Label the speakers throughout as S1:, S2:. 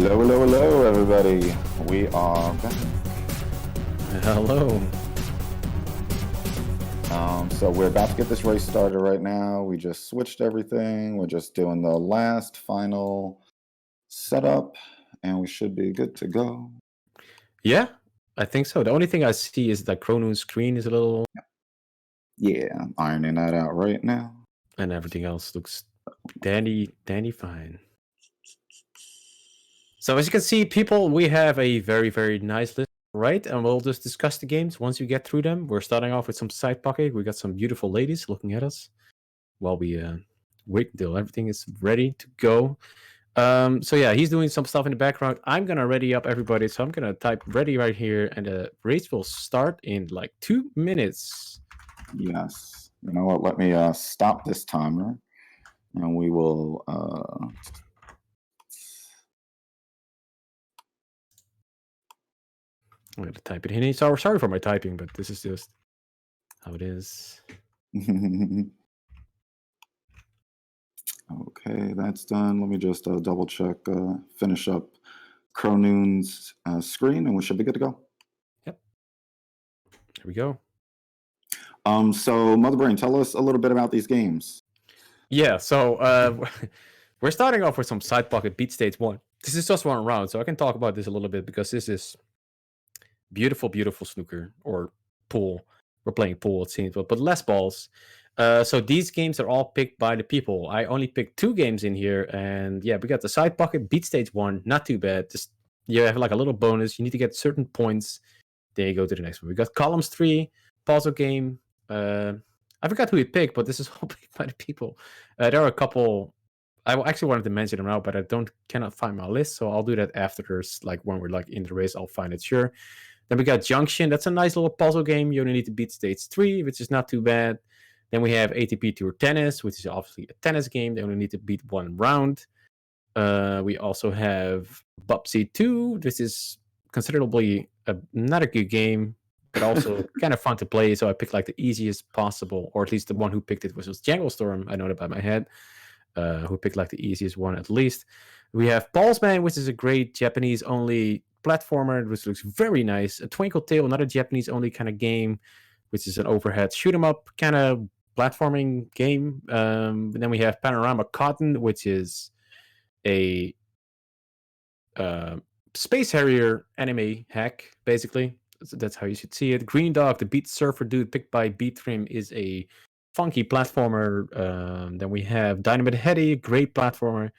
S1: Hello, hello, hello, everybody. We are back.
S2: Hello.
S1: So we're about to get this race started right now. We just switched everything. We're just doing the last final setup, and we should be good to go.
S2: Yeah, I think so. The only thing I see is that Chronoon screen is a little,
S1: Yeah, I'm ironing that out right now.
S2: and everything else looks dandy fine. So as you can see, people, we have a very nice list, right? And we'll just discuss the games once you get through them. We're starting off with some side pocket. We got some beautiful ladies looking at us while we wait until everything is ready to go. So yeah, he's doing some stuff in the background. I'm gonna ready up everybody, so I'm gonna type ready right here, and the race will start in like 2 minutes.
S1: Yes. You know what? Let me stop this timer, and we will.
S2: I'm gonna type it in. Sorry for my typing, but this is just how it is.
S1: Okay, that's done. Let me just double check, finish up Chronoon's screen, and we should be good to go.
S2: Yep. Here we go.
S1: So Motherbrain, tell us a little bit about these games.
S2: Yeah, so we're starting off with some side pocket beat stage 1. This is just one round, so I can talk about this a little bit because this is beautiful snooker or pool. We're playing pool, it seems, but less balls. So these games are all picked by the people. I only picked 2 games in here, and yeah, we got the side pocket beat stage 1, not too bad. Just you have like a little bonus. You need to get certain points. Then you go to the next one. We got columns 3, puzzle game. I forgot who we picked, but this is all picked by the people. There are a couple. I actually wanted to mention them now, but I cannot find my list, so I'll do that after. Like when we're like in the race, I'll find it. Sure. Then we got Junction. That's a nice little puzzle game. You only need to beat stage 3, which is not too bad. Then we have ATP Tour Tennis, which is obviously a tennis game. They only need to beat 1 round. We also have Bubsy 2. This is considerably not a good game, but also kind of fun to play. So I picked like the easiest possible, or at least the one who picked it was Jangle Storm. I know it by my head. Who picked like the easiest one at least. We have Ballsman, which is a great Japanese-only platformer, which looks very nice. A Twinkle Tail, another Japanese-only kind of game, which is an overhead shoot-'em-up kind of platforming game. Then we have Panorama Cotton, which is a Space Harrier anime hack, basically. So that's how you should see it. Green Dog, the Beat Surfer dude picked by Beat Trim, is a funky platformer. Then we have Dynamite Heady, great platformer.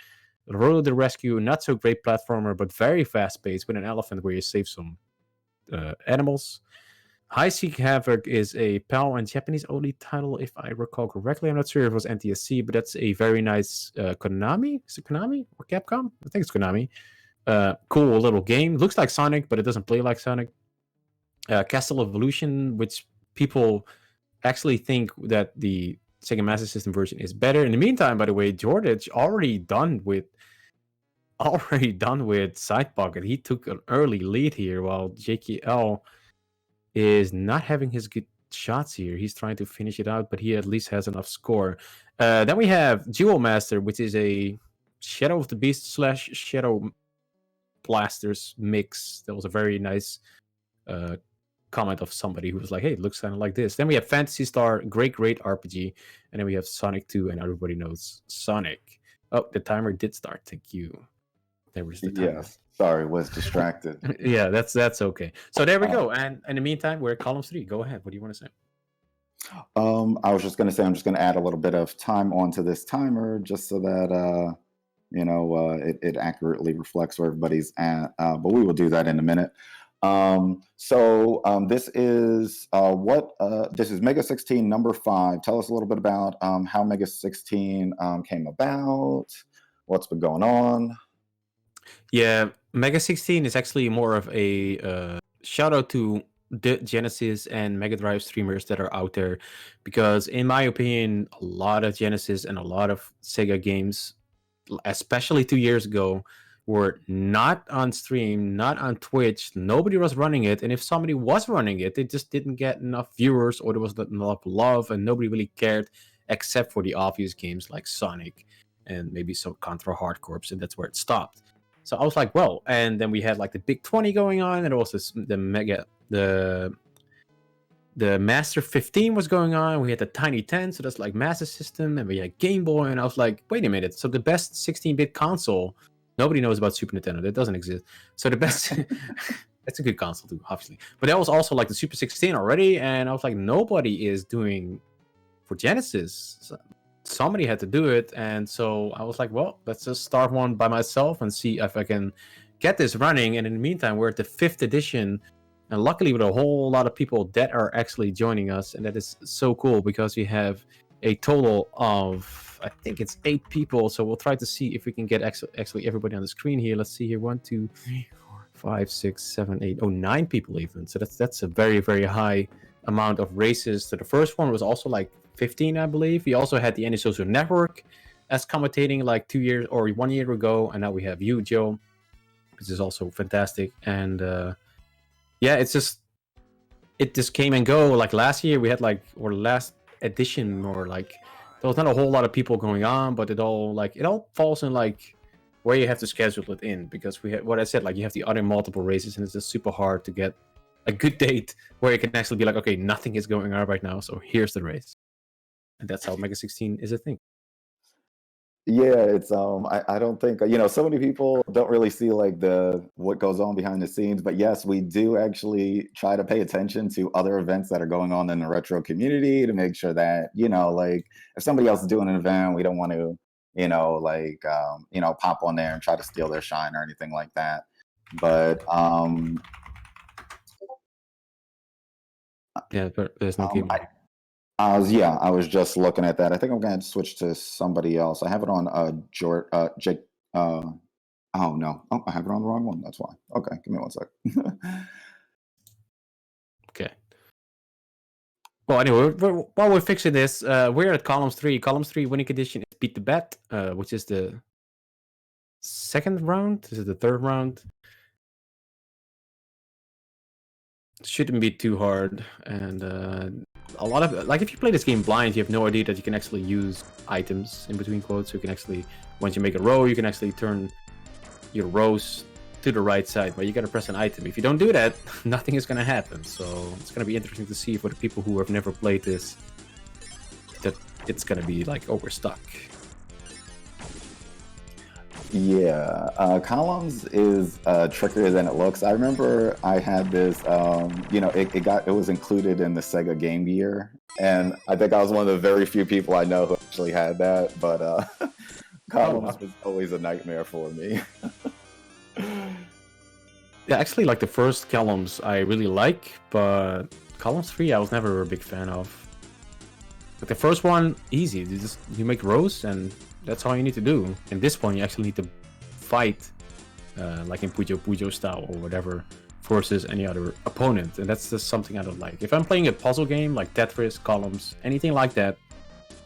S2: Roller the Rescue, not so great platformer, but very fast paced with an elephant where you save some animals. High Seek Havoc is a PAL and Japanese only title, if I recall correctly. I'm not sure if it was NTSC, but that's a very nice Konami. Is it Konami or Capcom? I think it's Konami. Cool little game. Looks like Sonic, but it doesn't play like Sonic. Castle Evolution, which people actually think that the Sega Master System version is better. In the meantime, by the way, George already done with Side Pocket. He took an early lead here, while JKL is not having his good shots here. He's trying to finish it out, but he at least has enough score. Then we have Jewel Master, which is a Shadow of the Beast / Shadow Blasters mix. That was a very nice comment of somebody who was like, hey, it looks kind of like this. Then we have Fantasy Star, great RPG. And then we have Sonic 2, and everybody knows Sonic. Oh, the timer did start. Thank you. There was the timer.
S1: Yes. Sorry, was distracted.
S2: Yeah, that's okay. So there we go. And in the meantime, we're at column 3. Go ahead. What do you want to say?
S1: I was just going to say I'm just going to add a little bit of time onto this timer just so that it accurately reflects where everybody's at. But we will do that in a minute. This is this is Mega 16 number 5. Tell us a little bit about how Mega 16 came about, what's been going on.
S2: Yeah, Mega 16 is actually more of a shout out to the Genesis and Mega Drive streamers that are out there, because in my opinion, a lot of Genesis and a lot of Sega games, especially 2 years ago, were not on stream, not on Twitch. Nobody was running it, and if somebody was running it, they just didn't get enough viewers, or there was not enough love, and nobody really cared, except for the obvious games like Sonic and maybe some Contra Hard Corps, and that's where it stopped. So I was like, well, and then we had like the Big 20 going on, and there was the Master 15 was going on. We had the Tiny 10, so that's like Master System, and we had Game Boy, and I was like, wait a minute. So the best 16-bit console, nobody knows about Super Nintendo. That doesn't exist. So the best, that's a good console too, obviously. But that was also like the Super 16 already, and I was like, nobody is doing for Genesis. So somebody had to do it, and so I was like, well, let's just start one by myself and see if I can get this running. And in the meantime, we're at the 5th edition. And luckily, with a whole lot of people that are actually joining us, and that is so cool because we have a total of, I think it's 8 people. So we'll try to see if we can get actually everybody on the screen here. Let's see here: 1, 2, 3, 4, 5, 6, 7, 8, 9 people even. So that's a very, very high amount of races. So the first one was also like 15, I believe. We also had the Any Social Network as commentating like 2 years or 1 year ago, and now we have you, Joe, which is also fantastic. And yeah, it just came and go. Like last year, we had like, or last edition, or like there was not a whole lot of people going on, but it all falls in like where you have to schedule it in, because we had what I said, like you have the other multiple races, and it's just super hard to get a good date where you can actually be like, okay, nothing is going on right now, so here's the race, and that's how Mega 16 is a thing.
S1: Yeah, it's I don't think so many people don't really see like what goes on behind the scenes, but yes, we do actually try to pay attention to other events that are going on in the retro community to make sure that like if somebody else is doing an event, we don't want to pop on there and try to steal their shine or anything like that. But
S2: yeah, but there's no game.
S1: I was just looking at that. I think I'm going to switch to somebody else. I have it on Jake. Oh no, I have it on the wrong one. That's why. Okay, give me one sec.
S2: Okay. Well, anyway, while we're fixing this, we're at Columns 3. Columns 3 winning condition is Beat the Bet, which is the 2nd round. This is the 3rd round. Shouldn't be too hard, and a lot of like if you play this game blind, you have no idea that you can actually use items in between quotes. So you can actually, once you make a row, you can actually turn your rows to the right side, but you gotta press an item. If you don't do that, nothing is gonna happen. So it's gonna be interesting to see for the people who have never played this, that it's gonna be like, oh, we're stuck.
S1: Yeah, Columns is trickier than it looks. I remember I had this, it was included in the Sega Game Gear, and I think I was one of the very few people I know who actually had that. But Columns was always a nightmare for me.
S2: Yeah, actually, like the first Columns I really like, but Columns 3 I was never a big fan of. Like the first one, easy. You make rows and that's all you need to do. In this one, you actually need to fight, like in Puyo Puyo style or whatever, versus any other opponent, and that's just something I don't like. If I'm playing a puzzle game like Tetris, Columns, anything like that,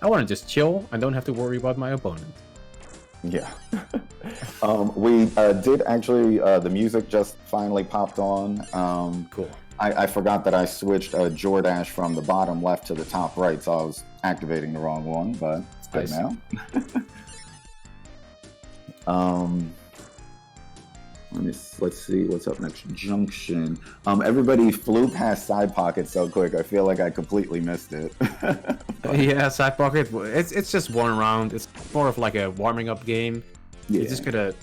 S2: I want to just chill and don't have to worry about my opponent.
S1: Yeah. We did actually, the music just finally popped on.
S2: Cool.
S1: I forgot that I switched Jordash from the bottom left to the top right, so I was activating the wrong one, but it's good now. Let's see what's up next. Junction. Everybody flew past Side Pocket so quick. I feel like I completely missed it.
S2: Yeah, Side Pocket. It's just one round. It's more of like a warming up game. Yeah. You're just gonna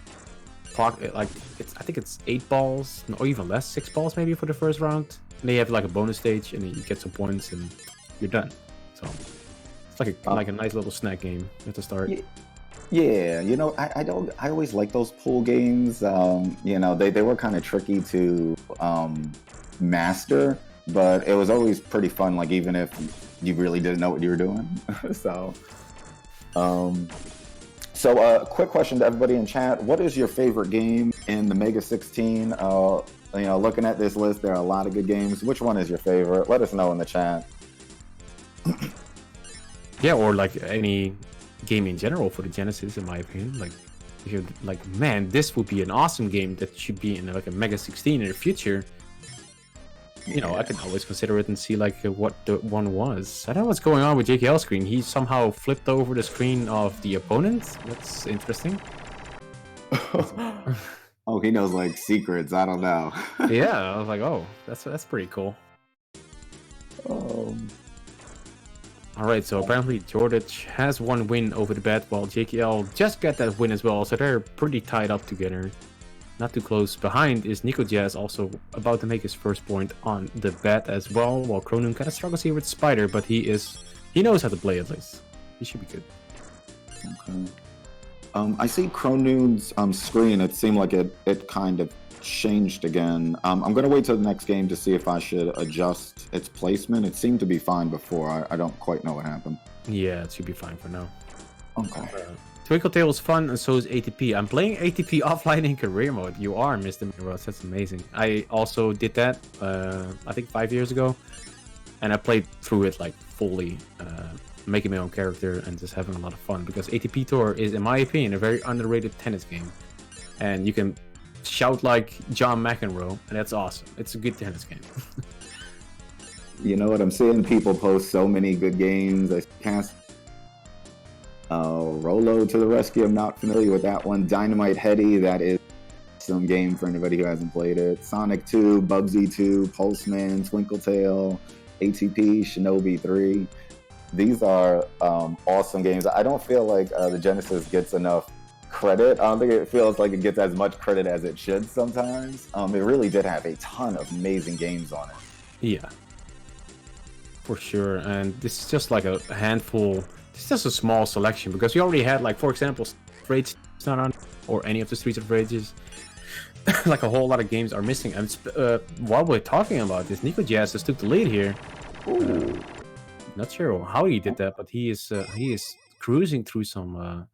S2: pocket like I think it's 8 balls or even less, 6 balls maybe for the first round. And then you have like a bonus stage, and then you get some points, and you're done. So it's like a nice little snack game at the start.
S1: Yeah, I always like those pool games. They were kind of tricky to master, but it was always pretty fun, like even if you really didn't know what you were doing. So quick question to everybody in chat: what is your favorite game in the Mega 16? Looking at this list, there are a lot of good games. Which one is your favorite? Let us know in the chat.
S2: Yeah, or like any game in general for the Genesis, in my opinion. Like if you're like, man, this would be an awesome game that should be in like a Mega 16 in the future, I can always consider it and see like what the one was. I don't know what's going on with JKL's screen. He somehow flipped over the screen of the opponent. That's interesting.
S1: Oh, he knows like secrets. I don't know.
S2: Yeah, I was like, oh, that's pretty cool.
S1: Um,
S2: All right, so apparently Jordich has one win over the bet, while JKL just got that win as well, so they're pretty tied up together. Not too close behind is Nikojazz, also about to make his first point on the bet as well, while Chronoon kind of struggles here with Spider, but he knows how to play at least. He should be good.
S1: okay. I see Chronoon's screen. It seemed like it kind of changed again. I'm gonna wait till the next game to see if I should adjust its placement. It seemed to be fine before. I don't quite know what happened.
S2: Yeah, it should be fine for now.
S1: Okay.
S2: Twinkle Tail is fun, and so is ATP. I'm playing ATP offline in career mode. You are, Mr. Miros. That's amazing. I also did that, I think 5 years ago, and I played through it like fully, making my own character and just having a lot of fun, because ATP Tour is, in my opinion, a very underrated tennis game, and you can shout like John McEnroe, and that's awesome. It's a good tennis game.
S1: You know what? I'm seeing people post so many good games. I can't. Rolo to the rescue. I'm not familiar with that one. Dynamite Heady. That is some game for anybody who hasn't played it. Sonic 2, Bugsy 2, Pulseman, Twinkletail, ATP, Shinobi 3. These are awesome games. I don't feel like the Genesis gets enough credit. I don't think it feels like it gets as much credit as it should sometimes. It really did have a ton of amazing games on it.
S2: Yeah, for sure. And this is just like a handful. It's just a small selection, because we already had, like, for example, Rage is not on, or any of the Streets of Rages. Like, a whole lot of games are missing. And while we're talking about this, Nikojazz just took the lead here. Not sure how he did that, but he is cruising through some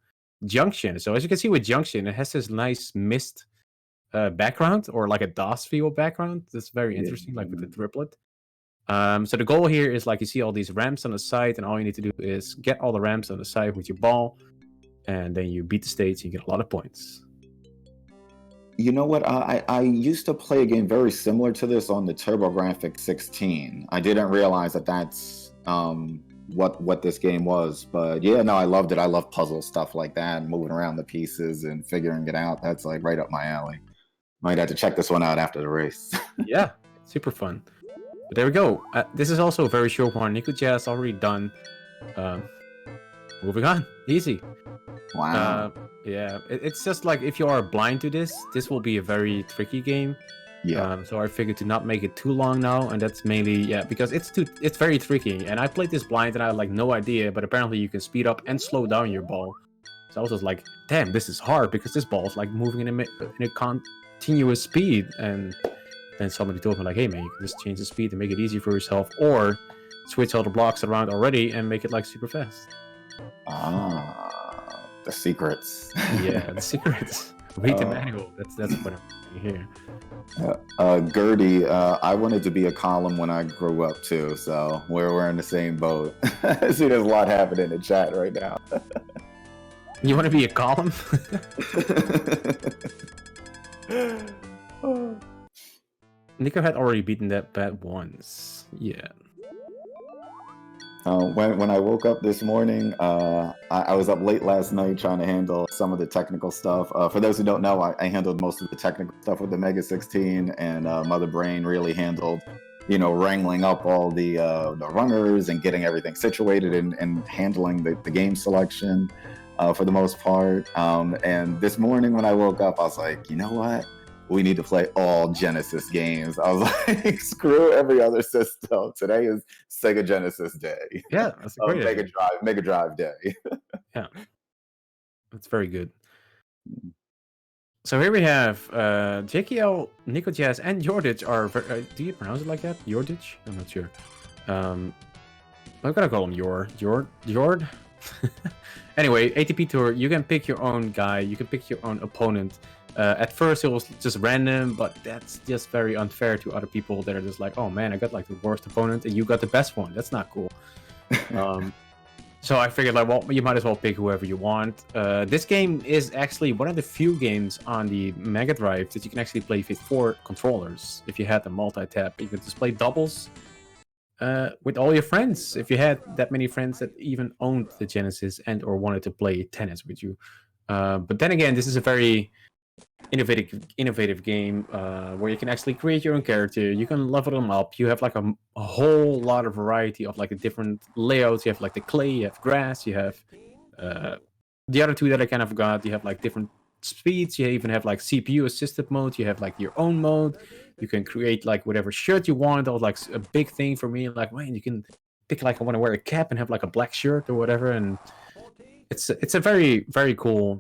S2: junction. So as you can see with junction, it has this nice mist background, or like a DOS feel background. That's very interesting, like with the triplet. So the goal here is, like, you see all these ramps on the side, and all you need to do is get all the ramps on the side with your ball, and then you beat the stage, and you get a lot of points.
S1: You know what? I used to play a game very similar to this on the TurboGrafx 16. I didn't realize that that's what this game was. But yeah, no, I loved it. I love puzzle stuff like that, and moving around the pieces and figuring it out. That's like right up my alley. Might have to check this one out after the race.
S2: Yeah, super fun. But there we go. This is also a very short one. Nikojazz already done. Moving on. Easy.
S1: Wow.
S2: Yeah, it's just like, if you are blind to this will be a very tricky game.
S1: Yeah.
S2: So I figured to not make it too long now, and that's mainly, because it's very tricky. And I played this blind, and I had like no idea, but apparently you can speed up and slow down your ball. So I was just like, damn, this is hard, because this ball is like moving in a continuous speed. And then somebody told me, like, hey man, you can just change the speed and make it easy for yourself, or switch all the blocks around already and make it like super fast.
S1: The secrets.
S2: Yeah, the secrets. Read the manual. That's what I'm here.
S1: Gertie, I wanted to be a column when I grew up too, so we're in the same boat. I see there's a lot happening in the chat right now.
S2: You want to be a column? Nico had already beaten that bet once. Yeah.
S1: When I woke up this morning, I was up late last night trying to handle some of the technical stuff. For those who don't know, I handled most of the technical stuff with the Mega 16, and Mother Brain really handled, wrangling up all the runners and getting everything situated and handling the game selection for the most part. And this morning when I woke up, I was like, you know what? We need to play all Genesis games. I was like, screw every other system. Today is Sega Genesis Day.
S2: Yeah, that's a great
S1: Mega Drive Day.
S2: Yeah, that's very good. So here we have JKL, Nikojazz, and Jordich are. Do you pronounce it like that? Jordich? I'm not sure. I'm gonna call him Jord. Anyway, ATP Tour. You can pick your own guy. You can pick your own opponent. At first it was just random, but that's just very unfair to other people that are just like, oh man, I got like the worst opponent and you got the best one. That's not cool. So I figured, like, well, you might as well pick whoever you want. This game is actually one of the few games on the Mega Drive that you can actually play with 4 controllers. If you had the multi-tap, you could just play doubles with all your friends. If you had that many friends that even owned the Genesis and or wanted to play tennis with you. But then again, this is a very innovative game where you can actually create your own character. You can level them up. You have like a whole lot of variety of like the different layouts. You have like the clay, you have grass, you have uh, the other two that I kind of got. You have like different speeds. You even have like CPU assisted mode. You have like your own mode. You can create like whatever shirt you want. That was like a big thing for me. Like, man, you can pick like I want to wear a cap and have like a black shirt or whatever. And it's a very cool,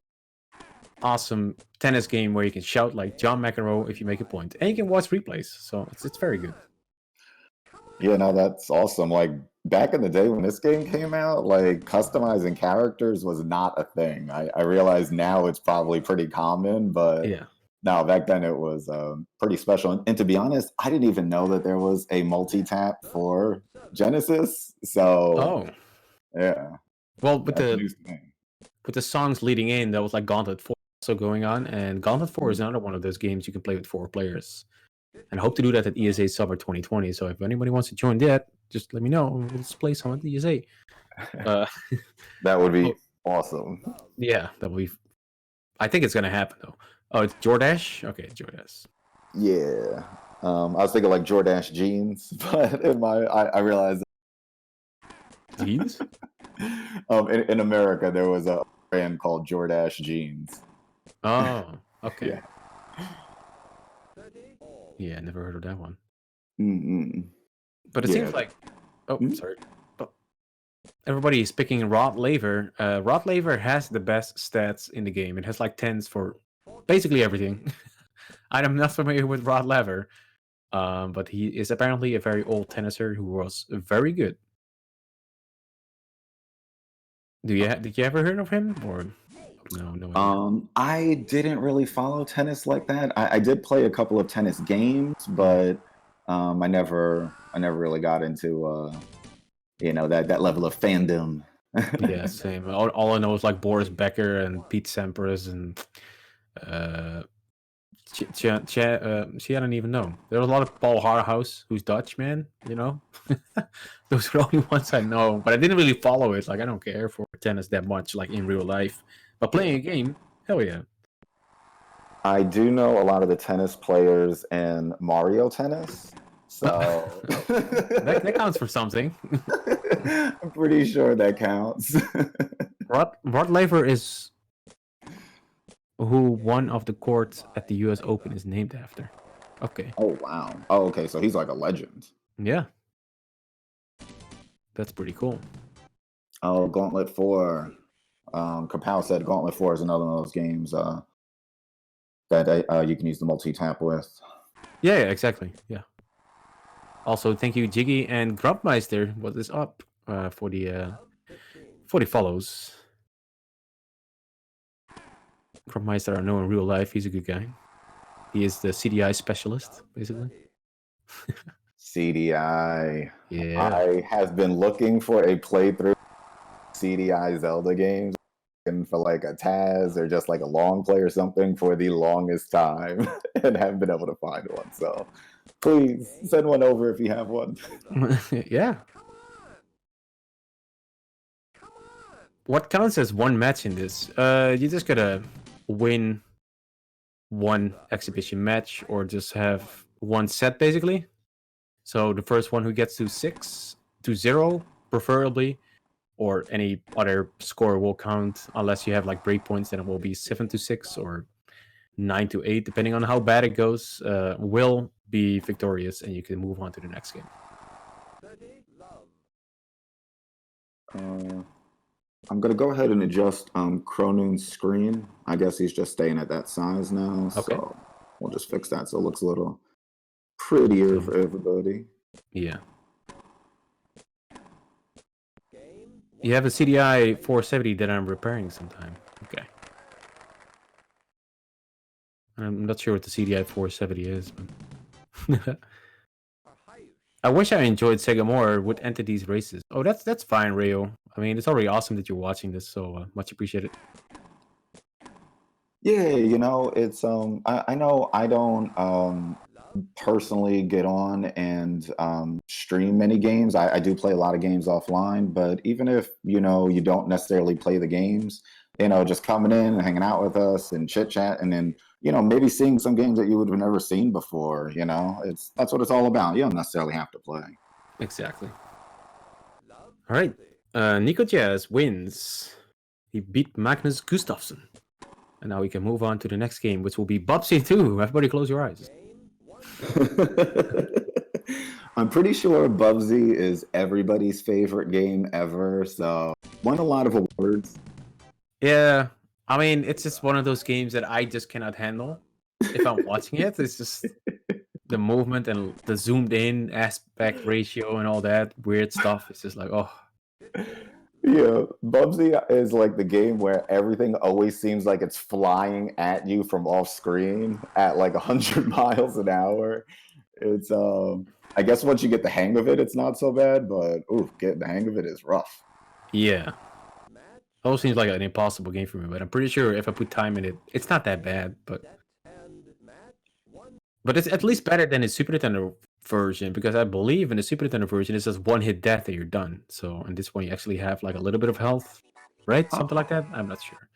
S2: awesome tennis game where you can shout like John McEnroe if you make a point, and you can watch replays. So it's very good.
S1: Yeah, no, that's awesome. Like back in the day when this game came out, like customizing characters was not a thing. I realize now it's probably pretty common, but
S2: Yeah.
S1: no, back then it was pretty special. And to be honest, I didn't even know that there was a multi-tap for Genesis. So
S2: Oh
S1: yeah,
S2: well,
S1: that's news to me.
S2: with the songs leading in, there was like Gauntlet 4 also going on, and Gauntlet 4 is
S1: Mm.
S2: another one of those games you can play with 4 players. And I hope to do that at ESA Summer 2020. So if anybody wants to join that, just let me know. Let's play some at ESA. Uh,
S1: That would be
S2: oh,
S1: awesome.
S2: yeah, that will be. I think it's gonna happen though. Oh, it's Jordash. Okay, Jordash.
S1: Yeah. I was thinking like Jordache jeans, but I realized
S2: Jeans.
S1: in America there was a brand called Jordache jeans.
S2: Oh, okay.
S1: Yeah.
S2: Yeah, never heard of that one.
S1: Mm-mm.
S2: But it
S1: Yeah.
S2: seems like. Oh,
S1: Mm.
S2: sorry. Oh, everybody is picking Rod Laver. Rod Laver has the best stats in the game. It has like 10s for basically everything. I'm not familiar with Rod Laver, but he is apparently a very old tenniser who was very good. Did you ever heard of him or no idea?
S1: I didn't really follow tennis like that. I did play a couple of tennis games, but I never really got into that level of fandom.
S2: Yeah, same. All I know is like Boris Becker and Pete Sampras and uh, she I don't even know. There was a lot of Paul Harhouse, who's Dutch, man. Those are the only ones I know. But I didn't really follow it. Like I don't care for tennis that much, like in real life. But playing a game, hell yeah.
S1: I do know a lot of the tennis players in Mario Tennis, so
S2: That counts for something.
S1: I'm pretty sure that counts.
S2: Rod Laver is who one of the courts at the U.S. Open is named after. Okay.
S1: Oh wow. Oh, okay. So he's like a legend.
S2: Yeah, that's pretty cool.
S1: Oh, Gauntlet 4. Kapow said Gauntlet 4 is another one of those games that you can use the multi-tap with.
S2: Yeah, exactly. Yeah. Also, thank you, Jiggy and Grubmeister. What is up for the follows? Grubmeister I know in real life. He's a good guy. He is the CDI specialist, basically.
S1: CDI.
S2: Yeah.
S1: I have been looking for a playthrough CDI Zelda games and for like a Taz or just like a long play or something for the longest time and haven't been able to find one. So please send one over if you have one.
S2: Yeah. What counts as one match in this? You just gotta win one exhibition match or just have one set, basically. So the first one who gets to 0, preferably, or any other score will count unless you have like breakpoints, then it will be 7-6 or 9-8, depending on how bad it goes, will be victorious and you can move on to the next game.
S1: I'm gonna go ahead and adjust Chronoon's screen. I guess he's just staying at that size now,
S2: Okay.
S1: so we'll just fix that so it looks a little prettier for everybody.
S2: Yeah. You have a CDI 470 that I'm repairing sometime. Okay. I'm not sure what the CDI 470 is, but I wish I enjoyed Sega more with Entities races. Oh, that's fine, Rio. I mean, it's already awesome that you're watching this, so much appreciated.
S1: Yeah, it's I know I don't personally get on and stream many games. I do play a lot of games offline, but even if you don't necessarily play the games, just coming in and hanging out with us and chit chat, and then maybe seeing some games that you would have never seen before. That's what it's all about. You don't necessarily have to play.
S2: Exactly. All right, Nikojazz wins. He beat Magnus Gustafsson, and now we can move on to the next game, which will be Bubsy 2. Everybody, close your eyes.
S1: I'm pretty sure Bubsy is everybody's favorite game ever, so won a lot of awards.
S2: Yeah, I mean, it's just one of those games that I just cannot handle if I'm watching it. It's just the movement and the zoomed in aspect ratio and all that weird stuff. It's just like, oh.
S1: Yeah, Bubsy is like the game where everything always seems like it's flying at you from off screen at like 100 miles an hour. It's I guess once you get the hang of it, it's not so bad, but getting the hang of it is rough.
S2: Yeah. Almost seems like an impossible game for me, but I'm pretty sure if I put time in it, it's not that bad. But it's at least better than the Super Nintendo version, because I believe in the Super Nintendo version it's just one hit death and you're done. So in this one you actually have like a little bit of health, right? Something like that. I'm not sure.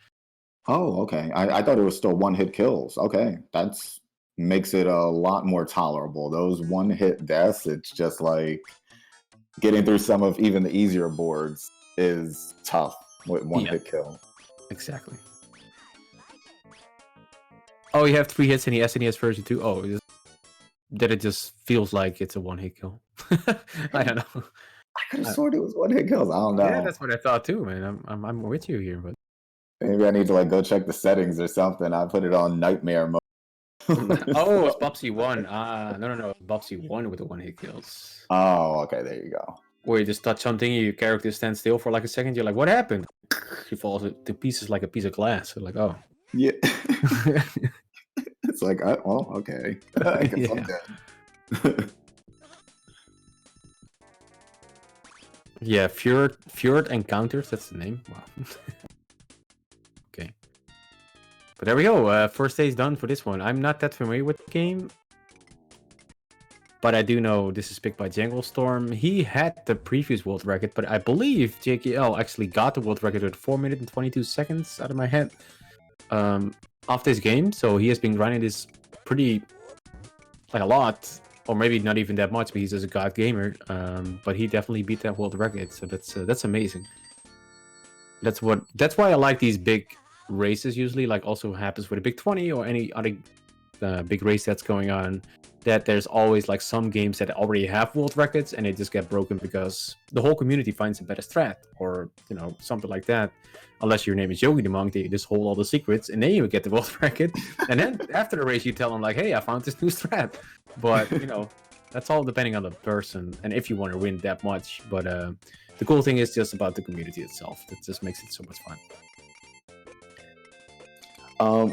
S1: Oh, okay. I thought it was still one hit kills. Okay, that's makes it a lot more tolerable. Those one hit deaths, it's just like getting through some of even the easier boards is tough with one hit kill.
S2: Exactly. Oh, you have 3 hits in the SNES version too. Oh, that it just feels like it's a one hit kill. I don't know.
S1: I could have sworn it was one hit kills. I don't know.
S2: Yeah, that's what I thought too, man. I'm with you here, but
S1: maybe I need to like go check the settings or something. I put it on nightmare mode.
S2: Oh, it's Bubsy 1. No. Bubsy 1 with the one hit kills.
S1: Oh, okay, there you go.
S2: Where you just touch something, your character stands still for like a second, you're like, what happened? He falls to pieces like a piece of glass. So like, oh.
S1: Yeah. It's like, well, okay. I guess I'm dead.
S2: Yeah, Fjord Encounters, that's the name. Wow. Okay. But there we go. First stage done for this one. I'm not that familiar with the game, but I do know this is picked by Jangle Storm. He had the previous world record, but I believe JKL actually got the world record at 4 minutes and 22 seconds out of my head off this game. So he has been running this pretty, like a lot, or maybe not even that much, but he's just a god gamer. But he definitely beat that world record, so that's amazing. That's why I like these big races usually, like also happens with a Big 20 or any other big race that's going on, that there's always like some games that already have world records and they just get broken because the whole community finds a better strat or something like that. Unless your name is Yogi the Monk, they just hold all the secrets and then you get the world record, and then after the race you tell them like, hey, I found this new strat. But that's all depending on the person and if you want to win that much. But the cool thing is just about the community itself. That just makes it so much fun.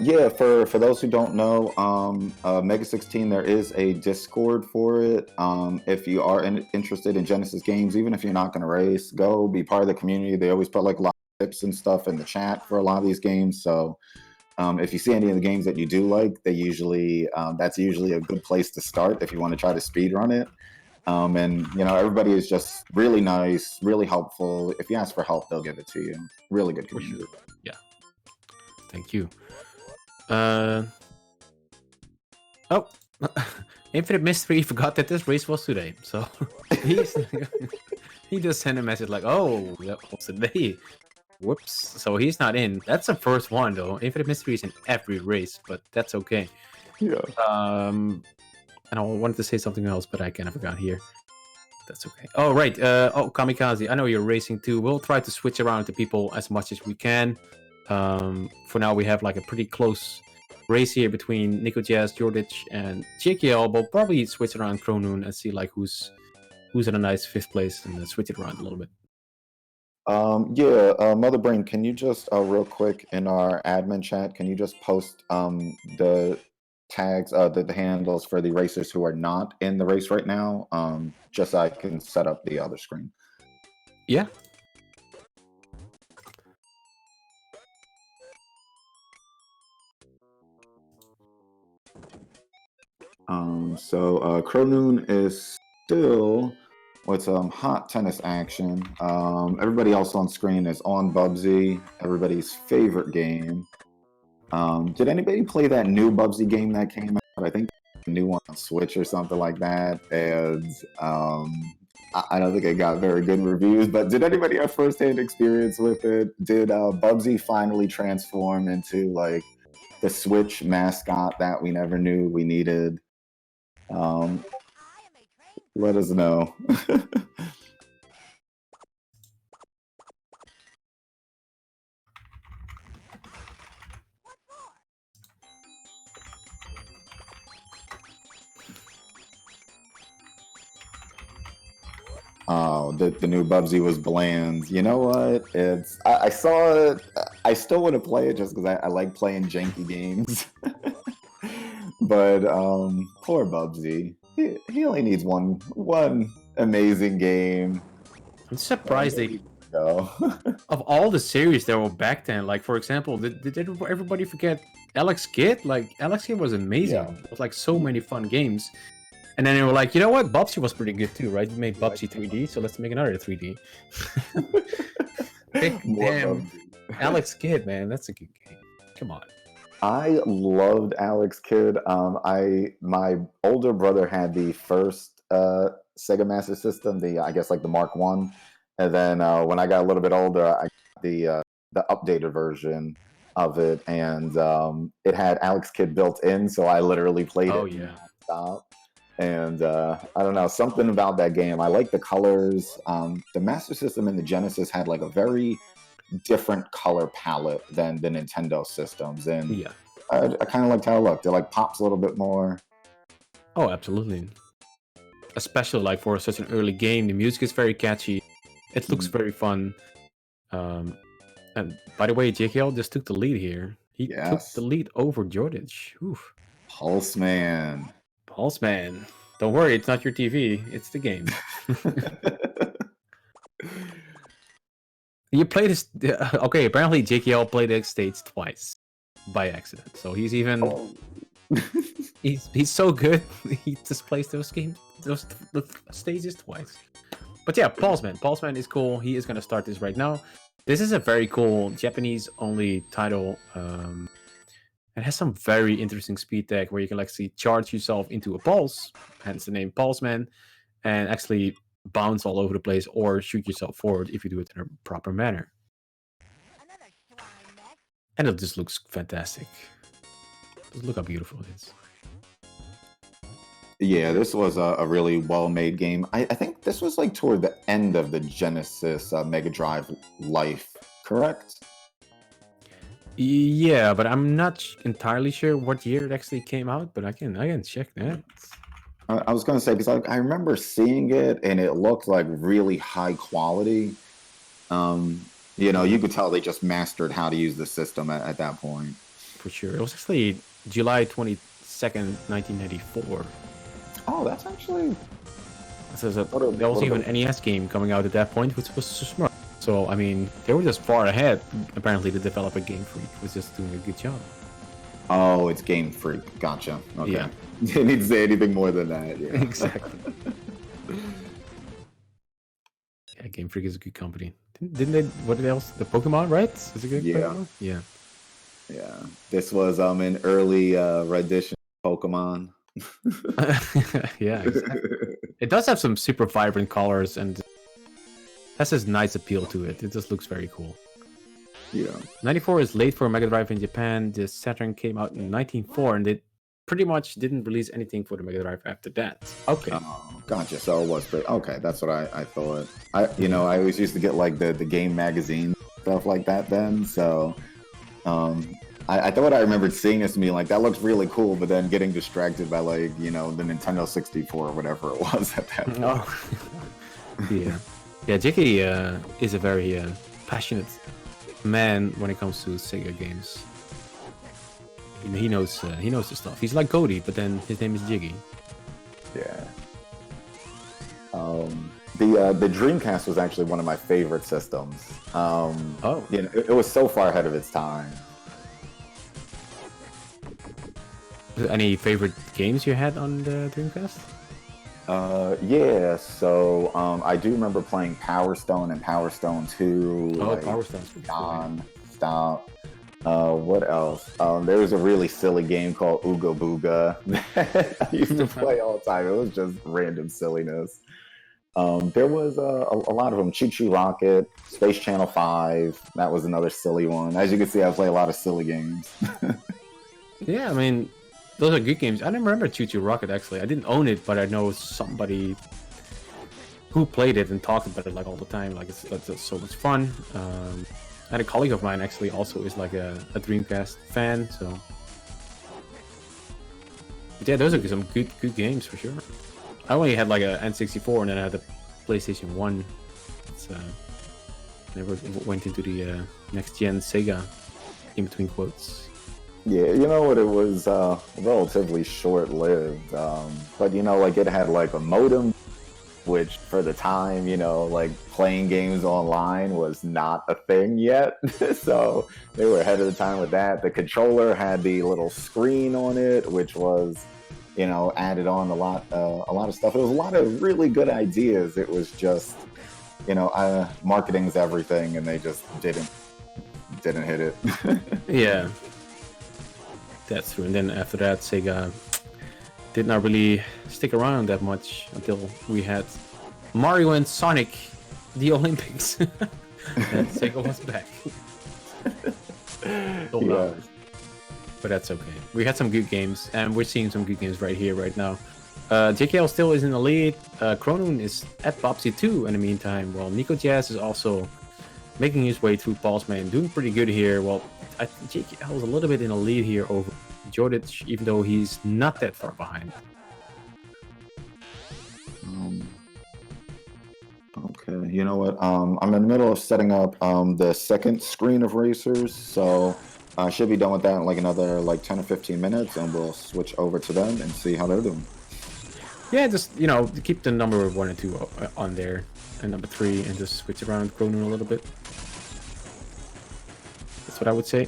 S1: Yeah, for those who don't know, Mega 16, there is a Discord for it. If you are interested in Genesis games, even if you're not going to race, go be part of the community. They always put like a lot of tips and stuff in the chat for a lot of these games. So if you see any of the games that you do like, that's usually a good place to start if you want to try to speed run it. And everybody is just really nice, really helpful. If you ask for help, they'll give it to you. Really good community.
S2: Yeah. Thank you. Oh, Infinite Mystery forgot that this race was today, so he just sent a message like, "Oh, that was today." Whoops. So he's not in. That's the first one though. Infinite Mystery is in every race, but that's okay.
S1: Yeah.
S2: And I wanted to say something else, but I kind of forgot here. That's okay. Oh right. Okamikaze, I know you're racing too. We'll try to switch around to people as much as we can. For now, we have like a pretty close race here between Nikojazz, Jordich, and JKL. We'll probably switch around Chronoon and see like who's in a nice 5th place and switch it around a little bit.
S1: Yeah, Mother Brain, can you just real quick in our admin chat, can you just post the tags, the handles for the racers who are not in the race right now, just so I can set up the other screen?
S2: Yeah.
S1: So Chronoon is still with some hot tennis action. Everybody else on screen is on Bubsy, everybody's favorite game. Did anybody play that new Bubsy game that came out? I think a new one on Switch or something like that. And I don't think it got very good reviews, but did anybody have first-hand experience with it? Did Bubsy finally transform into like the Switch mascot that we never knew we needed? Let us know. Oh, the new Bubsy was bland. You know what? I saw it. I still want to play it just because I like playing janky games. But poor Bubsy. He only needs one amazing game.
S2: I'm surprised they
S1: go.
S2: of all the series that were back then. Like for example, did everybody forget Alex Kidd? Like Alex Kidd was amazing.
S1: Yeah.
S2: It was like so many fun games. And then they were like, you know what? Bubsy was pretty good too, right? We made Bubsy 3D, so let's make another 3D. Damn, Alex Kidd, man, that's a good game. Come on.
S1: I loved Alex Kidd. My older brother had the first Sega Master System, I guess like the Mark One, and then when I got a little bit older, I got the updated version of it, and it had Alex Kidd built in, so I literally played it.
S2: Yeah.
S1: Stop. And I don't know, something about that game. I like the colors. The Master System and the Genesis had like a very different color palette than the Nintendo systems, and
S2: yeah,
S1: I kind of liked how it looked. It like pops a little bit more.
S2: Oh, absolutely. Especially like for such an early game, the music is very catchy. It looks very fun. And by the way, JKL just took the lead here. He took the lead over Jordich. Oof.
S1: Pulseman.
S2: Pulseman. Don't worry, it's not your TV. It's the game. You played this. Okay, apparently JKL played the stage twice by accident. So he's even. he's so good. He just plays those stages twice. But yeah, Pulseman. Pulseman is cool. He is going to start this right now. This is a very cool Japanese-only title. It has some very interesting speed tech where you can actually charge yourself into a pulse, hence the name Pulseman, and actually bounce all over the place or shoot yourself forward if you do it in a proper manner. And it just looks fantastic. Just look how beautiful it is.
S1: Yeah, this was a really well-made game. I think this was like toward the end of the Genesis Mega Drive life, correct?
S2: Yeah, but I'm not entirely sure what year it actually came out, but I can check that.
S1: I was going to say, because I remember seeing it, and it looked like really high quality. You know, you could tell they just mastered how to use the system at that point.
S2: For sure. It was actually July 22nd, 1994.
S1: Oh, that's actually...
S2: There was even an NES game coming out at that point, which was smart. So, I mean, they were just far ahead. Apparently, the developer Game Freak was just doing a good job.
S1: Oh, it's Game Freak. Gotcha. Okay.
S2: Yeah.
S1: You need to say anything more than that. Yeah.
S2: Exactly. Yeah, Game Freak is a good company. Didn't they? What else? The Pokemon, right? Is it good?
S1: Yeah.
S2: Pokemon? Yeah.
S1: Yeah. This was an early rendition of Pokemon.
S2: Yeah, exactly. It does have some super vibrant colors and has this nice appeal to it. It just looks very cool.
S1: Yeah.
S2: 94 is late for Mega Drive in Japan. The Saturn came out in 1994 and it pretty much didn't release anything for the Mega Drive after that. Okay.
S1: Oh, gotcha. So it was pretty... Okay, that's what I thought. I always used to get like the game magazine stuff like that then. So I thought I remembered seeing this and being like, that looks really cool, but then getting distracted by like, you know, the Nintendo 64 or whatever it was at that point.
S2: Oh. Yeah. Yeah, JK is a very passionate man when it comes to Sega games. He knows the stuff. He's like Cody, but then his name is Jiggy.
S1: Yeah. The Dreamcast was actually one of my favorite systems.
S2: Oh.
S1: You know, it was so far ahead of its time.
S2: Any favorite games you had on the Dreamcast?
S1: Yeah. So I do remember playing Power Stone and Power Stone 2,
S2: Oh,
S1: like
S2: Power Stone's pretty cool. Yeah.
S1: non-stop. What else? There was a really silly game called Ooga Booga that I used to play all the time. It was just random silliness. There was a lot of them. Choo Choo Rocket, Space Channel 5. That was another silly one. As you can see, I play a lot of silly games.
S2: Yeah, I mean, those are good games. I didn't remember Choo Choo Rocket actually. I didn't own it, but I know somebody who played it and talked about it like all the time. Like it's just so much fun. And a colleague of mine actually also is like a Dreamcast fan. So yeah, those are some good games for sure. I only had like a N64 and then I had the PlayStation 1. It's, never went into the next gen Sega in between quotes.
S1: Yeah, you know what? It was relatively short-lived, but you know, like it had like a modem, which for the time, you know, like playing games online was not a thing yet. So they were ahead of the time with that. The controller had the little screen on it, which was, you know, added on a lot of stuff. It was a lot of really good ideas. It was just, you know, marketing's everything, and they just didn't hit it.
S2: Yeah, that's true. And then after that, Sega did not really stick around that much until we had Mario and Sonic, the Olympics. And Sega was back. Oh, no. But that's okay. We had some good games, and we're seeing some good games right here, right now. JKL still is in the lead. Chronoon is at Bobsy 2 in the meantime, while Nikojazz is also making his way through Pulseman, doing pretty good here. Well, I think JKL is a little bit in the lead here over Jodic, even though he's not that far behind.
S1: Okay, you know what? I'm in the middle of setting up the second screen of racers, so I should be done with that in like another like 10 or 15 minutes, and we'll switch over to them and see how they're doing.
S2: Yeah, just, you know, keep the number 1 and 2 on there, and number 3, and just switch around Chronoon a little bit. That's what I would say.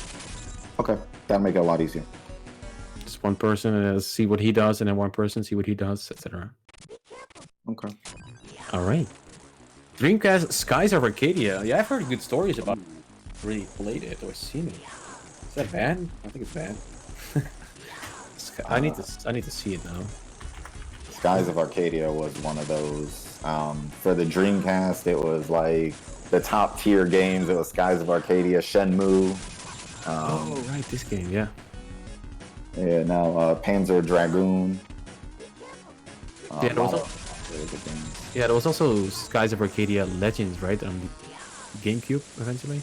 S1: Okay, that'll make it a lot easier.
S2: Just one person see what he does, and then one person see what he does, etc.
S1: Okay.
S2: All right. Dreamcast Skies of Arcadia. Yeah, I've heard good stories about it. Really played it or seen it. Is that bad? I think it's bad. I need to see it now.
S1: Skies of Arcadia was one of those. For the Dreamcast, it was like the top tier games. It was Skies of Arcadia, Shenmue.
S2: Oh, right, this game, yeah.
S1: Yeah, now Panzer Dragoon.
S2: Yeah, there was also Skies of Arcadia Legends, right? On GameCube, eventually.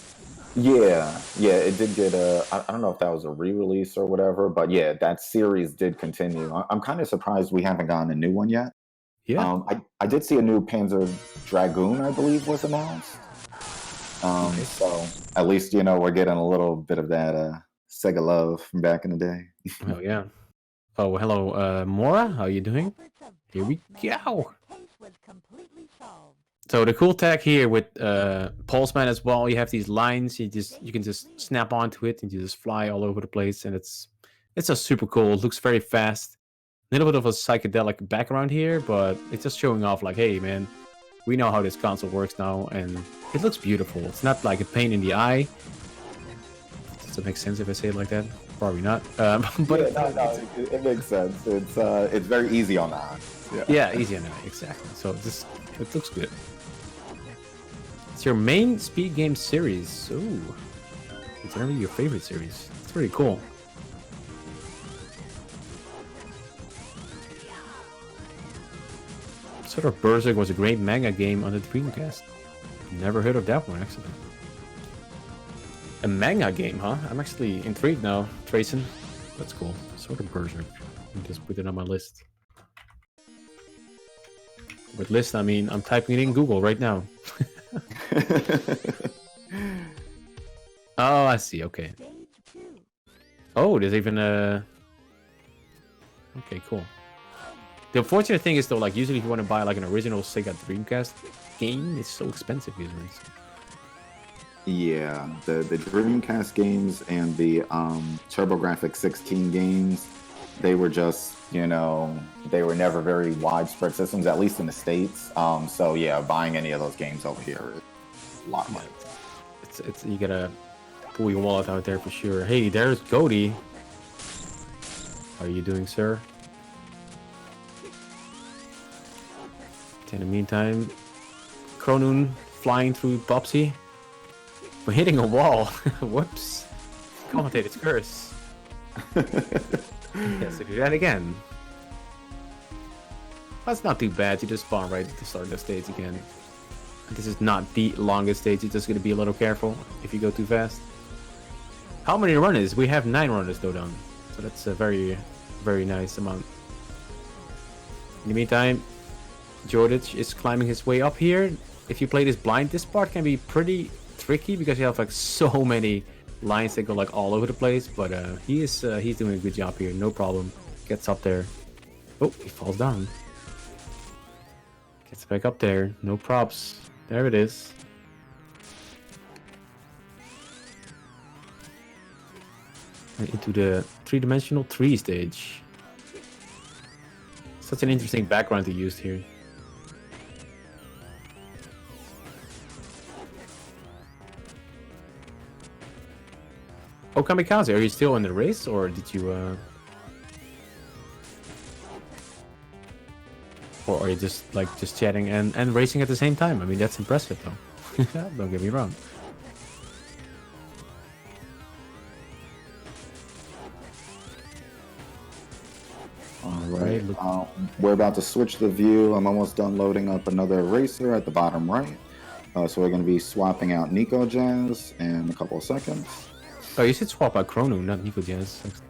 S1: Yeah, it did get I don't know if that was a re-release or whatever, but yeah, that series did continue. I'm kind of surprised we haven't gotten a new one yet.
S2: Yeah.
S1: I did see a new Panzer Dragoon, I believe, was announced.
S2: Nice.
S1: So at least, you know, we're getting a little bit of that Sega love from back in the day.
S2: Oh, yeah. Oh, hello, Mora. How you doing? Here we go. So the cool tech here with Pulseman as well, you have these lines. You can just snap onto it and you just fly all over the place, and it's just super cool. It looks very fast. A little bit of a psychedelic background here, but it's just showing off like, hey man, we know how this console works now, and it looks beautiful. It's not like a pain in the eye. Does it make sense if I say it like that? Probably not. But
S1: yeah, no, it makes sense. It's very easy on the eye.
S2: Yeah, easy on the eye, exactly. So it looks good. It's your main speed game series. Ooh, it's generally your favorite series. It's pretty cool. Sort of Berserk was a great manga game on the Dreamcast. Never heard of that one, actually. A manga game, huh? I'm actually intrigued now, Trayson. That's cool. Sort of Berserk. I'll just put it on my list. With list, I mean, I'm typing it in Google right now. Oh, I see. Okay. Oh, there's even a... Okay, cool. The unfortunate thing is, though, like, usually if you want to buy, like, an original Sega Dreamcast game, it's so expensive usually.
S1: Yeah, the Dreamcast games and the TurboGrafx 16 games, they were just, you know, they were never very widespread systems, at least in the States. So yeah, buying any of those games over here is a lot of money.
S2: It's you gotta pull your wallet out there for sure. Hey, there's Cody. How are you doing, sir? In the meantime, Chronoon flying through Popsy. We're hitting a wall. Whoops. Commentator's curse. Yes, to do that again. That's not too bad. You just spawn right at the start of the stage again. This is not the longest stage. You're just gonna be a little careful if you go too fast. How many runners? We have 9 runners though done. So that's a very, very nice amount. In the meantime, Jordich is climbing his way up here. If you play this blind, this part can be pretty tricky because you have like so many lines that go like all over the place. But he's doing a good job here, no problem. Gets up there. Oh, he falls down. Gets back up there, no props. There it is. And into the 3-dimensional tree stage. Such an interesting background to use here. Okamikaze, are you still in the race, or did you, or are you just chatting and racing at the same time? I mean, that's impressive, though. Don't get me wrong.
S1: All right, we're about to switch the view. I'm almost done loading up another racer at the bottom right. So we're going to be swapping out Nikojazz in a couple of seconds.
S2: Oh, you should swap out Chronoon, not Nikojazz.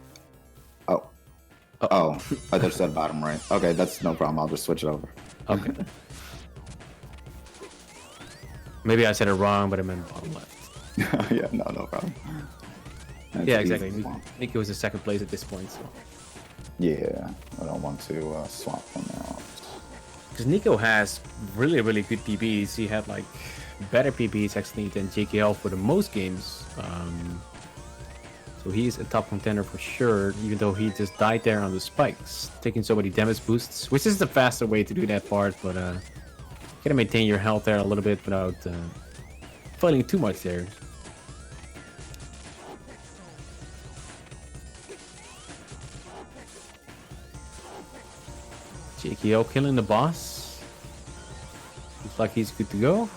S1: Oh, I just said bottom right. Okay, that's no problem. I'll just switch it over.
S2: Okay. Maybe I said it wrong, but I meant bottom left.
S1: Yeah, no problem. That's
S2: yeah, exactly. Nico is in second place at this point, so.
S1: Yeah, I don't want to swap them out.
S2: Because Nico has really, really good PBs. He had like better PBs actually than JKL for the most games. So he's a top contender for sure, even though he just died there on the spikes, taking so many damage boosts, which is the faster way to do that part, but gotta maintain your health there a little bit without fighting too much there. JKL killing the boss. Looks like he's good to go.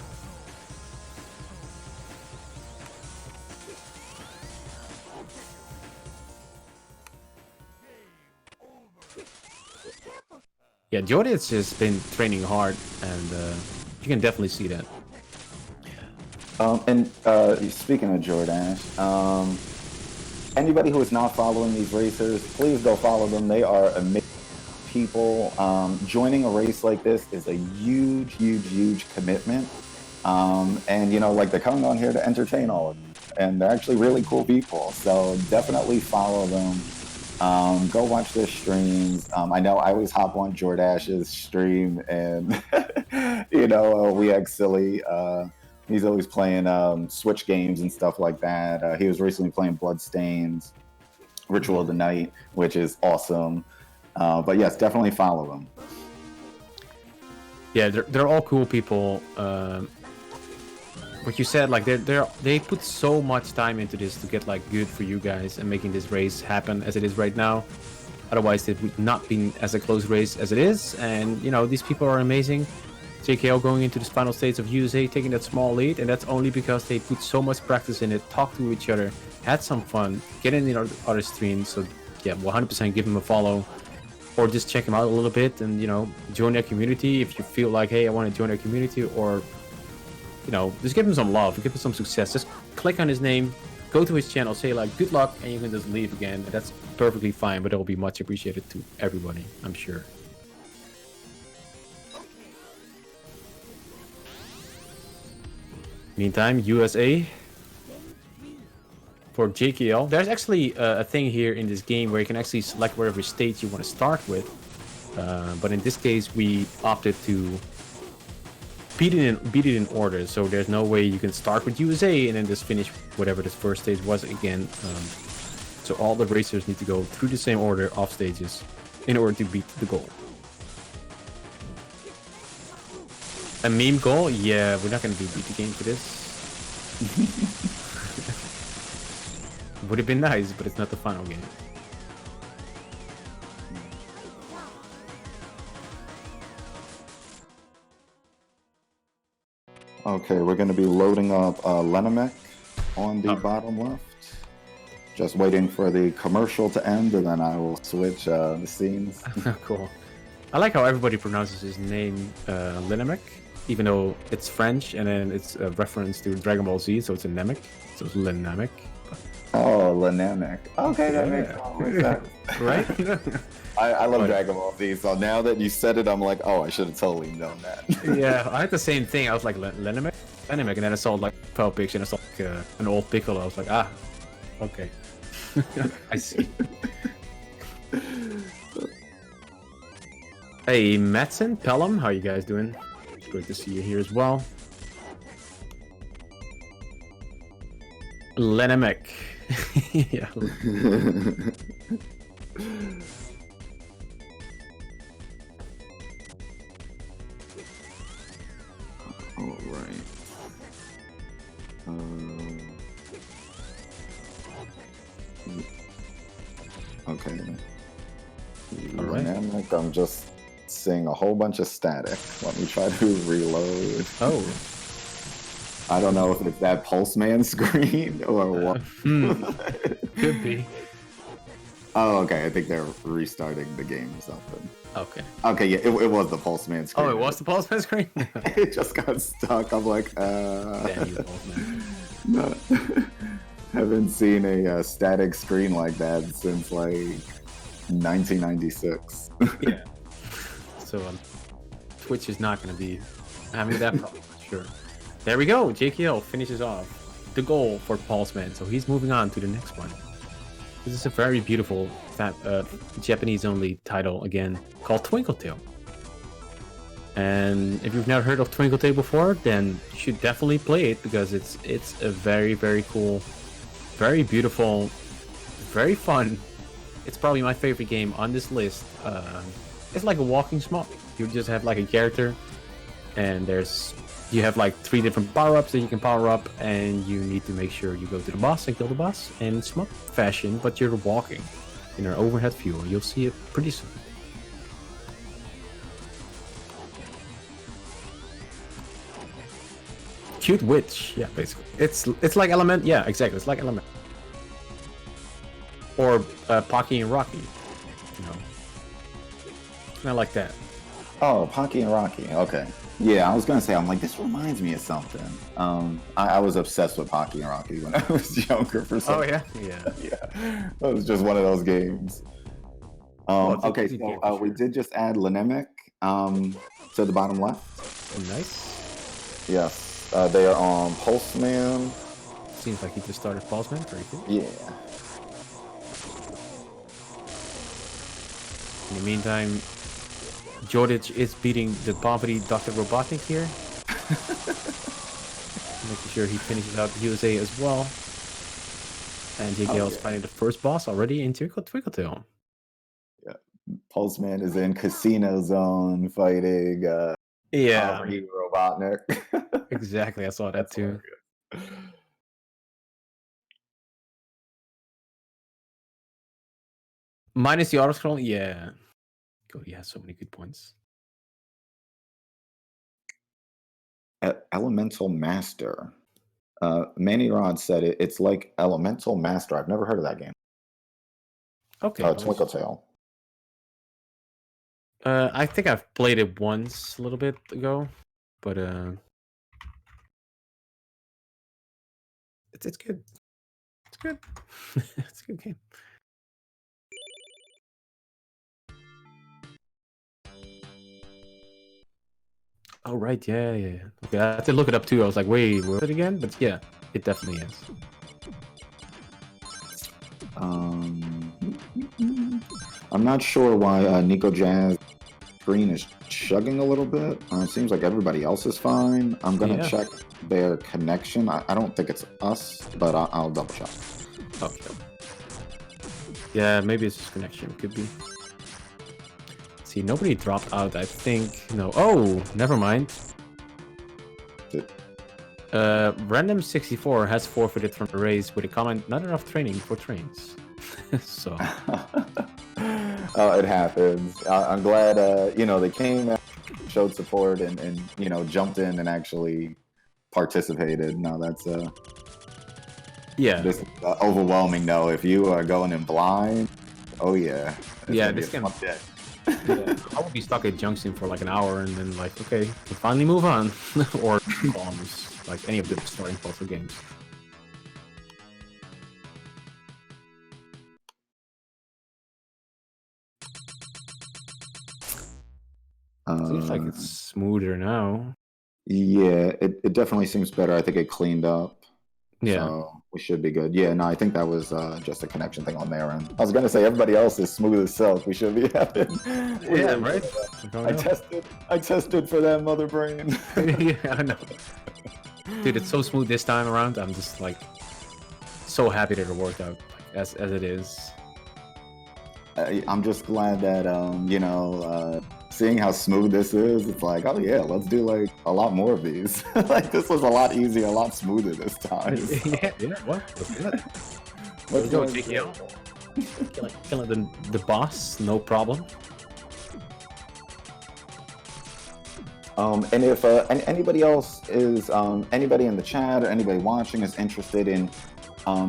S2: Yeah, Jordan has just been training hard, and you can definitely see that.
S1: Speaking of Jordash, anybody who is not following these racers, please go follow them. They are amazing people. Joining a race like this is a huge commitment. And you know, like, they're coming on here to entertain all of you, and they're actually really cool people. So definitely follow them. Go watch their streams. I know I always hop on Jordash's stream, and you know, we act silly. He's always playing Switch games and stuff like that. He was recently playing Bloodstains, Ritual of the Night, which is awesome. But yes, definitely follow them.
S2: Yeah, they're all cool people. What you said, like they put so much time into this to get like good for you guys and making this race happen as it is right now. Otherwise, it would not be as a close race as it is. And you know, these people are amazing. JKL going into the final stage of USA, taking that small lead, and that's only because they put so much practice in it, talked to each other, had some fun, get in the other streams. So yeah, 100% give them a follow, or just check them out a little bit, and you know, join their community if you feel like, hey, I want to join their community, or you know, just give him some love, give him some success. Just click on his name, go to his channel, say like good luck, and you can just leave again. And that's perfectly fine, but it will be much appreciated to everybody, I'm sure. Meantime, USA for JKL. There's actually a thing here in this game where you can actually select whatever stage you want to start with. But in this case, we opted to beat it in order. So there's no way you can start with USA and then just finish whatever this first stage was again. So all the racers need to go through the same order of stages in order to beat the goal. A meme goal? Yeah, we're not gonna beat the game for this. Would have been nice, but it's not the final game.
S1: Okay, we're going to be loading up Lenamek on the bottom left. Just waiting for the commercial to end, and then I will switch the scenes.
S2: Cool. I like how everybody pronounces his name Lenamek, even though it's French, and then it's a reference to Dragon Ball Z, so it's a Namek. So it's Lenamek.
S1: Oh, Lenamek. Okay, that makes sense.
S2: Right?
S1: I love Dragon Ball Z, so now that you said it, I'm like, oh, I should have totally known that.
S2: Yeah, I had the same thing. I was like, Lenamek? Lenamek, and then I saw like Pale Picture, and I saw like an old Piccolo. I was like, ah, okay. I see. Hey, Madsen, Pelham, how you guys doing? Great to see you here as well. Lenamek. Yeah.
S1: All right. Okay.
S2: All right.
S1: Lenamek, I'm just seeing a whole bunch of static. Let me try to reload.
S2: Oh.
S1: I don't know if it's that Pulseman screen or what.
S2: Could be.
S1: Oh, okay. I think they're restarting the game or something.
S2: Okay.
S1: Okay, yeah, it was the Pulseman screen.
S2: Oh, it was the Pulseman screen?
S1: It just got stuck. I'm like,
S2: Damn you, Pulseman.
S1: No, haven't seen a static screen like that since like 1996.
S2: Yeah. So Twitch is not going to be having that problem, sure. There we go. JKL finishes off the goal for Pulseman, so he's moving on to the next one. This is a very beautiful Japanese-only title, again, called Twinkletail. And if you've never heard of Twinkletail before, then you should definitely play it, because it's a very, very cool, very beautiful, very fun. It's probably my favorite game on this list. It's like a walking smog. You just have like a character, and you have like 3 different power-ups that you can power up, and you need to make sure you go to the boss and kill the boss in smug fashion, but you're walking in an overhead view. You'll see it pretty soon. Cute witch, yeah, basically. It's like Element, yeah, exactly. It's like Element, or Pocky and Rocky, you know. I like that.
S1: Oh, Pocky and Rocky. Okay. Yeah, I was gonna say, I'm like, this reminds me of something. I was obsessed with Pocky and Rocky when I was younger for some.
S2: Oh yeah, yeah.
S1: Yeah, it was just one of those games. Okay, so we did just add Lenamek to the bottom left.
S2: Nice.
S1: Yes, they are on Pulseman.
S2: Seems like he just started Pulseman. Very cool.
S1: Yeah.
S2: In the meantime, Jordic is beating the poverty Dr. Robotnik here. Making sure he finishes out the USA as well. And JKL is finding the first boss already in Twinkletail.
S1: Yeah, Pulseman is in Casino Zone fighting poverty Robotnik.
S2: Exactly, I saw that too. Minus the auto scroll, yeah. Cody has so many good points.
S1: Elemental Master. Manny Rod said it's like Elemental Master. I've never heard of that game.
S2: Okay.
S1: Twinkletail.
S2: I think I've played it once a little bit ago, but it's good. It's good. It's a good game. Oh right, yeah. Okay, I had to look it up too. I was like, wait, what is it again? But yeah, it definitely is.
S1: I'm not sure why Nikojazz screen is chugging a little bit. It seems like everybody else is fine. I'm gonna check their connection. I don't think it's us, but I'll double check.
S2: Okay. Yeah, maybe it's just connection. Could be. See, nobody dropped out. I think no. Oh, never mind. Random 64 has forfeited from the race with a comment: "Not enough training for trains." So.
S1: It happens. I'm glad, they came out, showed support, and jumped in and actually participated. No, that's
S2: Yeah.
S1: this overwhelming. No, if you are going in blind, oh yeah,
S2: Yeah, this can.
S1: Yeah.
S2: I would be stuck at Junction for like an hour, and then like, okay, we finally move on, or bombs, like any of the starting puzzle games. Seems like it's smoother now.
S1: Yeah, it definitely seems better. I think it cleaned up.
S2: Yeah.
S1: So we should be good. Yeah, no, I think that was just a connection thing on their end. I was gonna say everybody else is smooth as silk. We should be having.
S2: Yeah, right.
S1: I tested for that mother brain.
S2: Yeah, I know. Dude, it's so smooth this time around. I'm just like so happy that it worked out as it is.
S1: I'm just glad that seeing how smooth this is, it's like, oh yeah, let's do like a lot more of these. Like this was a lot easier, a lot smoother this time.
S2: Yeah. What? Let's do it. Let's go, GKO. Killing the boss, no problem.
S1: And if anybody else is anybody in the chat or anybody watching is interested in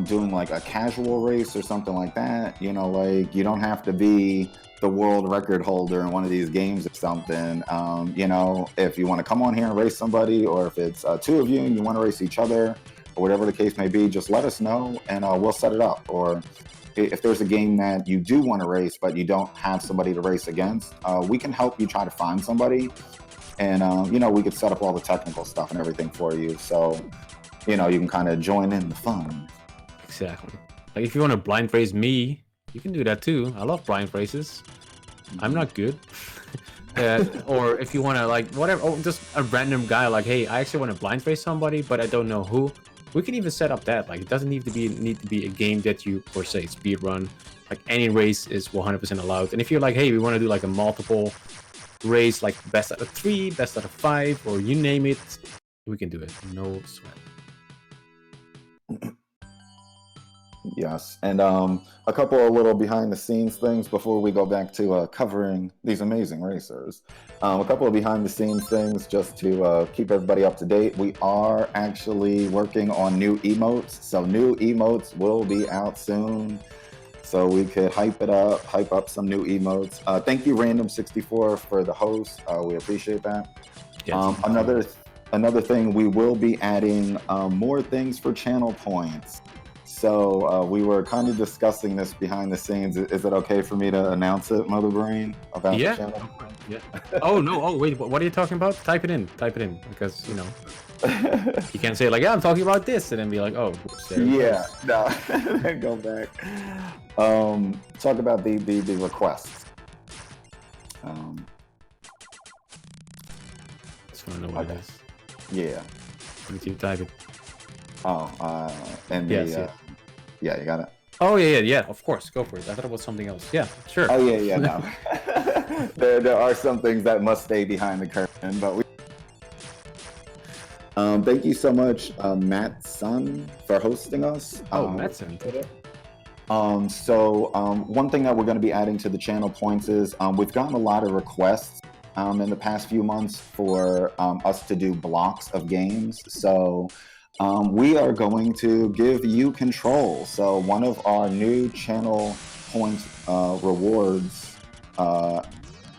S1: doing like a casual race or something like that, like you don't have to be the world record holder in one of these games or something. If you want to come on here and race somebody, or if it's two of you and you want to race each other, or whatever the case may be, just let us know and we'll set it up. Or if there's a game that you do want to race but you don't have somebody to race against, we can help you try to find somebody. And, we could set up all the technical stuff and everything for you. So, you can kind of join in the fun.
S2: Exactly. Like if you want to blind race me, you can do that too. I love blind races. I'm not good. Or if you want to like whatever, just a random guy like, hey, I actually want to blind race somebody, but I don't know who. We can even set up that. Like it doesn't need to be a game that you per se speed run. Like any race is 100% allowed. And if you're like, hey, we want to do like a multiple race, like best out of 3, best out of 5, or you name it, we can do it. No sweat.
S1: Yes, and a couple of little behind the scenes things before we go back to covering these amazing racers. A couple of behind the scenes things just to keep everybody up to date. We are actually working on new emotes, so new emotes will be out soon. So we could hype up some new emotes. Thank you, Random64, for the host. We appreciate that.
S2: Yes.
S1: Another thing, we will be adding more things for channel points. So we were kind of discussing this behind the scenes. Is it okay for me to announce it, Mother Brain, about the channel?
S2: Yeah. Oh no! Oh wait, what are you talking about? Type it in, because you can't say like, yeah, I'm talking about this, and then be like, oh,
S1: yeah, no, then go back. Talk about the requests.
S2: Just want to know what it is.
S1: Yeah.
S2: You type it.
S1: Oh, and
S2: yes,
S1: yeah, you got it.
S2: Oh yeah, of course, go for it. I thought it was something else. Yeah, sure.
S1: Oh yeah, no. there are some things that must stay behind the curtain, but we. Thank you so much, Matt Sun, for hosting us.
S2: Matt Sun.
S1: So one thing that we're going to be adding to the channel points is we've gotten a lot of requests in the past few months for us to do blocks of games. So we are going to give you control. So one of our new channel points rewards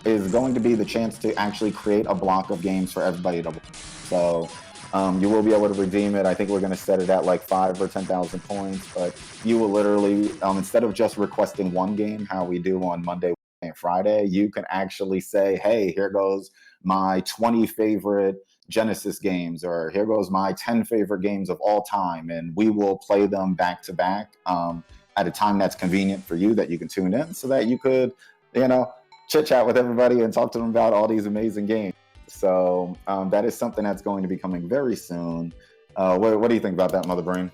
S1: is going to be the chance to actually create a block of games for everybody to play. So you will be able to redeem it. I think we're going to set it at like 5 or 10,000 points, but you will literally, instead of just requesting one game, how we do on Monday, Wednesday, and Friday, you can actually say, hey, here goes my 20 favorite Genesis games, or here goes my 10 favorite games of all time, and we will play them back to back at a time that's convenient for you, that you can tune in, so that you could, chit chat with everybody and talk to them about all these amazing games. So that is something that's going to be coming very soon. What do you think about that, Mother Brain?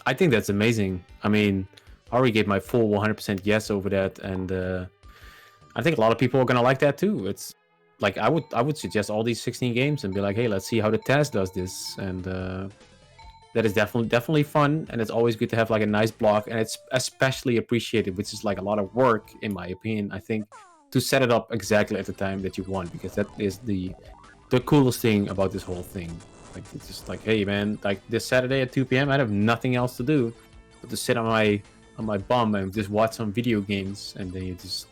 S2: I think that's amazing. I mean, I already gave my full 100% yes over that, and I think a lot of people are gonna like that too. It's like I would suggest all these 16 games and be like, hey, let's see how the Taz does this, and that is definitely fun, and it's always good to have like a nice block, and it's especially appreciated, which is like a lot of work in my opinion. I think to set it up exactly at the time that you want, because that is the coolest thing about this whole thing. Like it's just like, hey man, like this Saturday at 2 p.m. I have nothing else to do but to sit on my bum and just watch some video games, and then you just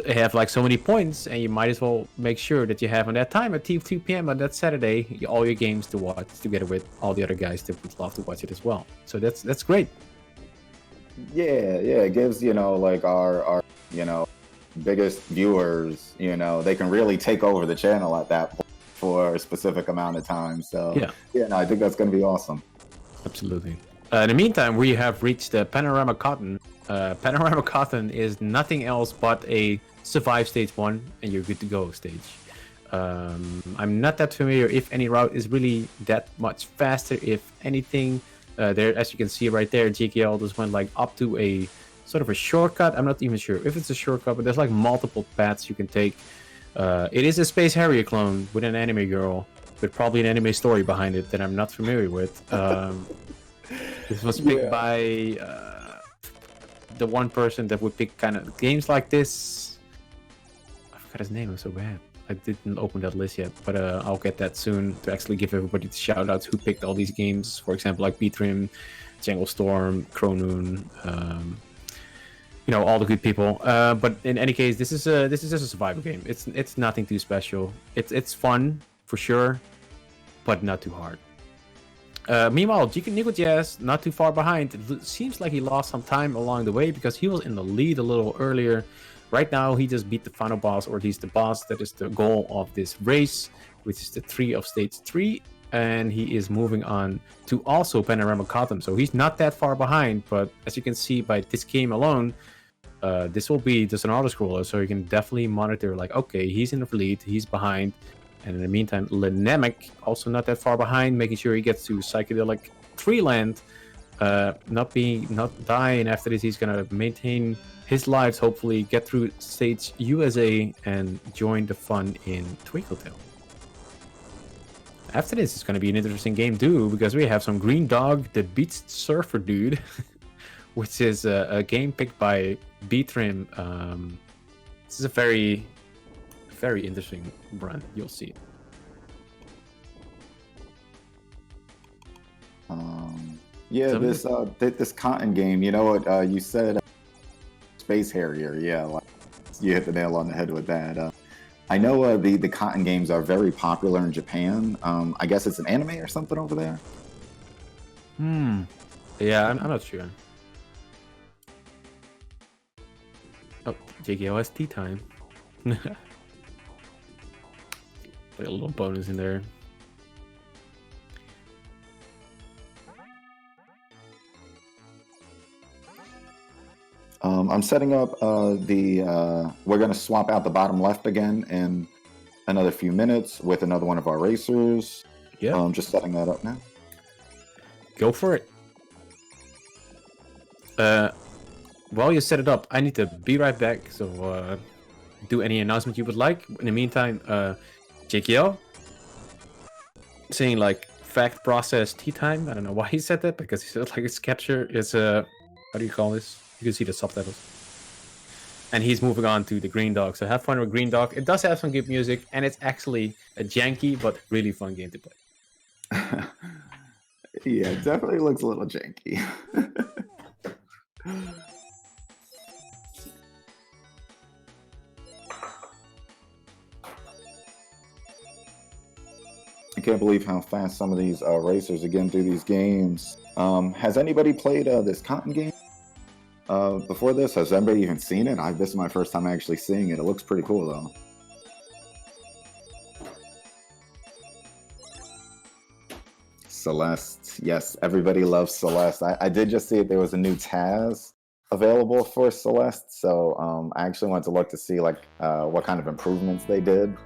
S2: have like so many points, and you might as well make sure that you have on that time at 2 p.m. on that Saturday all your games to watch together with all the other guys that would love to watch it as well. So that's great.
S1: Yeah, it gives, like our biggest viewers, they can really take over the channel at that point for a specific amount of time. So yeah, no, I think that's going to be awesome.
S2: Absolutely. In the meantime, we have reached Panorama Cotton. Panorama Cotton is nothing else but a survive stage 1 and you're good to go stage. I'm not that familiar if any route is really that much faster, if anything. There, as you can see right there, GKL just went like up to a sort of a shortcut. I'm not even sure if it's a shortcut, but there's like multiple paths you can take. It is a Space Harrier clone with an anime girl, with probably an anime story behind it that I'm not familiar with. This was picked by the one person that would pick kind of games like this. I forgot his name, I'm so bad. I didn't open that list yet, but I'll get that soon to actually give everybody the shout outs who picked all these games. For example, like Beatrim, Jungle Storm, Chronoon, all the good people. But in any case, this is just a survival game. It's nothing too special. It's fun for sure, but not too hard. Meanwhile, Nikojazz not too far behind. It seems like he lost some time along the way because he was in the lead a little earlier. Right now, he just beat the final boss, or at least the boss that is the goal of this race, which is the 3 of stage 3. And he is moving on to also Panorama Cotton. So he's not that far behind, but as you can see by this game alone, this will be just an auto-scroller. So you can definitely monitor like, okay, he's in the lead, he's behind. And in the meantime, Lenamek also not that far behind, making sure he gets to Psychedelic 3 land. Not dying after this. He's gonna maintain his lives, hopefully get through stage USA and join the fun in Twinkletown. After this, it's gonna be an interesting game too, because we have some Green Dog, the Beach Surfer dude, which is a game picked by Beatrim. This is a very interesting run. You'll see.
S1: Yeah, this Cotton game. You know what you said? Space Harrier. Yeah, like, you hit the nail on the head with that. I know the Cotton games are very popular in Japan. I guess it's an anime or something over there.
S2: Yeah, I'm not sure. Oh, JKOS tea time. Put a little bonus in there.
S1: I'm setting up we're going to swap out the bottom left again in another few minutes with another one of our racers.
S2: Yeah.
S1: Just setting that up now.
S2: Go for it. While you set it up, I need to be right back. So do any announcement you would like. In the meantime, JKL saying like fact process tea time. I don't know why he said that, because he said like it's capture. It's how do you call this? You can see the subtitles. And he's moving on to the Green Dog. So have fun with Green Dog. It does have some good music, and it's actually a janky but really fun game to play.
S1: Yeah, it definitely looks a little janky. I can't believe how fast some of these racers are getting through these games. Has anybody played this Cotton game before this? Has anybody even seen it? This is my first time actually seeing it. It looks pretty cool, though. Celeste. Yes, everybody loves Celeste. I did just see it. There was a new Taz available for Celeste, so I actually went to look to see like what kind of improvements they did.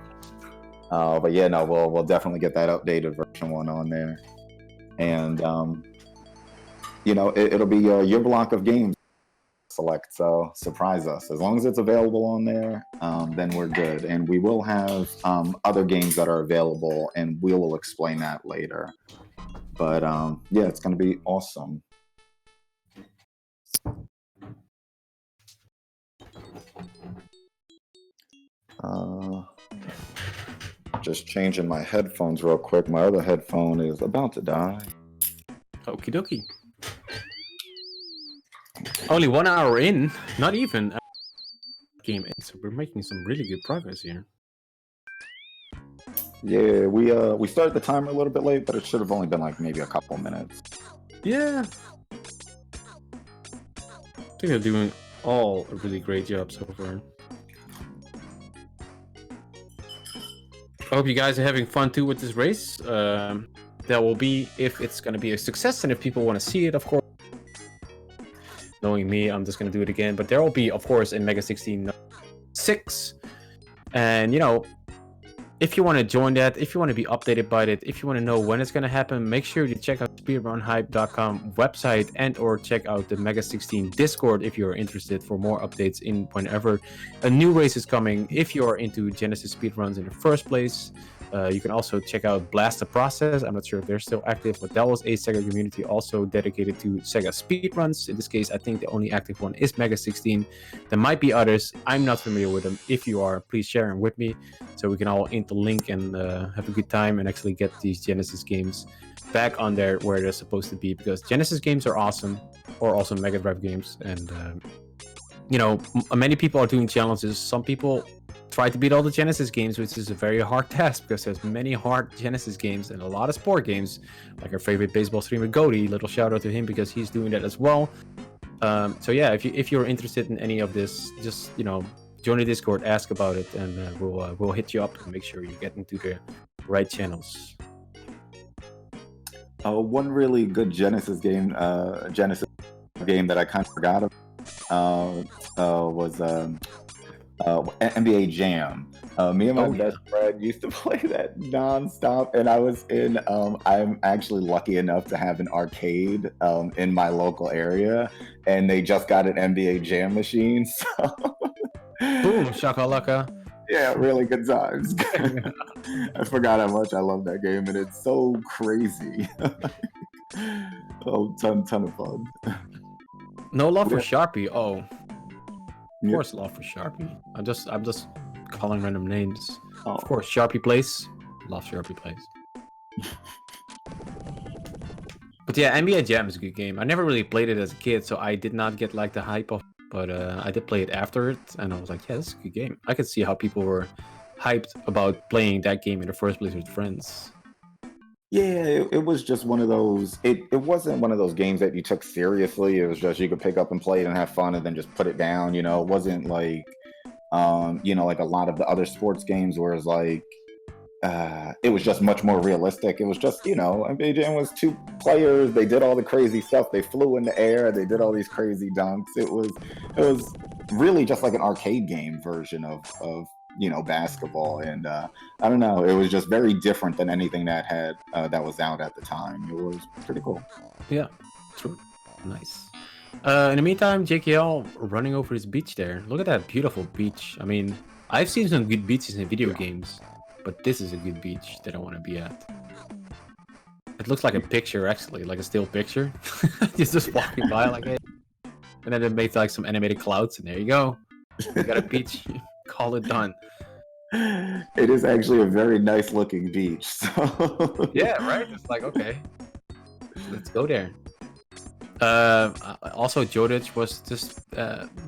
S1: But yeah, no, we'll definitely get that updated version 1 on there. And it'll be your block of games. Select, so surprise us. As long as it's available on there, then we're good. And we will have other games that are available, and we will explain that later. But yeah, it's going to be awesome. Just changing my headphones real quick. My other headphone is about to die.
S2: Okie dokie. Only 1 hour in, not even game 8, so we're making some really good progress here.
S1: Yeah, we started the timer a little bit late, but it should have only been like maybe a couple minutes.
S2: Yeah. I think they're doing all a really great job so far. I hope you guys are having fun too with this race. There will be, if it's going to be a success and if people want to see it, of course. Knowing me, I'm just going to do it again. But there will be, of course, in Mega 16 6. And, if you want to join that, if you want to be updated by it, if you want to know when it's going to happen, make sure to check out speedrunhype.com website and or check out the Mega 16 Discord if you're interested for more updates in whenever a new race is coming. If you are into Genesis speedruns in the first place, you can also check out Blast the Process. I'm not sure if they're still active, but that was a Sega community also dedicated to Sega speedruns. In this case, I think the only active one is Mega 16. There might be others. I'm not familiar with them. If you are, please share them with me so we can all interlink and have a good time and actually get these Genesis games back on there where they're supposed to be, because Genesis games are awesome, or also Mega Drive games. And, many people are doing challenges. Some people try to beat all the Genesis games, which is a very hard task because there's many hard Genesis games and a lot of sport games, like our favorite baseball streamer Goaty. Little shout out to him because he's doing that as well. So yeah, if you're interested in any of this, just join the Discord, ask about it, and we'll hit you up and make sure you get into the right channels.
S1: One really good Genesis game that I kind of forgot about was NBA Jam. Me and my best friend used to play that nonstop, and I'm actually lucky enough to have an arcade in my local area, and they just got an NBA Jam machine. So
S2: boom, shakalaka.
S1: Yeah, really good times. I forgot how much I love that game, and it's so crazy. Ton of fun.
S2: No love for Sharpie. Oh. Of course, love for Sharpie. I'm just calling random names. Oh. Of course, Sharpie plays. Love Sharpie plays. But yeah, NBA Jam is a good game. I never really played it as a kid, so I did not get like the hype of. But I did play it after it, and I was like, yeah, this is a good game. I could see how people were hyped about playing that game in the first place with friends.
S1: Yeah, it was just one of those. It wasn't one of those games that you took seriously. It was just you could pick up and play it and have fun, and then just put it down. It wasn't like, like a lot of the other sports games where it's like, it was just much more realistic. It was just, NBA Jam was 2 players. They did all the crazy stuff. They flew in the air. They did all these crazy dunks. It was really just like an arcade game version of basketball. And I don't know. It was just very different than anything that was out at the time. It was pretty cool.
S2: Yeah, true. Nice. In the meantime, JKL running over his beach there. Look at that beautiful beach. I mean, I've seen some good beaches in video games, but this is a good beach that I want to be at. It looks like a picture, actually, like a still picture. He's just walking by like it. And then it makes like some animated clouds, and there you go. You got a beach. Call it done.
S1: It is actually a very nice looking beach. So.
S2: Yeah, right? It's like, okay, let's go there. Also, Jodic was just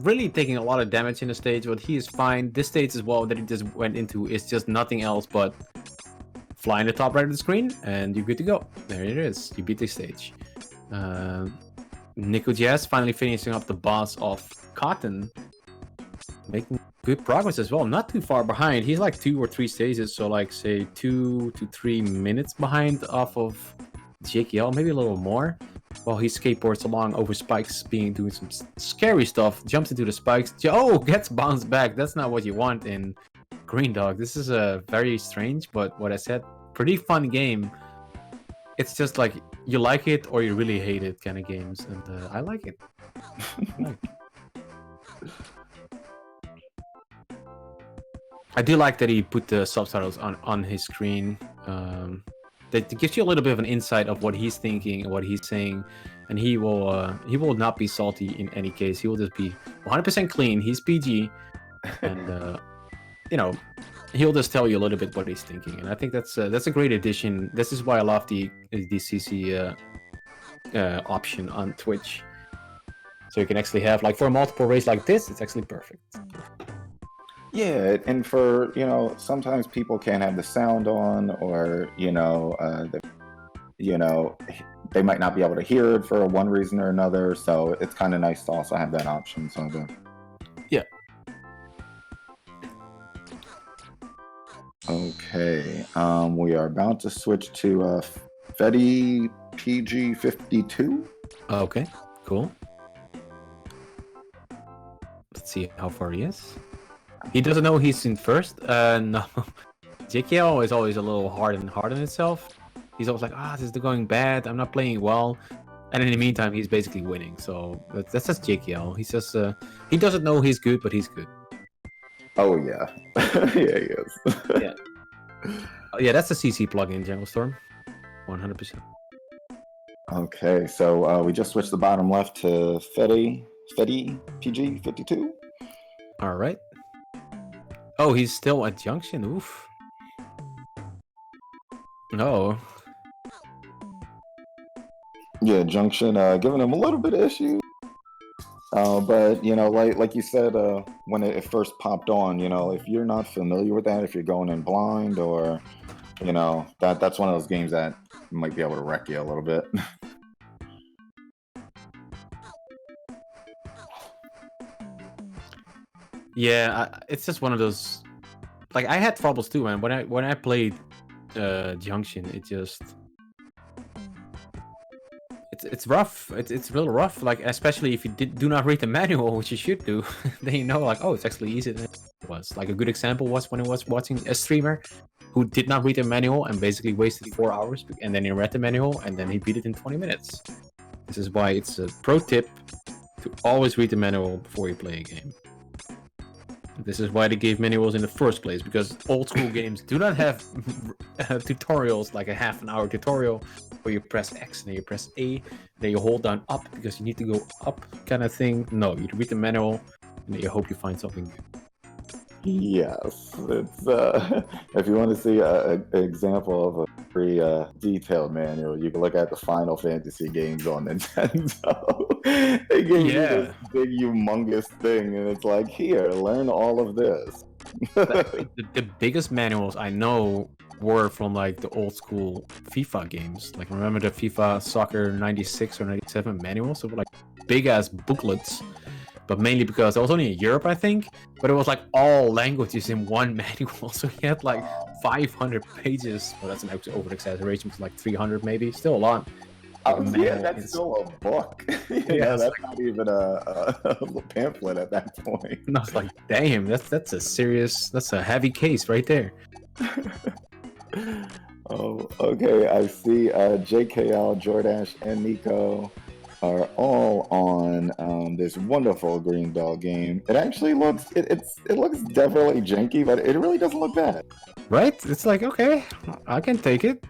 S2: really taking a lot of damage in the stage, but he is fine. This stage as well that he just went into is just nothing else but fly in the top right of the screen, and you're good to go. There it is. You beat the stage. Nikojazz finally finishing up the boss of Cotton, making good progress as well. Not too far behind. He's like 2 or 3 stages, so like say 2 to 3 minutes behind off of JKL, maybe a little more. While he skateboards along over spikes, doing some scary stuff, jumps into the spikes. Gets bounced back. That's not what you want in Green Dog. This is a very strange, but what I said, pretty fun game. It's just like you like it or you really hate it kind of games, and I like it. I do like that he put the subtitles on his screen. That gives you a little bit of an insight of what he's thinking and what he's saying, and he will not be salty in any case. He will just be 100% clean. He's PG, and he'll just tell you a little bit what he's thinking, and I think that's a great addition. This is why I love the CC option on Twitch, so you can actually have like for a multiple race like this, it's actually perfect.
S1: Yeah, and for sometimes people can't have the sound on, or they might not be able to hear it for one reason or another. So it's kind of nice to also have that option. So
S2: yeah.
S1: Okay, we are about to switch to Fetty PG52.
S2: Okay, cool. Let's see how far he is. He doesn't know he's in first. No. JKL is always a little hard on itself. He's always like, this is going bad. I'm not playing well. And in the meantime, he's basically winning. So that's just JKL. He's just he doesn't know he's good, but he's good.
S1: Oh yeah, yeah, he is.
S2: Yeah. Yeah, that's the CC plugin, Jungle Storm. 100%.
S1: Okay, so we just switched the bottom left to Fetty PG52.
S2: All right. Oh, he's still at Junction. Oof. No.
S1: Yeah, Junction giving him a little bit of issues. But like you said, when it first popped on, if you're not familiar with that, if you're going in blind, or that's one of those games that might be able to wreck you a little bit.
S2: Yeah, it's just one of those. Like I had troubles too, man. When I played Junction, it's rough. It's real rough. Like especially if you do not read the manual, which you should do, then like, oh, it's actually easier than it was. Like a good example was when I was watching a streamer who did not read the manual and basically wasted 4 hours, and then he read the manual and then he beat it in 20 minutes. This is why it's a pro tip to always read the manual before you play a game. This is why they gave manuals in the first place, because old school games do not have tutorials, like a half an hour tutorial where you press X and then you press A, then you hold down up because you need to go up kind of thing. No, you read the manual and then you hope you find something good.
S1: Yes, it's if you want to see an example of a pretty detailed manual, you can look at the Final Fantasy games on Nintendo. They gave you this big, humongous thing, and it's like, here, learn all of this.
S2: the biggest manuals I know were from like the old school FIFA games. Like remember the FIFA Soccer 96 or 97 manuals? So like big ass booklets. But mainly because it was only in Europe, I think. But it was like all languages in one manual. So he had like 500 pages. Well, that's an over-exaggeration. It's like 300 maybe. Still a lot.
S1: Yeah, that's still a book. Yeah, that's not even a pamphlet at that point.
S2: And I was like, damn, that's a heavy case right there.
S1: Oh, okay. I see JKL, Jordash, and Nico are all on this wonderful Green Bell game. It actually looks it looks definitely janky, but it really doesn't look bad.
S2: Right? It's like, okay, I can take it.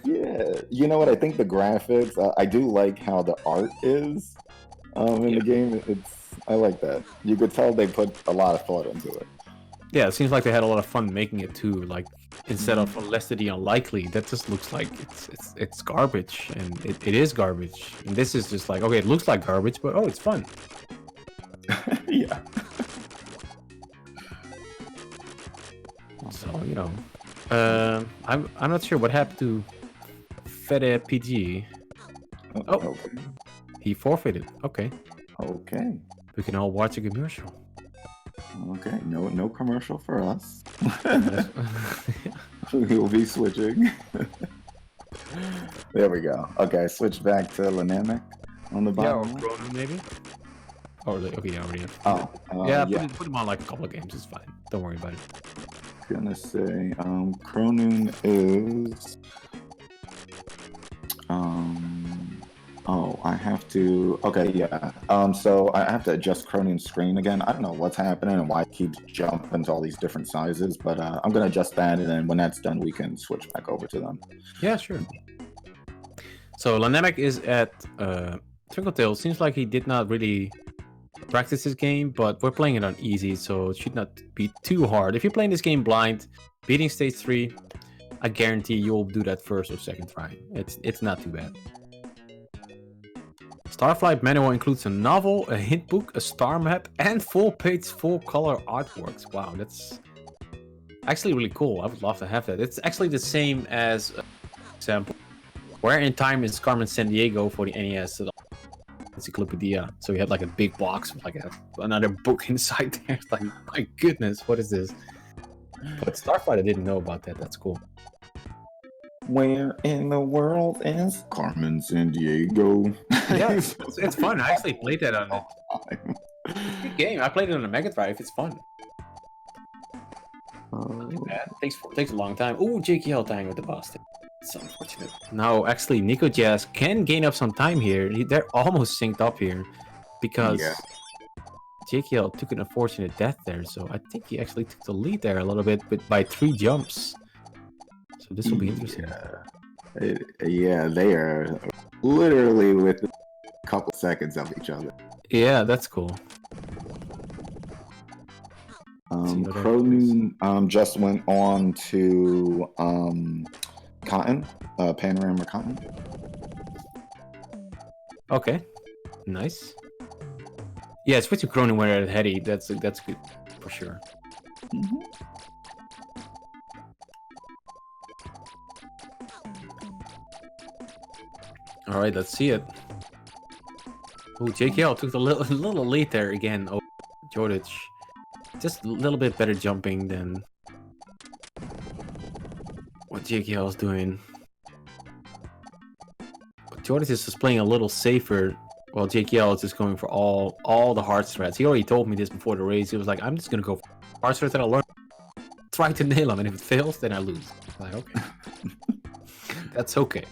S1: Yeah, you know what? I think the graphics. I do like how the art is in the game. I like that. You could tell they put a lot of thought into it.
S2: Yeah, it seems like they had a lot of fun making it too. Like instead of less than the unlikely, that just looks like it's garbage, and it is garbage. And this is just like, okay, it looks like garbage, but oh, it's fun.
S1: Yeah.
S2: So I'm not sure what happened to Fede PG. Oh,
S1: okay.
S2: He forfeited. Okay.
S1: Okay.
S2: We can all watch a commercial.
S1: Okay, no commercial for us. We'll be switching. There we go. Okay, switch back to Lenamek on the bottom.
S2: Yeah, or Chronoon maybe. Oh, okay, yeah, already. Put him on like a couple of games. It's fine. Don't worry about it.
S1: Gonna say Chronoon is Oh, I have to. Okay, yeah. So I have to adjust Chronoon's screen again. I don't know what's happening and why it keeps jumping to all these different sizes, but I'm gonna adjust that, and then when that's done, we can switch back over to them.
S2: Yeah, sure. So Lenamek is at Twinkle Seems like he did not really practice this game, but we're playing it on easy, so it should not be too hard. If you're playing this game blind, beating stage 3, I guarantee you'll do that first or second try. It's not too bad. Starflight manual includes a novel, a hint book, a star map, and full-page, full-color artworks. Wow, that's actually really cool. I would love to have that. It's actually the same as, example, Where in Time is Carmen Sandiego for the NES encyclopedia. So we had like a big box with like another book inside there. It's like, my goodness, what is this? But Starflight, I didn't know about that. That's cool.
S1: Where in the world is Carmen Sandiego?
S2: Yeah, it's fun. I actually played that on it. It's a good game. I played it on a Mega Drive. It's fun. Takes a long time. Oh, JKL dying with the boss. It's unfortunate. Now, actually, Nikojazz can gain up some time here. They're almost synced up here because JKL took an unfortunate death there. So I think he actually took the lead there a little bit, but by 3 jumps. So this will be interesting.
S1: Yeah, they are literally within a couple seconds of each other.
S2: Yeah, that's cool.
S1: Chronoon just went on to Cotton, Panorama Cotton.
S2: Okay, nice. Yeah, switch to Chronoon when they're at Heady. That's good for sure. All right, let's see it. Oh, JKL took a little lead there again. Oh, Jordic. Just a little bit better jumping than what JKL is doing. But Jordic is just playing a little safer, while JKL is just going for all the hard strats. He already told me this before the race. He was like, I'm just gonna go for hard strats that I learned. Try to nail them, and if it fails, then I lose. I'm like, okay. That's okay.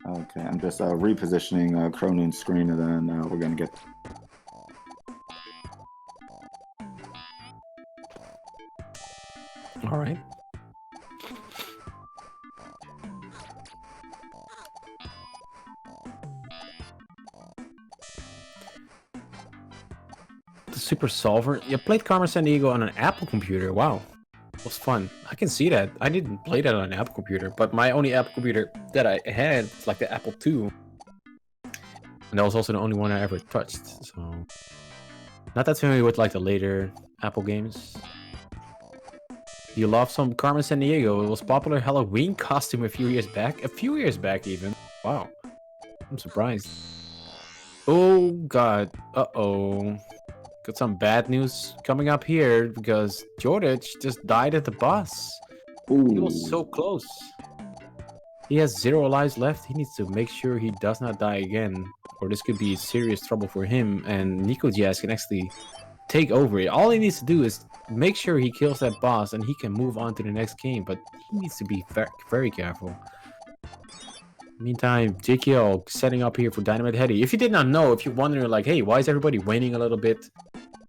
S1: Okay, I'm just repositioning Chronoon's screen, and then we're gonna get.
S2: All right. The Super Solver. You played Carmen Sandiego on an Apple computer. Wow. Was fun. I can see that. I didn't play that on an Apple computer, but my only Apple computer that I had was like the Apple II. And that was also the only one I ever touched. So not that familiar with like the later Apple games. You love some Carmen Sandiego. It was popular Halloween costume a few years back. A few years back even. Wow. I'm surprised. Oh god. Uh-oh. Got some bad news coming up here because Jordic just died at the boss. Ooh. He was so close. He has 0 lives left. He needs to make sure he does not die again, or this could be serious trouble for him. And Nikojazz can actually take over it. All he needs to do is make sure he kills that boss, and he can move on to the next game. But he needs to be very, very careful. Meantime, JKL setting up here for Dynamite Heady. If you did not know, if you're wondering like, hey, why is everybody waiting a little bit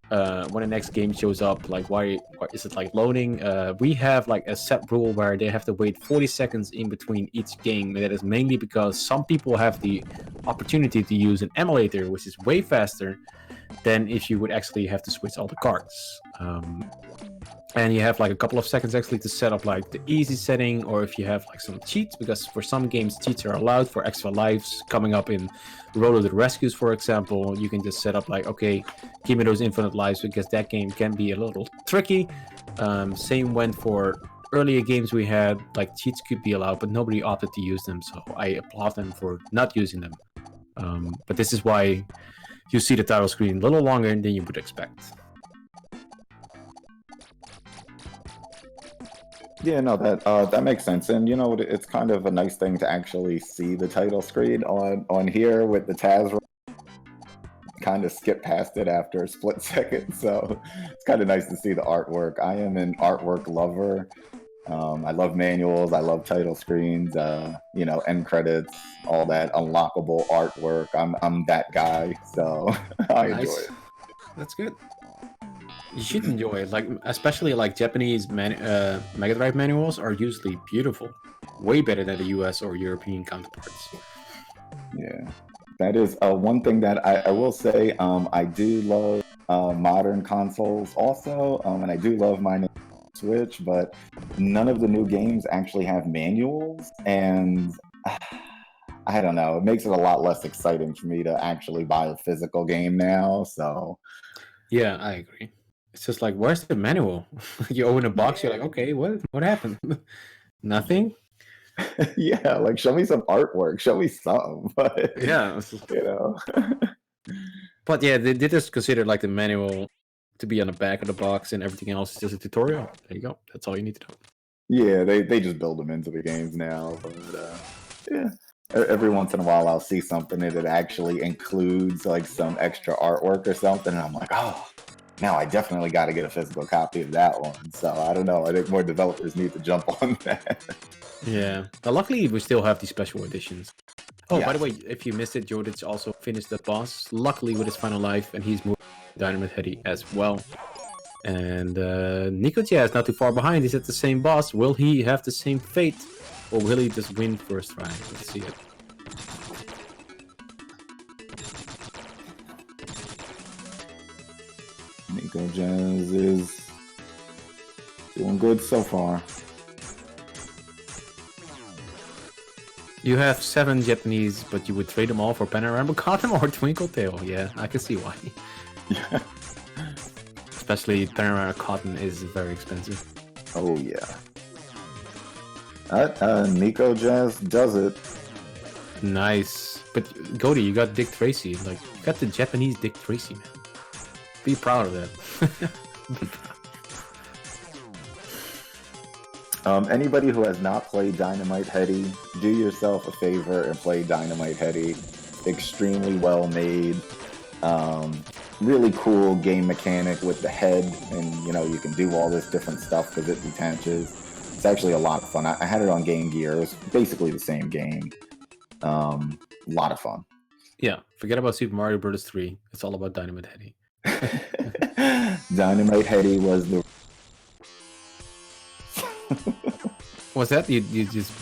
S2: when the next game shows up? Like, why is it like loading? We have like a set rule where they have to wait 40 seconds in between each game. And that is mainly because some people have the opportunity to use an emulator, which is way faster than if you would actually have to switch all the cards. And you have like a couple of seconds actually to set up like the easy setting, or if you have like some cheats, because for some games cheats are allowed for extra lives coming up in Road of the Rescues, for example. You can just set up like, okay, give me those infinite lives, because that game can be a little tricky. Same went for earlier games we had, like cheats could be allowed, but nobody opted to use them, so I applaud them for not using them. But this is why you see the title screen a little longer than you would expect.
S1: Yeah, no, that makes sense, and you know, it's kind of a nice thing to actually see the title screen on here with the Taz kind of skip past it after a split second. So it's kind of nice to see the artwork. I am an artwork lover. I love manuals. I love title screens. End credits, all that unlockable artwork. I'm that guy. So I enjoy
S2: Nice.
S1: it.
S2: That's good. You should enjoy it, like especially like Japanese Mega Drive manuals are usually beautiful, way better than the US or European counterparts.
S1: Yeah, that is one thing that I will say. I do love modern consoles also, and I do love my Switch, but none of the new games actually have manuals, and I don't know. It makes it a lot less exciting for me to actually buy a physical game now. So
S2: Yeah, I agree. It's just like, where's the manual? You open a box, you're like, okay, what happened? Nothing.
S1: yeah, like show me some artwork, show me something. But
S2: Yeah,
S1: you know,
S2: but yeah, they did just consider like the manual to be on the back of the box, and everything else is just a tutorial. There you go. That's all you need to know.
S1: yeah, they just build them into the games now. But yeah, every once in a while I'll see something that it actually includes like some extra artwork or something, and I'm like, oh, now I definitely got to get a physical copy of that one. So I don't know. I think more developers need to jump on that.
S2: Yeah. But luckily, we still have these special editions. Oh, by the
S1: Yes.
S2: way, if you missed it, Jodic also finished the boss, luckily with his final life, and he's moved to Dynamite Heady as well. And Nikojazz not too far behind. He's at the same boss. Will he have the same fate, or will he just win first try? Let's see it.
S1: Nikojazz is doing good so far.
S2: You have 7 Japanese, but you would trade them all for Panorama Cotton or Twinkle Tail. Yeah, I can see why.
S1: Yeah.
S2: Especially Panorama Cotton is very expensive.
S1: Oh yeah. Nikojazz does it.
S2: Nice. But Cody, you got Dick Tracy. Like, you got the Japanese Dick Tracy, man. Be proud of that.
S1: Anybody who has not played Dynamite Heady, do yourself a favor and play Dynamite Heady. Extremely well made. Really cool game mechanic with the head, and you can do all this different stuff because it detaches. It's actually a lot of fun. I had it on Game Gear. It was basically the same game. A lot of fun.
S2: Yeah, forget about Super Mario Bros. 3. It's all about Dynamite Heady.
S1: Dynamite Heady was the
S2: What's that? You just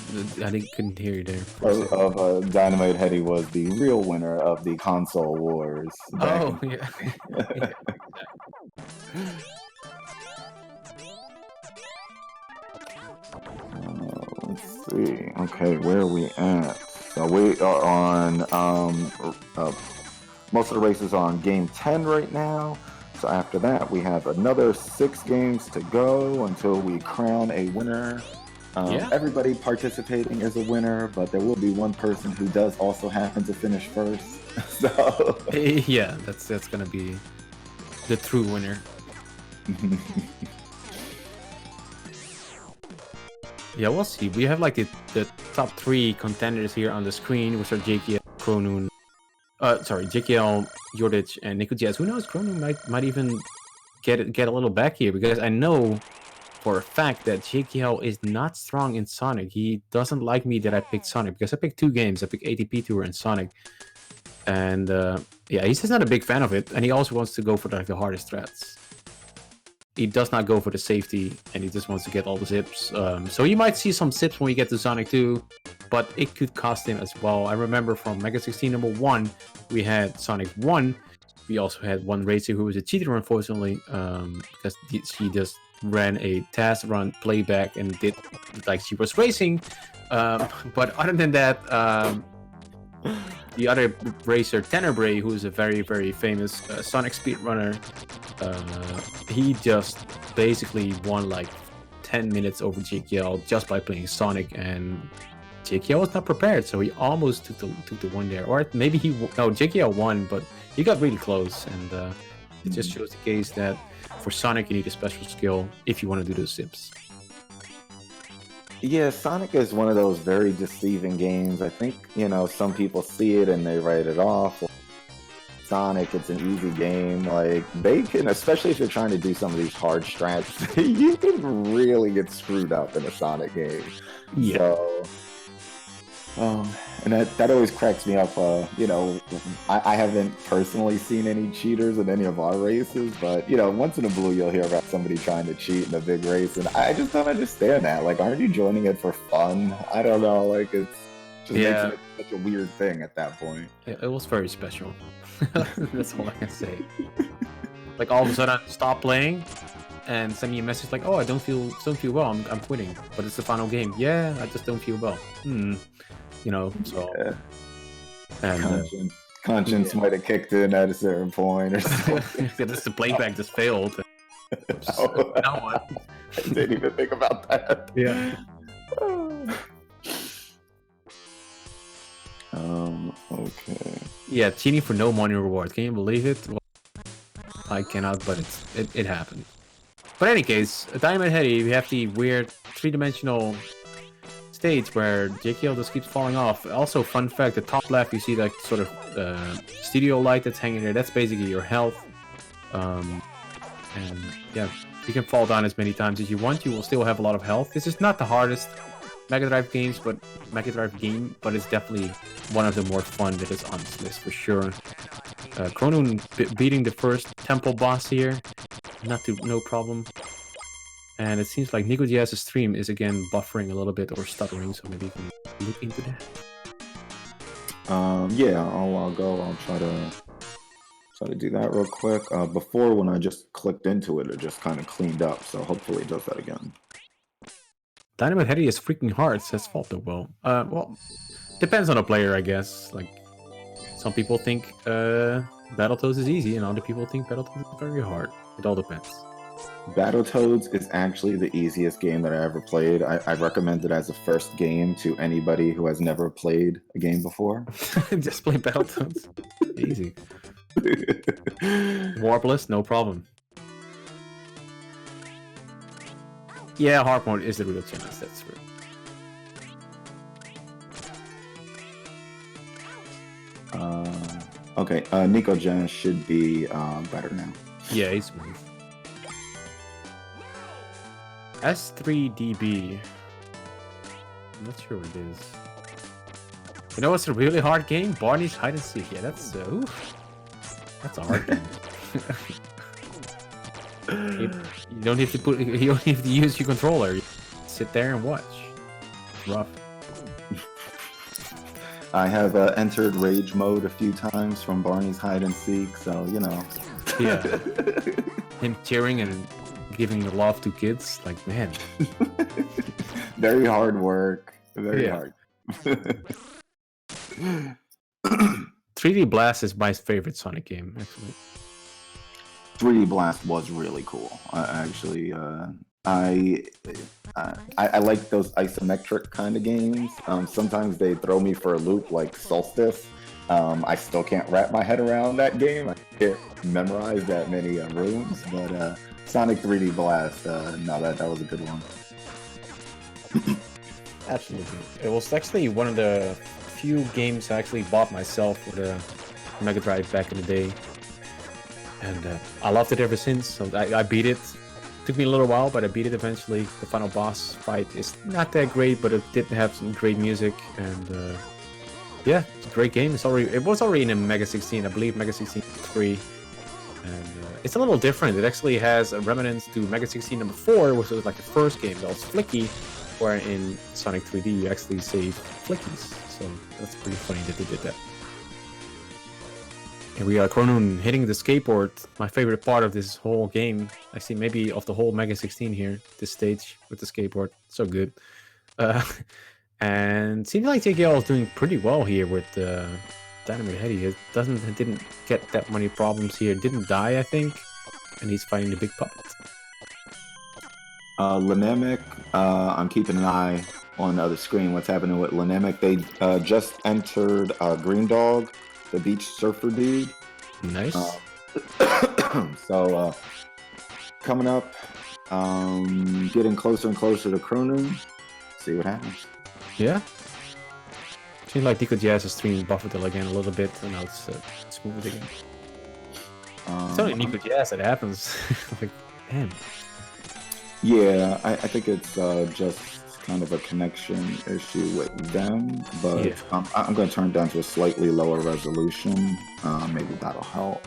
S2: couldn't hear you there. For a second.
S1: of Dynamite Heady was the real winner of the console wars.
S2: Oh yeah. Yeah,
S1: Let's see. Okay, where are we at? So we are on most of the races are on game 10 right now. So after that, we have another 6 games to go until we crown a winner.
S2: Yeah.
S1: Everybody participating is a winner, but there will be one person who does also happen to finish first. So
S2: Yeah, that's gonna be the true winner. Yeah, we'll see. We have like the top 3 contenders here on the screen, which are JKL, Chronoon, JKL, Jodic, and Nikojazz. Who knows? Chronoon might even get a little back here, because I know for a fact that JKL is not strong in Sonic. He doesn't like me that I picked Sonic, because I picked 2 games. I picked ATP Tour and Sonic, and yeah, he's just not a big fan of it. And he also wants to go for like the hardest threats. He does not go for the safety, and he just wants to get all the zips. So you might see some zips when we get to Sonic 2, but it could cost him as well. I remember from Mega 16 number 1, we had Sonic 1. We also had one racer who was a cheater, unfortunately, because she just ran a task run playback and did like she was racing. But other than that, the other racer, Tenebrae, who is a very, very famous Sonic speedrunner, he just basically won like 10 minutes over JKL just by playing Sonic, and JKL was not prepared, so he almost took the win there. Or maybe JKL won, but he got really close, and it just shows the case that for Sonic you need a special skill if you want to do those zips.
S1: Yeah, Sonic is one of those very deceiving games. I think, some people see it and they write it off. Sonic, it's an easy game. Like, they can, especially if you're trying to do some of these hard strats, you can really get screwed up in a Sonic game.
S2: Yeah.
S1: So, and that always cracks me up. You know, I haven't personally seen any cheaters in any of our races, but you know, once in a blue you'll hear about somebody trying to cheat in a big race, and I just don't understand that. Like, aren't you joining it for fun? I don't know. Like, it's just
S2: Yeah.
S1: makes it such a weird thing at that point.
S2: It was very special. That's all I can say. Like, all of a sudden, stop playing and send me a message like, "Oh, I don't feel well. I'm quitting." But it's the final game. Yeah, I just don't feel well. You know, so.
S1: Yeah.
S2: And
S1: Conscience might have kicked in at a certain point or something.
S2: just the playback just failed.
S1: Oh,
S2: Now what?
S1: I didn't even think about that.
S2: Yeah.
S1: Okay.
S2: Yeah, cheating for no money reward. Can you believe it? Well, I cannot, but it happened. But in any case, Diamond Heady, we have the weird three-dimensional stage where JKL just keeps falling off. Also, fun fact, the top left, you see that sort of studio light that's hanging there. That's basically your health. And yeah, you can fall down as many times as you want. You will still have a lot of health. This is not the hardest Mega Drive game, but it's definitely one of the more fun that is on this list for sure. Chronoon beating the first temple boss here, no problem. And it seems like Nikojazz's stream is again buffering a little bit or stuttering, so maybe you can look into that.
S1: Yeah, I'll go. I'll try to do that real quick. Before, when I just clicked into it, it just kind of cleaned up. So hopefully it does that again.
S2: Dynamite Heady is freaking hard, says Falterwell. Well, depends on the player, I guess. Like, some people think Battletoads is easy, and other people think Battletoads is very hard. It all depends.
S1: Battletoads is actually the easiest game that I ever played. I recommend it as a first game to anybody who has never played a game before.
S2: Just play Battletoads. Easy. Warpless, no problem. Yeah, hard mode is the real challenge, that's true.
S1: Okay, Nikojazz should be better now.
S2: Yeah, he's smooth. S3DB. I'm not sure what it is. You know what's a really hard game? Barney's Hide and Seek. Yeah, that's that's a hard game. You don't have to you don't have to use your controller. You sit there and watch. It's rough.
S1: I have entered rage mode a few times from Barney's Hide and Seek, so you know.
S2: Yeah. Him cheering and giving love to kids, like, man.
S1: Very hard work. Very hard.
S2: 3D Blast is my favorite Sonic game, actually.
S1: 3D Blast was really cool. I like those isometric kind of games. Sometimes they throw me for a loop, like Solstice. I still can't wrap my head around that game. I can't memorize that many rooms, but Sonic 3D Blast, no, that was a good one.
S2: Absolutely. It was actually one of the few games I actually bought myself for the Mega Drive back in the day. And I loved it ever since. So I beat it. Took me a little while, but I beat it eventually. The final boss fight is not that great, but it did have some great music. And yeah, it's a great game. It was already in a Mega 16, I believe Mega 16 3. And it's a little different. It actually has a remnants to Mega 16 number 4, which was like the first game that was flicky, where in Sonic 3D you actually save flickies. So that's pretty funny that they did that. Here we are, Chronoon hitting the skateboard. My favorite part of this whole game. Actually, maybe of the whole Mega 16 here. This stage with the skateboard. So good. And seems like JKL is doing pretty well here with Dynamite Heady. It didn't get that many problems here. Didn't die, I think. And he's fighting the big puppet.
S1: Lenamek, I'm keeping an eye on the other screen. What's happening with Lenamek? They just entered Green Dog, the beach surfer dude.
S2: Nice.
S1: So coming up, getting closer and closer to Chronoon. See what happens.
S2: Yeah. Seems like Nikojazz is streaming buffered again a little bit, and now it's smooth again. It's only Nikojazz that happens. Like, damn.
S1: Yeah, I think it's just kind of a connection issue with them, but
S2: Yeah.
S1: I'm going to turn it down to a slightly lower resolution. Maybe that'll help.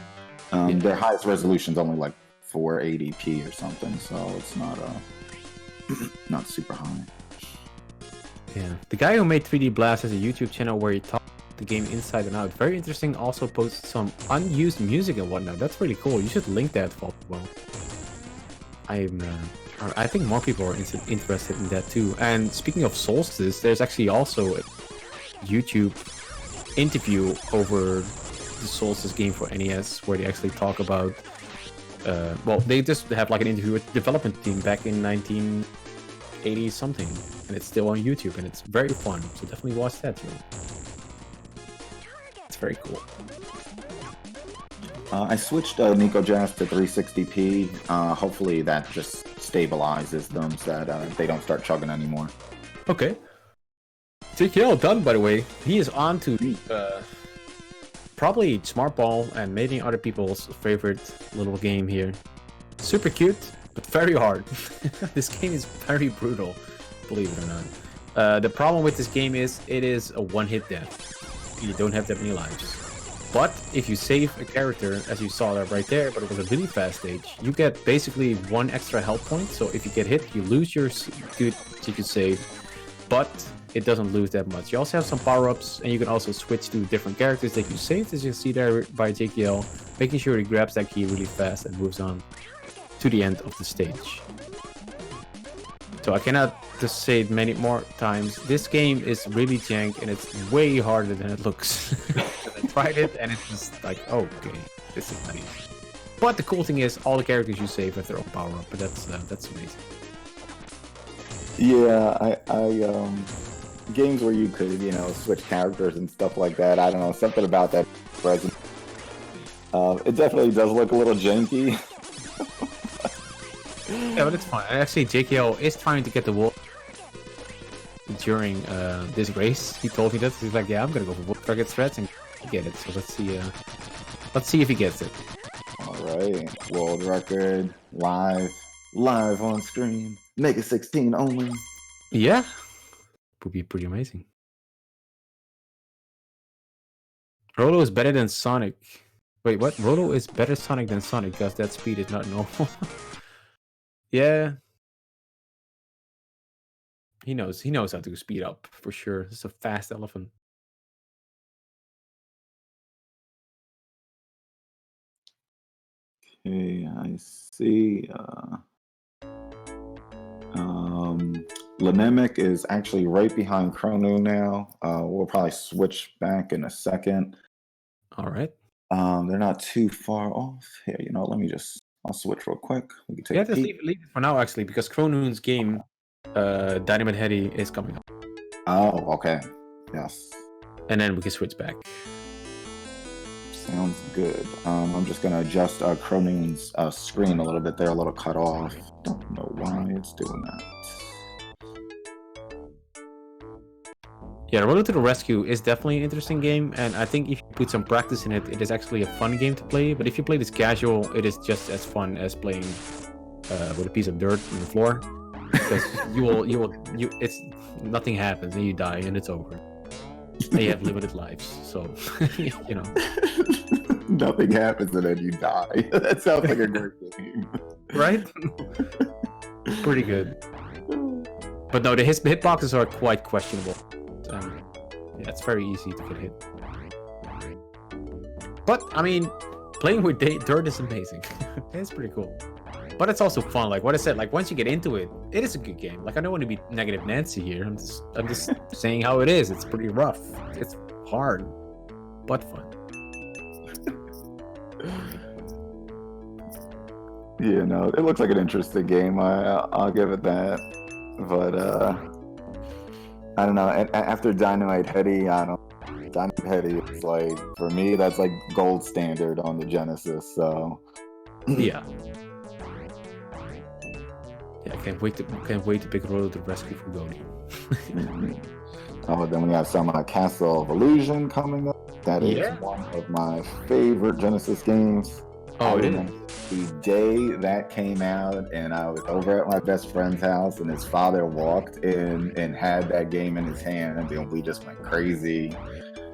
S2: Yeah.
S1: Their highest resolution is only like 480p or something, so it's not not super high.
S2: Yeah. The guy who made 3D Blast has a YouTube channel where he talks the game inside and out. Very interesting. Also posts some unused music and whatnot. That's really cool. You should link that for well. I think more people are interested in that too. And speaking of Solstice, there's actually also a YouTube interview over the Solstice game for NES where they actually talk about. Well, they just have like an interview with the development team back in 1980 something, and it's still on YouTube, and it's very fun. So definitely watch that too. It's very cool.
S1: I switched Nikojazz to 360p. Hopefully that just stabilizes them so that they don't start chugging anymore.
S2: Okay. JKL done, by the way. He is on to probably Smart Ball and many other people's favorite little game here. Super cute, but very hard. This game is very brutal, believe it or not. The problem with this game is it is a one-hit death. You don't have that many lives. But if you save a character, as you saw that right there, but it was a really fast stage, you get basically 1 extra health point. So if you get hit, you lose your good secret save, but it doesn't lose that much. You also have some power-ups, and you can also switch to different characters that you saved, as you see there by JKL, making sure he grabs that key really fast and moves on to the end of the stage. So I cannot just say it many more times. This game is really jank, and it's way harder than it looks. I tried it, and it's just like, okay, this is not easy. But the cool thing is, all the characters you save have their own power-up, but that's amazing.
S1: Yeah, I games where you could, switch characters and stuff like that. I don't know, something about that present. It definitely does look a little janky.
S2: Yeah, but it's fine. Actually, JKL is trying to get the wall during this race. He told me that. He's like, yeah, I'm gonna go for world target threats and get it. So let's see if he gets it.
S1: All right, world record, live on screen, Mega 16 only.
S2: Yeah, would be pretty amazing. Rolo is better than Sonic. Wait, what? Rolo is better Sonic than Sonic because that speed is not normal. Yeah. He knows how to speed up for sure. It's a fast elephant.
S1: Okay, I see. Lenamek is actually right behind Chronoon now. We'll probably switch back in a second.
S2: All right.
S1: They're not too far off. Here, I'll switch real quick. We can take
S2: Yeah,
S1: a
S2: just
S1: peek.
S2: leave it for now actually, because Chronoon's game, Dynamite Heady, is coming up.
S1: Oh, okay. Yes.
S2: And then we can switch back.
S1: Sounds good. I'm just gonna adjust Chronoon's screen a little bit. They're a little cut off. Don't know why it's doing that.
S2: Yeah, Road to the Rescue is definitely an interesting game, and I think if you put some practice in it, it is actually a fun game to play. But if you play this casual, it is just as fun as playing with a piece of dirt on the floor, because it's nothing happens and you die and it's over. And you have limited lives, so
S1: Nothing happens and then you die. That sounds like a great game,
S2: right? Pretty good. But no, the hitboxes are quite questionable. Yeah, it's very easy to get hit. But I mean, playing with dirt is amazing. It's pretty cool. But it's also fun. Like what I said, like once you get into it, it is a good game. Like I don't want to be negative Nancy here. I'm just saying how it is. It's pretty rough. It's hard, but fun.
S1: Yeah, no, it looks like an interesting game. I'll give it that. But I don't know. After Dynamite Heady, Dynamite Heady is like, for me, that's like gold standard on the Genesis. So
S2: yeah. Yeah, I can't wait to pick Road to the Rescue from Goni.
S1: Oh, then we have some Castle of Illusion coming up. That is one of my favorite Genesis games. I
S2: Oh, it is.
S1: remember the day that came out, and I was over at my best friend's house, and his father walked in and had that game in his hand, and we just went crazy.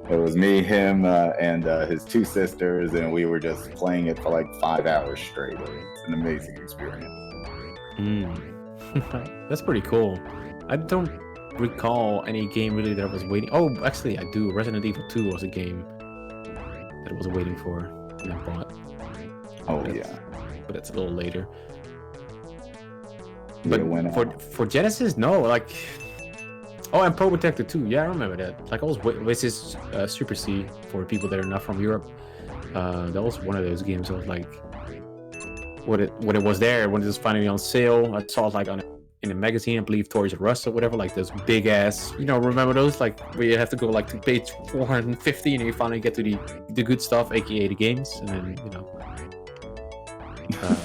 S1: It was me, him, and his two sisters, and we were just playing it for like 5 hours straight. It was an amazing experience.
S2: That's pretty cool. I don't recall any game really that I was waiting. Oh, actually, I do. Resident Evil 2 was a game that I was waiting for and I bought.
S1: Oh
S2: But
S1: yeah.
S2: but it's a little later.
S1: Yeah,
S2: But
S1: when
S2: for Genesis, no. Like, oh, and Pro Protector 2. Yeah, I remember that. Like, I was this is Super C for people that are not from Europe. That was one of those games. I was like, when it was there, when it was finally on sale, I saw it like in a magazine, I believe Toys R Us or whatever, like those big ass, remember those, like where you have to go like to page 450 and you finally get to the good stuff, aka the games, and then uh,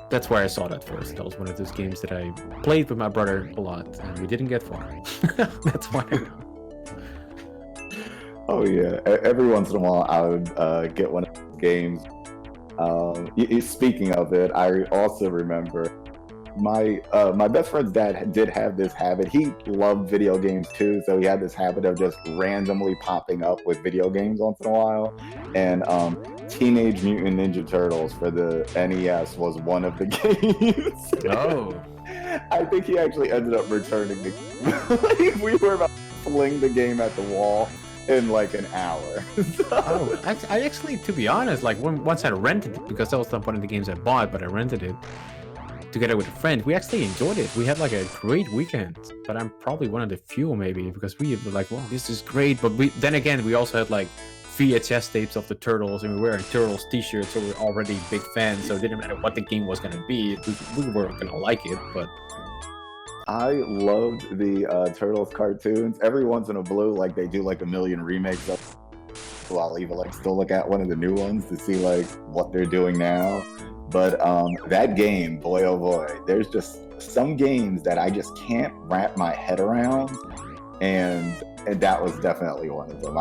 S2: that's where I saw that first. That was one of those games that I played with my brother a lot, and we didn't get far. That's why.
S1: Oh yeah, every once in a while I would get one of those games. Speaking of it, I also remember my best friend's dad did have this habit. He loved video games too, so he had this habit of just randomly popping up with video games once in a while. And Teenage Mutant Ninja Turtles for the NES was one of the games.
S2: Oh.
S1: I think he actually ended up returning the game. Like, we were about to fling the game at the wall in like an hour.
S2: Oh, I actually, to be honest, like once I rented it, because that was not one of the games I bought, but I rented it together with a friend. We actually enjoyed it. We had like a great weekend, but I'm probably one of the few maybe, because we were like, wow, this is great. But then again, we also had like VHS tapes of the Turtles, and we were wearing Turtles t-shirts, so we were already big fans, so it didn't matter what the game was going to be. We were going to like it, but...
S1: I loved the Turtles cartoons. Every once in a blue, like they do like a million remakes of. So I'll even like still look at one of the new ones to see like what they're doing now. But that game, boy oh boy, there's just some games that I just can't wrap my head around, and that was definitely one of them.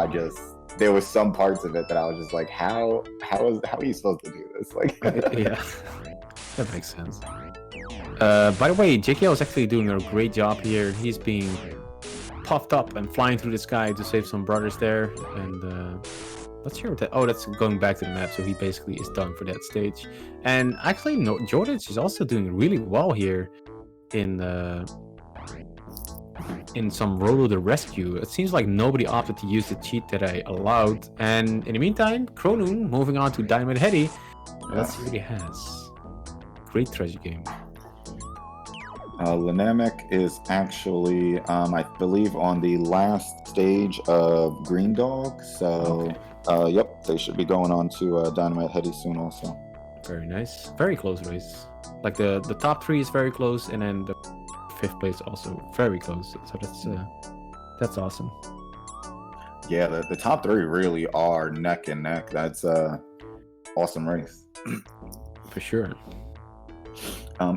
S1: There was some parts of it that I was just like, how are you supposed to do this? Like,
S2: yeah, that makes sense. By the way, JKL is actually doing a great job here. He's being puffed up and flying through the sky to save some brothers there. And let's hear what that... Oh, that's going back to the map, so he basically is done for that stage. And actually, no, Jordan is also doing really well here in some Roto the Rescue. It seems like nobody opted to use the cheat that I allowed. And in the meantime, Chronoon moving on to Dynamite Heady. Let's see what he has. Great treasure game.
S1: Lenamek is actually, I believe, on the last stage of Green Dog. So,
S2: okay.
S1: Yep, they should be going on to Dynamite Heady soon also.
S2: Very nice. Very close race. Like the top 3 is very close, and then the 5th place also very close. So that's awesome.
S1: Yeah, the top 3 really are neck and neck. That's awesome race.
S2: For sure.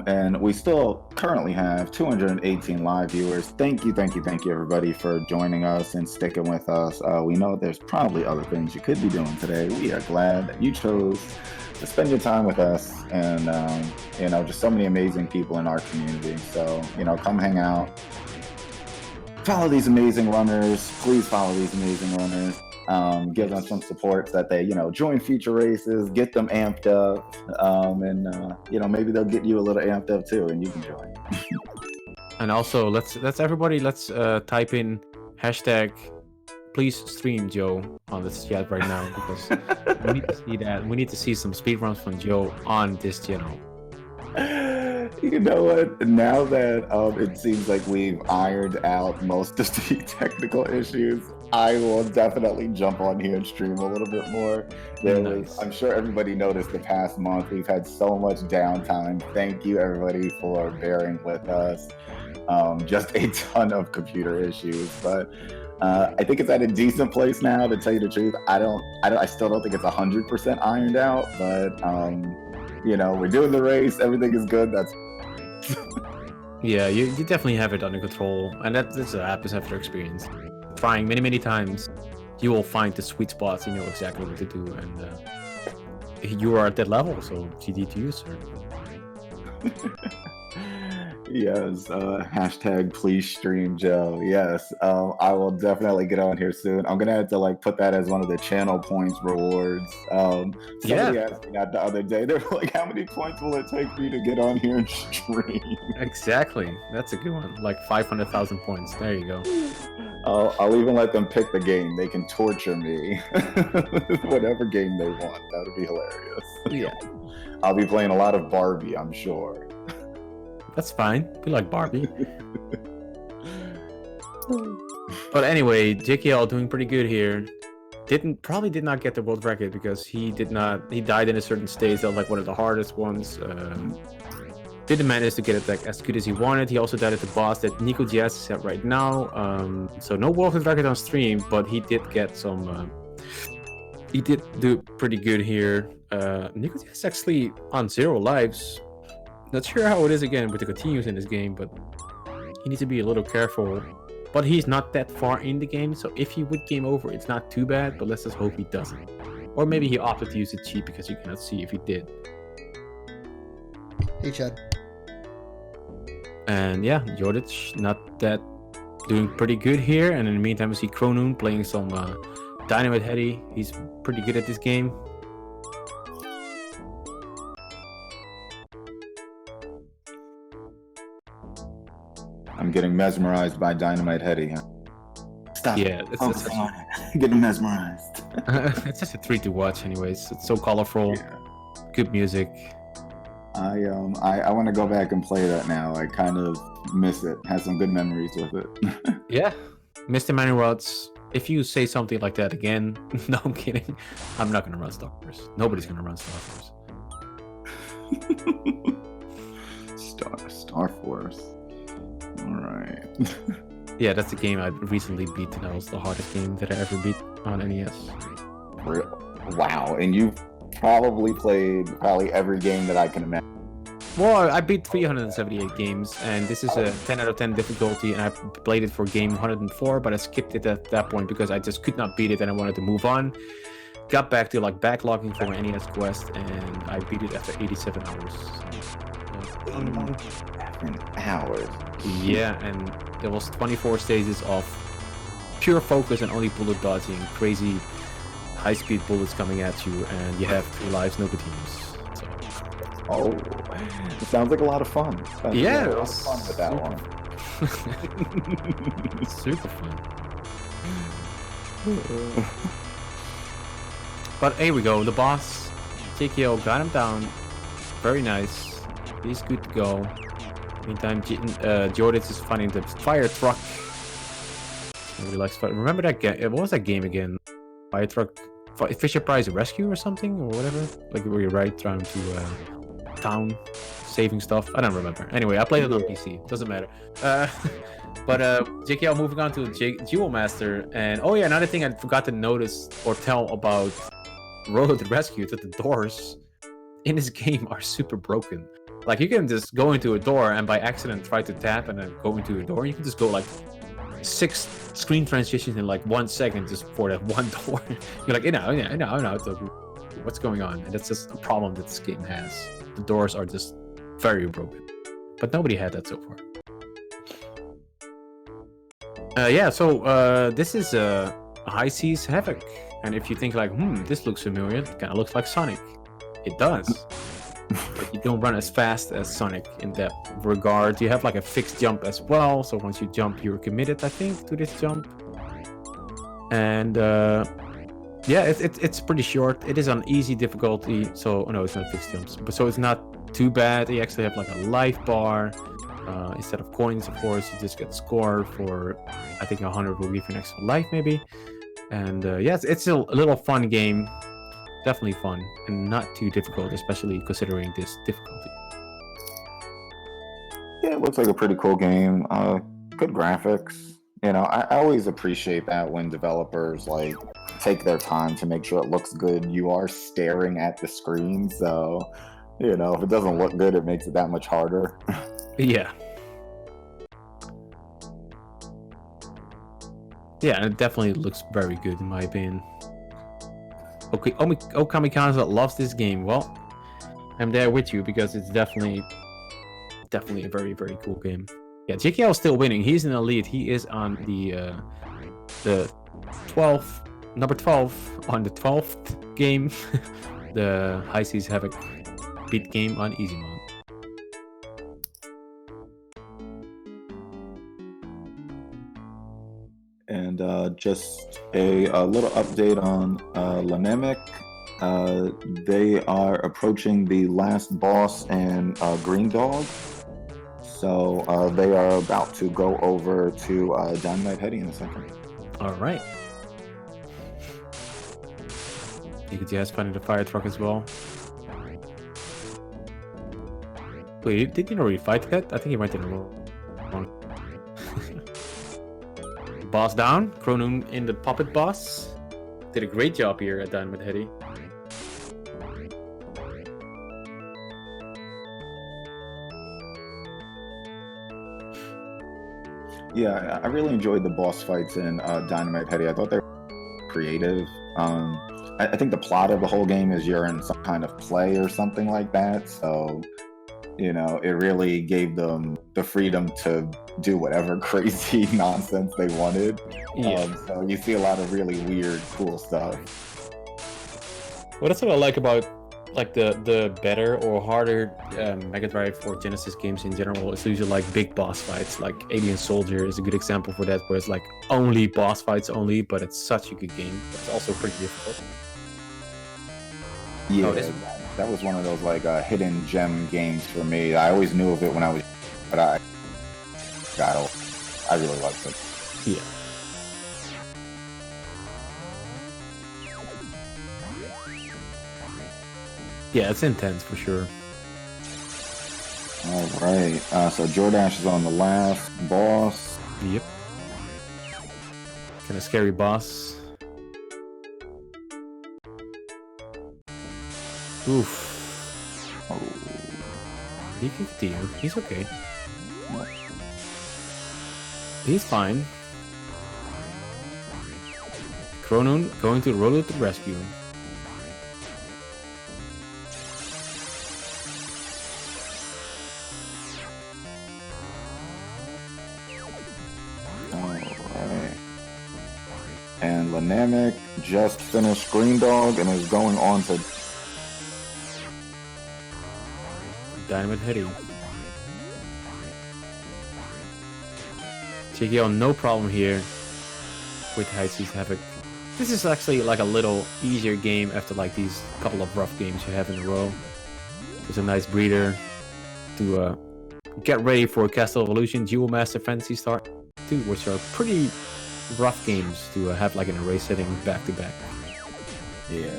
S1: And we still currently have 218 live viewers. Thank you, everybody, for joining us and sticking with us. We know there's probably other things you could be doing today. We are glad that you chose to spend your time with us, and just so many amazing people in our community. So, come hang out. Follow these amazing runners. Please follow these amazing runners. Give them some support so that they, join future races, get them amped up, and maybe they'll get you a little amped up too, and you can join.
S2: And also, let's type in hashtag please stream Joe on this chat right now, because we need to see that. We need to see some speedruns from Joe on this channel.
S1: You know what? Now that it seems like we've ironed out most of the technical issues, I will definitely jump on here and stream a little bit more.
S2: Nice.
S1: I'm sure everybody noticed the past month we've had so much downtime. Thank you, everybody, for bearing with us. Just a ton of computer issues, but I think it's at a decent place now. To tell you the truth, I still don't think it's 100% ironed out, but we're doing the race. Everything is good. That's
S2: yeah, you definitely have it under control, and that's a happens after experience. Trying many times, you will find the sweet spots. You know exactly what to do, and you are at that level, so GD to you, sir.
S1: Yes, hashtag please stream Joe. Yes, I will definitely get on here soon. I'm gonna have to like put that as one of the channel points rewards. Somebody
S2: Yeah,
S1: asked me that the other day. They were like, "How many points will it take for you to get on here and stream?"
S2: exactly. That's a good one. Like 500,000 points. There you go.
S1: I'll even let them pick the game. They can torture me, whatever game they want. That would be hilarious.
S2: Yeah,
S1: I'll be playing a lot of Barbie, I'm sure.
S2: that's fine. We like Barbie. But anyway, JKL doing pretty good here. Probably did not get the world record because he died in a certain stage that was like one of the hardest ones. Didn't manage to get it like as good as he wanted. He also died at the boss that Nikojazz is at right now. So no world record on stream, but he did get some. He did do pretty good here. Nikojazz is actually on 0 lives. Not sure how it is again with the continues in this game, but he needs to be a little careful. But he's not that far in the game, so if he would game over, it's not too bad. But let's just hope he doesn't. Or maybe he opted to use the cheat because you cannot see if he did.
S3: Hey, Chad.
S2: And yeah, Jordic not that doing pretty good here. And in the meantime, we see Chronoon playing some Dynamite Heady. He's pretty good at this game.
S1: I'm getting mesmerized by Dynamite Heady. Stop.
S2: Yeah, it's
S1: getting mesmerized.
S2: it's just a treat to watch anyways. It's so colorful,
S1: Yeah.
S2: good music.
S1: I want to go back and play that now. I kind of miss it. Has some good memories with it.
S2: Yeah, Mr. Manurods, if you say something like that again, no, I'm kidding. I'm not gonna run Star Wars. Nobody's gonna run Star Wars.
S1: Star Force. All right.
S2: Yeah, that's the game I recently beat, and that was the hardest game that I ever beat on NES.
S1: Wow, and you probably played every game that I can imagine.
S2: Well, I beat 378 games, and this is a 10 out of 10 difficulty, and I played it for game 104, but I skipped it at that point because I just could not beat it, and I wanted to move on. Got back to like backlogging for my NES quest, and I beat it after 87 hours.
S1: 87 hours.
S2: Yeah, and there was 24 stages of pure focus and only bullet dodging, crazy high-speed bullets coming at you, and you have 3 lives, no continues. So.
S1: Oh, it sounds like a lot of fun.
S2: Yeah,
S1: it was fun with that one.
S2: Super fun. But here we go, the boss, JKO got him down. Very nice. He's good to go. Meantime, Jordic is finding the fire truck. Nobody likes fire. Remember that game? What was that game again? Fire truck, Fisher Price Rescue or something, or whatever. Like where you ride trying to town, saving stuff. I don't remember. Anyway, I played it on PC. Doesn't matter. But JKL moving on to Jewel Master, and oh yeah, another thing I forgot to notice or tell about Road to Rescue that the doors in this game are super broken. Like you can just go into a door and by accident try to tap and then go into a door. You can just go like 6 screen transitions in like 1 second just for that one door. You're like, I know. What's going on? And that's just a problem that this game has. The doors are just very broken. But nobody had that so far. This is High Seas Havoc. And if you think like, this looks familiar, it kind of looks like Sonic. It does. But you don't run as fast as Sonic in that regard. You have like a fixed jump as well. So once you jump, you're committed, I think, to this jump. And it's pretty short. It is on easy difficulty. So, no, it's not fixed jumps. But so it's not too bad. You actually have like a life bar. Instead of coins, of course, you just get scored for, I think 100 will give you an extra life maybe. And it's a little fun game. Definitely fun and not too difficult, especially considering this difficulty.
S1: Yeah, it looks like a pretty cool game. Good graphics. You know, I always appreciate that when developers like take their time to make sure it looks good. You are staring at the screen, so you know if it doesn't look good, it makes it that much harder.
S2: Yeah. Yeah, and it definitely looks very good in my opinion. Okay, Okamikaze loves this game. Well, I'm there with you because it's definitely a very, very cool game. Yeah, JKL is still winning. He's in the lead. He is on the 12th, number 12 on the 12th game. The High Seas Havoc beat game on easy mode.
S1: And just a little update on Lenamek. They are approaching the last boss in Green Dog. So they are about to go over to Dynamite Heady in a second.
S2: All right. Nikojazz finding the fire truck as well. Wait, did he already fight that? I think he went in the wrong. Boss down. Chronoon in the puppet boss. Did a great job here at Dynamite Heady.
S1: Yeah, I really enjoyed the boss fights in Dynamite Heady. I thought they were creative. I think the plot of the whole game is you're in some kind of play or something like that. So, you know, it really gave them the freedom to do whatever crazy nonsense they wanted.
S2: Yeah.
S1: So you see a lot of really weird, cool stuff.
S2: Well, that's what I like about like the better or harder Mega Drive or Genesis games in general. It's usually like big boss fights. Like Alien Soldier is a good example for that, where it's like only boss fights only, but it's such a good game. It's also pretty difficult.
S1: Yeah, that was one of those like hidden gem games for me. I always knew of it when I was, but I really liked it.
S2: Yeah. Yeah, it's intense for sure.
S1: All right, so Jordash is on the last boss.
S2: Yep. Kind of scary boss. Oof.
S1: Oh.
S2: He can continue. He's okay. He's fine. Chronoon going to roll to rescue.
S1: And Lenamek just finished Green Dog and is going on to
S2: Dynamite Heady. JKL, no problem here with High Seas Havoc. This is actually like a little easier game after like these couple of rough games you have in a row. It's a nice breather to get ready for Castle Evolution, Duel Master Fantasy Star 2, which are pretty rough games to have like in a race setting back to back.
S1: Yeah.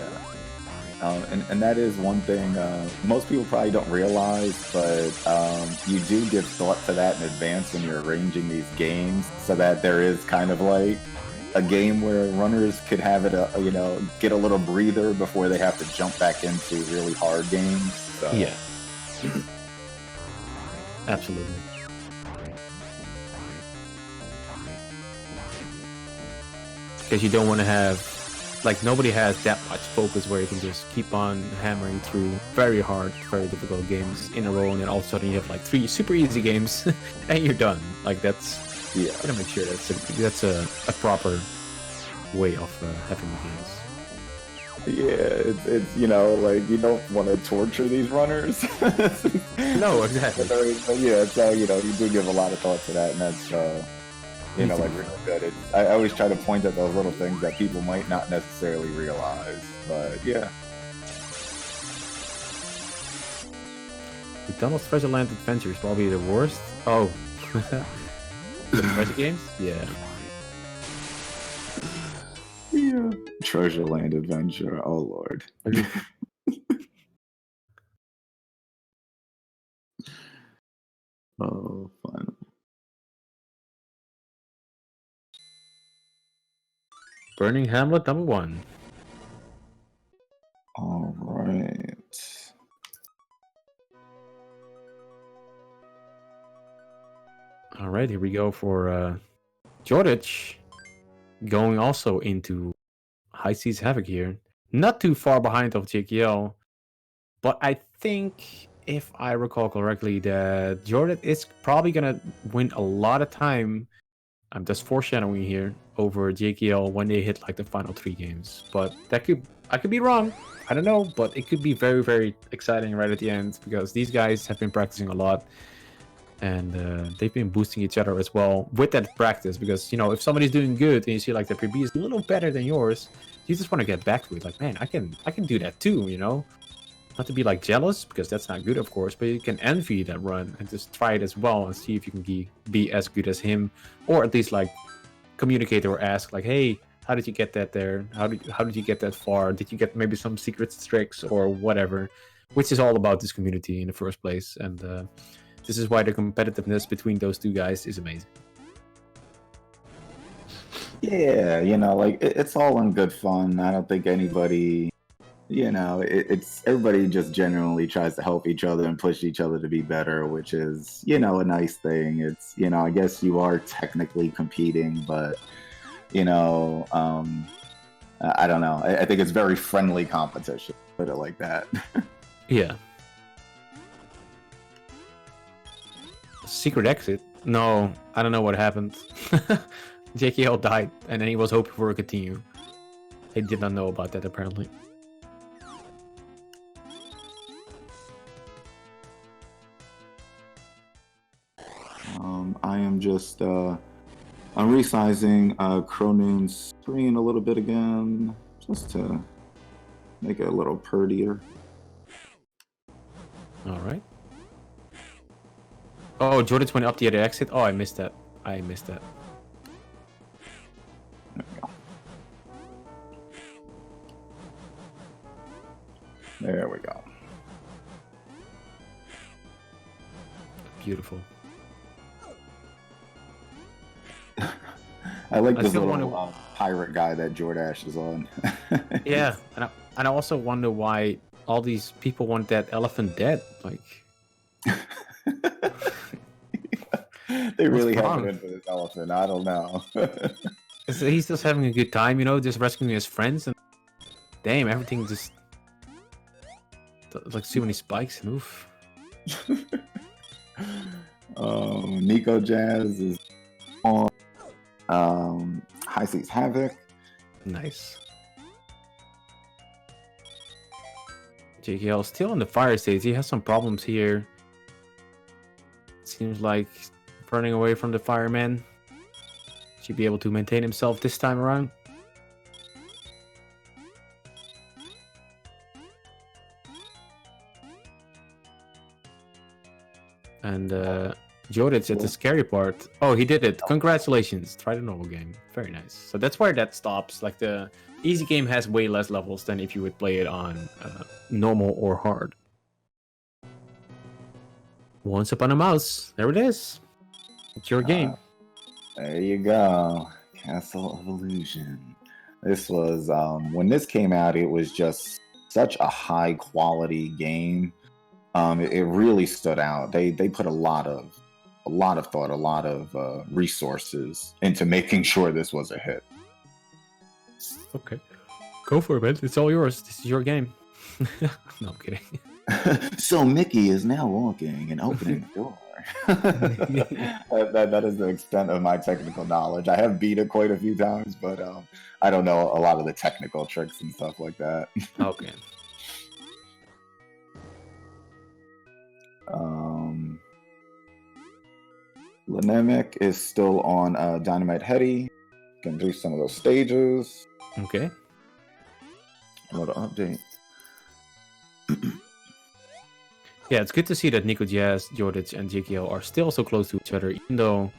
S1: And that is one thing most people probably don't realize, but you do give thought to that in advance when you're arranging these games, so that there is kind of like a game where runners could have it, you know, get a little breather before they have to jump back into really hard games. So.
S2: Yeah. Absolutely. Because you don't want to have, like, nobody has that much focus where you can just keep on hammering through very hard, very difficult games in a row, and then all of a sudden you have like 3 super easy games and you're done. Like, that's,
S1: yeah,
S2: gotta make sure that's a proper way of having the games.
S1: Yeah, it's you know, like, you don't want to torture these runners.
S2: No, exactly.
S1: But yeah, so, you know, you do give a lot of thought to that, and that's you know, like, really good. I always try to point at those little things that people might not necessarily realize, but yeah.
S2: McDonald's Treasure Land Adventure is probably the worst. Oh. The treasure games? Yeah.
S1: Yeah. Treasure Land Adventure. Oh, Lord. Oh, fun.
S2: Burning Hamlet #1.
S1: All right.
S2: All right, here we go for Jordash going also into High Seas Havoc here. not too far behind of JKL. But I think, if I recall correctly, that Jordan is probably gonna win a lot of time. I'm just foreshadowing here over JKL when they hit like the final 3 games. But I could be wrong. I don't know, but it could be very, very exciting right at the end because these guys have been practicing a lot and they've been boosting each other as well with that practice. Because if somebody's doing good and you see like the PB is a little better than yours, you just want to get back to it. Like, man, I can do that too. Not to be like jealous because that's not good, of course, but you can envy that run and just try it as well and see if you can be as good as him, or at least like communicate or ask like, hey, how did you get that there? How did you get that far? Did you get maybe some secret tricks or whatever? Which is all about this community in the first place, and this is why the competitiveness between those two guys is amazing.
S1: Yeah, like it's all in good fun. I don't think anybody, it's everybody just genuinely tries to help each other and push each other to be better, which is, a nice thing. It's, I guess you are technically competing, but, I don't know. I think it's very friendly competition, put it like that.
S2: Yeah. Secret exit? No, I don't know what happened. JKL died, and then he was hoping for a continue. He did not know about that, apparently.
S1: I am just I'm resizing Chronoon's screen a little bit again, just to make it a little prettier.
S2: All right. Oh, Jordan's went up the other exit. Oh, I missed that.
S1: There we go. There we go.
S2: Beautiful.
S1: I like this little pirate guy that Jordash is on.
S2: Yeah, and I also wonder why all these people want that elephant dead. Like,
S1: they really have it in for this elephant. I don't know.
S2: He's just having a good time, just rescuing his friends, and damn, everything just like so many spikes. Oof.
S1: Nikojazz is on. High Seas Havoc.
S2: Nice. JKL still in the fire stage. He has some problems here. Seems like running away from the fireman. Should be able to maintain himself this time around. And Jodic at the scary part. Oh, he did it. Congratulations. Try the normal game. Very nice. So that's where that stops. Like, the easy game has way less levels than if you would play it on normal or hard. Once Upon a Mouse. There it is. It's your game.
S1: There you go. Castle of Illusion. This was, when this came out, it was just such a high quality game. It really stood out. They put a lot of thought, a lot of resources into making sure this was a hit.
S2: Okay, go for it, man. It's all yours. This is your game. No, I'm kidding.
S1: So Mickey is now walking and opening the door. that is the extent of my technical knowledge. I have beat it quite a few times, but I don't know a lot of the technical tricks and stuff like that.
S2: Okay.
S1: Lenamek is still on Dynamite Heady. Can do some of those stages.
S2: Okay.
S1: What an update.
S2: Yeah, it's good to see that Nikojazz, Jordic, and JKL are still so close to each other, even though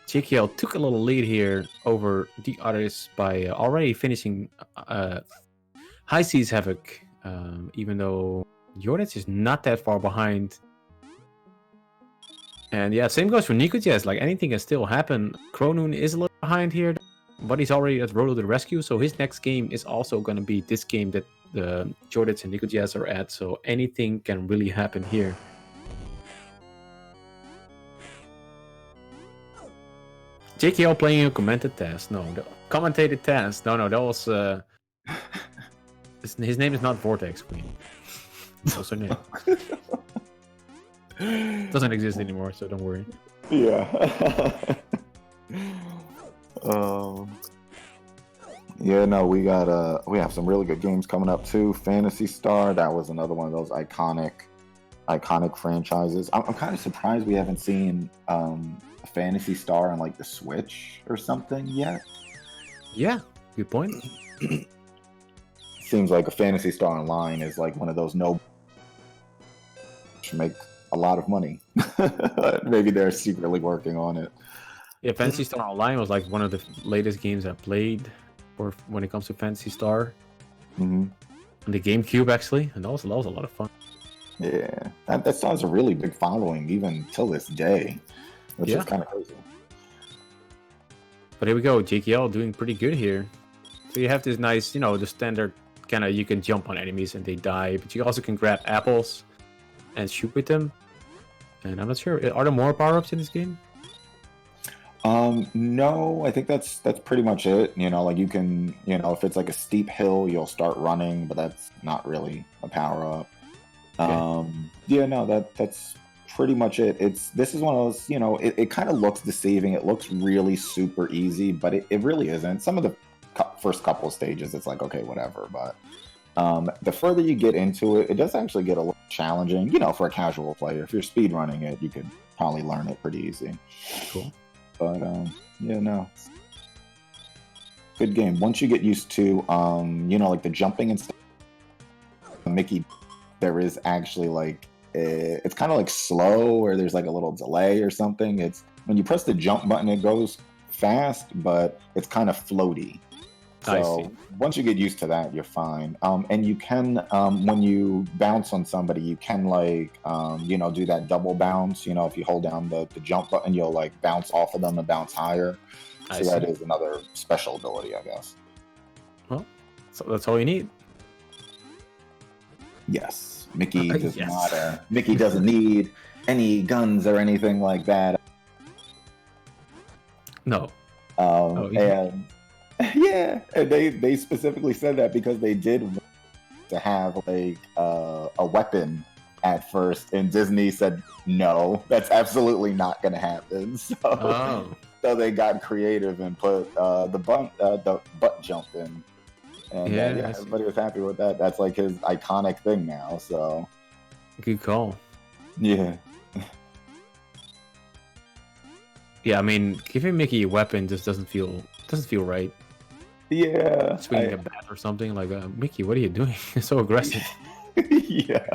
S2: JKL took a little lead here over the others by already finishing High Seas Havoc, even though Jordic is not that far behind. And yeah, same goes for Nikojazz. Like, anything can still happen. Chronoon is a little behind here, but he's already at Road to the Rescue, so his next game is also going to be this game that the Jordic and Nikojazz are at, so anything can really happen here. JKL playing a commented task. No, the commentated task. No, that was His name is not Vortex Queen. What's her name? Doesn't exist anymore, so don't worry.
S1: Yeah. Yeah, no, we have some really good games coming up too. Phantasy Star, that was another one of those iconic franchises. I'm kind of surprised we haven't seen Phantasy Star on like the Switch or something yet.
S2: Yeah, good point.
S1: Seems like a Phantasy Star Online is like one of those make a lot of money. Maybe they're secretly working on it.
S2: Yeah, Fantasy Star Online was like one of the latest games I played, or when it comes to Fantasy Star.
S1: Mm-hmm.
S2: On the GameCube, actually, and that was a lot of fun.
S1: Yeah, that still has a really big following even till this day, which is kind of crazy.
S2: But here we go, JKL doing pretty good here. So you have this nice, the standard kind of, you can jump on enemies and they die, but you also can grab apples and shoot with them. And I'm not sure, are there more power-ups in this game?
S1: No, I think that's pretty much it. Like you can, if it's like a steep hill, you'll start running, but that's not really a power-up. Yeah, no, that's pretty much it. This is one of those, it kind of looks deceiving. It looks really super easy, but it really isn't. Some of the first couple of stages, it's like, okay, whatever. But the further you get into it, it does actually get a little challenging, for a casual player. If you're speed running it, you could probably learn it pretty easy.
S2: Cool.
S1: But yeah, no. Good game. Once you get used to like the jumping and stuff, Mickey, there is actually like it's kind of like slow, or there's like a little delay or something. It's when you press the jump button, it goes fast, but it's kind of floaty. So once you get used to that, you're fine. And you can, when you bounce on somebody, you can like, do that double bounce. If you hold down the jump button, you'll like bounce off of them and bounce higher. So that is another special ability, I guess.
S2: Well, so that's all you need.
S1: Yes, Mickey does not. Mickey doesn't need any guns or anything like that.
S2: No.
S1: And yeah, and they specifically said that because they did want to have like a weapon at first, and Disney said no, that's absolutely not going to happen. So they got creative and put the butt jump in, and everybody was happy with that. That's like his iconic thing now. So
S2: good call.
S1: Yeah.
S2: Yeah, I mean, giving Mickey a weapon just doesn't feel right.
S1: Yeah,
S2: swinging a bat or something like Mickey, what are you doing? It's so aggressive.
S1: Yeah,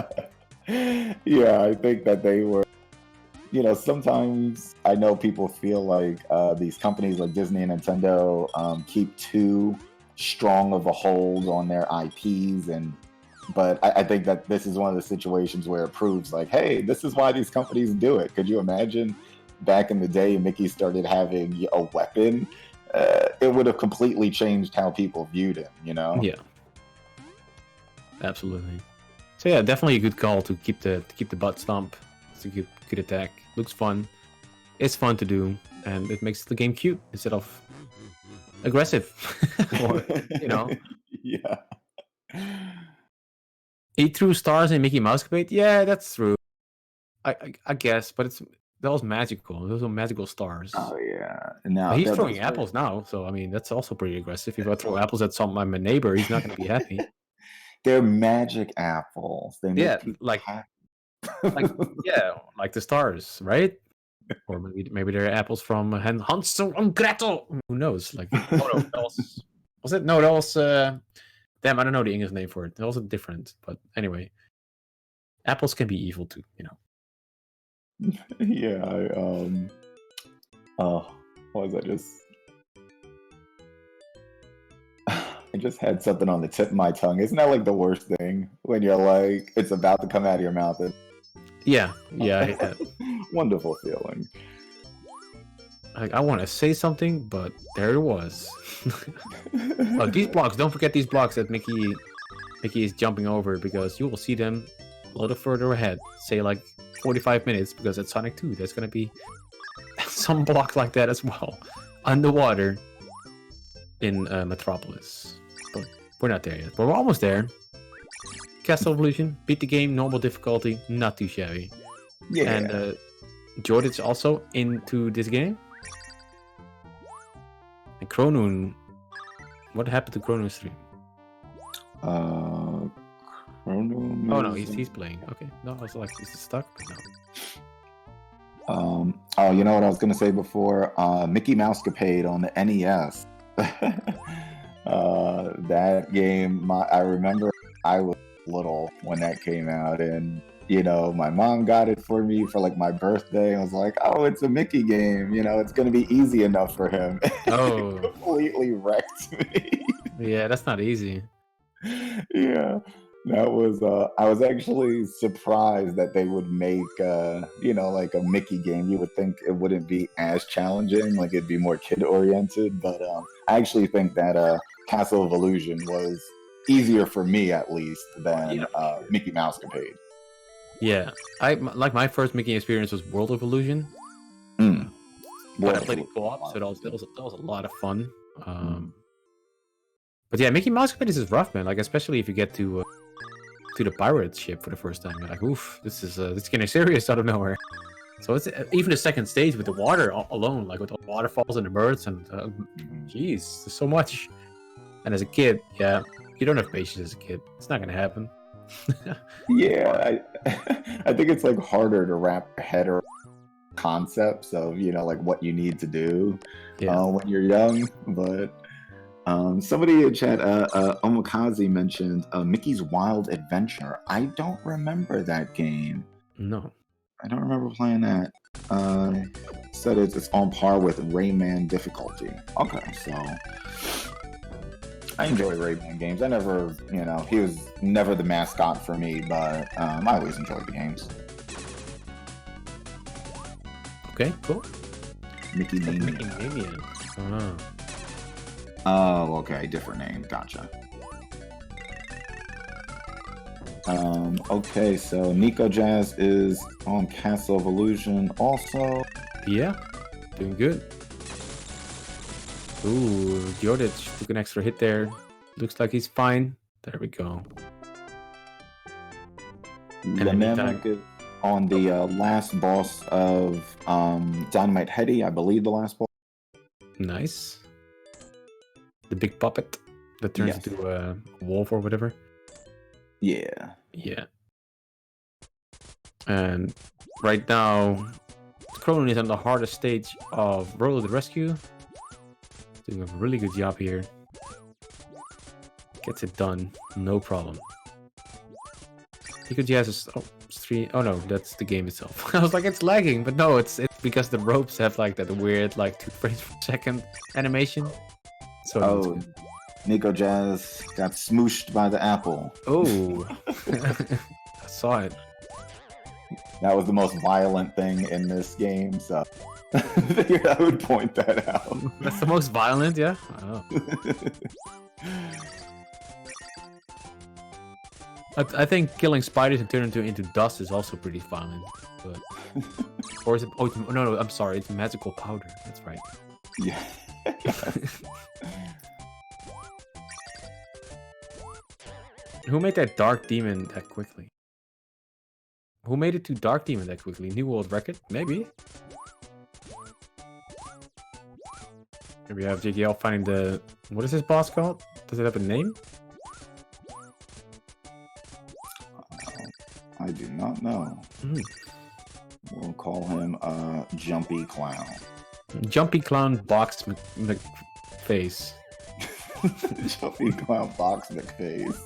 S1: I think that they were, sometimes I know people feel like these companies like Disney and Nintendo keep too strong of a hold on their IPs, but I think that this is one of the situations where it proves like, hey, this is why these companies do it. Could you imagine back in the day Mickey started having a weapon? It would have completely changed how people viewed him,
S2: Yeah, absolutely. So yeah, definitely a good call to keep the butt stomp. It's a good attack. Looks fun. It's fun to do, and it makes the game cute instead of aggressive. Or,
S1: Yeah.
S2: He threw stars in Mickey Mouse Debate. Yeah, that's true. I guess, but that was magical. Those were magical stars.
S1: Oh yeah. Now
S2: he's throwing apples now, so I mean that's also pretty aggressive. If I throw apples at my neighbor, he's not going to be happy.
S1: They're magic apples. They make
S2: like the stars, right? Or maybe they're apples from Hansel and Gretel. Who knows? Like, no, was it? No, that was. Damn, I don't know the English name for it. They're also different, but anyway, apples can be evil too,
S1: Yeah, what was I just? I just had something on the tip of my tongue. Isn't that like the worst thing when you're like it's about to come out of your mouth?
S2: Yeah, I hate that.
S1: Wonderful feeling.
S2: Like, I want to say something, but there it was. Oh, these blocks! Don't forget these blocks that Mickey is jumping over, because you will see them a little further ahead. Say like 45 minutes, because at Sonic 2, there's gonna be some block like that as well, underwater in Metropolis. But We're not there yet, but we're almost there. Castle Evolution, beat the game, normal difficulty, not too shabby.
S1: Yeah.
S2: And Jordan's also into this game. And Chronoon, what happened to Chronoon's stream?
S1: Chronoon
S2: Oh no,
S1: is-
S2: he's playing. Okay, no, I was like, is it stuck? But no.
S1: Oh, you know what I was gonna say before? Mickey Mousecapade on the NES. That game, I remember I was little when that came out, and you know, my mom got it for me for like my birthday. I was like, oh, it's a Mickey game, you know, it's gonna be easy enough for him.
S2: Oh.
S1: It completely wrecked me.
S2: Yeah, that's not easy.
S1: Yeah, that was I was actually surprised that they would make you know, like a Mickey game. You would think it wouldn't be as challenging, like it'd be more kid oriented, but I actually think that Castle of Illusion was easier for me, at least, than Mickey Mousecapade.
S2: Yeah, like my first Mickey experience was World of Illusion,
S1: Mm.
S2: but I
S1: World
S2: played
S1: of
S2: it co-op, so
S1: Illusion.
S2: that was a lot of fun. But yeah, Mickey Mouse Campaign is rough, man. Like especially if you get to the pirate ship for the first time, you're like, oof, this is getting serious out of nowhere. So it's even the second stage with the water alone, like with the waterfalls and the birds, and jeez, there's so much. And as a kid, yeah, you don't have patience as a kid. It's not gonna happen.
S1: Yeah, I think it's like harder to wrap your head around concepts of, you know, like what you need to do when you're young. But somebody in chat, Okamikaze mentioned Mickey's Wild Adventure. I don't remember that game.
S2: No.
S1: I don't remember playing that. Said it's on par with Rayman difficulty. Okay, so I enjoy Rayman games. I never, you know, he was never the mascot for me, but I always enjoyed the games.
S2: Okay, cool.
S1: Mickey Mania.
S2: Mickey Mania. Oh.
S1: Oh, okay, different name. Gotcha. Okay, so Nikojazz is on Castle of Illusion also.
S2: Yeah, doing good. Ooh, Jodic took an extra hit there. Looks like he's fine. There we go.
S1: Lenamek is on the last boss of Dynamite Heady, I believe the last boss.
S2: Nice. The big puppet that turns into a wolf or whatever.
S1: Yeah.
S2: Yeah. And right now, Chronoon is on the hardest stage of Road of the Rescue. Doing a really good job here. Gets it done, no problem. Nikojazz is stream. Oh no, that's the game itself. I was like, it's lagging, but no, it's because the ropes have like that weird like 2 frames per second animation. So
S1: Nikojazz got smooshed by the apple.
S2: oh, I saw it.
S1: That was the most violent thing in this game, so I figured I would point that out.
S2: That's the most violent, yeah. Oh. I think killing spiders and turning them into dust is also pretty violent. But... or is it? Oh no, I'm sorry. It's magical powder. That's right.
S1: Yeah.
S2: Who made that dark demon that quickly? Who made it to dark demon that quickly? New world record? Maybe. Here we have JGL finding the... What is this boss called? Does it have a name?
S1: I do not know. We'll call him Jumpy Clown.
S2: Jumpy Clown Box McFace.
S1: Jumpy Clown Box McFace.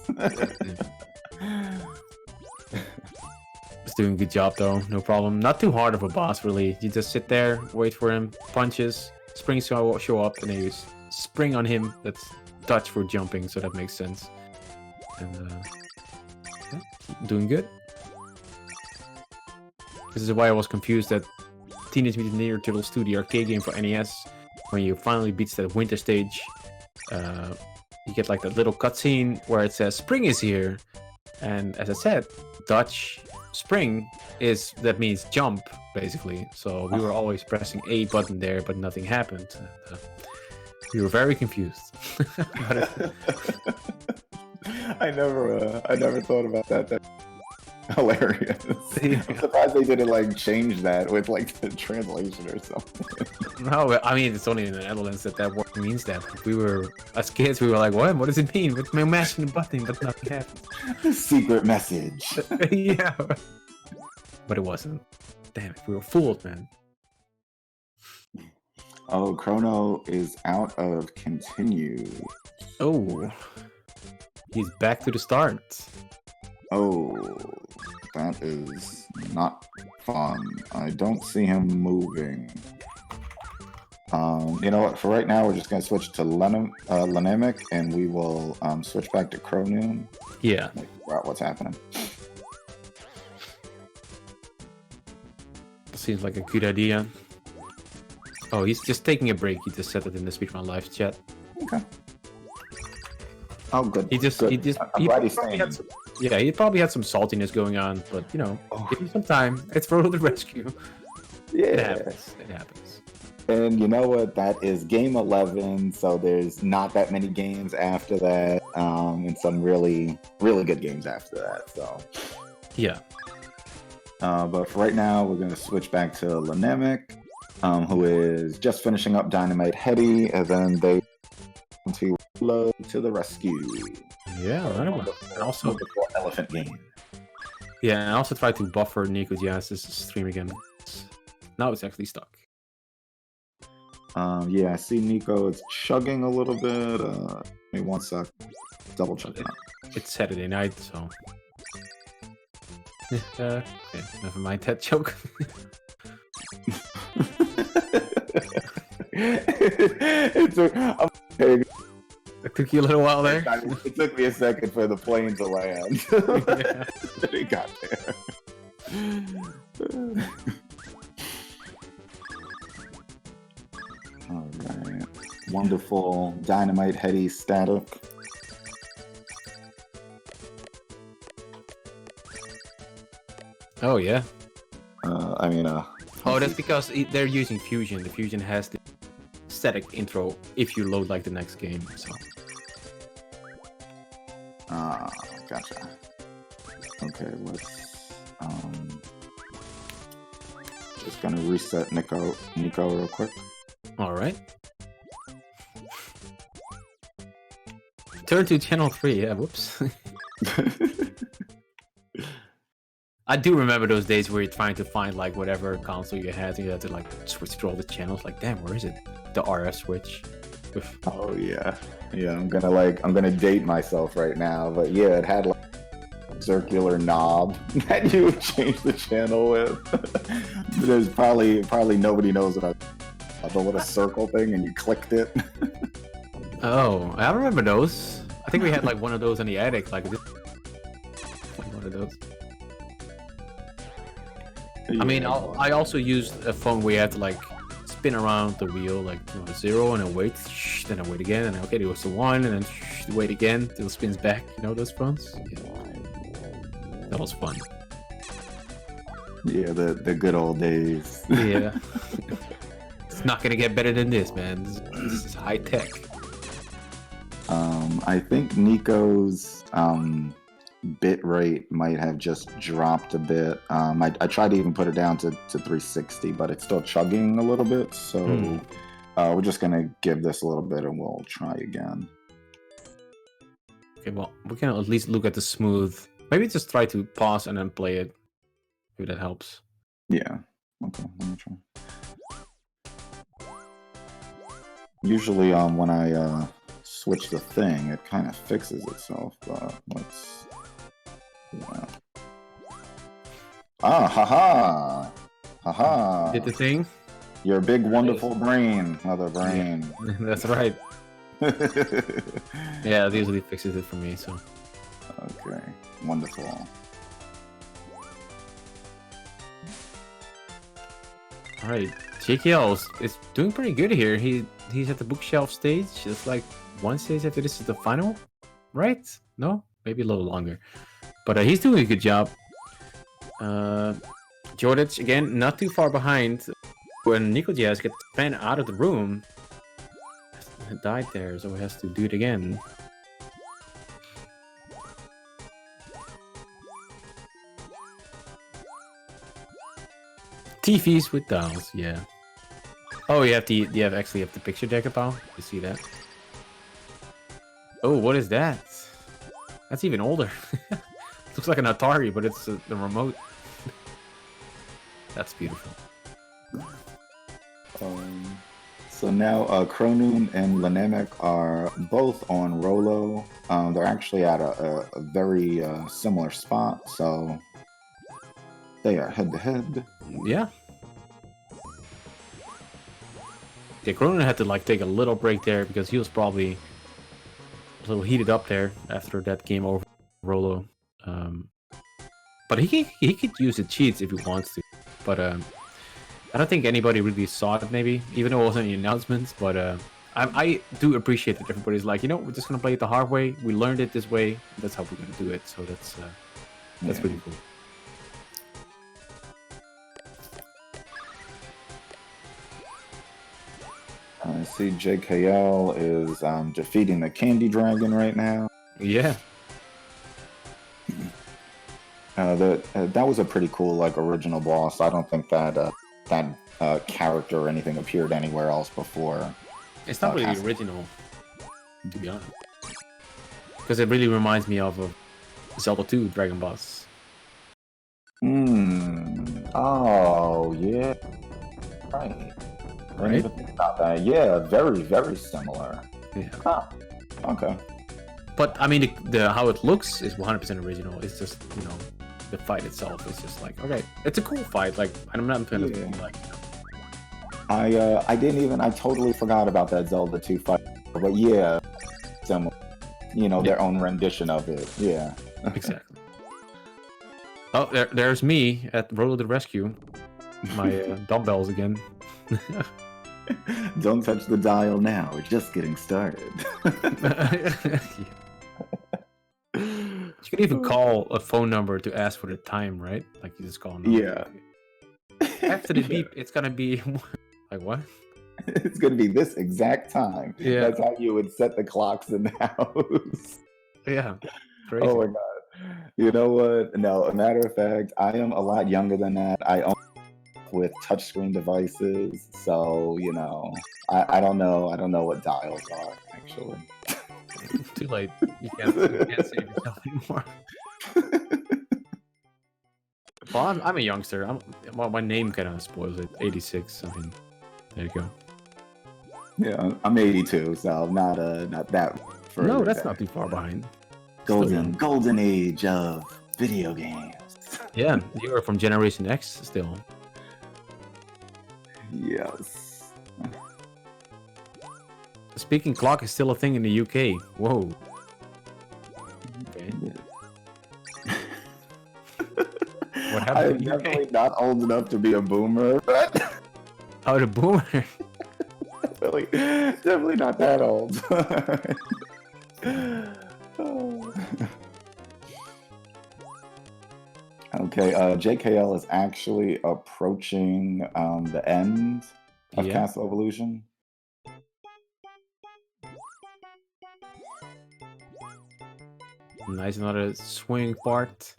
S2: It's doing a good job though, no problem. Not too hard of a boss really. You just sit there, wait for him, punches, springs show up, and then you spring on him. That's Dutch for jumping, so that makes sense. And yeah, doing good. This is why I was confused that Teenage Mutant Ninja Turtles 2, the arcade game for NES, when you finally beat that winter stage, you get like that little cutscene where it says spring is here, and as I said, Dutch spring that means jump basically. So we were always pressing A button there, but nothing happened. We were very confused. But
S1: I never thought about that. That's hilarious.
S2: Yeah.
S1: I'm surprised they didn't like change that with like the translation or something.
S2: no, I mean it's only in the Netherlands that word means that. We were as kids, we were like, "What? What does it mean?" But we're mashing the button, but nothing happened.
S1: Secret message.
S2: Yeah, but it wasn't. Damn it, we were fooled, man.
S1: Oh, Chrono is out of continue.
S2: Oh, he's back to the start.
S1: Oh, that is not fun. I don't see him moving. You know what? For right now, we're just going to switch to Lenamek, and we will switch back to Chronoon.
S2: Yeah.
S1: Figure out what's happening.
S2: Seems like a good idea. Oh, he's just taking a break. He just said it in the Speedrun Live chat.
S1: Okay. Oh, good.
S2: He just,
S1: good.
S2: he just,
S1: I'm
S2: he
S1: glad he's
S2: probably
S1: staying.
S2: had some, yeah, he probably had some saltiness going on, but you know, give him some time. It's for the rescue.
S1: Yeah.
S2: It happens. It happens.
S1: And you know what? That is game 11, so there's not that many games after that, and some really, really good games after that. So,
S2: yeah.
S1: But for right now, we're going to switch back to Lenamek, who is just finishing up Dynamite Heady, and then they to load to the rescue.
S2: Yeah, right. And also,
S1: wonderful elephant game.
S2: yeah, and I also tried to buffer Nikojazz's stream again. Now it's actually stuck.
S1: Yeah, I see Nico is chugging a little bit. Give me 1 sec. Double check that.
S2: It's Saturday night, so. Okay, never mind that joke. It took you a little while there.
S1: It took me a second for the plane to land.
S2: Yeah.
S1: It got there. All right. Wonderful Dynamite Heady static.
S2: Oh yeah.
S1: Oh,
S2: that's because they're using Fusion. The Fusion has the static intro if you load like the next game. So.
S1: Gotcha. Okay, let's just gonna reset Nico real quick.
S2: All right. Turn to channel 3. Yeah, whoops. I do remember those days where you're trying to find like whatever console you had, and you had to like switch through all the channels. Like, damn, where is it? The RF switch.
S1: Oh yeah, I'm gonna date myself right now, but yeah, it had like a circular knob that you would change the channel with. There's probably nobody knows about the little circle thing, and you clicked it.
S2: Oh, I remember those. I think we had like one of those in the attic, like one of those.
S1: Yeah,
S2: I mean, I also used a phone where you had to like spin around the wheel, like 0 and then wait, then I wait again, and then, okay, it goes to 1, and then wait again till it spins back. You know those phones? Yeah. That was fun.
S1: Yeah, the good old days.
S2: Yeah. It's not gonna get better than this, man. This is high tech.
S1: I think Nico's bit rate might have just dropped a bit. I tried to even put it down to 360, but it's still chugging a little bit. So we're just gonna give this a little bit, and we'll try again.
S2: Okay, well, we can at least look at the smooth. Maybe just try to pause and then play it. Maybe that helps.
S1: Yeah. Okay. Let me try. When I switch the thing, it kind of fixes itself. But let's. Yeah. Haha! Haha!
S2: Did the thing?
S1: Your big wonderful brain, mother brain.
S2: Yeah. That's right. Yeah, it usually fixes it for me. So.
S1: Okay. Wonderful.
S2: All right, JKL is doing pretty good here. He's at the bookshelf stage. It's like one stage after this is the final, right? No, maybe a little longer, but he's doing a good job. Jordich again, not too far behind. When Nikojazz gets ran out of the room, died there, so he has to do it again. TVs with dials, yeah. Oh, you have actually have the picture deck about. You see that? Oh, what is that? That's even older. Looks like an Atari, but it's the remote. That's beautiful.
S1: So now Chronoon and Lenamek are both on Rolo. They're actually at a very similar spot, so they are head to head.
S2: Yeah. Yeah, Chronoon had to like take a little break there because he was probably a little heated up there after that game over Rolo. But he could use the cheats if he wants to. But I don't think anybody really saw it, maybe, even though it wasn't any announcements. But I do appreciate that everybody's like, we're just gonna play it the hard way. We learned it this way. That's how we're gonna do it. So that's pretty cool.
S1: I see JKL is defeating the Candy Dragon right now.
S2: Yeah.
S1: That was a pretty cool original boss. I don't think that character or anything appeared anywhere else before.
S2: It's not really original, to be honest, because it really reminds me of Zelda 2 Dragon Boss.
S1: Oh yeah. Right. I didn't even think about that. Yeah, very, very similar.
S2: Yeah.
S1: Huh. Okay.
S2: But I mean, the how it looks is 100% original. It's just the fight itself is just like, okay, it's a cool fight. Like, I'm not gonna be like.
S1: I totally forgot about that Zelda 2 fight. But yeah, similar. Their own rendition of it. Yeah.
S2: Exactly. Oh, there's me at Roll the Rescue. My dumbbells again.
S1: Don't touch the dial now. We're just getting started.
S2: You can even call a phone number to ask for the time, right? Like you just call.
S1: Yeah.
S2: After the beep, it's gonna be like what?
S1: It's gonna be this exact time.
S2: Yeah.
S1: That's how you would set the clocks in the house.
S2: Yeah. Crazy.
S1: Oh my god. You know what? No, a matter of fact, I am a lot younger than that. I own with touchscreen devices, so I don't know what dials are actually.
S2: Too late. You can't save yourself anymore. Well, I'm a youngster. My name kind of spoils it. 86. I mean, there you go.
S1: Yeah, I'm 82, so not that.
S2: No, that's not too far behind.
S1: Golden age of video games.
S2: Yeah, you are from Generation X still.
S1: Yes.
S2: Speaking clock is still a thing in the UK. Whoa. Okay. What happened?
S1: I'm definitely not old enough to be a boomer, but
S2: Oh, the boomer.
S1: definitely not that old. Okay, JKL is actually approaching the end of Castle Evolution.
S2: Nice, another swing part.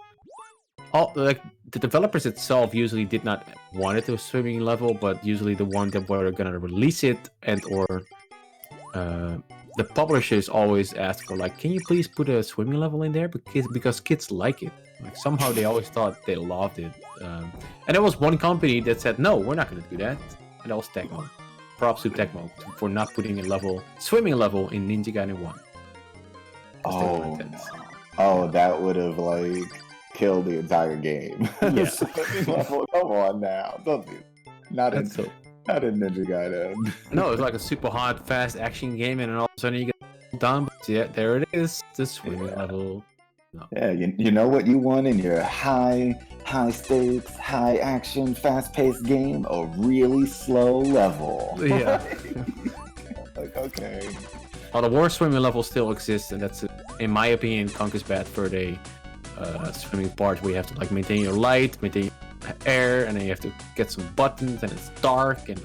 S2: Oh, like the developers itself usually did not want it to a swimming level, but usually the one that were gonna release it or the publishers always ask for like, can you please put a swimming level in there because kids like it. Like somehow they always thought they loved it. And there was one company that said, no, we're not gonna do that. And that was Tecmo. Props to Tecmo for not putting a swimming level in Ninja Gaiden 1.
S1: Oh, no. Oh, that would have killed the entire game.
S2: Yeah.
S1: Level, come on now. Don't do not in Ninja Gaiden.
S2: No, it's like a super hard, fast action game, and then all of a sudden you get done. But yeah, there it is. The swimming level. No.
S1: Yeah, you know what you want in your high stakes, high action, fast paced game? A really slow level.
S2: Yeah.
S1: Okay.
S2: Well, the worst swimming level still exists, and that's, in my opinion, conquers bad for the swimming part where you have to maintain your light, maintain your air, and then you have to get some buttons, and it's dark, and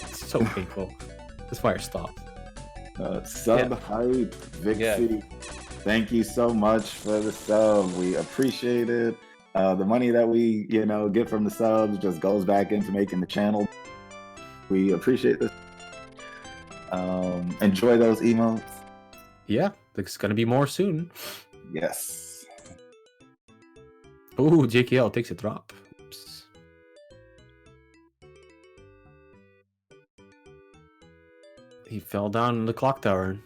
S2: it's so painful. That's why I stopped.
S1: Sub hype, Vixie. Thank you so much for the sub. We appreciate it. The money that we, get from the subs just goes back into making the channel. We appreciate this. Enjoy those emotes.
S2: Yeah, there's gonna be more soon.
S1: Yes.
S2: Ooh, JKL takes a drop. Oops. He fell down in the clock tower.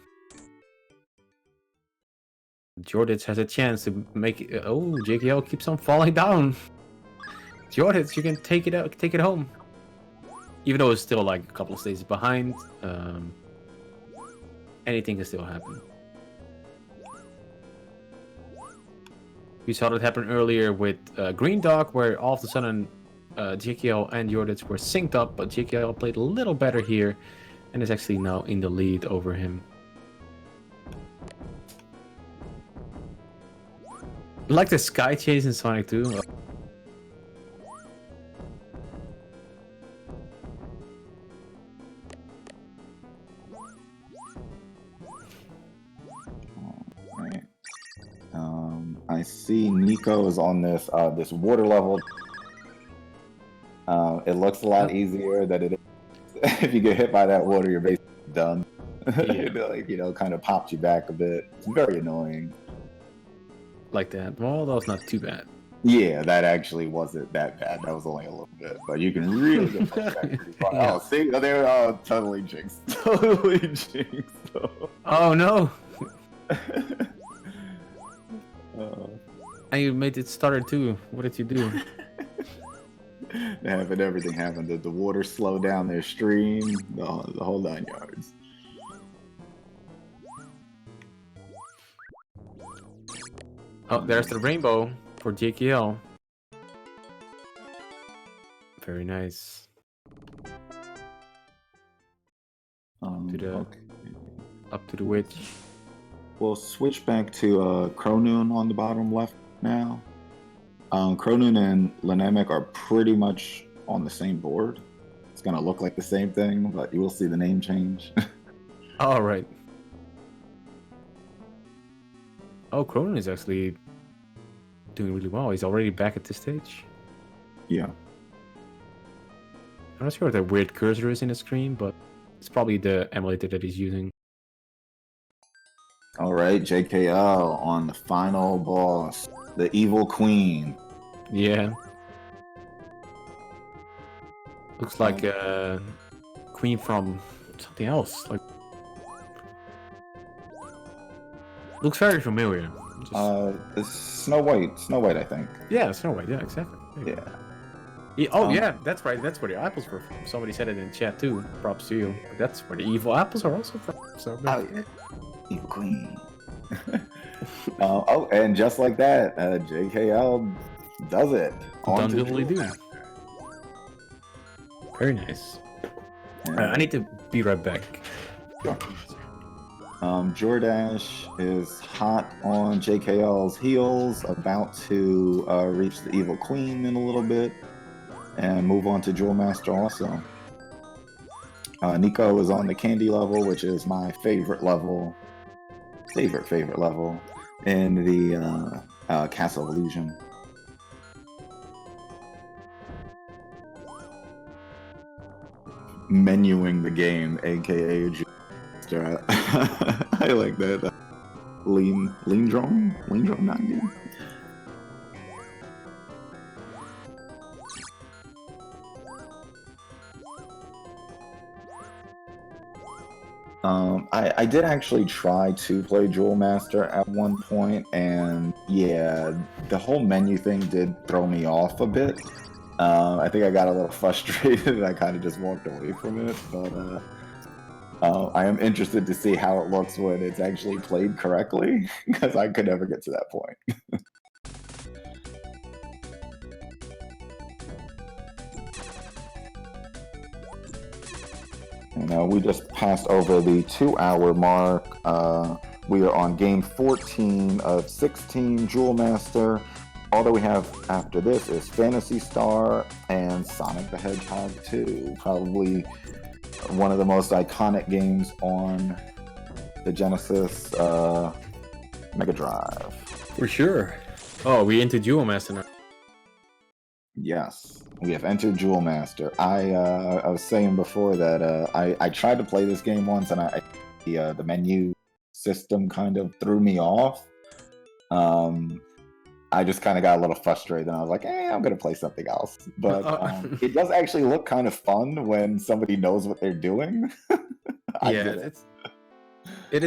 S2: Jorditz has a chance to make it. Oh, JKL keeps on falling down. Jorditz, you can take it home. Even though it's still like a couple of stages behind, anything can still happen. We saw that happen earlier with Green Dog, where all of a sudden JKL and Jorditz were synced up, but JKL played a little better here, and is actually now in the lead over him. I like the sky chase in Sonic 2.
S1: Right. I see Nico is on this this water level. It looks a lot easier than it is. If you get hit by that water, you're basically done.
S2: Yeah.
S1: Kind of popped you back a bit. It's very annoying.
S2: Like that. Well, that was not too bad.
S1: Yeah, that actually wasn't that bad. That was only a little bit, but you can really get back pretty far.
S2: Yeah.
S1: Oh, see, they're totally jinxed. Totally jinxed.
S2: Oh no! And you made it started too. What did you do?
S1: Everything happened. The water slowed down their stream, the whole 9 yards.
S2: Oh, there's the rainbow for JKL. Very nice. Up to the witch.
S1: We'll switch back to Chronoon on the bottom left now. Chronoon and Lenamek are pretty much on the same board. It's gonna look like the same thing, but you will see the name change.
S2: All right. Oh, Chronoon is actually doing really well. He's already back at this stage.
S1: Yeah.
S2: I'm not sure what that weird cursor is in the screen, but it's probably the emulator that he's using.
S1: All right, JKL on the final boss, the Evil Queen.
S2: Yeah. Looks like Queen from something else. Like, looks very familiar.
S1: It's Snow White, I think.
S2: Yeah, Snow White. Yeah, exactly.
S1: Yeah.
S2: Yeah, that's right. That's where the apples were from. Somebody said it in chat too. Props to you. That's where the evil apples are also from. So.
S1: Oh, yeah. Evil Queen. And just like that, JKL does it.
S2: Done diddly do. Very nice. I need to be right back.
S1: Sure. Jordash is hot on JKL's heels, about to reach the Evil Queen in a little bit, and move on to Jewel Master also. Nico is on the Candy level, which is my favorite level. Favorite level in the Castle of Illusion. Menuing the game, aka I like that. Lean drum 90. I did actually try to play Jewel Master at one point, and yeah, the whole menu thing did throw me off a bit. I think I got a little frustrated and I kind of just walked away from it, but I am interested to see how it looks when it's actually played correctly, because I could never get to that point. We just passed over the 2-hour mark. We are on game 14 of 16 Jewel Master. All that we have after this is Phantasy Star and Sonic the Hedgehog 2. Probably one of the most iconic games on the Genesis Mega Drive.
S2: For sure. Oh, we into Duel Master now.
S1: Yes, we have entered Jewel Master. I was saying before that I tried to play this game once, and the menu system kind of threw me off. I just kind of got a little frustrated, and I was like, I'm gonna play something else. But it does actually look kind of fun when somebody knows what they're doing.
S2: Yeah, it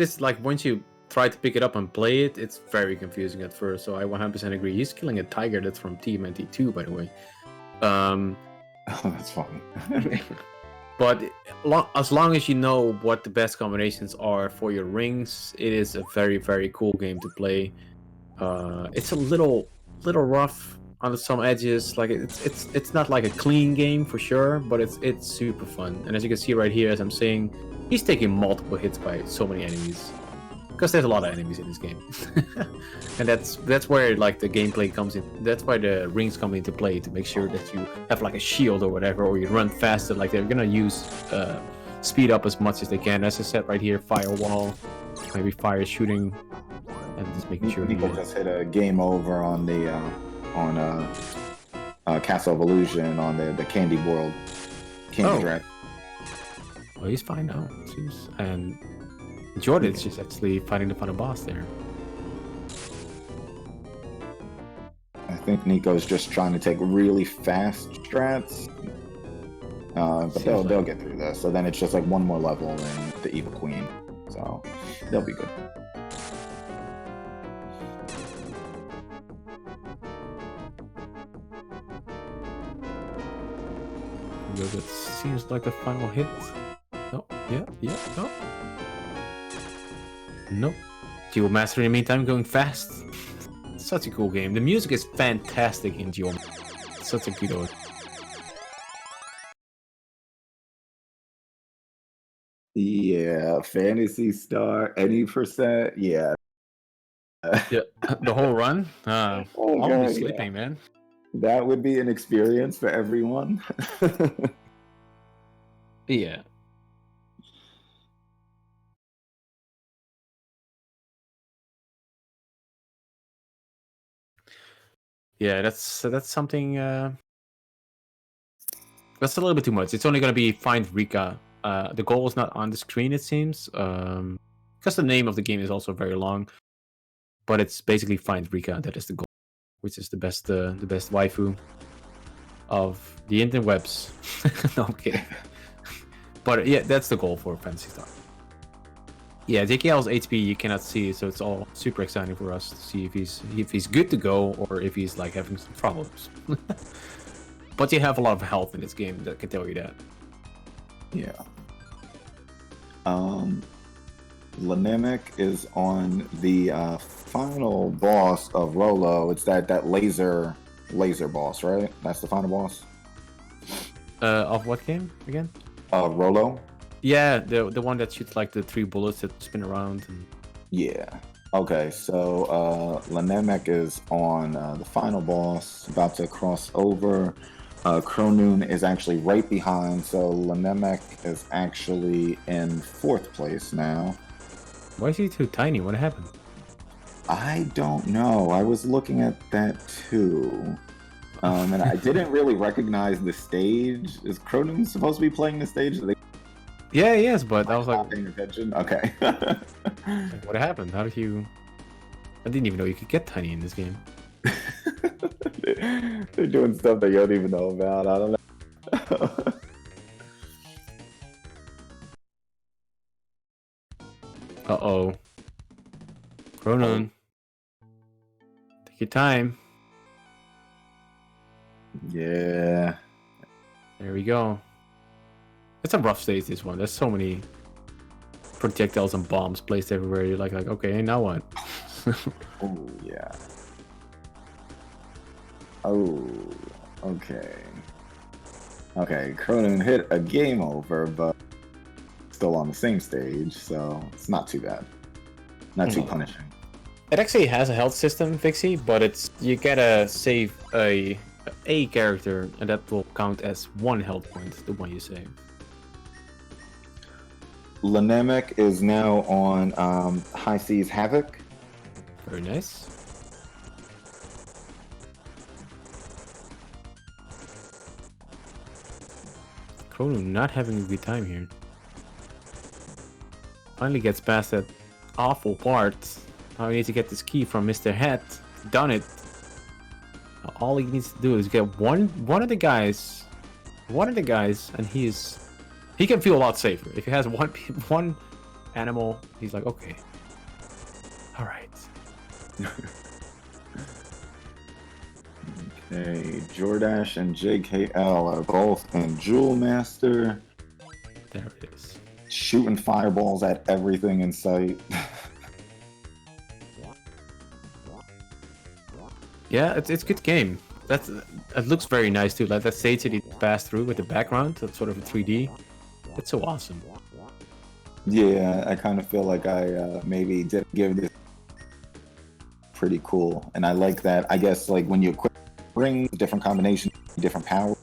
S2: is like once you try to pick it up and play it, it's very confusing at first. So I 100% agree. He's killing a tiger that's from TMNT2, by the way.
S1: Oh, that's funny.
S2: But as long as you know what the best combinations are for your rings, it is a very, very cool game to play. It's a little rough on some edges. Like it's not like a clean game for sure, but it's super fun. And as you can see right here, as I'm saying, he's taking multiple hits by so many enemies. Because there's a lot of enemies in this game. And that's where like the gameplay comes in. That's why the rings come into play, to make sure that you have like a shield or whatever, or you run faster. Like they're gonna use speed up as much as they can. As I said right here, firewall, maybe fire shooting, and just making sure
S1: Nico just hit a game over on the Castle of Illusion on the Candy World. Candy Dragon.
S2: Well, he's fine now, it seems. And Jordan's just actually fighting the final boss there.
S1: I think Nico's just trying to take really fast strats. But they'll get through this. So then it's just like one more level in the Evil Queen. So they'll be good.
S2: That seems like the final hit. No, yeah, no. Nope. Duel Master in the meantime going fast. Such a cool game. The music is fantastic in Duel. Such a good one.
S1: Yeah, Fantasy Star, any percent, yeah.
S2: Yeah, the whole run. I'll be sleeping, man.
S1: That would be an experience for everyone.
S2: Yeah. Yeah, that's something. That's a little bit too much. It's only gonna be find Rika. The goal is not on the screen, it seems. Because the name of the game is also very long. But it's basically find Rika. That is the goal, which is the best waifu of the interwebs. No, I'm kidding. But yeah, that's the goal for Fantasy Star. Yeah, JKL's HP you cannot see, so it's all super exciting for us to see if he's good to go or if he's like having some problems. But you have a lot of health in this game, that can tell you that.
S1: Yeah. Lenamek is on the final boss of Rolo. It's that laser boss, right? That's the final boss.
S2: Of what game again?
S1: Rolo.
S2: Yeah, the one that shoots like the 3 bullets that spin around. And...
S1: Yeah. Okay, so Lenamek is on the final boss, about to cross over. Chronoon is actually right behind, so Lenamek is actually in 4th place now.
S2: Why is he too tiny? What happened?
S1: I don't know. I was looking at that too. And I didn't really recognize the stage. Is Chronoon supposed to be playing the stage?
S2: Yeah, yes, but I was like...
S1: paying attention? Okay.
S2: What happened? How did you... I didn't even know you could get tiny in this game.
S1: They're doing stuff that you don't even know about. I don't know.
S2: Uh-oh. Chronoon. Take your time.
S1: Yeah.
S2: There we go. It's a rough stage, this one. There's so many projectiles and bombs placed everywhere. You're like okay, now what?
S1: Oh, yeah. Oh, okay. Okay, Chronoon hit a game over, but still on the same stage, so it's not too bad. Not too punishing.
S2: It actually has a health system, Vixie, but it's you gotta save a character, and that will count as 1 health point, the one you save.
S1: Lenamek is now on High Seas Havoc.
S2: Very nice. Chronoon not having a good time here. Finally gets past that awful part. Now he needs to get this key from Mr. Hat. Done it. Now all he needs to do is get one of the guys, and he can feel a lot safer. If he has one animal, he's like, okay, all right.
S1: Okay, Jordash and JKL are both in Jewel Master.
S2: There it is.
S1: Shooting fireballs at everything in sight.
S2: Yeah, it's a good game. It looks very nice too. Like that stage that he passed through with the background, that's sort of a 3D. It's so awesome.
S1: Yeah, I kind of feel like I maybe did give this pretty cool, and I like that. I guess like when you equip rings, different combinations, different power.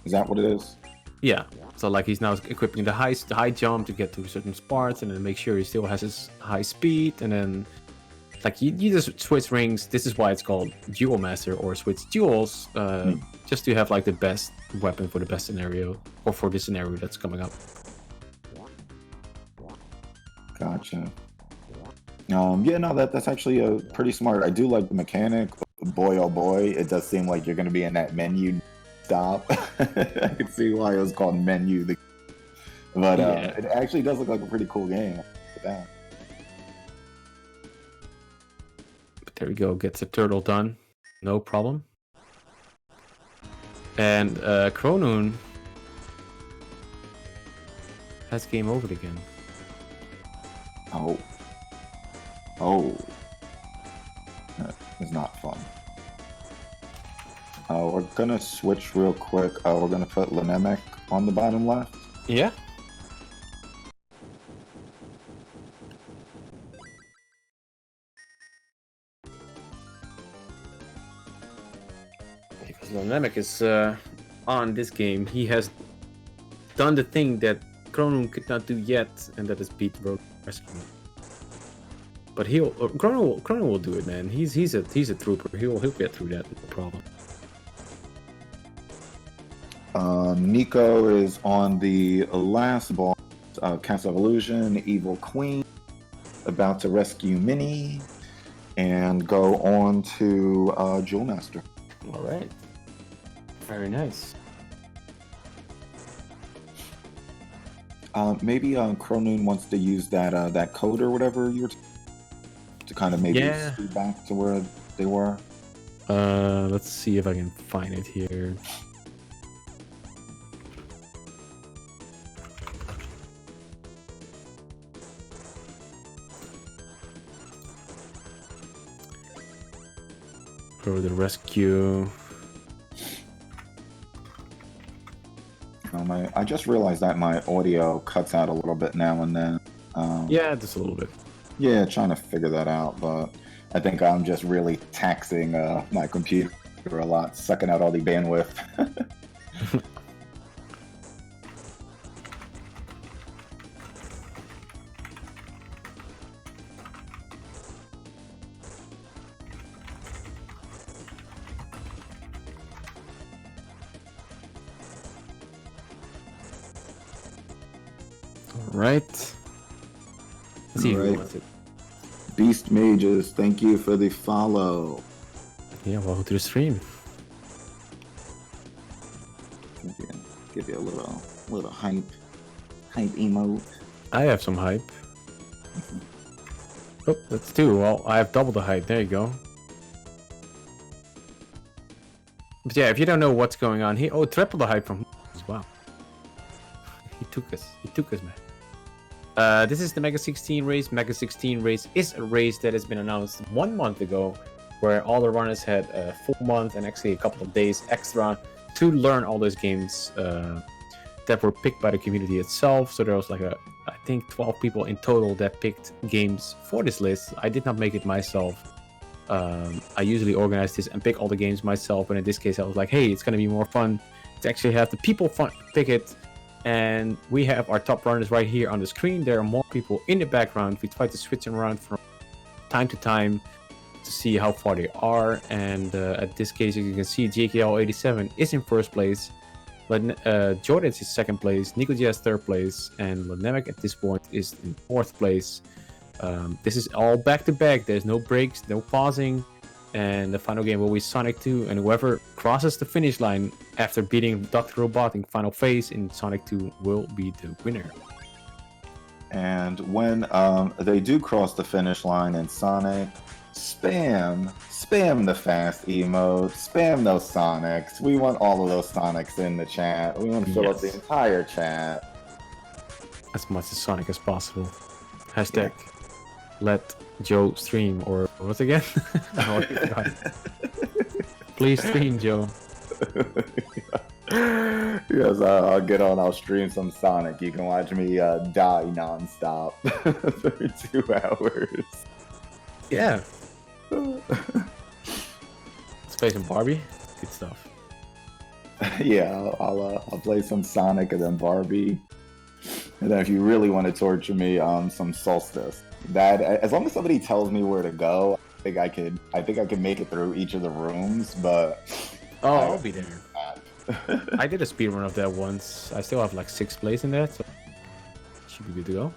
S1: Is that what it is?
S2: Yeah. So like he's now equipping the high jump to get to certain spots, and then make sure he still has his high speed, and then like you just switch rings. This is why it's called Duel Master or switch duels, just to have like the best weapon for the best scenario or for the scenario that's coming up.
S1: Gotcha. Yeah, no, that's actually pretty smart. I do like the mechanic. Boy, oh boy, it does seem like you're going to be in that menu stop. I can see why it was called menu. But it actually does look like a pretty cool game.
S2: But there we go, gets a turtle done. No problem. And Chronoon has game over again.
S1: Oh. That is not fun. We're gonna switch real quick. We're gonna put Lenamek on the bottom left.
S2: Yeah. Because Lenamek is on this game. He has done the thing that Chronoon could not do yet, and that is beat Road Rescue. But Chronoon will do it, man. He's a trooper. He'll get through that, no problem.
S1: Nico is on the last boss, Castle of Illusion, Evil Queen, about to rescue Minnie, and go on to Jewel Master.
S2: All right. Very nice.
S1: Maybe Chronoon wants to use that code or whatever you were to kind of maybe speed back to where they were.
S2: Let's see if I can find it here. For the rescue.
S1: I just realized that my audio cuts out a little bit now and then.
S2: Yeah, just a little bit.
S1: Yeah, trying to figure that out, but I think I'm just really taxing my computer a lot, sucking out all the bandwidth.
S2: Right. Let's see who wants it.
S1: Beast Mages, thank you for the follow.
S2: Yeah, welcome to the stream.
S1: Give you a little hype emote.
S2: I have some hype. Oh, that's two. Well, I have double the hype. There you go. But yeah, if you don't know what's going on, triple the hype from. Wow. He took us, man. This is the Mega 16 race. Mega 16 race is a race that has been announced 1 month ago, where all the runners had a full month and actually a couple of days extra to learn all those games that were picked by the community itself. So there was like I think 12 people in total that picked games for this list. I did not make it myself. I usually organize this and pick all the games myself, but in this case I was like, hey, it's gonna be more fun to actually have the people pick it. And we have our top runners right here on the screen. There are more people in the background. We try to switch them around from time to time to see how far they are. And at this case, as you can see, JKL87 is in first place. Jordan is second place. Nikojazz third place. And Lenamek at this point is in fourth place. This is all back to back. There's no breaks, no pausing. And the final game will be Sonic 2. And whoever crosses the finish line after beating Dr. Robot in final phase in Sonic 2 will be the winner.
S1: And when they do cross the finish line in Sonic, spam the fast emote, spam those Sonics. We want all of those Sonics in the chat. We want to fill up the entire chat.
S2: As much as Sonic as possible. Hashtag let Joe stream, or what again? Please stream, Joe.
S1: Yes, I'll get on. I'll stream some Sonic. You can watch me die nonstop for 2 hours.
S2: Yeah. Let's play some Barbie. Good stuff.
S1: Yeah, I'll play some Sonic and then Barbie. And then if you really want to torture me, some Solstice. That, as long as somebody tells me where to go, I think I can make it through each of the rooms. But
S2: I'll be there. I did a speedrun of that once. I still have like 6th place in that, so should be good to go.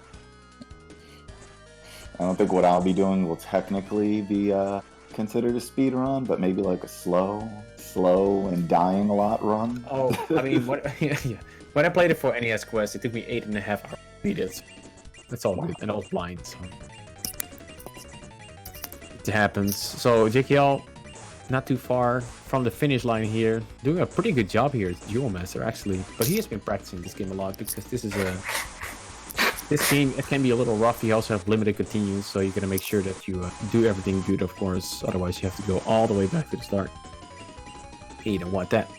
S1: I don't think what I'll be doing will technically be considered a speed run, but maybe like a slow and dying a lot run.
S2: Oh, I mean, when I played it for NES Quest, it took me 8.5 hours to beat it. That's all good, and I was blind, so it happens. So JKL, not too far from the finish line here, doing a pretty good job here. Duel Master actually, but he has been practicing this game a lot because this game, it can be a little rough. You also have limited continues, so you gotta make sure that you do everything good, of course. Otherwise, you have to go all the way back to the start. You don't want that.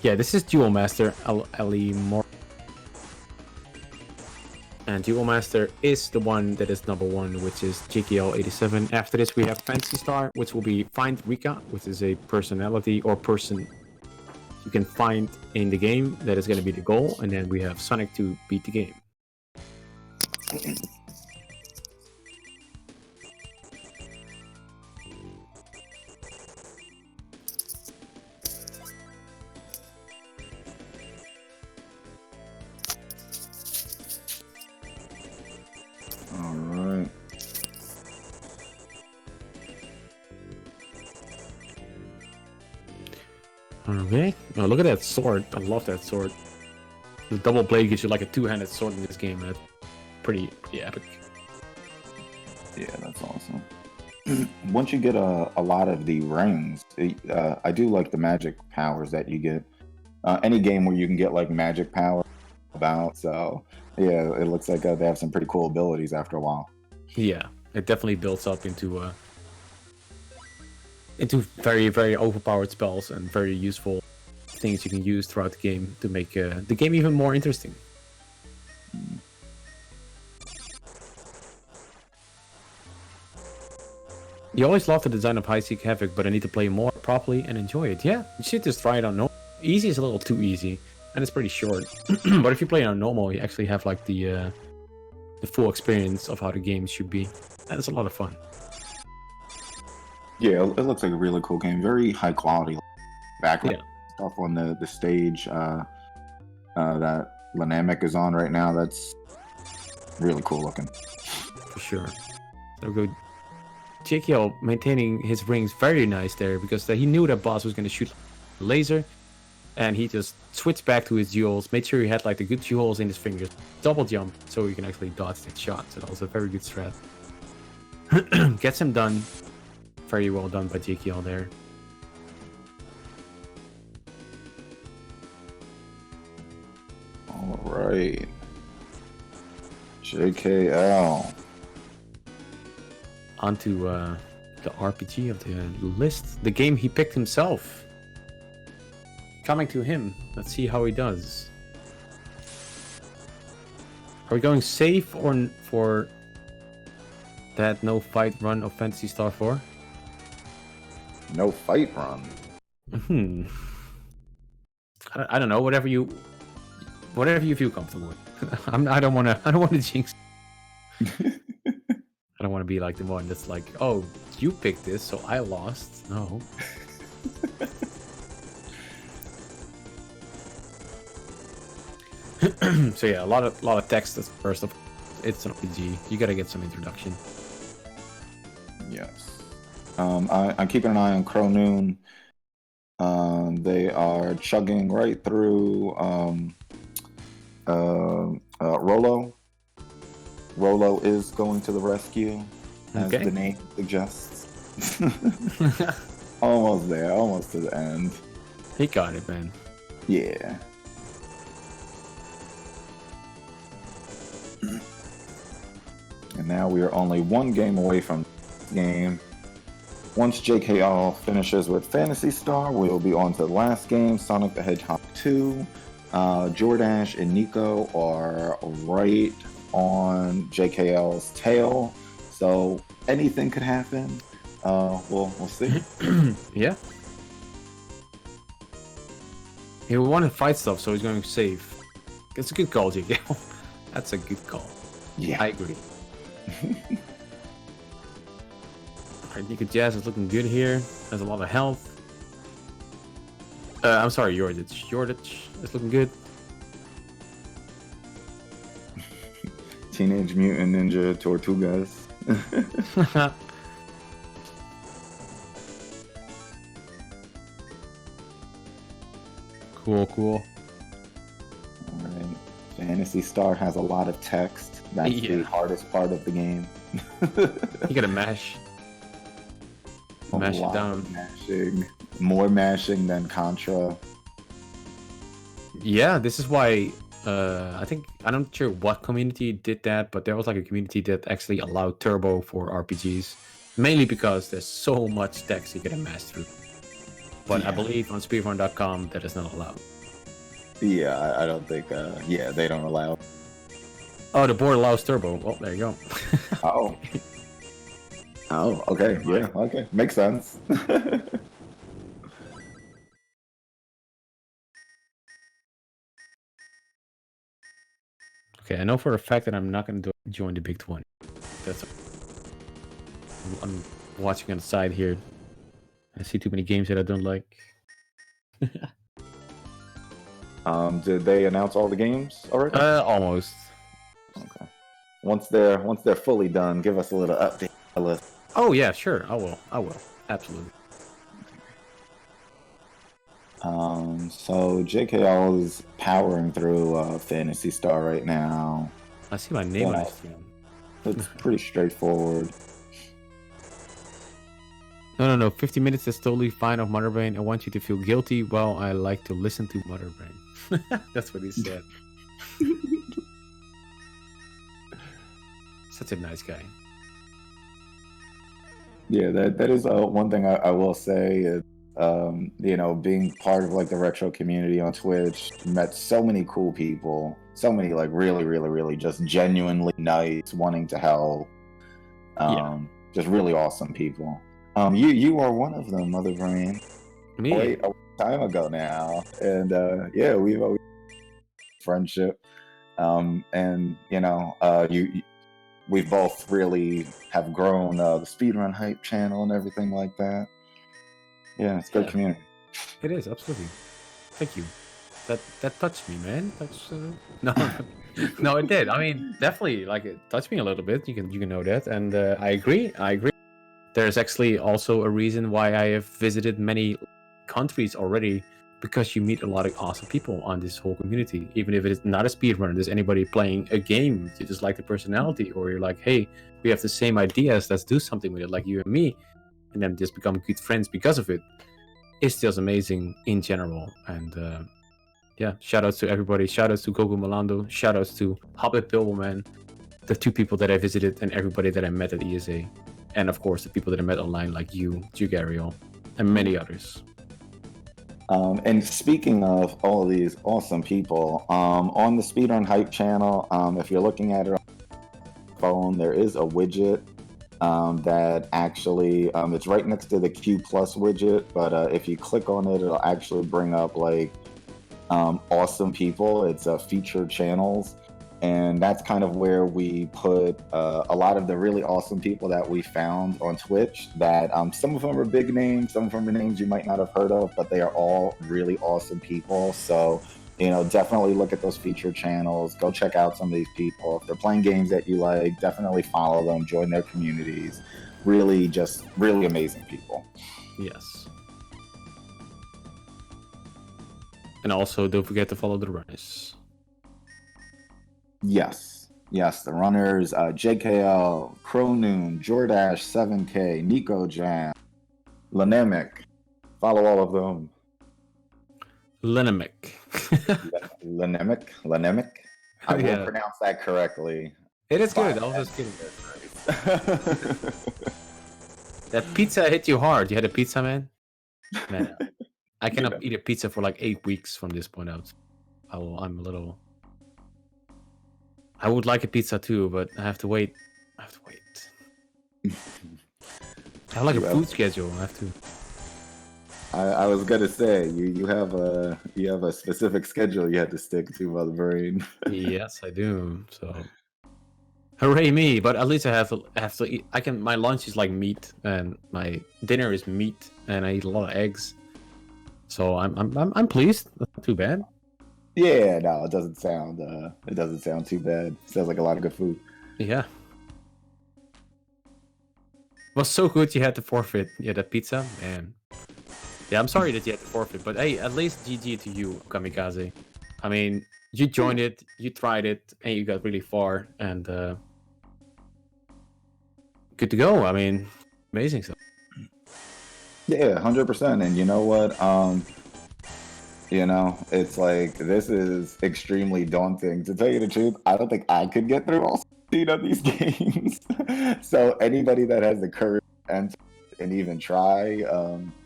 S2: Yeah, this is Duel Master Ali Moore. And Duel Master is the one that is number 1, which is JKL87. After this, we have Fantasy Star, which will be Find Rika, which is a personality or person you can find in the game. That is going to be the goal. And then we have Sonic to beat the game.
S1: Alright.
S2: Okay. Oh, look at that sword. I love that sword. The double blade gives you like a 2-handed sword in this game. That's pretty epic.
S1: Yeah, that's awesome. Once you get a lot of the rings, I do like the magic powers that you get. Any game where you can get like magic power about, so yeah, it looks like they have some pretty cool abilities after a while.
S2: Yeah, it definitely builds up into very, very overpowered spells and very useful things you can use throughout the game to make the game even more interesting. You always love the design of High Seek Havoc, but I need to play more properly and enjoy it. Yeah, you should just try it on normal. Easy is a little too easy, and it's pretty short. But if you play it on normal, you actually have like the full experience of how the game should be. And it's a lot of fun.
S1: Yeah, it looks like a really cool game. Very high quality background stuff on the stage that Lenamek is on right now. That's really cool looking.
S2: For sure. So good. JKL maintaining his rings very nice there because he knew that boss was going to shoot a laser, and he just switched back to his jewels, made sure he had like the good jewels in his fingers, double jump so he can actually dodge that shot. So that was a very good strat. Gets him done. Very well done by JKL there.
S1: All right, JKL.
S2: Onto the RPG of the list, the game he picked himself. Coming to him. Let's see how he does. Are we going safe or for that no fight run of Fantasy Star 4?
S1: No fight run.
S2: I don't know. Whatever you Whatever you feel comfortable with. I don't want to jinx. I don't want to be like the one that's like, oh, you picked this, so I lost. No. So yeah, a lot of text. First of all, it's an RPG. You gotta get some introduction.
S1: Yes. I'm keeping an eye on Chronoon. They are chugging right through Rolo. Rolo is going to the rescue, as the name suggests. Almost there, almost to the end.
S2: He got it, man.
S1: Yeah. And now we are only one game away from the game. Once JKL finishes with Phantasy Star, we'll be on to the last game, Sonic the Hedgehog 2. Jordash and Nico are right on JKL's tail, so anything could happen. We'll see.
S2: Yeah. He wanted fight stuff, so he's going to save. It's a good call, JKL. That's a good call.
S1: Yeah,
S2: I agree. Alright, Nikojazz is looking good here. Has a lot of health. I'm sorry, Yordich. Yordich is looking good.
S1: Teenage Mutant Ninja Tortugas.
S2: Cool.
S1: Alright. Phantasy Star has a lot of text. That's the hardest part of the game.
S2: You gotta mash. Mash it down.
S1: Mashing. More mashing than Contra.
S2: Yeah, this is why I think, I'm not sure what community did that, but there was like a community that actually allowed turbo for RPGs. Mainly because there's so much text you gotta mash through. But I believe on speedrun.com that is not allowed.
S1: Yeah, I don't think, they don't allow.
S2: Oh, the board allows turbo. Well, there you go.
S1: Oh. Oh, okay. Yeah, okay. Makes sense.
S2: Okay, I know for a fact that I'm not going to join the Big 20. That's. I'm watching on the side here. I see too many games that I don't like.
S1: Did they announce all the games already?
S2: Almost.
S1: Okay. Once they're fully done, give us a little update on the list.
S2: Oh yeah, sure. I will. Absolutely.
S1: So JKL is powering through Phantasy Star right now.
S2: I see my name on the stream.
S1: It's pretty straightforward.
S2: No. 50 minutes is totally fine of Motherbrain. I want you to feel guilty while I like to listen to Motherbrain. That's what he said. Such a nice guy.
S1: Yeah, that is one thing I will say is, being part of like the retro community on Twitch, met so many cool people, so many like really just genuinely nice, wanting to help, just really awesome people. You are one of them, Mother Brain.
S2: Me?
S1: Wait, a long time ago now, and we've always friendship, and we both really have grown the speedrun hype channel and everything like that. Yeah, it's a good community.
S2: It is, absolutely. Thank you. That touched me, man. That's no, it did. I mean, definitely, like, it touched me a little bit. You can know that, and I agree. There's actually also a reason why I have visited many countries already, because you meet a lot of awesome people on this whole community. Even if it is not a speedrunner, there's anybody playing a game, you just like the personality, or you're like, hey, we have the same ideas, let's do something with it, like you and me, and then just become good friends because of it. It's just amazing in general. And shout outs to everybody. Shout outs to Gogo Malando. Shout outs to Hobbit Bilboman, the 2 people that I visited, and everybody that I met at ESA. And of course, the people that I met online, like you, Jugariel, and many others.
S1: And speaking of all of these awesome people, on the Speedrun Hype channel, if you're looking at it on your phone, there is a widget that actually, it's right next to the Q Plus widget, but if you click on it, it'll actually bring up like awesome people. It's featured channels, and that's kind of where we put a lot of the really awesome people that we found on Twitch. That some of them are big names, some of them are names you might not have heard of, but they are all really awesome people. So, definitely look at those featured channels. Go check out some of these people. If they're playing games that you like, definitely follow them, join their communities. Really, just really amazing people.
S2: Yes. And also, don't forget to follow the runners.
S1: Yes, the runners, JKL, Chronoon, Jordash, 7K, Nikojazz, Lenamek. Follow all of them.
S2: Lenamek.
S1: Lenamek. I will pronounce that correctly.
S2: It is good. I was just kidding. That pizza hit you hard. You had a pizza, man? Man, I cannot eat a pizza for like 8 weeks from this point out. I'm a little... I would like a pizza too, but I have to wait. I have like a food schedule. I have to...
S1: I was gonna say you have a specific schedule you had to stick to, Mother Brain.
S2: Yes, I do. So, hooray me! But at least I have to eat. My lunch is like meat, and my dinner is meat, and I eat a lot of eggs. So I'm pleased. That's not too bad.
S1: Yeah, no, it doesn't sound too bad. It sounds like a lot of good food.
S2: Yeah. It was so good you had to forfeit. Yeah, that pizza, man. Yeah, I'm sorry that you had to forfeit, but hey, at least GG to you, Okamikaze. I mean, you joined it, you tried it, and you got really far, and good to go. I mean, amazing stuff.
S1: Yeah, 100%. And you know what? It's like, this is extremely daunting. To tell you the truth, I don't think I could get through all 16 of these games. So anybody that has the courage and even try,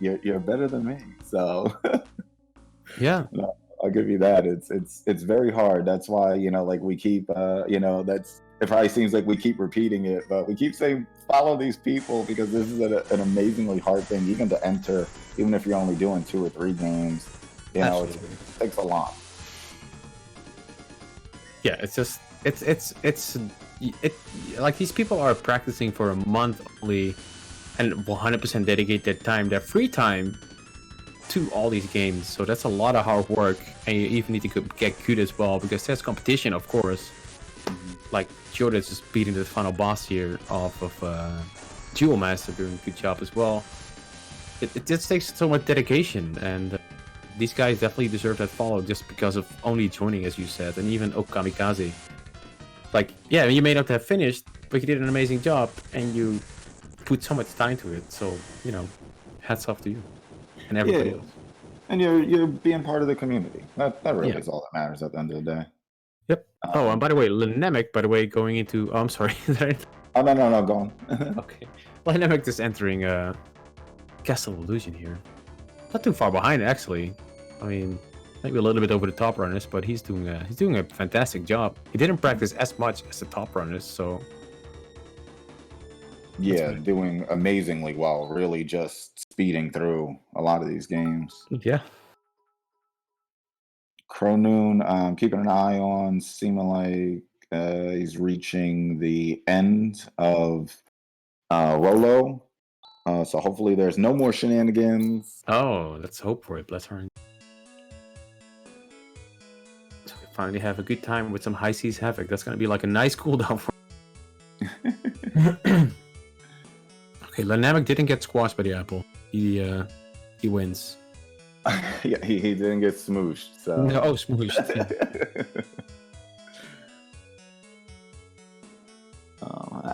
S1: you're better than me. So
S2: yeah,
S1: no, I'll give you that. It's very hard. That's why like we keep it probably seems like we keep repeating it, but we keep saying follow these people because this is an amazingly hard thing even to enter, even if you're only doing 2 or 3 games. It takes a lot.
S2: Yeah, it's just it's like these people are practicing for a month only, and 100% dedicate their time, their free time, to all these games. So that's a lot of hard work, and you even need to get good as well because there's competition, of course. Like Jorda's just beating the final boss here off of Jewel Master, doing a good job as well. It just takes so much dedication, and these guys definitely deserve that follow just because of only joining, as you said, and even Okamikaze. Like, yeah, you may not have finished, but you did an amazing job, and you put so much time to it. So, hats off to you and everybody else.
S1: And you're being part of the community. That really is all that matters at the end of the day.
S2: Yep. Oh, and by the way, Lenamek, going into... Oh, I'm sorry.
S1: Oh, no, go on.
S2: Okay. Lenamek is entering Castle of Illusion here. Not too far behind, actually. I mean, maybe a little bit over the top runners, but he's doing a fantastic job. He didn't practice as much as the top runners, so...
S1: Yeah, doing amazingly well. Really just speeding through a lot of these games.
S2: Yeah.
S1: Chronoon, keeping an eye on, seeming like he's reaching the end of Rolo. So hopefully there's no more shenanigans.
S2: Oh, let's hope for it. Bless her. So we finally have a good time with some High Seas Havoc. That's going to be like a nice cooldown for Okay, Lenamek didn't get squashed by the apple. He wins.
S1: Yeah, he didn't get smooshed. So.
S2: No, smooshed.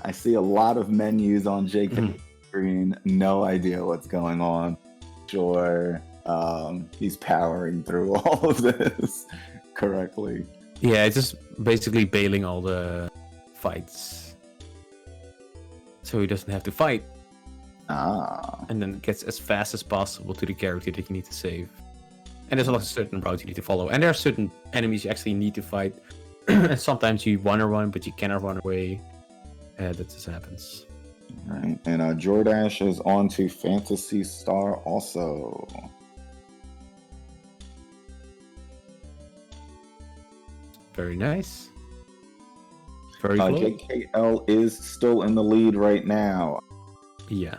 S1: I see a lot of menus on JK screen. No idea what's going on. Sure, he's powering through all of this correctly.
S2: Yeah, it's just basically bailing all the fights, so he doesn't have to fight. And then gets as fast as possible to the character that you need to save. And there's a certain route you need to follow. And there are certain enemies you actually need to fight. And sometimes you want to run, but you cannot run away. That just happens.
S1: All right. And Jordash is on to Phantasy Star also.
S2: Very nice. Very cool.
S1: JKL is still in the lead right now.
S2: Yeah.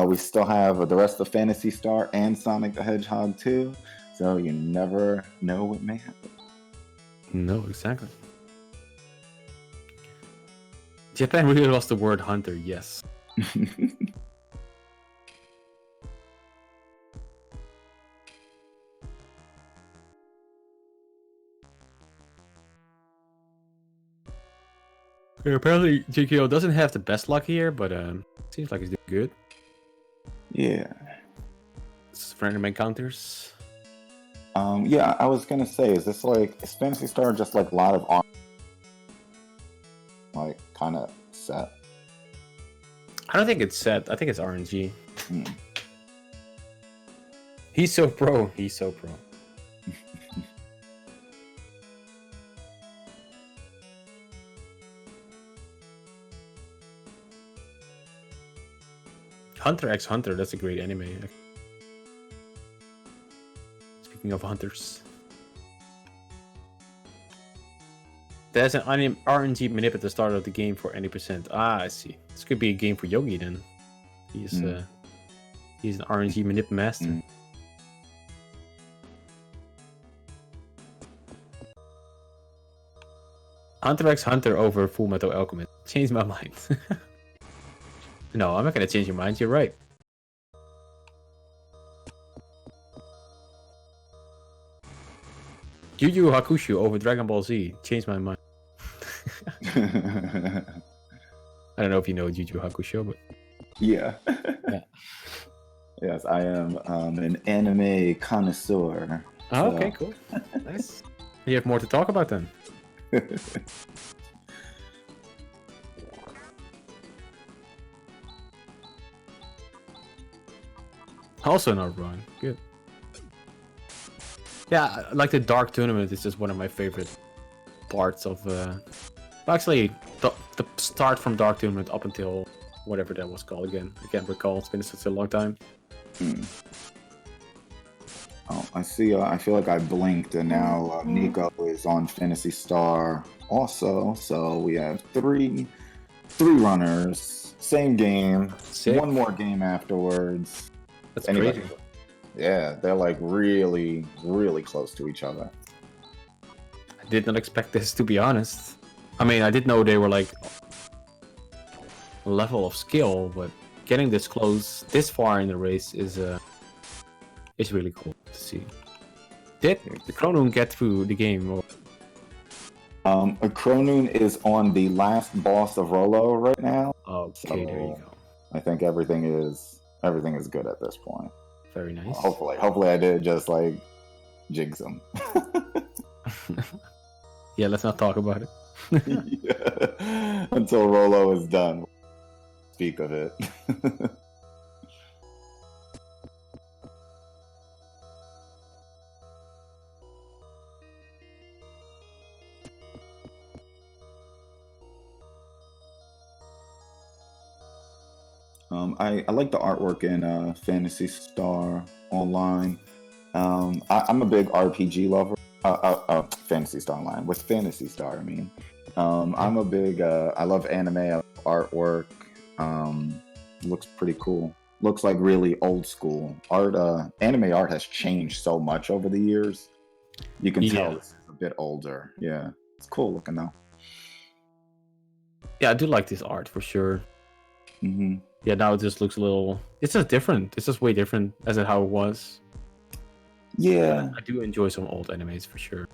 S1: We still have the rest of Phantasy Star and Sonic the Hedgehog 2, so you never know what may happen.
S2: No, exactly. Japan really lost the word hunter, yes. Yeah, apparently JKO doesn't have the best luck here, but seems like he's doing good.
S1: Yeah.
S2: It's random encounters.
S1: Yeah, I was gonna say, is Phantasy Star just like a lot of arm, like kind of set?
S2: I don't think it's set. I think it's RNG.
S1: Hmm.
S2: He's so pro. He's so pro. Hunter x Hunter, that's a great anime. Speaking of hunters. There's an RNG manip at the start of the game for any percent. Ah, I see. This could be a game for Yogi then. He's an RNG manip master. Hunter x Hunter over Full Metal Alchemist. Changed my mind. No, I'm not gonna change your mind. You're right. Yu Yu Hakusho over Dragon Ball Z. Changed my mind. I don't know if you know Yu Yu Hakusho, but
S1: Yeah.
S2: Yeah.
S1: Yes, I am an anime connoisseur.
S2: Oh, okay, cool. Nice. You have more to talk about then. Also not wrong. Good. Yeah, like the Dark Tournament is just one of my favorite parts of... Actually, the start from Dark Tournament up until whatever that was called again. I can't recall. It's been such a long time.
S1: Oh, I see. I feel like I blinked, and now Nico is on Phantasy Star also. So we have three runners, same game,
S2: Sick.
S1: one more game afterwards.
S2: That's
S1: Anybody-
S2: crazy.
S1: Yeah, they're like really, really close to each other.
S2: I did not expect this, to be honest. I mean, I did know they were like a level of skill, but getting this close, this far in the race is really cool to see. Did the Chronoon get through the game? Or...
S1: Chronoon is on the last boss of Rolo right now.
S2: Okay, there you
S1: So-
S2: go.
S1: I think everything is good at this point.
S2: Very nice.
S1: Hopefully I did just like jigs him.
S2: Yeah, let's not talk about it.
S1: Yeah. Until Rolo is done. Speak of it. I like the artwork in Phantasy Star Online. I'm a big RPG lover. Phantasy Star Online. With Phantasy Star, I mean. I'm a big. I love anime artwork. Looks pretty cool. Looks like really old school art. Anime art has changed so much over the years. You can tell it's a bit older. Yeah, it's cool looking though.
S2: Yeah, I do like this art for sure.
S1: Mm-hmm.
S2: Yeah, now it just looks a little... It's just different. It's just way different as in how it was.
S1: Yeah.
S2: I do enjoy some old animes for sure.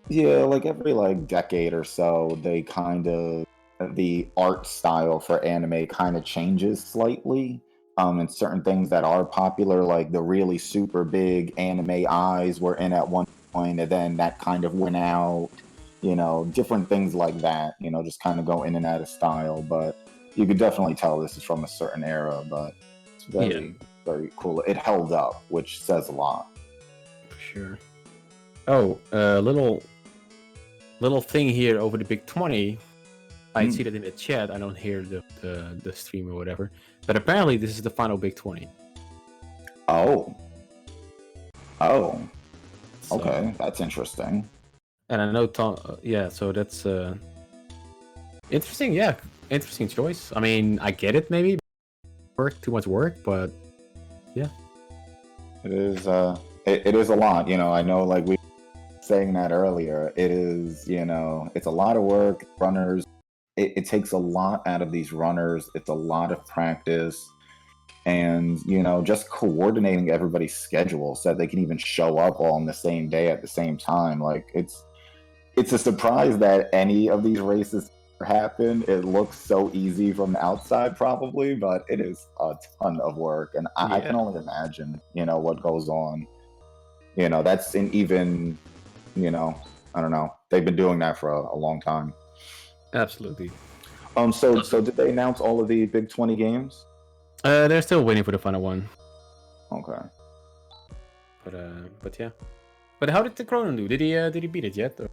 S1: Yeah, like every like decade or so, they kind of the art style for anime kind of changes slightly. And certain things that are popular, like the really super big anime eyes were in at one point, and then that kind of went out. You know, different things like that. You know, just kind of go in and out of style. But you could definitely tell this is from a certain era. But it's very cool. It held up, which says a lot.
S2: For sure. Oh, little thing here over the Big 20. I see that in the chat. I don't hear the stream or whatever. But apparently this is the final Big 20.
S1: Oh.
S2: So,
S1: Okay, that's interesting.
S2: And I know Tom. Yeah, so that's interesting. Yeah, interesting choice. I mean, I get it. Maybe too much work, but yeah.
S1: It is. It is a lot. I know, like we were saying that earlier. It is. It's a lot of work. Runners. It takes a lot out of these runners. It's a lot of practice, and just coordinating everybody's schedule so that they can even show up all on the same day at the same time. Like it's a surprise that any of these races happen. It looks so easy from the outside, probably, but it is a ton of work, and I
S2: Yeah.
S1: can only imagine, what goes on. That's in even, I don't know. They've been doing that for a long time.
S2: Absolutely.
S1: So did they announce all of the Big 20 games?
S2: They're still waiting for the final one.
S1: Okay.
S2: But yeah. But how did the Chronoon do? Did he beat it yet? Or...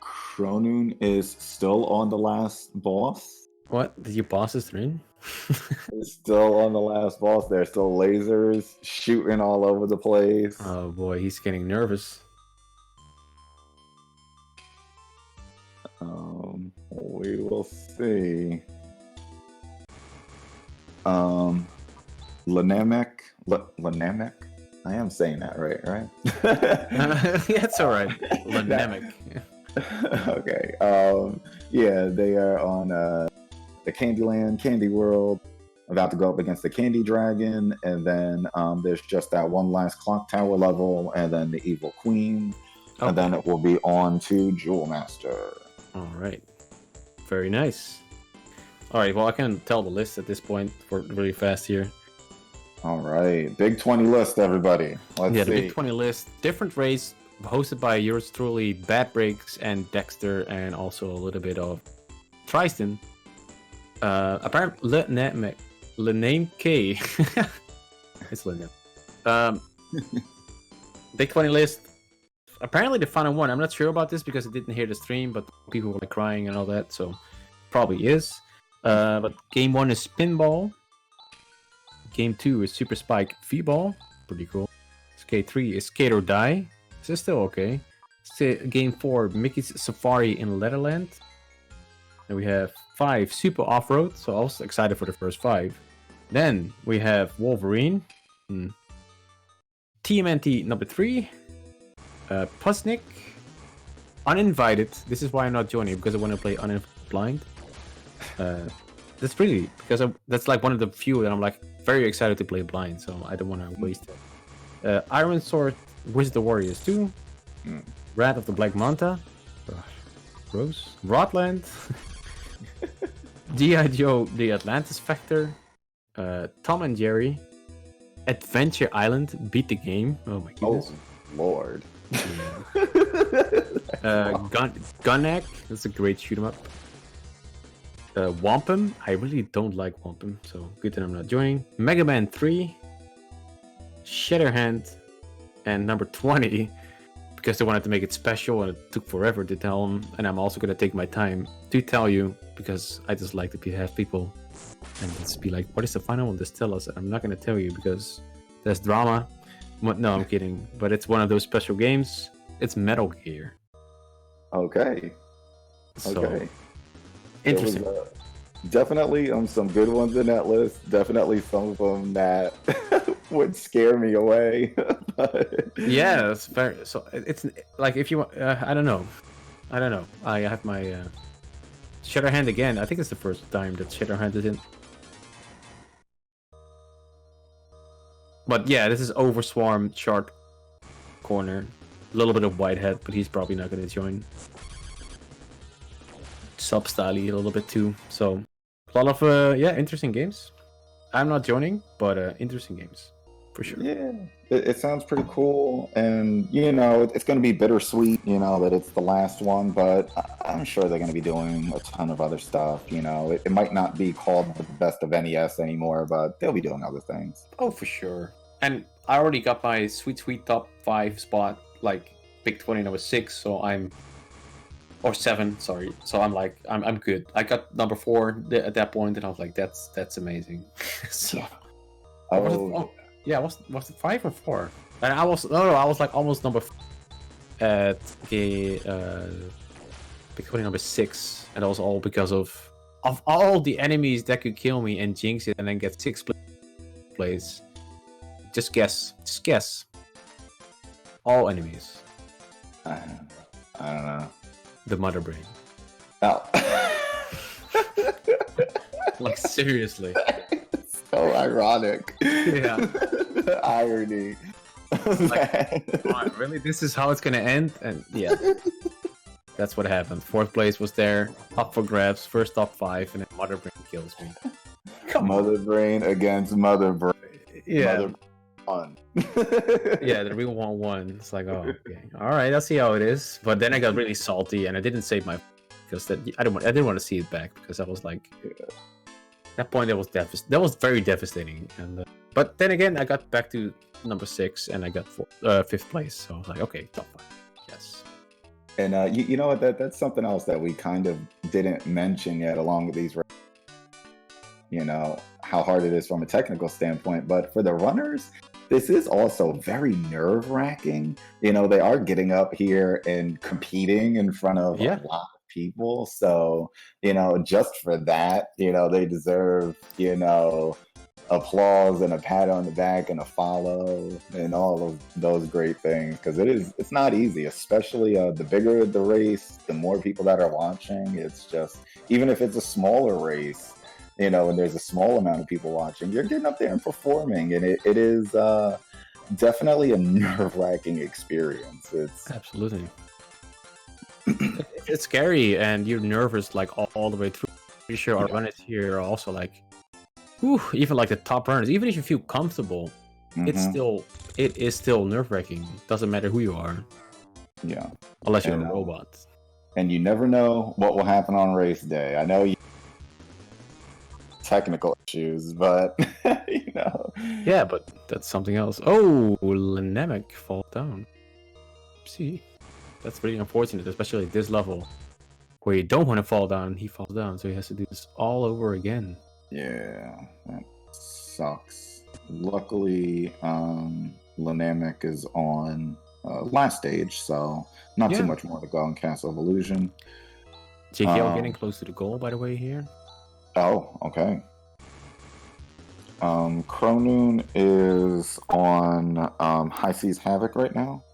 S1: Chronoon is still on the last boss.
S2: What? Did you boss this in?
S1: It's still on the last boss. There's still lasers shooting all over the place.
S2: Oh boy, he's getting nervous.
S1: We will see. Lenamek. Lenamek? I am saying that right?
S2: Yeah, it's all right. Lenamek.
S1: Okay. Yeah, they are on the Candyland, Candy World, about to go up against the Candy Dragon, and then there's just that one last Clock Tower level, and then the Evil Queen, and then it will be on to Jewel Master.
S2: All right. Very nice. All right, well, I can tell the list at this point for really fast here.
S1: All right, Big 20 list, everybody. Let's see.
S2: The Big 20 list, different race, hosted by yours truly, Bad Breaks and Dexter, and also a little bit of Tristan. Apparently, Lenamek. It's Lenamek. Big 20 list. Apparently the final one. I'm not sure about this because I didn't hear the stream, but people were like crying and all that, so probably is. But game 1 is Pinball. Game 2 is Super Spike V-Ball. Pretty cool. Skate 3 is Skate or Die. This is still okay. Game 4, Mickey's Safari in Leatherland. And we have 5, Super Off-Road. So I was excited for the first 5. Then we have Wolverine. TMNT number 3. Pusnik. Uninvited. This is why I'm not joining, because I want to play Uninvited Blind. That's really because that's like one of the few that I'm like very excited to play blind, so I don't want to waste it. Iron Sword, Wizard of Warriors 2, Wrath of the Black Manta, Rose, Rodland, G.I. Joe, The Atlantis Factor, Tom and Jerry, Adventure Island, Beat the Game. Oh my goodness.
S1: Oh Lord.
S2: Gunneck, that's a great shoot 'em up. Wampum, I really don't like Wampum, so good that I'm not joining. Mega Man 3, Shatterhand, and number 20, because they wanted to make it special and it took forever to tell them, and I'm also going to take my time to tell you, because I just like to have people and just be like, what is the final one? Just tell us. I'm not going to tell you because there's drama. No, I'm kidding, but it's one of those special games. It's Metal Gear.
S1: Okay.
S2: So,
S1: okay.
S2: Interesting.
S1: Definitely some good ones in that list. Definitely some of them that would scare me away.
S2: Yeah, that's fair. So it's like if you want, I don't know. I have my Shatterhand again. I think it's the first time that Shatterhand is in. But yeah, this is Overswarm, Sharp Corner, a little bit of Whitehead, but he's probably not going to join. Substyly a little bit too, so a lot of interesting games. I'm not joining, but interesting games for sure.
S1: Yeah, it sounds pretty cool, and it's going to be bittersweet, that it's the last one, but I'm sure they're going to be doing a ton of other stuff. It might not be called the best of NES anymore, but they'll be doing other things.
S2: Oh, for sure. And I already got my sweet top 5 spot, like Big 20 number 6, so or 7, sorry. So I'm good. I got number 4 at that point, and I was like, that's amazing. So, was it 5 or 4? And I was like almost number 4. at the difficulty number 6, and that was all because of all the enemies that could kill me and jinx it and then get 6th place. Just guess. All enemies.
S1: I don't know.
S2: The mother brain.
S1: Oh.
S2: Like, seriously.
S1: So ironic.
S2: Yeah.
S1: The irony.
S2: Like, come on, really? This is how it's gonna end? And yeah. That's what happened. 4th place was there, up for grabs, first top 5, and then mother brain kills me.
S1: Mother brain against mother brain.
S2: Yeah.
S1: Mother won.
S2: Yeah, the real 1-1. It's like, oh, okay, all right, I'll see how it is. But then I got really salty, and I didn't save my because I didn't want to see it back because I was like, at that point that was very devastating. And but then again, I got back to number 6, and I got 5th place. So I was like, okay, top 5, yes.
S1: And you know what? That's something else that we kind of didn't mention yet, along with these. You know how hard it is from a technical standpoint, but for the runners, this is also very nerve-wracking. You know, they are getting up here and competing in front of a lot of people. So, you know, just for that, you know, they deserve, you know, applause and a pat on the back and a follow and all of those great things, because it's not easy, especially the bigger the race, the more people that are watching. It's just, even if it's a smaller race, you know, and there's a small amount of people watching, you're getting up there and performing, and it is definitely a nerve-wracking experience. It's
S2: absolutely it's scary, and you're nervous like all the way through. Pretty sure our runners here are also like, whew, even like the top runners, even if you feel comfortable, it is still nerve-wracking. Doesn't matter who you are.
S1: Yeah.
S2: Unless you're a robot.
S1: And you never know what will happen on race day. I know you technical issues, but you know.
S2: Yeah, but that's something else. Oh, Lenamek fall down. See, that's really unfortunate, especially at this level where you don't want to fall down. He falls down, so he has to do this all over again.
S1: Yeah, that sucks. Luckily, Lenamek is on last stage, so not too much more to go in Castle of Illusion.
S2: JKL getting close to the goal, by the way, here.
S1: Oh, okay. Chronoon is on High Seas Havoc right now.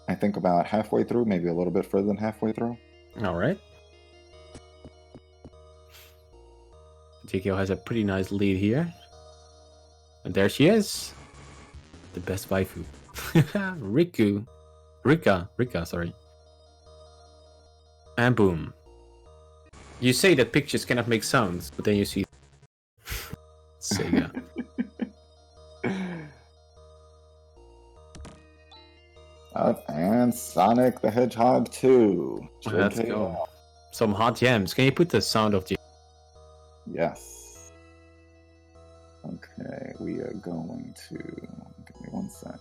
S1: I think about halfway through, maybe a little bit further than halfway through.
S2: All right. JKL has a pretty nice lead here. And there she is. The best waifu. Rika, sorry. And boom. You say that pictures cannot make sounds, but then you see Sega.
S1: And Sonic the Hedgehog 2.
S2: Let's go. Some hot jams. Can you put the sound of
S1: Yes. Okay, we are going to... Give me one sec.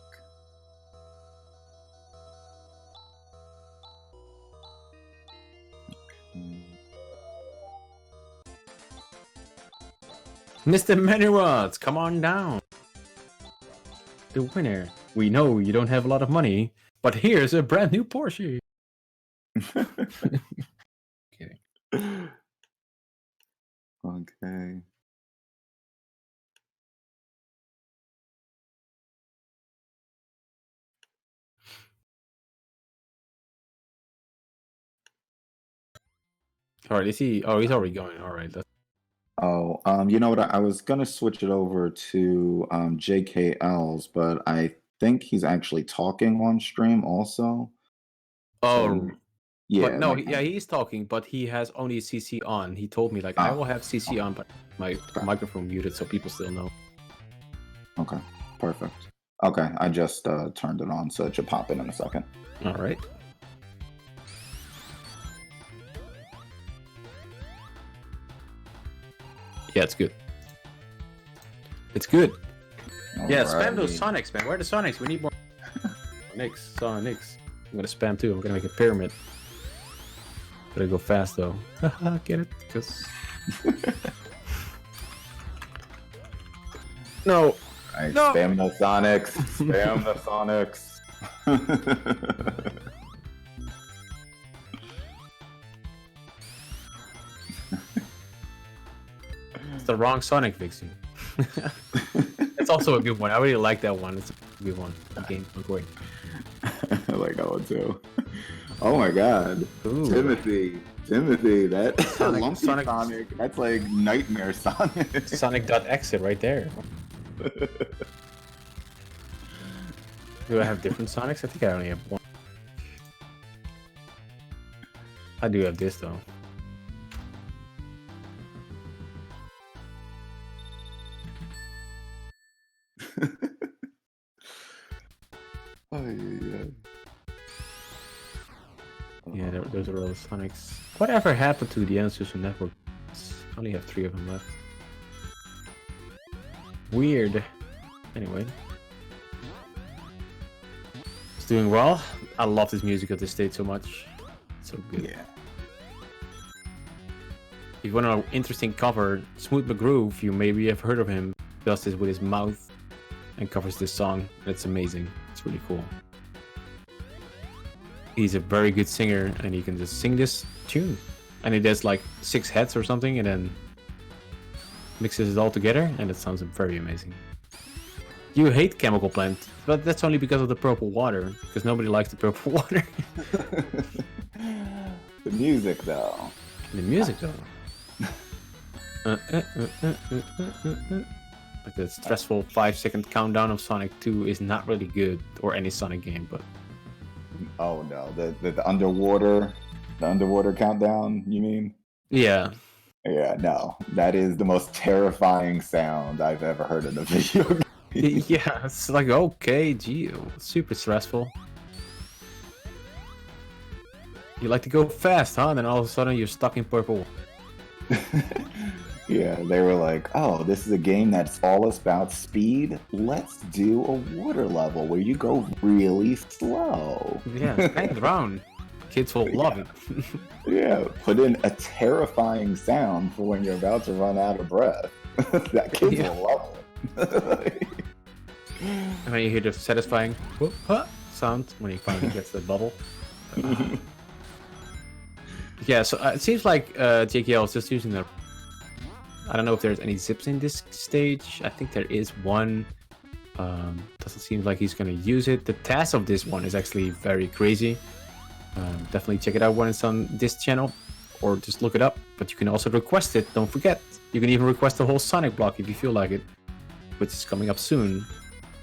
S1: Okay.
S2: Mr. Manirods, come on down. The winner. We know you don't have a lot of money, but here's a brand new Porsche. Okay.
S1: Okay.
S2: All right, is he? Oh, he's already going. All right.
S1: Oh, you know what? I was gonna switch it over to JKL's, but I think he's actually talking on stream also.
S2: Oh,
S1: so, yeah.
S2: But no,
S1: like,
S2: he's talking, but he has only CC on. He told me like I will have CC on, but my microphone muted, so people still know.
S1: Okay, perfect. Okay, I just turned it on, so it should pop in a second.
S2: All right. Yeah, it's good. It's good. Yeah, spam those Sonics, man. Where are the Sonics? We need more Sonics. I'm gonna spam too. I'm gonna make a pyramid. Gotta go fast though. Get it? Because no.
S1: Right, no. Spam the Sonics. Spam the Sonics.
S2: the wrong Sonic Vixen. It's also a good one. I really like that one. It's a good one. The game's great.
S1: I like that one too. Oh my god.
S2: Ooh.
S1: Timothy, that Lumpy
S2: Sonic-
S1: Sonic, that's like Nightmare Sonic.
S2: Sonic.exit right there. Do I have different Sonics? I think I only have one. I do have this though.
S1: Oh, yeah.
S2: Yeah, those are all the Sonics. Whatever happened to the Ancestral Network? I only have 3 of them left. Weird. Anyway. It's doing well. I love this music of this state so much. It's so good.
S1: Yeah.
S2: If you want an interesting cover, Smooth McGroove, you maybe have heard of him, does this with his mouth and covers this song. It's amazing. It's really cool. He's a very good singer and he can just sing this tune. And he does like 6 heads or something and then mixes it all together and it sounds very amazing. You hate Chemical Plant, but that's only because of the purple water, because nobody likes the purple water.
S1: The music though.
S2: The music though. Like the stressful 5-second countdown of Sonic 2 is not really good, or any Sonic game, but
S1: Oh no, the underwater countdown, you mean?
S2: yeah.
S1: Yeah, no. That is the most terrifying sound I've ever heard in a video game.
S2: Yeah, it's like, okay, gee, super stressful. You like to go fast, huh? And then all of a sudden you're stuck in purple.
S1: Yeah, they were like, oh, this is a game that's all about speed. Let's do a water level where you go really slow.
S2: Yeah, hang around. Kids will love it.
S1: Yeah, put in a terrifying sound for when you're about to run out of breath. That kids will love it.
S2: And then you hear the satisfying whoop, huh, sound when he finally gets the bubble. Yeah, so it seems like JKL is just using the... I don't know if there's any zips in this stage. I think there is one. Doesn't seem like he's going to use it. The task of this one is actually very crazy. Definitely check it out when it's on this channel, or just look it up. But you can also request it. Don't forget, you can even request the whole Sonic block if you feel like it, which is coming up soon.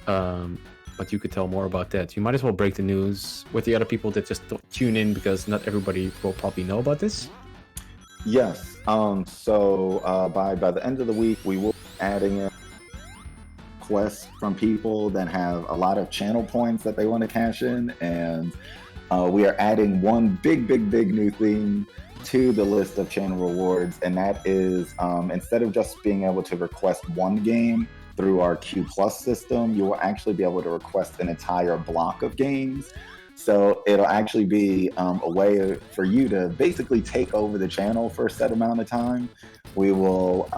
S2: But you could tell more about that. You might as well break the news with the other people that just don't tune in, because not everybody will probably know about this.
S1: Yes. So by the end of the week, we will be adding in requests from people that have a lot of channel points that they want to cash in, and we are adding one big new thing to the list of channel rewards, and that is instead of just being able to request one game through our Q Plus system, you will actually be able to request an entire block of games. So it'll actually be a way for you to basically take over the channel for a set amount of time. We will,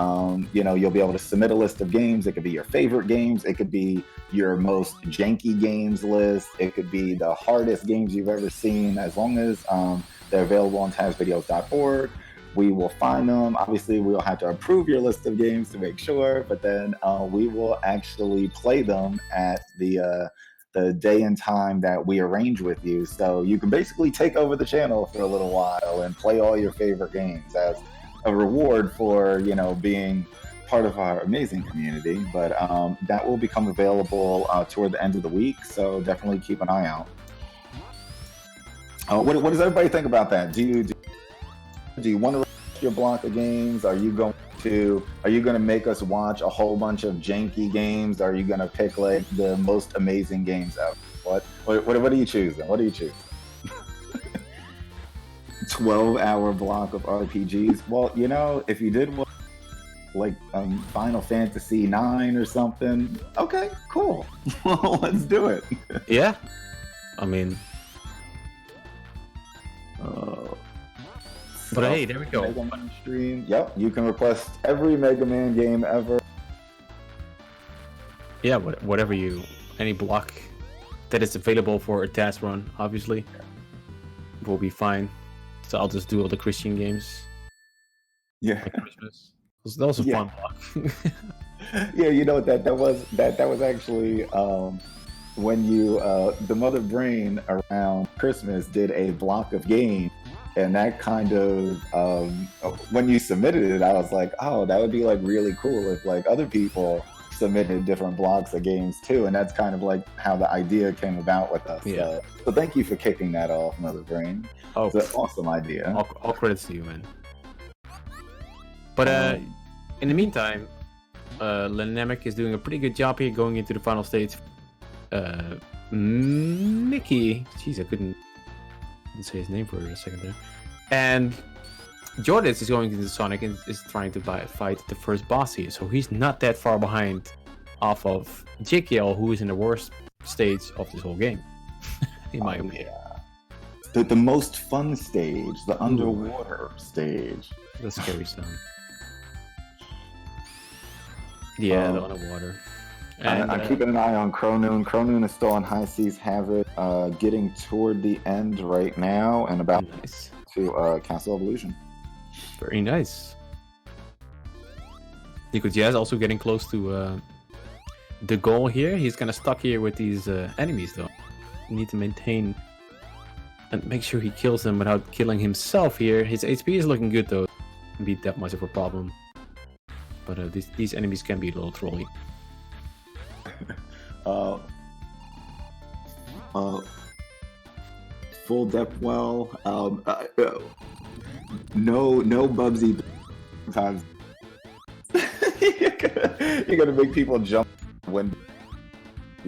S1: you'll be able to submit a list of games. It could be your favorite games. It could be your most janky games list. It could be the hardest games you've ever seen. As long as they're available on TazVideos.org, we will find them. Obviously, we'll have to approve your list of games to make sure, but then we will actually play them at the day and time that we arrange with you. So you can basically take over the channel for a little while and play all your favorite games as a reward for, being part of our amazing community. But that will become available toward the end of the week. So definitely keep an eye out. What does everybody think about that? Do you want to request your block of games? Are you going to make us watch a whole bunch of janky games? Are you going to pick like the most amazing games ever? What do you choose then? What do you choose? 12-hour block of RPGs. Well, if you did like Final Fantasy 9 or something, okay, cool. Let's do it.
S2: Yeah, I mean, but hey, there we go.
S1: Mega Man stream. Yep, you can request every Mega Man game ever.
S2: Yeah, whatever any block that is available for a test run, obviously, will be fine. So I'll just do all the Christian games.
S1: Yeah.
S2: Like Christmas. That was a
S1: Yeah.
S2: fun block.
S1: Yeah, you know that was actually when you the Mother Brain around Christmas did a block of games, and that kind of when you submitted it, I was like, oh, that would be like really cool if like other people submitted different blocks of games too, and that's kind of like how the idea came about with us.
S2: Yeah.
S1: So thank you for kicking that off, Mother Brain.
S2: Oh,
S1: It's an awesome idea.
S2: all credits to you, man. But
S1: Um,
S2: in the meantime, Lenamek is doing a pretty good job here going into the final stage. Mickey, jeez, I couldn't say his name for a second there. And Jordan is going into Sonic and is trying to fight the first boss here, so he's not that far behind off of JKL, who is in the worst stage of this whole game, in my opinion.
S1: Yeah. The most fun stage, the underwater stage.
S2: The scary stuff. Yeah, the underwater. And,
S1: I'm keeping an eye on Chronoon. Chronoon is still on High Seas Havoc, getting toward the end right now, and about
S2: nice.
S1: to Castle Evolution.
S2: Very nice. Nikojazz also getting close to the goal here. He's kind of stuck here with these enemies, though. You need to maintain and make sure he kills them without killing himself here. His HP is looking good, though. Can be that much of a problem. But these enemies can be a little trolly.
S1: Full depth well. No Bubsy times. You're gonna make people jump when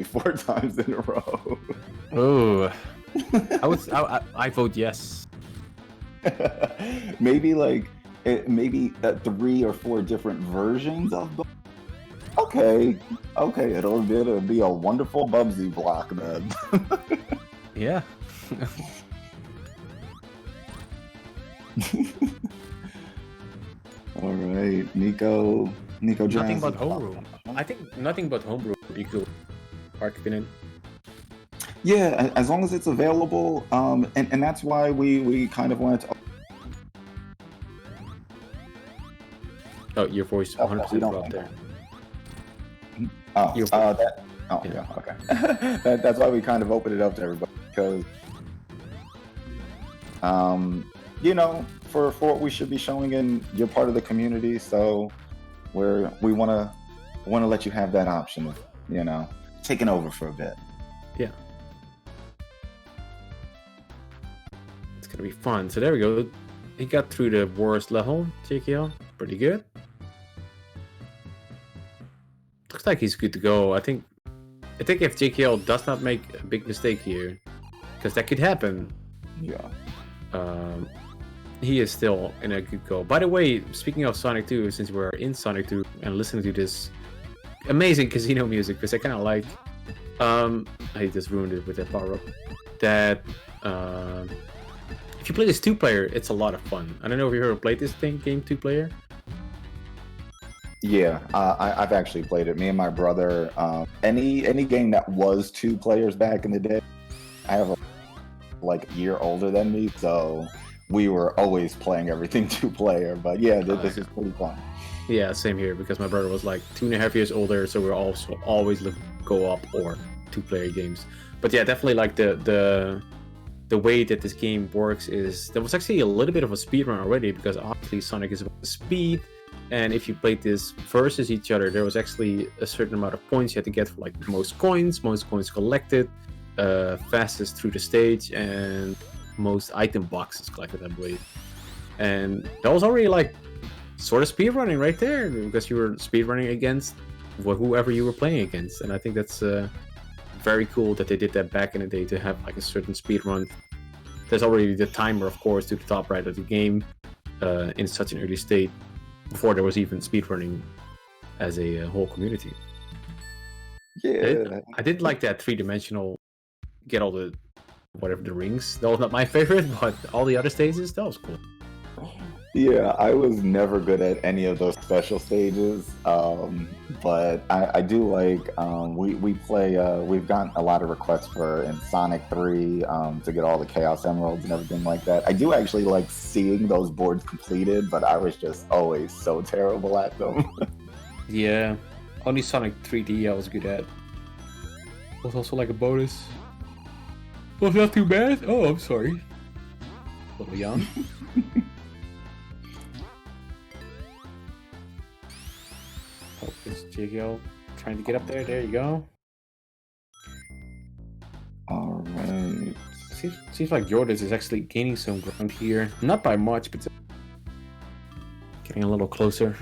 S1: 4 times in a row.
S2: Oh, I vote yes.
S1: Maybe like maybe 3 or 4 different versions of Bubsy. Okay, it'll be a wonderful Bubsy block then.
S2: Yeah.
S1: All right, Nikojazz.
S2: Nothing but homebrew. I think nothing but homebrew would be cool. Park opinion.
S1: Yeah, as long as it's available, and that's why we kind of wanted to.
S2: Oh, your voice 100% dropped there.
S1: Oh,
S2: Your
S1: yeah, okay. That's why we kind of opened it up to everybody, because, you know, for what we should be showing in, you're part of the community, so we want to let you have that option of, you know, taking over for a bit.
S2: Yeah. It's gonna be fun. So there we go. He got through the worst level, JKL. Pretty good. Looks like he's good to go. I think if JKL does not make a big mistake here, because that could happen.
S1: Yeah.
S2: He is still in a good go. By the way, speaking of Sonic 2, since we're in Sonic 2 and listening to this amazing casino music, because I kind of like, I just ruined it with that power up. That if you play this 2-player, it's a lot of fun. I don't know if you ever played this game 2-player.
S1: Yeah, I've actually played it. Me and my brother. Any game that was 2 players back in the day. I have a year older than me, so we were always playing everything 2-player. But yeah, this is pretty fun.
S2: Yeah, same here, because my brother was like 2.5 years older, so we're also always go up or 2-player games. But yeah, definitely like the way that this game works is there was actually a little bit of a speed run already, because obviously Sonic is about the speed. And if you played this versus each other, there was actually a certain amount of points you had to get for like the most coins collected, fastest through the stage, and most item boxes collected, I believe. And that was already like sort of speedrunning right there, because you were speedrunning against whoever you were playing against. And I think that's very cool that they did that back in the day, to have like a certain speedrun. There's already the timer, of course, to the top right of the game in such an early state, before there was even speedrunning as a whole community.
S1: Yeah,
S2: I did like that 3-dimensional, get all the whatever the rings. That was not my favorite, but all the other stages, that was cool.
S1: Yeah, I was never good at any of those special stages, but I do like we play. We've gotten a lot of requests for in Sonic 3 to get all the Chaos Emeralds and everything like that. I do actually like seeing those boards completed, but I was just always so terrible at them.
S2: Yeah, only Sonic 3D I was good at. Was also like a bonus. Was not too bad. Oh, I'm sorry. A little young. Oh, is JGL trying to get up there? There you go.
S1: All right.
S2: Seems like Jordas is actually gaining some ground here. Not by much, but getting a little closer.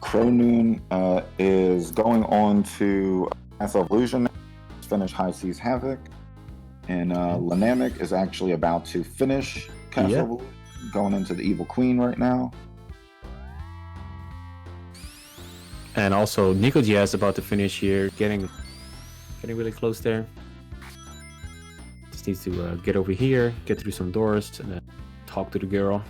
S1: Chronoon is going on to Mass Illusion, finish High Seas Havoc, and Lenamek is actually about to finish Castle Evolution, going into the Evil Queen right now.
S2: And also Nikojazz about to finish here, getting really close there. Just needs to get over here, get through some doors, and then talk to the girl.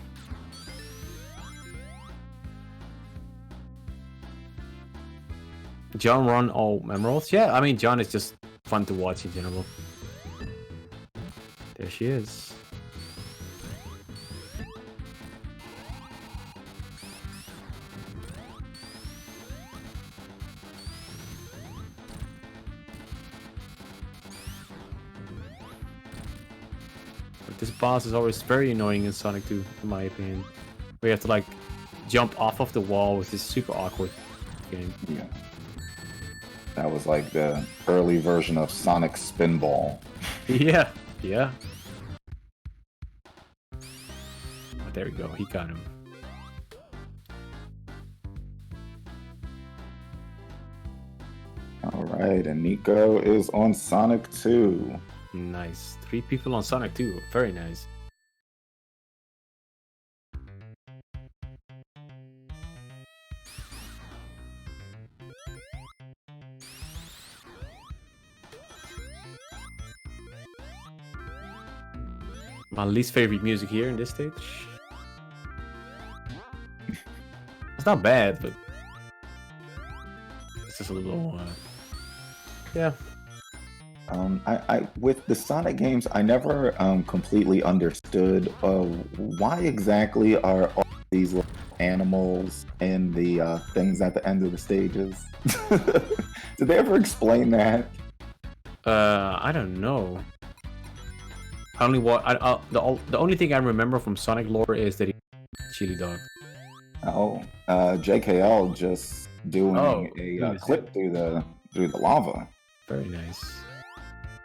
S2: John run all emeralds? Yeah, I mean John is just fun to watch in general. There she is. But this boss is always very annoying in Sonic 2, in my opinion. Where you have to like jump off of the wall, which is super awkward game.
S1: Yeah. That was like the early version of Sonic Spinball.
S2: Yeah, yeah. Oh, there we go, he got him.
S1: All right, and Nico is on Sonic 2.
S2: Nice. 3 people on Sonic 2, very nice. My least favorite music here in this stage. It's not bad, but it's just a little, yeah.
S1: I with the Sonic games, I never completely understood why exactly are all these little animals and the things at the end of the stages. Did they ever explain that?
S2: I don't know. I only the only thing I remember from Sonic lore is that he chili dog.
S1: Oh, JKL just doing a clip through the lava.
S2: Very nice.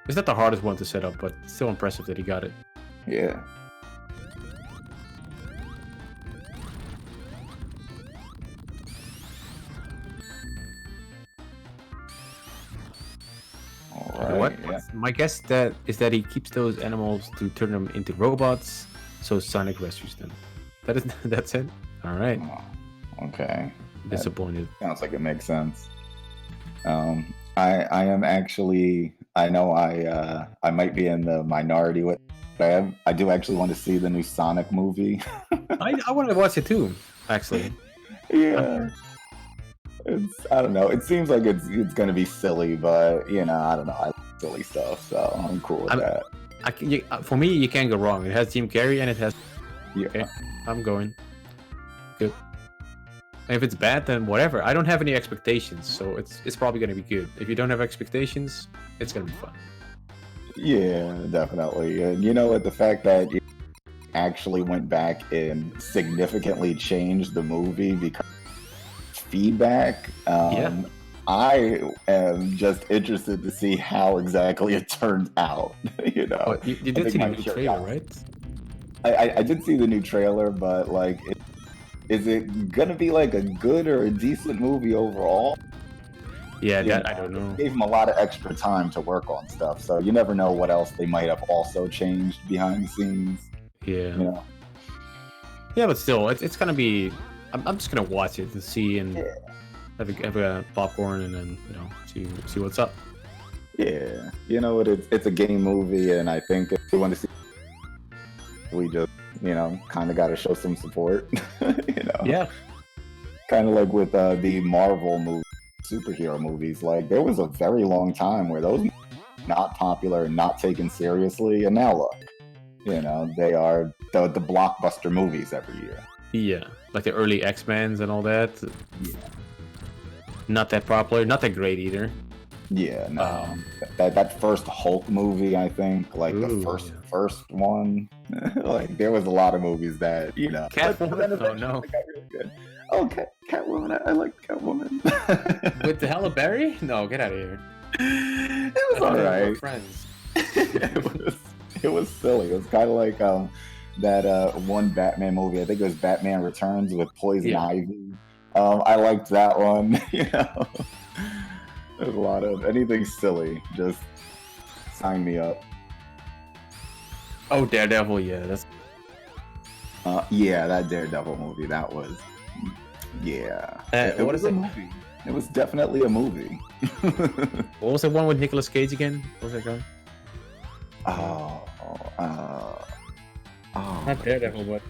S2: It's not the hardest one to set up, but still impressive that he got it.
S1: Yeah.
S2: What? Yeah. My guess is that he keeps those animals to turn them into robots, so Sonic rescues them. That's it. All right.
S1: Oh, okay.
S2: Disappointed.
S1: That sounds like it makes sense. I am actually. I know I might be in the minority with. But I do actually want to see the new Sonic movie.
S2: I want to watch it too, actually.
S1: Yeah. I don't know. It seems like it's gonna be silly, but I don't know. I like silly stuff, so I'm cool with that.
S2: For me, you can't go wrong. It has Jim Carrey and it has.
S1: Yeah.
S2: Okay, I'm going. Good. And if it's bad, then whatever. I don't have any expectations, so it's probably gonna be good. If you don't have expectations, it's gonna be fun.
S1: Yeah, definitely. And what, the fact that you actually went back and significantly changed the movie because feedback. I am just interested to see how exactly it turned out.
S2: You did see the new trailer, right?
S1: I did see the new trailer, but like, is it gonna be like a good or a decent movie overall?
S2: Yeah, I don't know.
S1: Gave them a lot of extra time to work on stuff, so you never know what else they might have also changed behind the scenes.
S2: Yeah. Yeah, but still, it's gonna be. I'm just gonna watch it and see and have a popcorn and then see what's up.
S1: Yeah, it's a game movie, and I think if we want to see, we just kind of got to show some support.
S2: Yeah.
S1: Kind of like with the Marvel movie, superhero movies. Like there was a very long time where those not popular and not taken seriously, and now look, they are the blockbuster movies every year.
S2: Yeah. Like the early X-Men's and all that.
S1: Yeah.
S2: Not that popular. Not that great either.
S1: Yeah, no. That first Hulk movie, I think, like the first one, like there was a lot of movies that
S2: Catwoman. Oh no.
S1: Got really good. Oh, Catwoman. I like Catwoman.
S2: With the Halle Berry? No, get out of here.
S1: It was alright.
S2: Friends.
S1: It was silly. It was kind of like that one Batman movie. I think it was Batman Returns with Poison Ivy. I liked that one. There's a lot of anything silly. Just sign me up.
S2: Oh, Daredevil. Yeah, that's.
S1: That Daredevil movie. That was. Yeah. It was a movie. It was definitely a movie.
S2: What was the one with Nicolas Cage again? What was that guy? Not Daredevil, but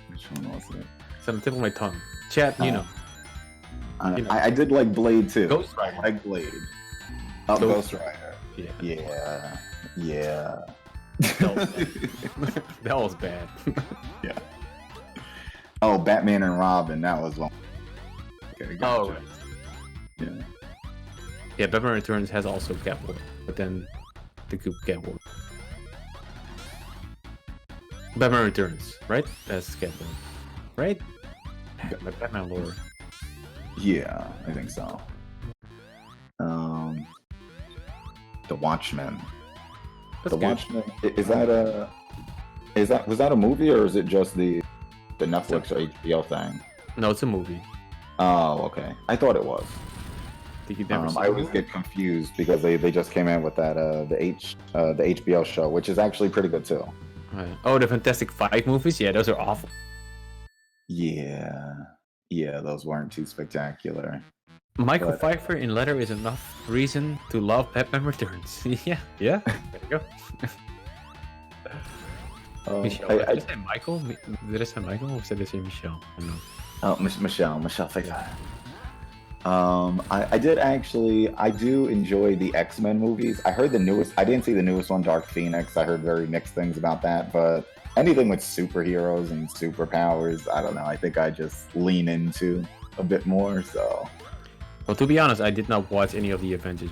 S1: which one was it?
S2: It's on the tip of my tongue. Chat,
S1: I did like Blade too.
S2: Ghost Rider.
S1: I like Blade. Oh, Ghost Rider.
S2: Yeah. That was bad.
S1: Yeah. Oh, Batman and Robin. That was one. Okay, gotcha.
S2: Right.
S1: Yeah.
S2: Yeah, Batman Returns has also Catwoman, but then the Goop Catwoman. Batman Returns, right? That's Catwoman, right? My Batman lore.
S1: Yeah, I think so. The Watchmen.
S2: That's
S1: the
S2: good.
S1: Watchmen. Was that a movie or is it just the Netflix or HBO thing?
S2: No, it's a movie.
S1: Oh, okay. I thought it was.
S2: Did you never see
S1: I always get confused because they just came in with that the HBO show, which is actually pretty good too.
S2: Oh, the Fantastic Five movies? Yeah, those are awful.
S1: Yeah, those weren't too spectacular.
S2: Michael Pfeiffer in Letter is enough reason to love Batman Returns. yeah. There you go. Michelle, did I say Michael? Did I say Michael or did I say Michelle? I don't know.
S1: Oh, Michelle Pfeiffer. I do enjoy the X-Men movies. I heard the newest. I didn't see the newest one, Dark Phoenix. I heard very mixed things about that, but anything with superheroes and superpowers, I don't know. I think I just lean into a bit more. So,
S2: well, to be honest, I did not watch any of the Avengers.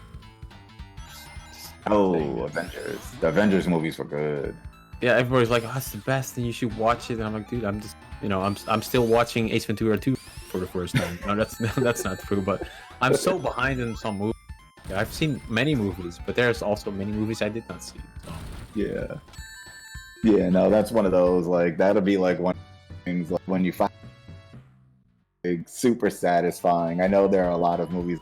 S1: Avengers! The Avengers movies were good.
S2: Yeah, everybody's like, "Oh, it's the best, and you should watch it." And I'm like, dude, I'm just, I'm still watching Ace Ventura 2 for the first time. No, that's not true, but I'm so behind in some movies. Yeah, I've seen many movies, but there's also many movies I did not see. So.
S1: Yeah, no, that's one of those, like, that'll be like one of the things, like, when you find like, super satisfying. I know there are a lot of movies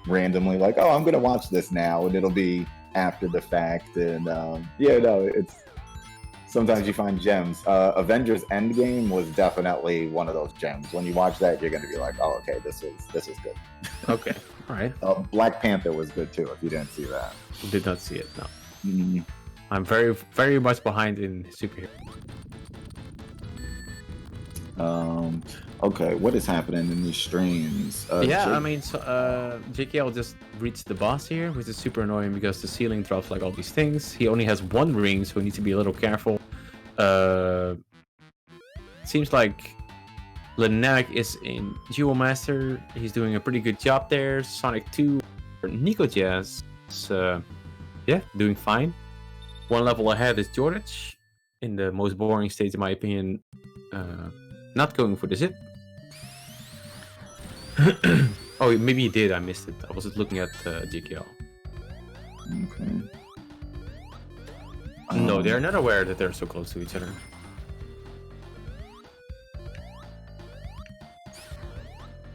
S1: randomly like, oh, I'm gonna watch this now, and it'll be after the fact, and it's sometimes you find gems. Avengers Endgame was definitely one of those gems. When you watch that, you're gonna be like, oh, okay, this is good.
S2: Okay, all right.
S1: Black Panther was good too, if you didn't see that.
S2: Did not see it, no.
S1: Mm-hmm.
S2: I'm very, very much behind in superhero.
S1: Okay, what is happening in these streams?
S2: JKL just reached the boss here, which is super annoying because the ceiling drops like all these things. He only has one ring, so he needs to be a little careful. Seems like Lenamek is in Jewel Master. He's doing a pretty good job there. Sonic 2, Nikojazz is doing fine. One level ahead is George, in the most boring stage, in my opinion. Not going for the zip. Oh, maybe he did. I missed it. I was just looking at GKL.
S1: Okay.
S2: No, they're not aware that they're so close to each other.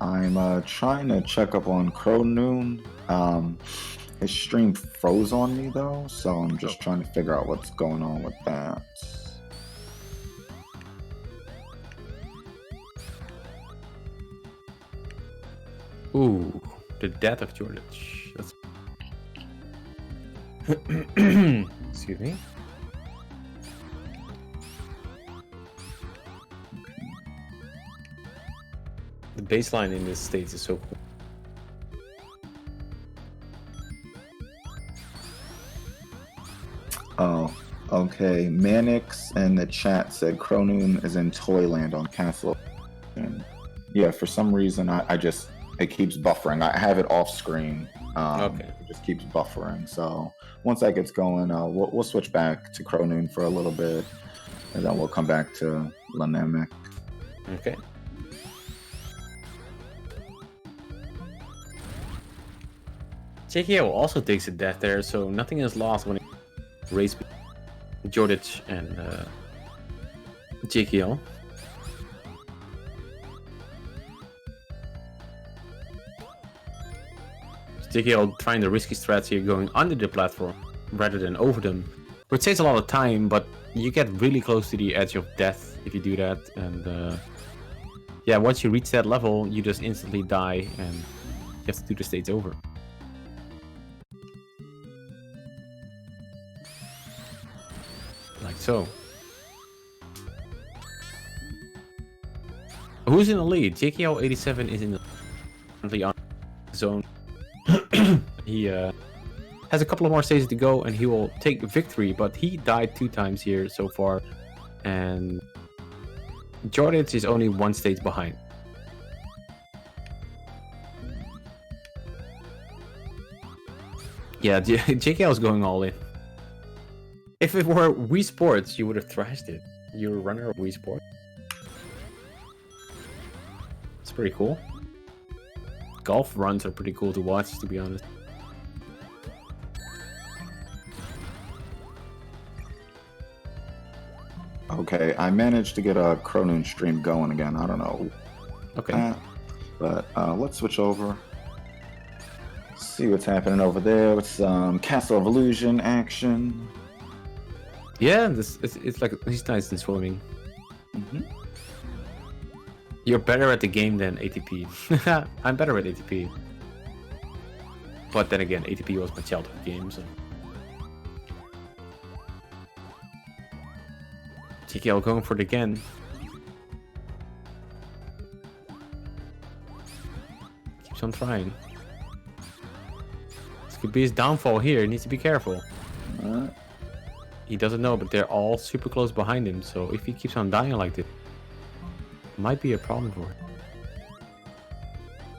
S1: I'm trying to check up on Chronoon. His stream froze on me though, so I'm just trying to figure out what's going on with that.
S2: Ooh, the death of George. That's... Excuse me. The baseline in this stage is so cool.
S1: Oh, okay. Manix in the chat said Chronoon is in Toyland on Castle. And yeah, for some reason, it keeps buffering. I have it off screen.
S2: Okay.
S1: It just keeps buffering. So once that gets going, we'll switch back to Chronoon for a little bit, and then we'll come back to Lenamek.
S2: Okay. JKO also takes a death there, so nothing is lost when it race Jordic and JKO. JKO trying the risky strats here, going under the platform rather than over them, which saves a lot of time, but you get really close to the edge of death if you do that. And yeah, once you reach that level, you just instantly die and you have to do the stage over. Like so. Who's in the lead? JKO 87 is in the currently on zone. He has a couple of more stages to go and he will take victory, but he died 2 times here so far, and Jordic is only 1 stage behind. Yeah, JKL is going all in. If it were Wii Sports, you would have thrashed it. You're a runner of Wii Sports. It's pretty cool. Golf runs are pretty cool to watch, to be honest.
S1: Okay, I managed to get a Chronoon stream going again. I don't know.
S2: Okay.
S1: But let's switch over. See what's happening over there with some Castle of Illusion action.
S2: Yeah, it's like he's nice in swimming.
S1: Mm-hmm.
S2: You're better at the game than ATP. I'm better at ATP. But then again, ATP was my childhood game, so. JKL going for it again. Keeps on trying. This could be his downfall here. He needs to be careful. He doesn't know, but they're all super close behind him, so if he keeps on dying like this, it might be a problem for him.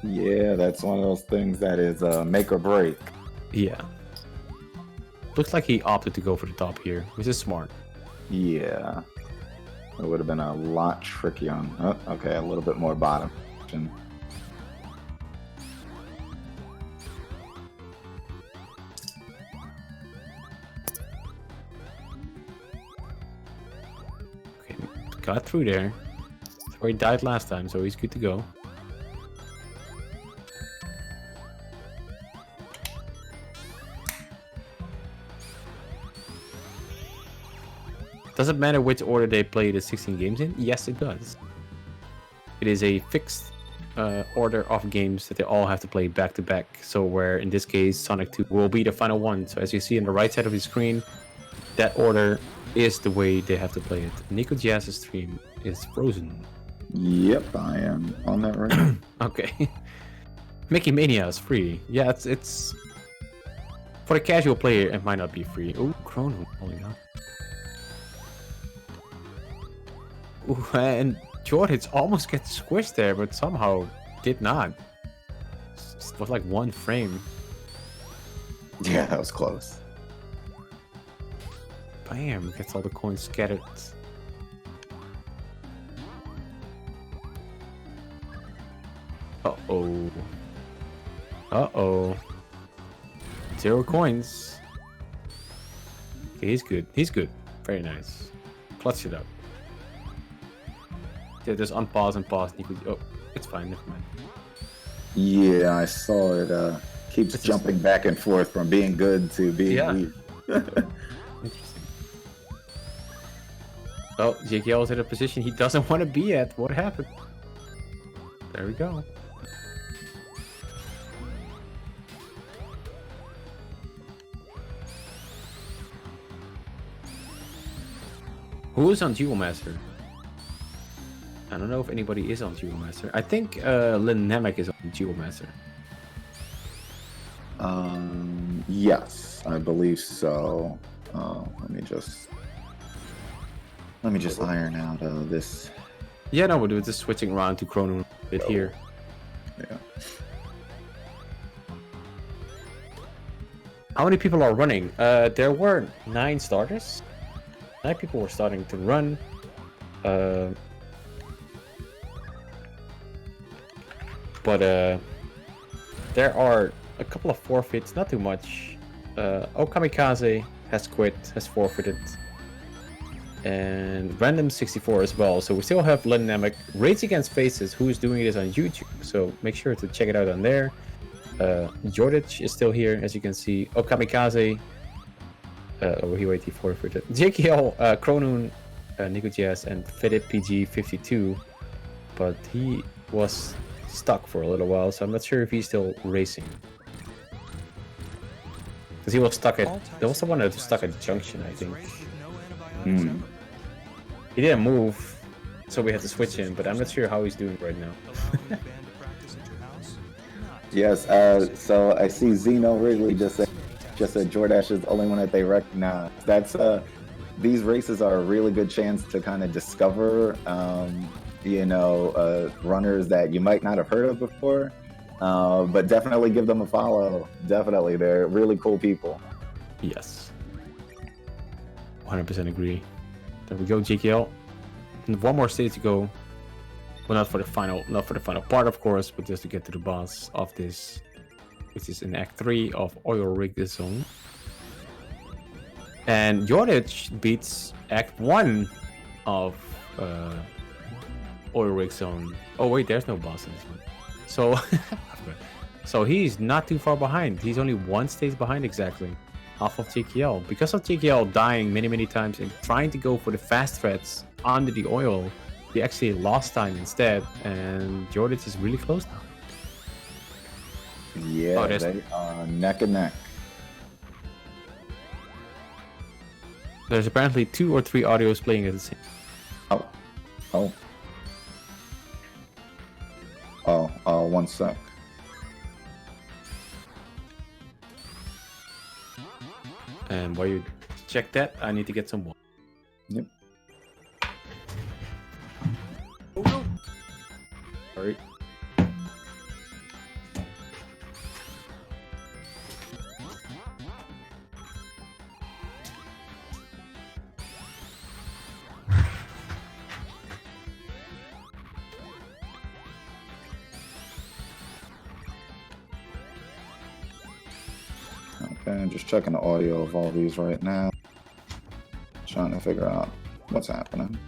S1: Yeah, that's one of those things that is make or break.
S2: Yeah. Looks like he opted to go for the top here, which is smart.
S1: Yeah. It would have been a lot tricky on... Oh, okay, a little bit more bottom.
S2: Okay, got through there. That's where he died last time, so he's good to go. Does it matter which order they play the 16 games in? Yes, it does. It is a fixed order of games that they all have to play back to back. So where in this case Sonic 2 will be the final one. So as you see on the right side of the screen, that order is the way they have to play it. Nikojazz's stream is frozen.
S1: Yep, I am on that right now.
S2: Okay. Mickey Mania is free. Yeah, it's for the casual player it might not be free. Oh, Chronoon, holy god. Ooh, and Jordic almost gets squished there, but somehow did not. It was like 1 frame.
S1: Yeah, that was close.
S2: Bam, gets all the coins scattered. Uh-oh. Uh-oh. 0 coins. Okay, he's good. He's good. Very nice. Clutch it up. Yeah, just unpause and pause. Oh, it's fine. Never mind.
S1: Yeah, I saw it. Keeps
S2: It's
S1: jumping back and forth from being good to being weak.
S2: Interesting. Oh, JKL is in a position he doesn't want to be at. What happened? There we go. Who is on Duel Master? I don't know if anybody is on Duel Master. I think Lenamek is on Duel Master.
S1: Yes, I believe so. Let me just iron out this.
S2: Yeah, no, we're just switching around to Chronoon a bit here.
S1: Yeah.
S2: How many people are running? There were 9 starters. 9 people were starting to run. But there are a couple of forfeits, not too much. Okamikaze has quit, has forfeited. And Random64 as well. So we still have Lenamek, Rage Against Faces, who is doing this on YouTube. So make sure to check it out on there. Jordich is still here, as you can see. Okamikaze. He forfeited. JKL, Chronoon, Nikojazz, and Philip PG52. But he was stuck for a little while, so I'm not sure if he's still racing. Because he was stuck at... There was someone that was stuck at Junction, I think. He didn't move, so we had to switch him, but I'm not sure how he's doing right now.
S1: Yes, so I see Zeno Wrigley just said Jordache is the only one that they recognize. That's these races are a really good chance to kind of discover runners that you might not have heard of before, but definitely give them a follow. Definitely, they're really cool people.
S2: Yes, 100% agree. There we go, JKL. And one more stage to go. Well, not for the final part, of course, but just to get to the boss of this, which is in Act 3 of Oil Rig the Zone. And Jordich beats Act 1 of Oil Rig Zone. Oh wait, there's no boss in this one. So, so he's not too far behind. He's only 1 stage behind exactly, off of JKL. Because of JKL dying many times and trying to go for the fast threads under the oil, he actually lost time instead, and Jordich is really close now.
S1: Yeah, they are neck and neck.
S2: There's apparently 2 or 3 audios playing at the same
S1: time. One sec.
S2: And while you check that, I need to get some water.
S1: Yep.
S2: Oh no! Sorry.
S1: Okay, I'm just checking the audio of all these right now. Trying to figure out what's happening.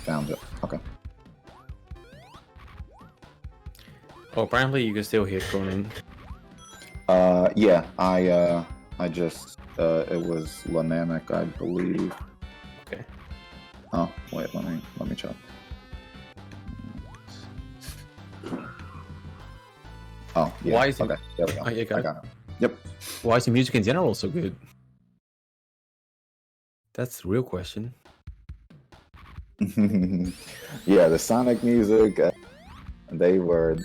S1: Found it. Okay.
S2: Oh, apparently you can still hear Chronoon.
S1: Yeah, I just, it was Lenamek, I believe.
S2: Okay.
S1: Oh, wait, let me check. Oh, yeah.
S2: Why is
S1: okay, there we go.
S2: Oh, you got it.
S1: Yep.
S2: Why is the music in general so good? That's the real question.
S1: Yeah, the Sonic music, they were,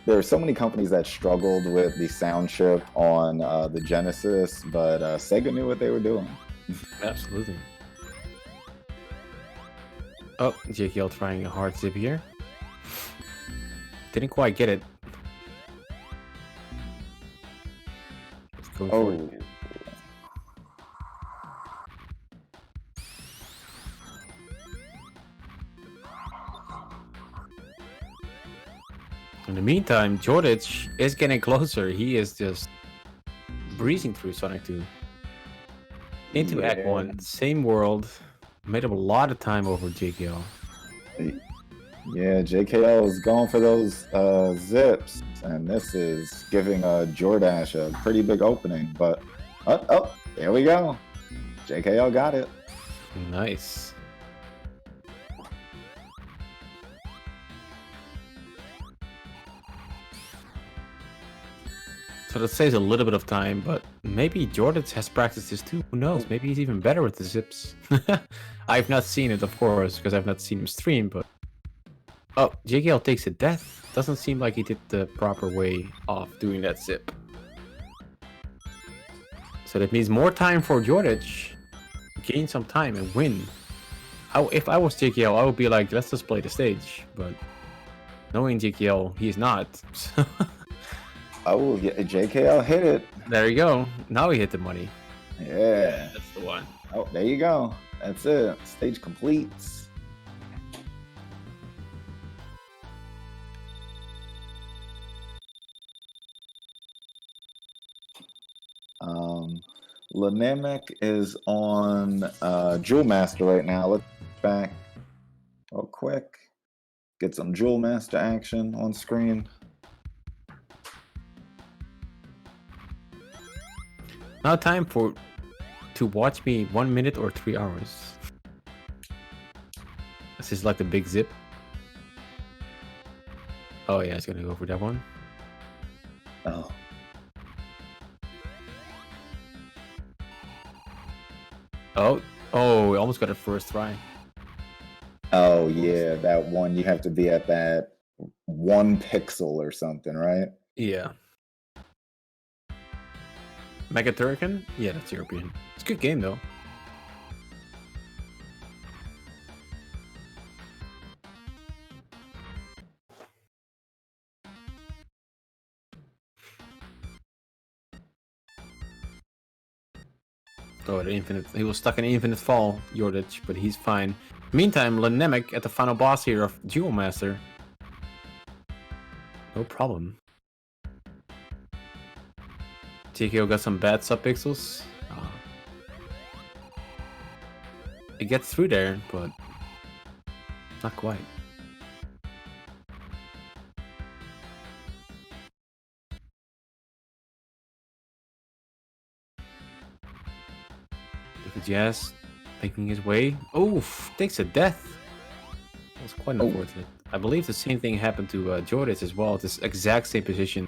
S1: there were so many companies that struggled with the sound chip on the Genesis, but Sega knew what they were doing.
S2: Absolutely. Oh, JKL trying a hard zip here. Didn't quite get it. Let's go for it. In the meantime, Jordich is getting closer. He is just breezing through Sonic 2. Into Act 1, same world. Made up a lot of time over JKL.
S1: Yeah, JKL is going for those zips, and this is giving Jordache a pretty big opening, but oh, there we go. JKL got it.
S2: Nice. So that saves a little bit of time, but maybe Jordan has practiced this too. Who knows? Maybe he's even better with the zips. I've not seen it, of course, because I've not seen him stream, but... Oh, JKL takes a death. Doesn't seem like he did the proper way of doing that zip. So that means more time for Jordic. Gain some time and win. If I was JKL, I would be like, let's just play the stage. But knowing JKL, he's not.
S1: Oh, yeah, JKL hit it.
S2: There you go. Now he hit the money.
S1: Yeah.
S2: That's the one.
S1: Oh, there you go. That's it. Stage completes. Lenamek is on Jewel Master right now. Let's back real quick. Get some Jewel Master action on screen.
S2: Now time to watch me 1 minute or 3 hours. This is like the big zip. Oh yeah, it's gonna go for that one.
S1: Oh.
S2: Oh, we almost got it first try.
S1: Oh yeah, that one. You have to be at that 1 pixel or something, right?
S2: Yeah. Mega Turrican? Yeah, that's European. It's a good game though. Oh, the infinite. He was stuck in infinite fall, Jordic, but he's fine. Meantime, Lenamek at the final boss here of Jewel Master. No problem. TKO got some bad subpixels. It gets through there, but not quite. Nikojazz making his way. Oof, takes a death. That was quite unfortunate. I believe the same thing happened to Jordic as well. This exact same position.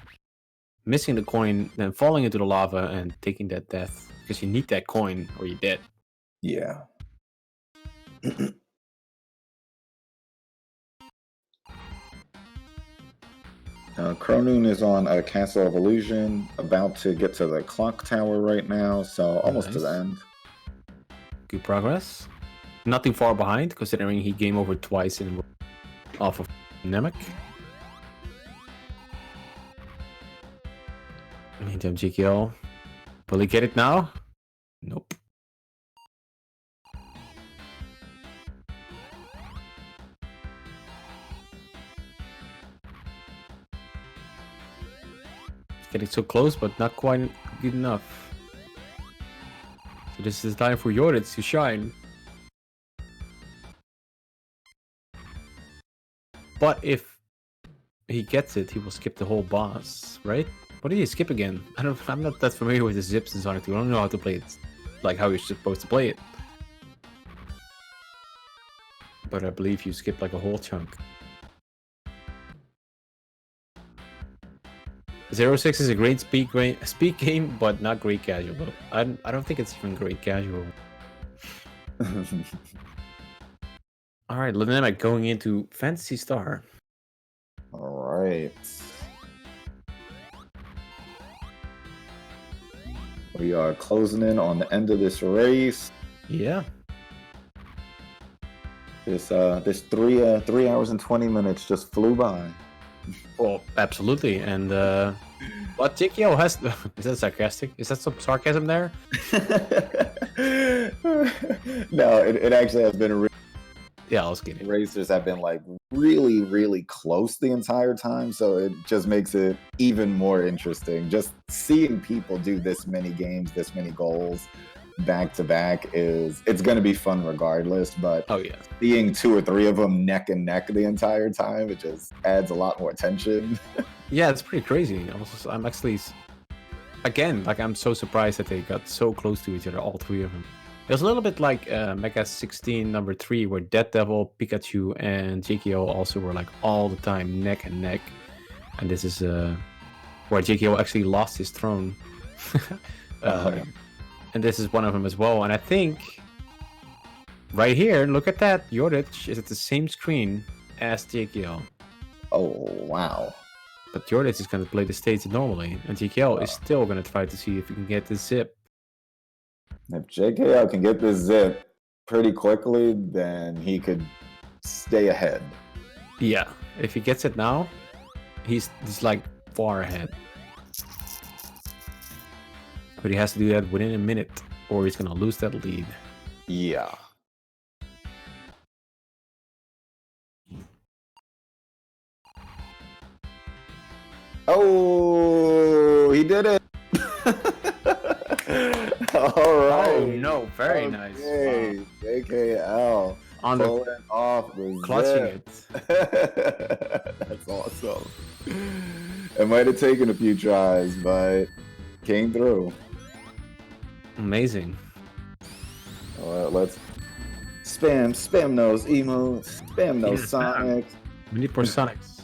S2: Missing the coin, then falling into the lava and taking that death. Because you need that coin or you're dead.
S1: Yeah. Chronoon is on a Castle of Illusion, about to get to the clock tower right now, so almost to the end.
S2: Good progress. Not too far behind, considering he game over twice in off of Lenamek. Meantime, GKL. Will he get it now? Nope. Getting so close, but not quite good enough. So this is time for Jordic to shine. But if he gets it, he will skip the whole boss, right? What did he skip again? I'm not that familiar with the zips in Sonic 2. I don't know how to play it, like how you're supposed to play it. But I believe you skipped like a whole chunk. 06 is a great speed game, but not great casual. I don't think it's even great casual. All right, Lenamek going into Fantasy Star.
S1: All right. We are closing in on the end of this race.
S2: Yeah.
S1: This 3 hours and 20 minutes just flew by.
S2: Well, absolutely. And but JKO has is that sarcastic? Is that some sarcasm there?
S1: No, it actually has been a really
S2: Yeah, I was kidding.
S1: racers have been like really, really close the entire time, so it just makes it even more interesting. Just seeing people do this many games, this many goals back to back it's going to be fun regardless. But
S2: Oh yeah.
S1: seeing 2 or 3 of them neck and neck the entire time, it just adds a lot more tension.
S2: Yeah, it's pretty crazy. I'm actually again like I'm so surprised that they got so close to each other, all 3 of them. It was a little bit like Mega 16 number 3, where Dead Devil, Pikachu, and JKO also were like all the time neck and neck. And this is where JKO actually lost his throne.
S1: Yeah.
S2: And this is one of them as well. And I think right here, look at that. Yordich is at the same screen as JKO.
S1: Oh, wow.
S2: But Yordich is going to play the stage normally, and JKO is still going to try to see if he can get the zip.
S1: If JKO can get this zip pretty quickly, then he could stay ahead.
S2: Yeah, if he gets it now, he's like far ahead. But he has to do that within a minute, or he's going to lose that lead.
S1: Yeah. Oh, he did it. All right.
S2: Oh no, very nice.
S1: Wow. JKL
S2: On
S1: pulling off the
S2: clutching
S1: zip.
S2: it.
S1: That's awesome. It might have taken a few tries, but came through.
S2: Amazing.
S1: Let's spam those emotes, spam those Sonics.
S2: We need more Sonics.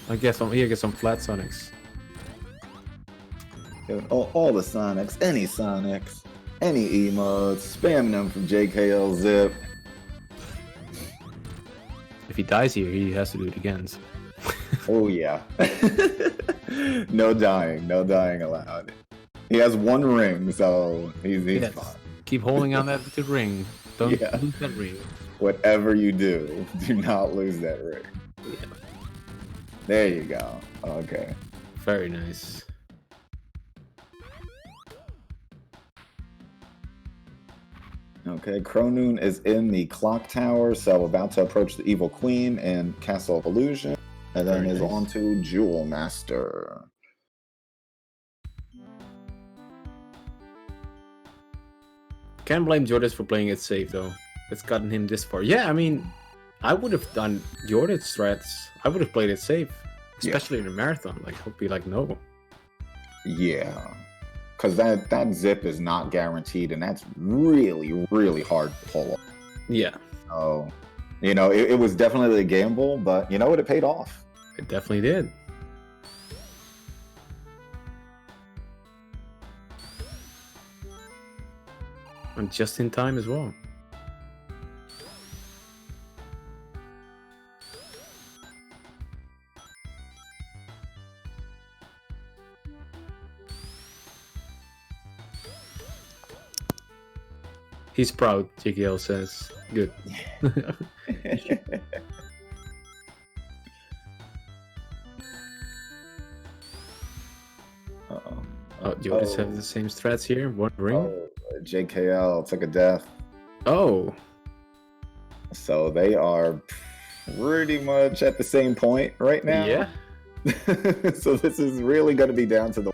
S2: I guess get some flat Sonics.
S1: All the Sonics, any emotes, spam them from JKL Zip.
S2: If he dies here, he has to do it again. So.
S1: Oh yeah. No dying allowed. He has one ring, so he's fine.
S2: Keep holding on that ring. Don't lose that ring.
S1: Whatever you do, do not lose that ring.
S2: Yeah.
S1: There you go. Okay.
S2: Very nice.
S1: Okay, Chronoon is in the clock tower, so about to approach the Evil Queen and Castle of Illusion, and then is on to Jewel Master.
S2: Can't blame Jordas for playing it safe though. It's gotten him this far. Yeah, I mean, I would have done Jordas threats. I would have played it safe, especially in a marathon. Like, I'd be like, no.
S1: Yeah, because that zip is not guaranteed, and that's really, really hard to pull off.
S2: Yeah.
S1: So, it was definitely a gamble, but you know what? It paid off.
S2: It definitely did. And just in time as well. He's proud, JKL says. Good. Oh, do you just have the same strats here? One ring?
S1: Oh, JKL took a death.
S2: Oh.
S1: So they are pretty much at the same point right now.
S2: Yeah.
S1: So this is really going to be down to the...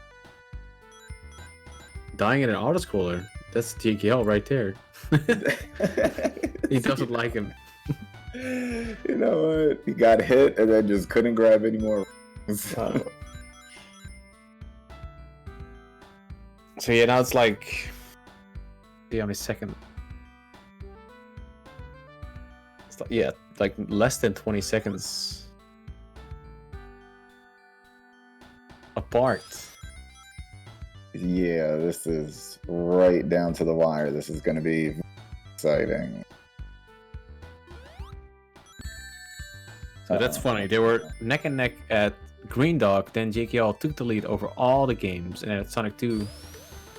S2: Dying in an autoscroller. That's JKL right there. He doesn't like him.
S1: You know what? He got hit and then just couldn't grab any more.
S2: So yeah, now it's like... on his second. It's like less than 20 seconds apart.
S1: Yeah, this is right down to the wire. This is going to be exciting.
S2: So that's funny. They were neck and neck at Green Dog, then JKL took the lead over all the games, and at Sonic 2,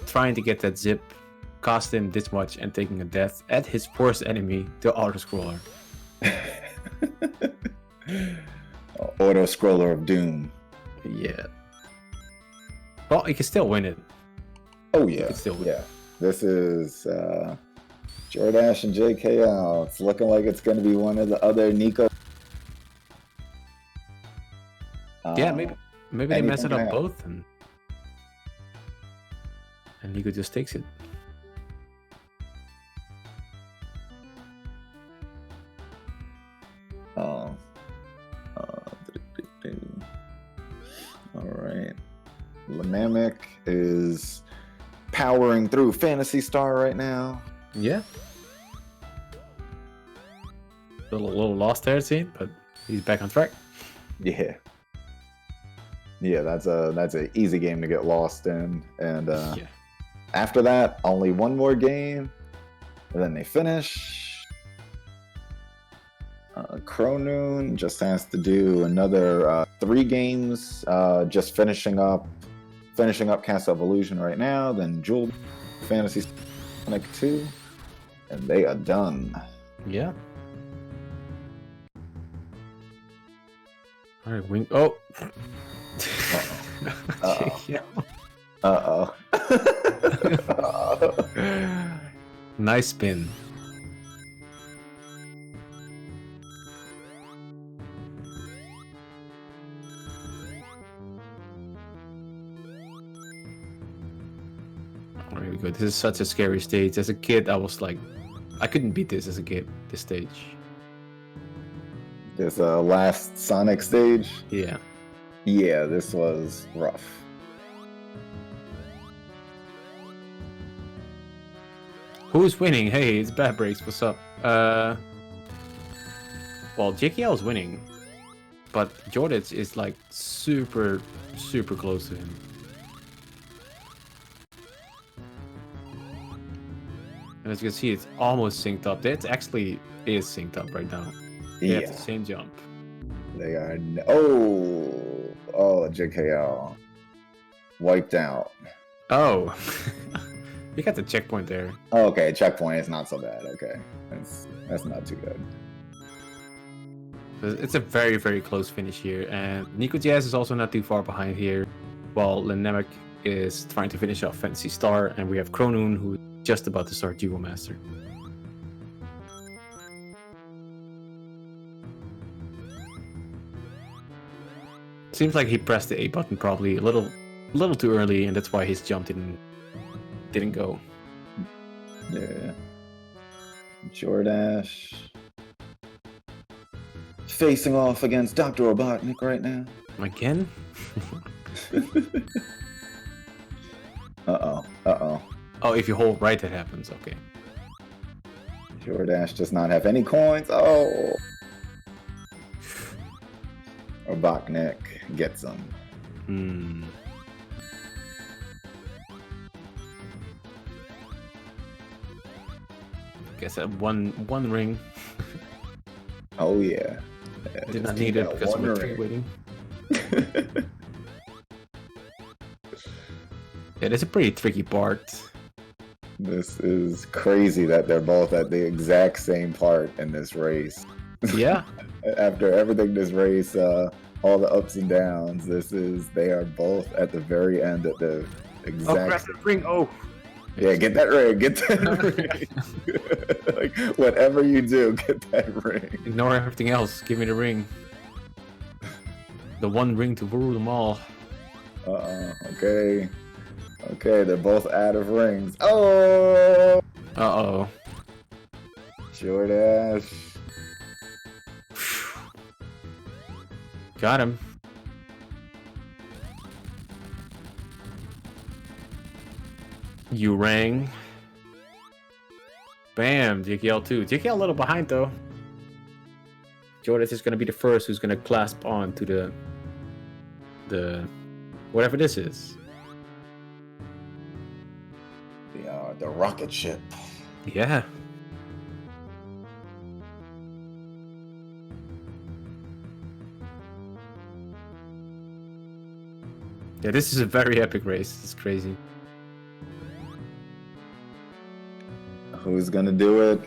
S2: trying to get that zip, cost him this much and taking a death at his worst enemy, the autoscroller.
S1: Auto-scroller of doom.
S2: Yeah. Well, he can still win it.
S1: Oh yeah, This is Jordash and JKL. It's looking like it's going to be one of the other Nico.
S2: Yeah, maybe they mess it up both, and Nico just takes it.
S1: Oh. All right. Lenamek is powering through Phantasy Star right now.
S2: Yeah. A little lost there, it seemed, but he's back on track.
S1: Yeah. Yeah, that's a easy game to get lost in. And
S2: Yeah.
S1: after that, only one more game, and then they finish. Chronoon just has to do another 3 games, just finishing up Castle Evolution right now, then Jewel Fantasy Sonic 2, and they are done.
S2: Yeah. All right, wing. Oh.
S1: Uh-oh.
S2: Nice spin. Really good. This is such a scary stage. As a kid, I was like, I couldn't beat this as a kid. This stage.
S1: This last Sonic stage?
S2: Yeah.
S1: Yeah, this was rough.
S2: Who's winning? Hey, it's Bad Breaks. What's up? Well, JKL is winning, but Jordan is like super close to him. And as you can see, it's almost synced up. That actually is synced up right now. They have the same jump.
S1: They are. Oh, JKL wiped out.
S2: Oh, you got the checkpoint there.
S1: Oh, okay, checkpoint is not so bad. Okay, that's not too good.
S2: It's a very close finish here, and Nikojazz is also not too far behind here, while Lenamek is trying to finish off Fantasy Star, and we have Chronoon who's just about to start Duo Master. Seems like he pressed the A button probably a little too early, and that's why his jump didn't go.
S1: Yeah. Jordash facing off against Dr. Robotnik right now.
S2: Again?
S1: Uh-oh.
S2: Oh, if you hold right, that happens. Okay.
S1: Jordash does not have any coins. Oh. Robotnik gets them.
S2: Guess that one ring.
S1: Oh yeah.
S2: Did not need it because we're waiting. Yeah, that's a pretty tricky part.
S1: This is crazy that they're both at the exact same part in this race.
S2: Yeah.
S1: After everything this race, all the ups and downs, they are both at the very end at the exact.
S2: Oh, grab the ring! Oh.
S1: Yeah, get that ring. Get that ring. Like whatever you do, get that ring.
S2: Ignore everything else. Give me the ring. The one ring to rule them all.
S1: Okay. Okay, they're both out of rings. Oh. Jordash.
S2: Got him. You rang. Bam, JKL 2. JKL a little behind though. Jordan is going to be the first who's going to clasp on to the whatever this is.
S1: The rocket ship.
S2: Yeah. Yeah, this is a very epic race. It's crazy.
S1: Who's gonna do it?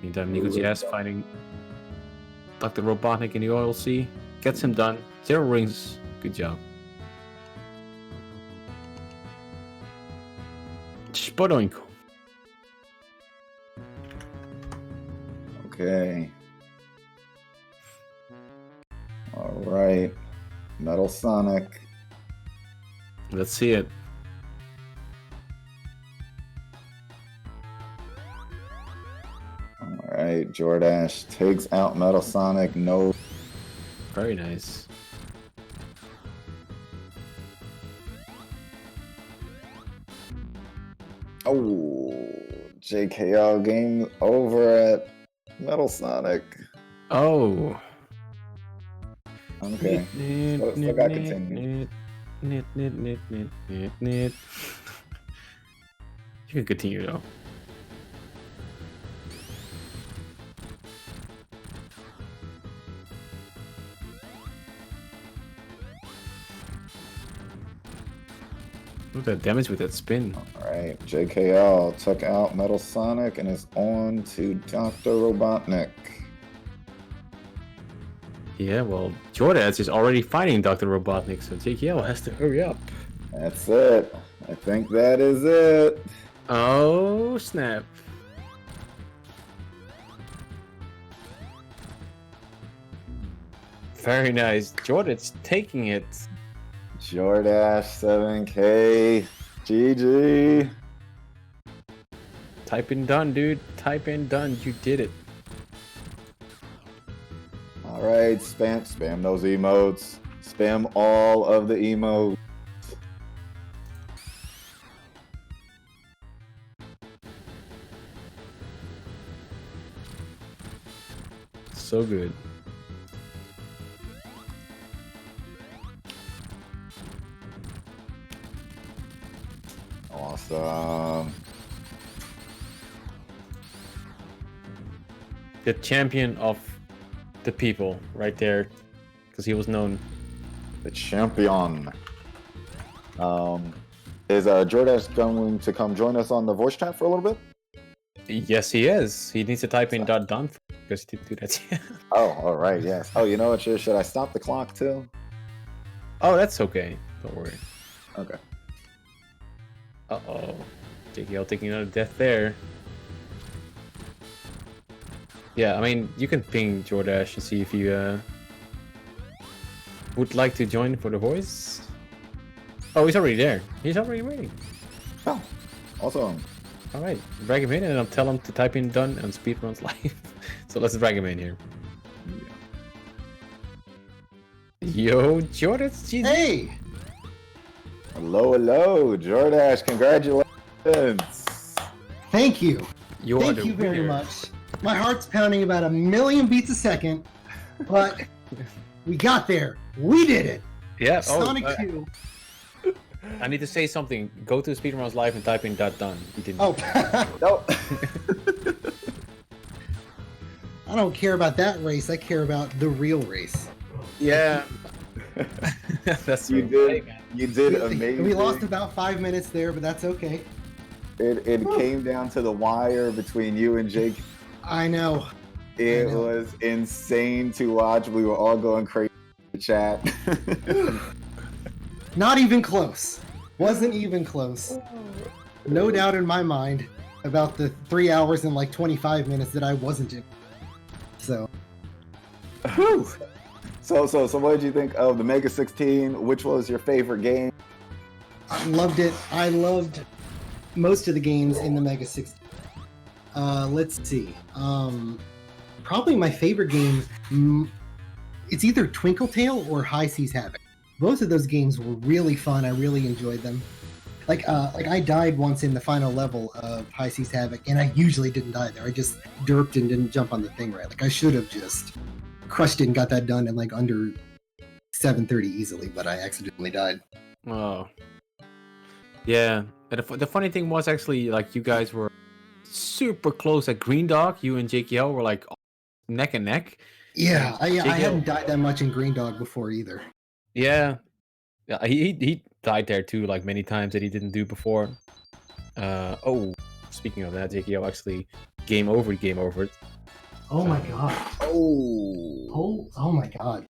S2: Meantime, Nikojazz fighting Dr. Robotnik in the oil sea. Gets him done. 0 rings. Good job. Spodoinko.
S1: Okay. All right. Metal Sonic.
S2: Let's see it.
S1: All right. Jordash takes out Metal Sonic. No.
S2: Very nice.
S1: Oh, JKL game over at Metal Sonic.
S2: Oh.
S1: Okay. Still got continue.
S2: You can continue though. Look at that damage with that spin.
S1: All right, JKL took out Metal Sonic and is on to Dr. Robotnik.
S2: Yeah, well, Jordads is already fighting Dr. Robotnik, so JKL has to hurry up.
S1: That's it. I think that is it.
S2: Oh, snap. Very nice. Jordan's taking it.
S1: Jordash 7K. GG.
S2: Type in done, dude. Type in done. You did it.
S1: All right, spam those emotes. Spam all of the emotes.
S2: So good.
S1: Awesome.
S2: The champion of the people, right there, because he was known.
S1: The champion. Is Jordash going to come join us on the voice chat for a little bit?
S2: Yes, he is. He needs to type in .done because he didn't do that yet.
S1: Oh, all right, yes. Oh, you know what? Should I stop the clock too?
S2: Oh, that's okay. Don't worry.
S1: Okay.
S2: Uh-oh. JKL taking another death there. Yeah, I mean, you can ping Jordash and see if you would like to join for the voice. Oh, he's already there. He's already waiting.
S1: Oh, awesome.
S2: All right, drag him in and I'll tell him to type in done and speedruns live. So let's drag him in here. Yo, Jordash, GG.
S3: Hey!
S1: Hello, Jordash. Congratulations.
S3: Thank you.
S2: Thank
S3: you very much. My heart's pounding about 1,000,000 beats a second, but we got there. We did it.
S2: Yeah.
S3: Sonic 2.
S2: I need to say something. Go to speedruns live and type in .done. You didn't.
S3: Oh,
S1: No.
S3: I don't care about that race. I care about the real race.
S2: Yeah. That's
S1: You
S2: true.
S1: did. You did amazing.
S3: We lost about 5 minutes there, but that's okay.
S1: It came down to the wire between you and Jake.
S3: I know.
S1: It
S3: I know.
S1: was insane to watch. We were all going crazy in the chat.
S3: Not even close. Wasn't even close. No doubt in my mind about the 3 hours and like 25 minutes that I wasn't in. So. Whew.
S1: So what did you think of the Mega 16? Which was your favorite game?
S3: I loved it. I loved most of the games in the Mega 16. Let's see. Probably my favorite game. It's either Twinkle Tail or High Seas Havoc. Both of those games were really fun. I really enjoyed them. Like I died once in the final level of High Seas Havoc, and I usually didn't die there. I just derped and didn't jump on the thing right. Like I should have just crushed it and got that done in like under 7:30 easily, but I accidentally died.
S2: Oh. Yeah. And the funny thing was actually like you guys were super close at Green Dog. You and JKL were like neck and neck.
S3: Yeah, I
S2: JKL
S3: hadn't died that much in Green Dog before either.
S2: Yeah. Yeah, he died there too, like many times that he didn't do before. Oh, speaking of that, JKL actually game over.
S3: Oh my god.
S1: Oh.
S3: Oh my god.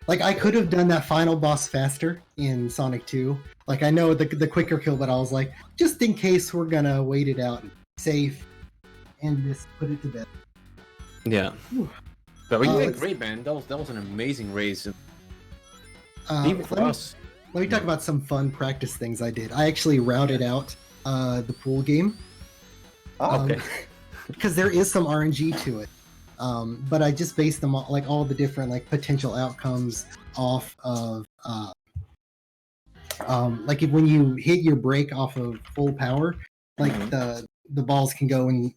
S3: Like I could have done that final boss faster in Sonic 2. Like I know the quicker kill, but I was like, just in case we're gonna wait it out, safe, and just put it to bed.
S2: Yeah. But we did
S3: let's-
S2: great, man. That was an amazing race.
S3: Uh,
S2: Even for
S3: let me-
S2: us.
S3: Let me talk about some fun practice things I did. I actually routed out the pool game.
S1: Oh,
S2: Okay.
S3: Because there is some RNG to it. But I just based them all, like all the different like potential outcomes off of like when you hit your brake off of full power, like the balls can go in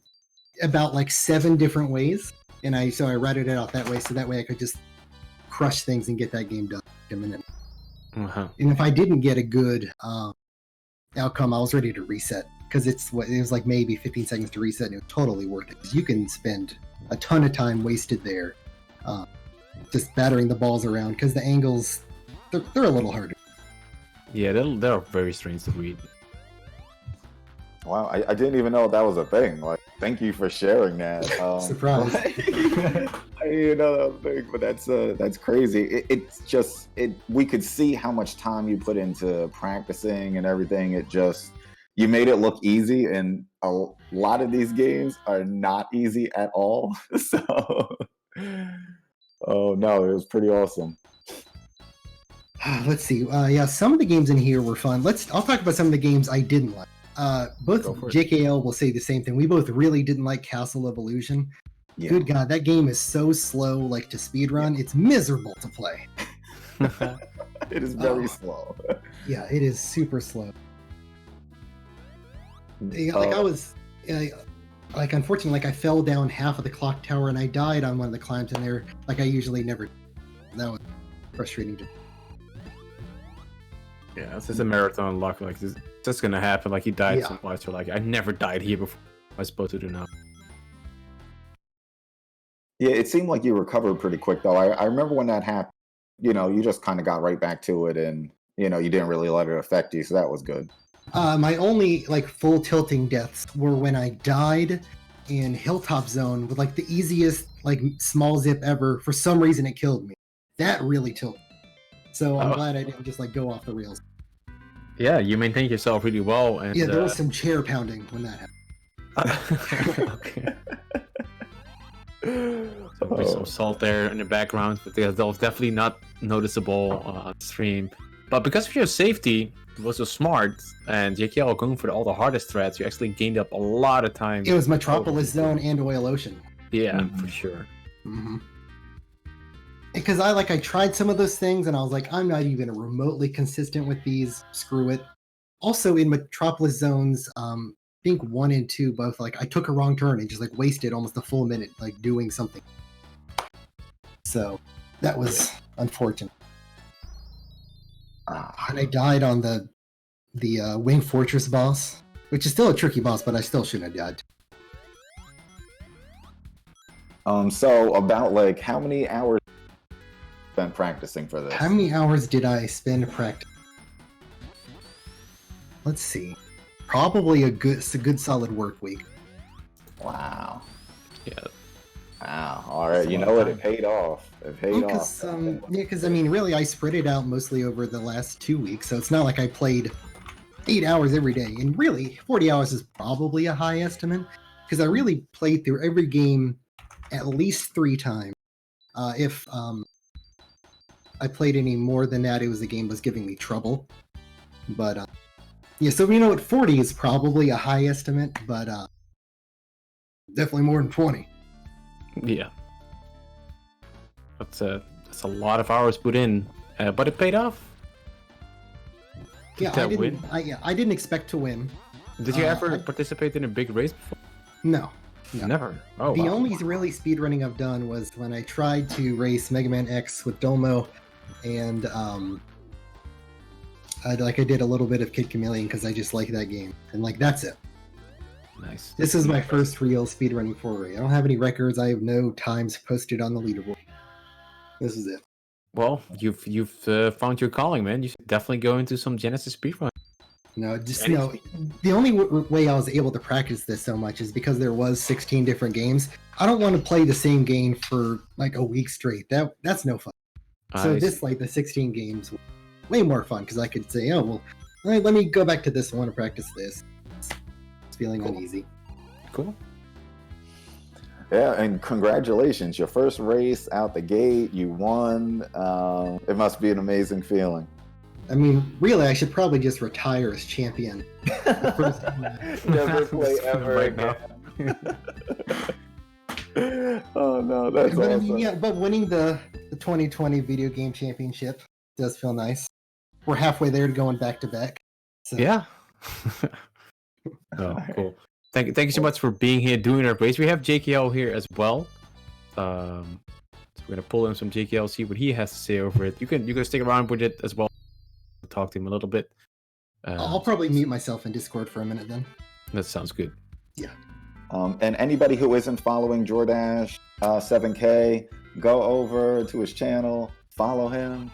S3: about like 7 different ways. And I routed it out that way, so that way I could just crush things and get that game done in a minute.
S2: Uh-huh.
S3: And if I didn't get a good outcome, I was ready to reset because it was like maybe 15 seconds to reset, and it was totally worth it because you can spend a ton of time wasted there, just battering the balls around because the angles they're a little harder.
S2: Yeah, they're very strange to read.
S1: Wow, I didn't even know that was a thing. Like, thank you for sharing that.
S3: Surprise.
S1: I didn't know that was a thing, but that's crazy. It's just we could see how much time you put into practicing and everything. You made it look easy, and a lot of these games are not easy at all. So, oh no, it was pretty awesome.
S3: Let's see. Yeah, some of the games in here were fun. I'll talk about some of the games I didn't like. Both
S2: Go for it.
S3: JKL will say the same thing. We both really didn't like Castle Evolution.
S1: Yeah.
S3: Good God, that game is so slow, like to speedrun. It's miserable to play.
S1: It is very slow.
S3: Yeah, it is super slow. Unfortunately, like I fell down half of the clock tower and I died on one of the climbs in there. Like I usually never. That was frustrating.
S2: Yeah, it's just a marathon luck. Like, this just gonna happen. Like, he died
S3: Yeah.
S2: so much. Or like, I never died here before. What am I supposed to do now?
S1: Yeah, it seemed like you recovered pretty quick, though. I remember when that happened, you just kind of got right back to it, and, you didn't really let it affect you, so that was good.
S3: My only like full tilting deaths were when I died in Hilltop Zone with like the easiest like small zip ever. For some reason, it killed me. That really tilted. So I'm glad I didn't just like go off the rails.
S2: Yeah, you maintained yourself really well. And,
S3: Yeah, there was some chair pounding when that happened.
S2: Okay. So there's some salt there in the background, but that was definitely not noticeable on stream. But because of your safety, it was so smart, and JKL going for all the hardest threats, you actually gained up a lot of time.
S3: It was Metropolis Zone and Oil Ocean.
S2: Yeah, for sure.
S3: Mm-hmm. Because I tried some of those things and I was like, I'm not even remotely consistent with these. Screw it. Also in Metropolis Zones, I think 1 and 2 both, like I took a wrong turn and just like wasted almost a full minute like doing something. So that was unfortunate. And I died on the Wing Fortress boss, which is still a tricky boss, but I still shouldn't have died.
S1: So about like how many hours spent practicing for this?
S3: How many hours did I spend practicing? Let's see. Probably a good solid work week.
S1: Wow.
S2: Yeah.
S1: Wow. All right.
S2: That's a
S1: You
S2: lot
S1: know
S2: of
S1: what?
S2: time.
S1: It paid off. It paid off.
S3: Because I mean, really, I spread it out mostly over the last 2 weeks, so it's not like I played 8 hours every day. And really, 40 hours is probably a high estimate because I really played through every game at least 3 times. If I played any more than that, the game was giving me trouble. But yeah, so 40 is probably a high estimate, but definitely more than 20.
S2: Yeah. That's a lot of hours put in, but it paid off.
S3: Yeah,
S2: Did that win?
S3: I didn't expect to win.
S2: Did you ever participate in a big race before?
S3: No.
S2: Never. Oh,
S3: The
S2: wow.
S3: only really speedrunning I've done was when I tried to race Mega Man X with Domo, and I did a little bit of Kid Chameleon because I just like that game, and like that's it.
S2: Nice.
S3: This is my first real speedrunning foray. I don't have any records. I have no times posted on the leaderboard. This is it.
S2: Well, you've found your calling, man. You should definitely go into some Genesis speedrun.
S3: No, the only way I was able to practice this so much is because there was 16 different games. I don't want to play the same game for like a week straight. That's no fun. So the 16 games were way more fun because I could say, oh well, let me go back to this one and practice this. It's feeling uneasy.
S2: Cool.
S1: Yeah, and congratulations. Your first race out the gate, you won. It must be an amazing feeling.
S3: I mean, really, I should probably just retire as champion.
S1: Never play ever
S2: Right
S1: again.
S2: now.
S1: Oh no, that's
S3: But I
S1: awesome.
S3: mean, yeah, but winning the 2020 video game championship does feel nice. We're halfway there to going back to back. So.
S2: Yeah. Oh, cool. Thank you so much for being here doing our race. We have JKL here as well. So We're gonna pull in some JKL, see what he has to say over it. You can stick around with it as well. Talk to him a little bit.
S3: I'll probably mute myself in Discord for a minute then.
S2: That sounds good.
S3: Yeah.
S1: And anybody who isn't following Jordash 7K, go over to his channel, follow him.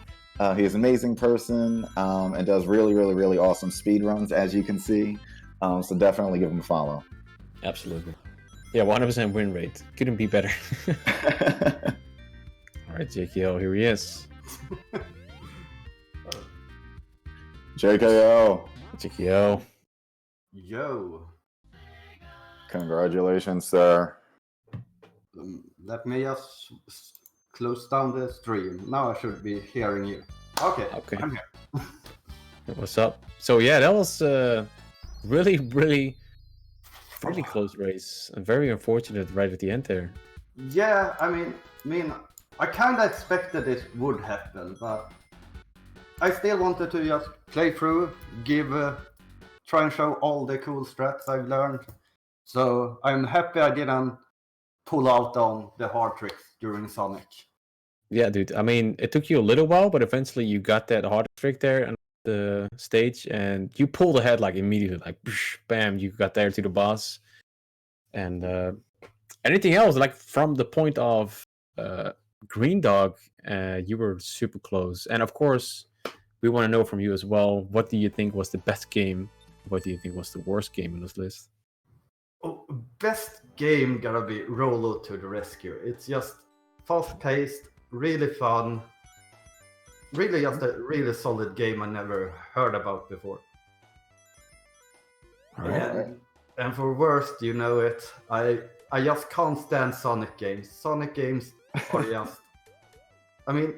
S1: He's an amazing person and does really, really, really awesome speed runs, as you can see. So definitely give him a follow.
S2: Absolutely. Yeah, 100% win rate. Couldn't be better. All right, JKO, here he is.
S1: JKO.
S2: JKO.
S4: Yo,
S1: Congratulations, sir.
S4: let me just close down the stream. Now I should be hearing you. Okay,
S2: Okay.
S4: I'm here.
S2: What's up? So yeah, that was really, really close race. And very unfortunate right at the end there.
S4: Yeah, I mean, I kind of expected it would happen, but I still wanted to just play through, try and show all the cool strats I've learned. So I'm happy I didn't pull out on the hard tricks during Sonic.
S2: Yeah, dude. I mean, it took you a little while, but eventually you got that hard trick there on the stage, and you pulled ahead like immediately, like bam, you got there to the boss. And anything else, like from the point of Green Dog, you were super close. And of course, we want to know from you as well. What do you think was the best game? What do you think was the worst game on this list?
S4: Oh, best game gotta be Rollo to the Rescue. It's just fast-paced, really fun, really just a really solid game I never heard about before.
S2: All right.
S4: And for worst, you know it, I just can't stand Sonic games. Sonic games are just, I mean,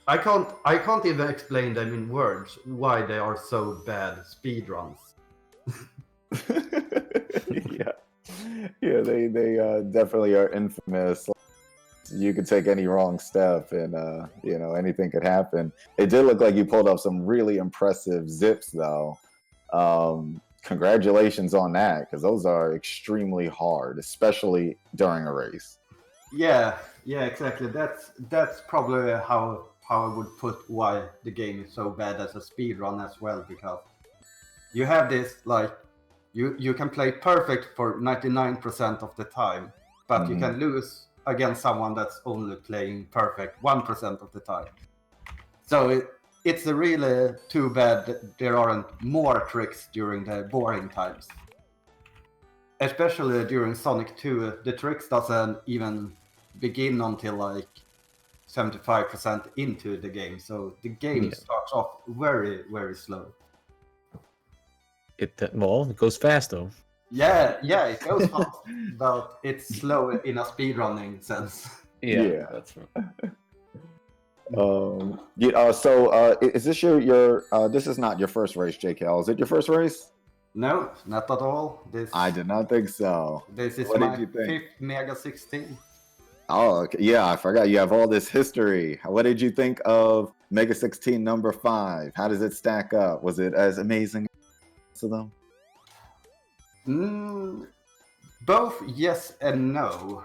S4: I can't even explain them in words why they are so bad speedruns.
S1: yeah, they definitely are infamous. You could take any wrong step, and anything could happen. It did look like you pulled up some really impressive zips, though. Congratulations on that, because those are extremely hard, especially during a race.
S4: Yeah, exactly. That's probably how I would put why the game is so bad as a speedrun as well, because you have this, like, you can play perfect for 99% of the time, but you can lose against someone that's only playing perfect 1% of the time. So it's really too bad that there aren't more tricks during the boring times. Especially during Sonic 2, the tricks doesn't even begin until like 75% into the game, so the game starts off very, very slow.
S2: It goes fast though.
S4: Yeah, it goes fast, but it's slow in a speedrunning sense.
S1: Yeah.
S2: That's right.
S1: So is this your this is not your first race, JKL? Is it your first race?
S4: No, not at all.
S1: I did not think so.
S4: This is
S1: What
S4: my
S1: did you think?
S4: 5th Mega 16.
S1: Oh, okay. Yeah, I forgot you have all this history. What did you think of Mega 16 number 5? How does it stack up? Was it as amazing as them?
S4: Both yes and no.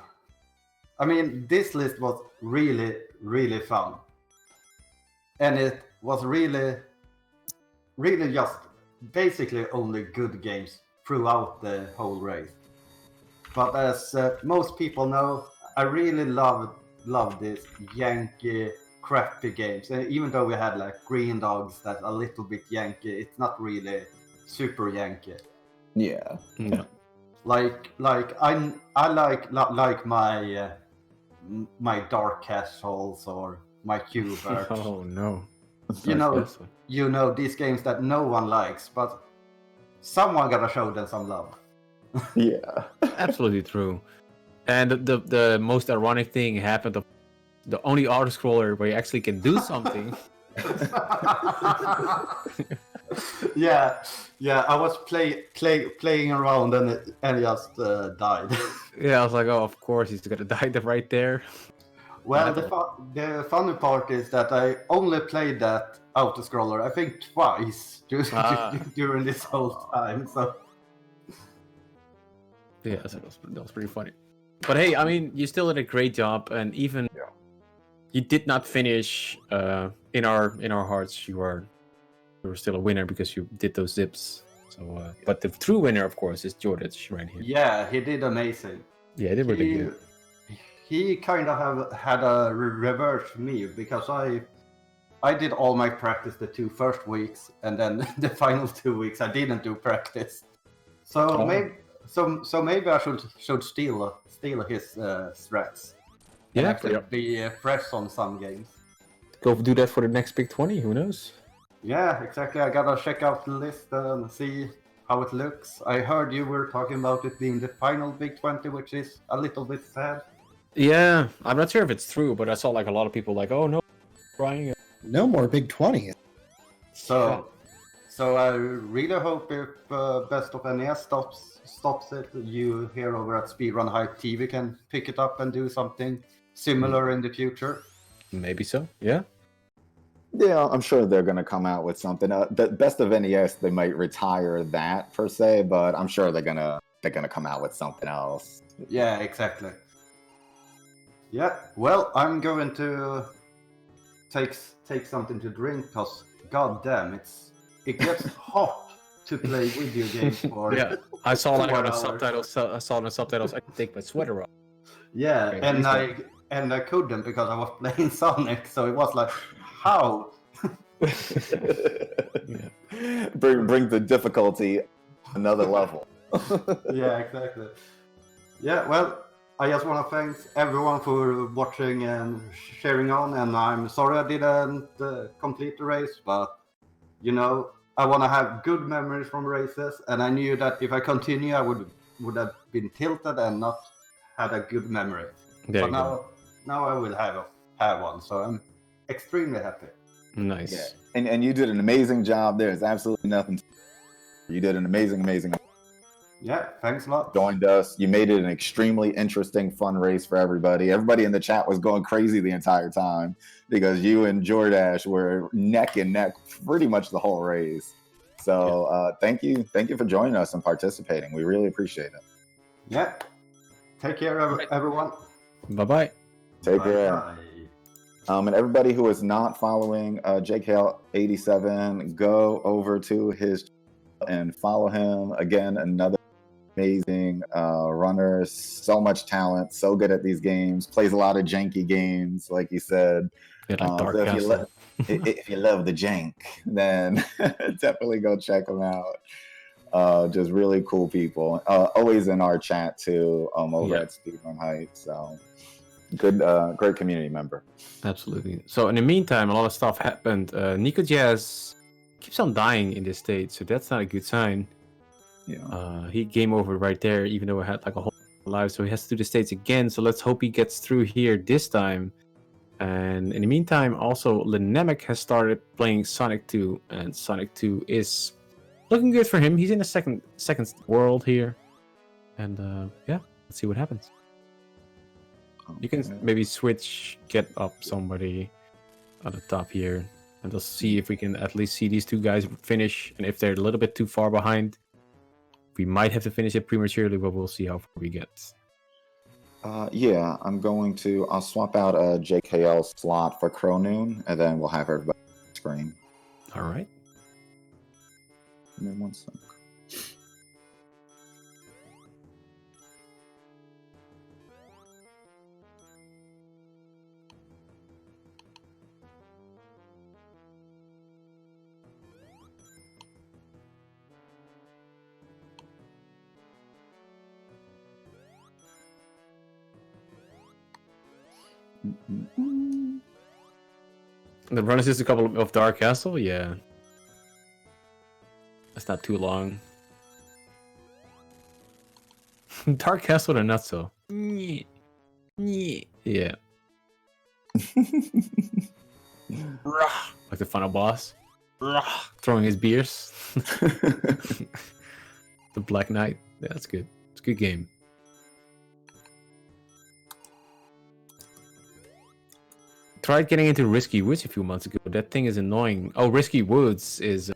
S4: I mean, this list was really, really fun. And it was really, really just basically only good games throughout the whole race. But as most people know, I really love this Yankee crappy games. And even though we had like Green Dogs that's a little bit Yankee, it's not really super Yankee.
S1: Yeah.
S2: No.
S4: Like I like my Dark Castles or my Cubert.
S2: Oh no.
S4: You know these games that no one likes, but someone gotta show them some love.
S1: Yeah.
S2: Absolutely true. And the most ironic thing happened of the only auto scroller where you actually can do something.
S4: yeah, I was playing around and it just died.
S2: Yeah, I was like, oh, of course he's gonna die right there.
S4: Well, the funny part is that I only played that auto scroller I think twice during this whole time. So
S2: yeah, so that was pretty funny. But hey, I mean, you still did a great job, and even you did not finish in our hearts. You were still a winner because you did those zips. So, but the true winner, of course, is George right here.
S4: Yeah, he did amazing.
S2: Yeah, they were really good.
S4: He kind of had a reverse me because I did all my practice the 2 first weeks, and then the final 2 weeks I didn't do practice. So maybe I should steal his threats. And
S2: Yeah,
S4: actually be fresh on some games.
S2: go do that for the next Big 20. Who knows?
S4: Yeah, exactly. I gotta check out the list and see how it looks. I heard you were talking about it being the final Big 20, which is a little bit sad.
S2: Yeah, I'm not sure if it's true, but I saw like a lot of people like, oh no, crying.
S3: No more Big 20.
S4: So I really hope if Best of NES stops it, you here over at Speedrun Hype TV can pick it up and do something similar in the future.
S2: Maybe so. Yeah.
S1: Yeah, I'm sure they're going to come out with something. The Best of NES, they might retire that per se, but I'm sure they're gonna come out with something else.
S4: Yeah, exactly. Yeah, well, I'm going to take something to drink because goddamn, it gets hot to play video games for.
S2: Yeah, I saw like on the
S4: 4 hours.
S2: subtitles. I saw in the subtitles. I can take my sweater off.
S4: Yeah,
S2: Okay,
S4: and I couldn't because I was playing Sonic, so it was like, how?
S2: Yeah.
S1: Bring the difficulty another level.
S4: Yeah, exactly. Yeah, well, I just want to thank everyone for watching and sharing on, and I'm sorry I didn't complete the race, but you know, I want to have good memories from races, and I knew that if I continue, I would have been tilted and not had a good memory.
S2: There
S4: But
S2: you go.
S4: now I will have one, so I'm extremely happy.
S2: Nice.
S1: Yeah. And you did an amazing job. There's absolutely nothing. You did an amazing.
S4: Yeah, thanks a lot.
S1: Joined us. You made it an extremely interesting, fun race for everybody. Everybody in the chat was going crazy the entire time because you and Jordash were neck and neck pretty much the whole race. So thank you for joining us and participating. We really appreciate it.
S4: Yeah. Take care, everyone.
S2: Bye bye.
S1: Take care.
S4: Bye.
S1: And everybody who is not following JKL87, go over to his and follow him. Again, another amazing runner, so much talent, so good at these games, plays a lot of janky games, like you said.
S2: Yeah, like Dark
S1: So
S2: Castle.
S1: if you love the jank, then definitely go check them out. Just really cool people. Always in our chat too, over at Speedrun Hype. So good, great community member.
S2: Absolutely. So in the meantime, a lot of stuff happened. Nikojazz keeps on dying in this state, so that's not a good sign.
S1: Yeah.
S2: He game over right there, even though I had like a whole life, so he has to do the states again. So let's hope he gets through here this time. And in the meantime, also Lenamek has started playing Sonic 2, and Sonic 2 is looking good for him. He's in the second world here, and yeah, let's see what happens. You can maybe get up somebody at the top here, and just see if we can at least see these two guys finish. And if they're a little bit too far behind, we might have to finish it prematurely, but we'll see how far we get.
S1: Yeah, I'll swap out a JKL slot for Chronoon, and then we'll have everybody on the screen.
S2: All right.
S1: Give me 1 sec.
S2: The run is just a couple of Dark Castle, yeah. That's not too long. Dark Castle or not so? Yeah. Like the final boss. Throwing his beers. The Black Knight. Yeah, that's good. It's a good game. Tried getting into Risky Woods a few months ago. That thing is annoying. Oh, Risky Woods is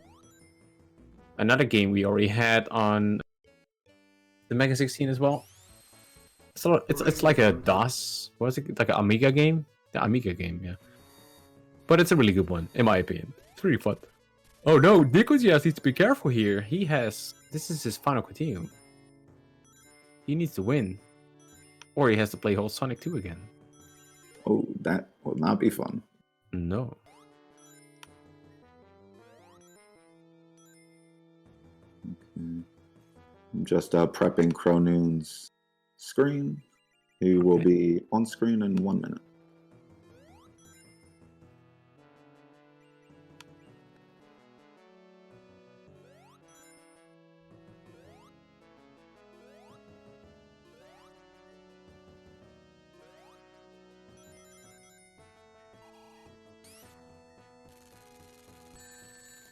S2: another game we already had on the Mega 16 as well. So it's like a DOS. What is it? Like an Amiga game. The Amiga game, yeah. But it's a really good one, in my opinion. It's really fun. Oh no, Nikojazz needs to be careful here. This is his final continuum. He needs to win. Or he has to play whole Sonic 2 again.
S1: Oh, that will not be fun.
S2: No.
S1: I'm just prepping Chronoon's screen. He will be on screen in 1 minute.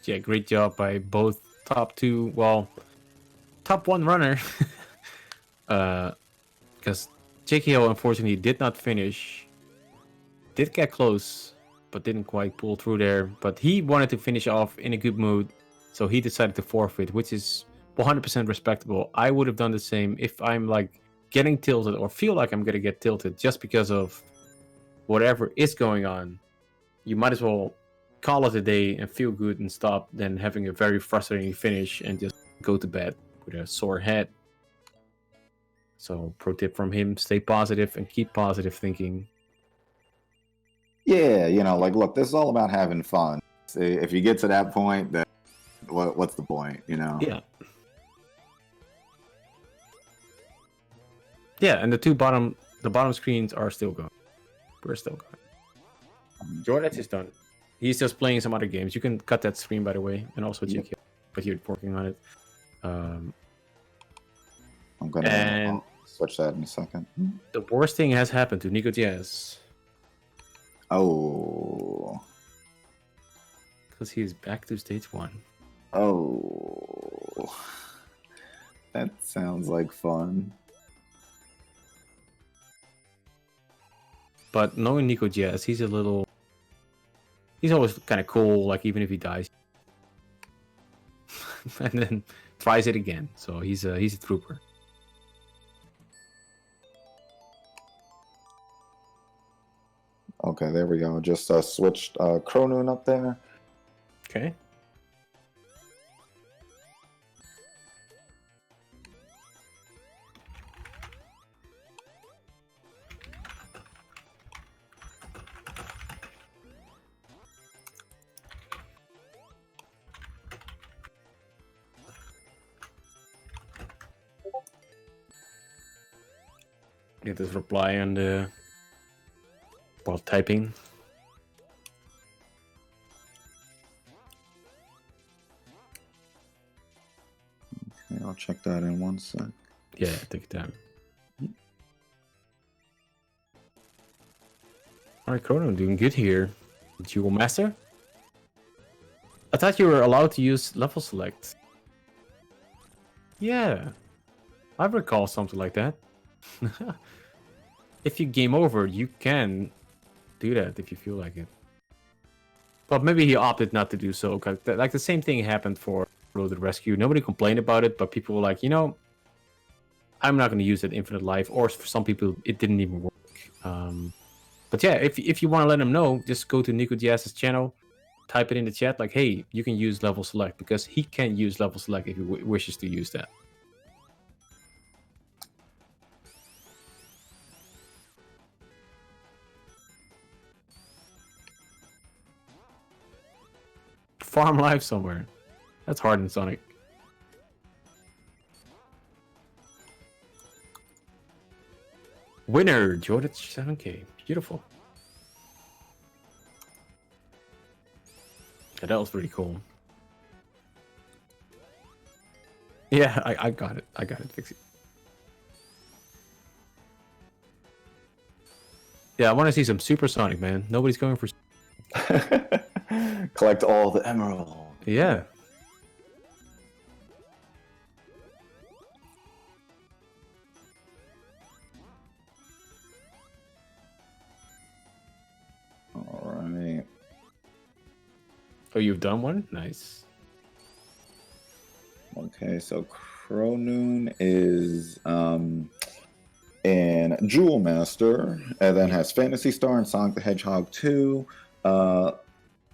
S2: Yeah, great job by both top two. Well, top one runner. Because JKO unfortunately did not finish. Did get close, but didn't quite pull through there. But he wanted to finish off in a good mood, so he decided to forfeit, which is 100% respectable. I would have done the same if I'm like getting tilted or feel like I'm gonna get tilted just because of whatever is going on. You might as well call it a day and feel good and stop than having a very frustrating finish and just go to bed with a sore head. So pro tip from him, stay positive and keep positive thinking.
S1: Yeah, like, look, this is all about having fun. See, if you get to that point, then what's the point,
S2: Yeah. Yeah, and the bottom screens are still going. We're still going. Jordan is done. He's just playing some other games. You can cut that screen, by the way, and also check it, but you're working on it.
S1: I'm gonna switch that in a second.
S2: The worst thing has happened to Nikojazz.
S1: Oh.
S2: Because he's back to stage 1.
S1: Oh. That sounds like fun.
S2: But knowing Nikojazz, he's always kind of cool, like even if he dies. And then tries it again. So he's a trooper.
S1: Okay, there we go. Just switched Chronoon up there.
S2: Okay. Get this reply on the while typing.
S1: Okay, I'll check that in 1 sec.
S2: Yeah, take your time. Alright, Chrono, doing good here. Dual Master? I thought you were allowed to use level select. Yeah, I recall something like that. If you game over, you can do that if you feel like it. But maybe he opted not to do so. Like the same thing happened for Road to the Rescue. Nobody complained about it, but people were like, I'm not going to use that infinite life. Or for some people, it didn't even work. But yeah, if you want to let him know, just go to Nikojazz's channel, type it in the chat, like, hey, you can use level select, because he can use level select if he wishes to use that. Farm life somewhere. That's hard in Sonic. Winner, Jordan 7K. Beautiful. Yeah, that was pretty cool. Yeah, I got it. I got it. Fix it. Yeah, I want to see some Super Sonic, man. Nobody's going for...
S1: Collect all the emeralds.
S2: Yeah.
S1: All right.
S2: Oh, you've done one? Nice.
S1: Okay, so Chronoon is and Jewel Master, and then has Phantasy Star and Sonic the Hedgehog 2.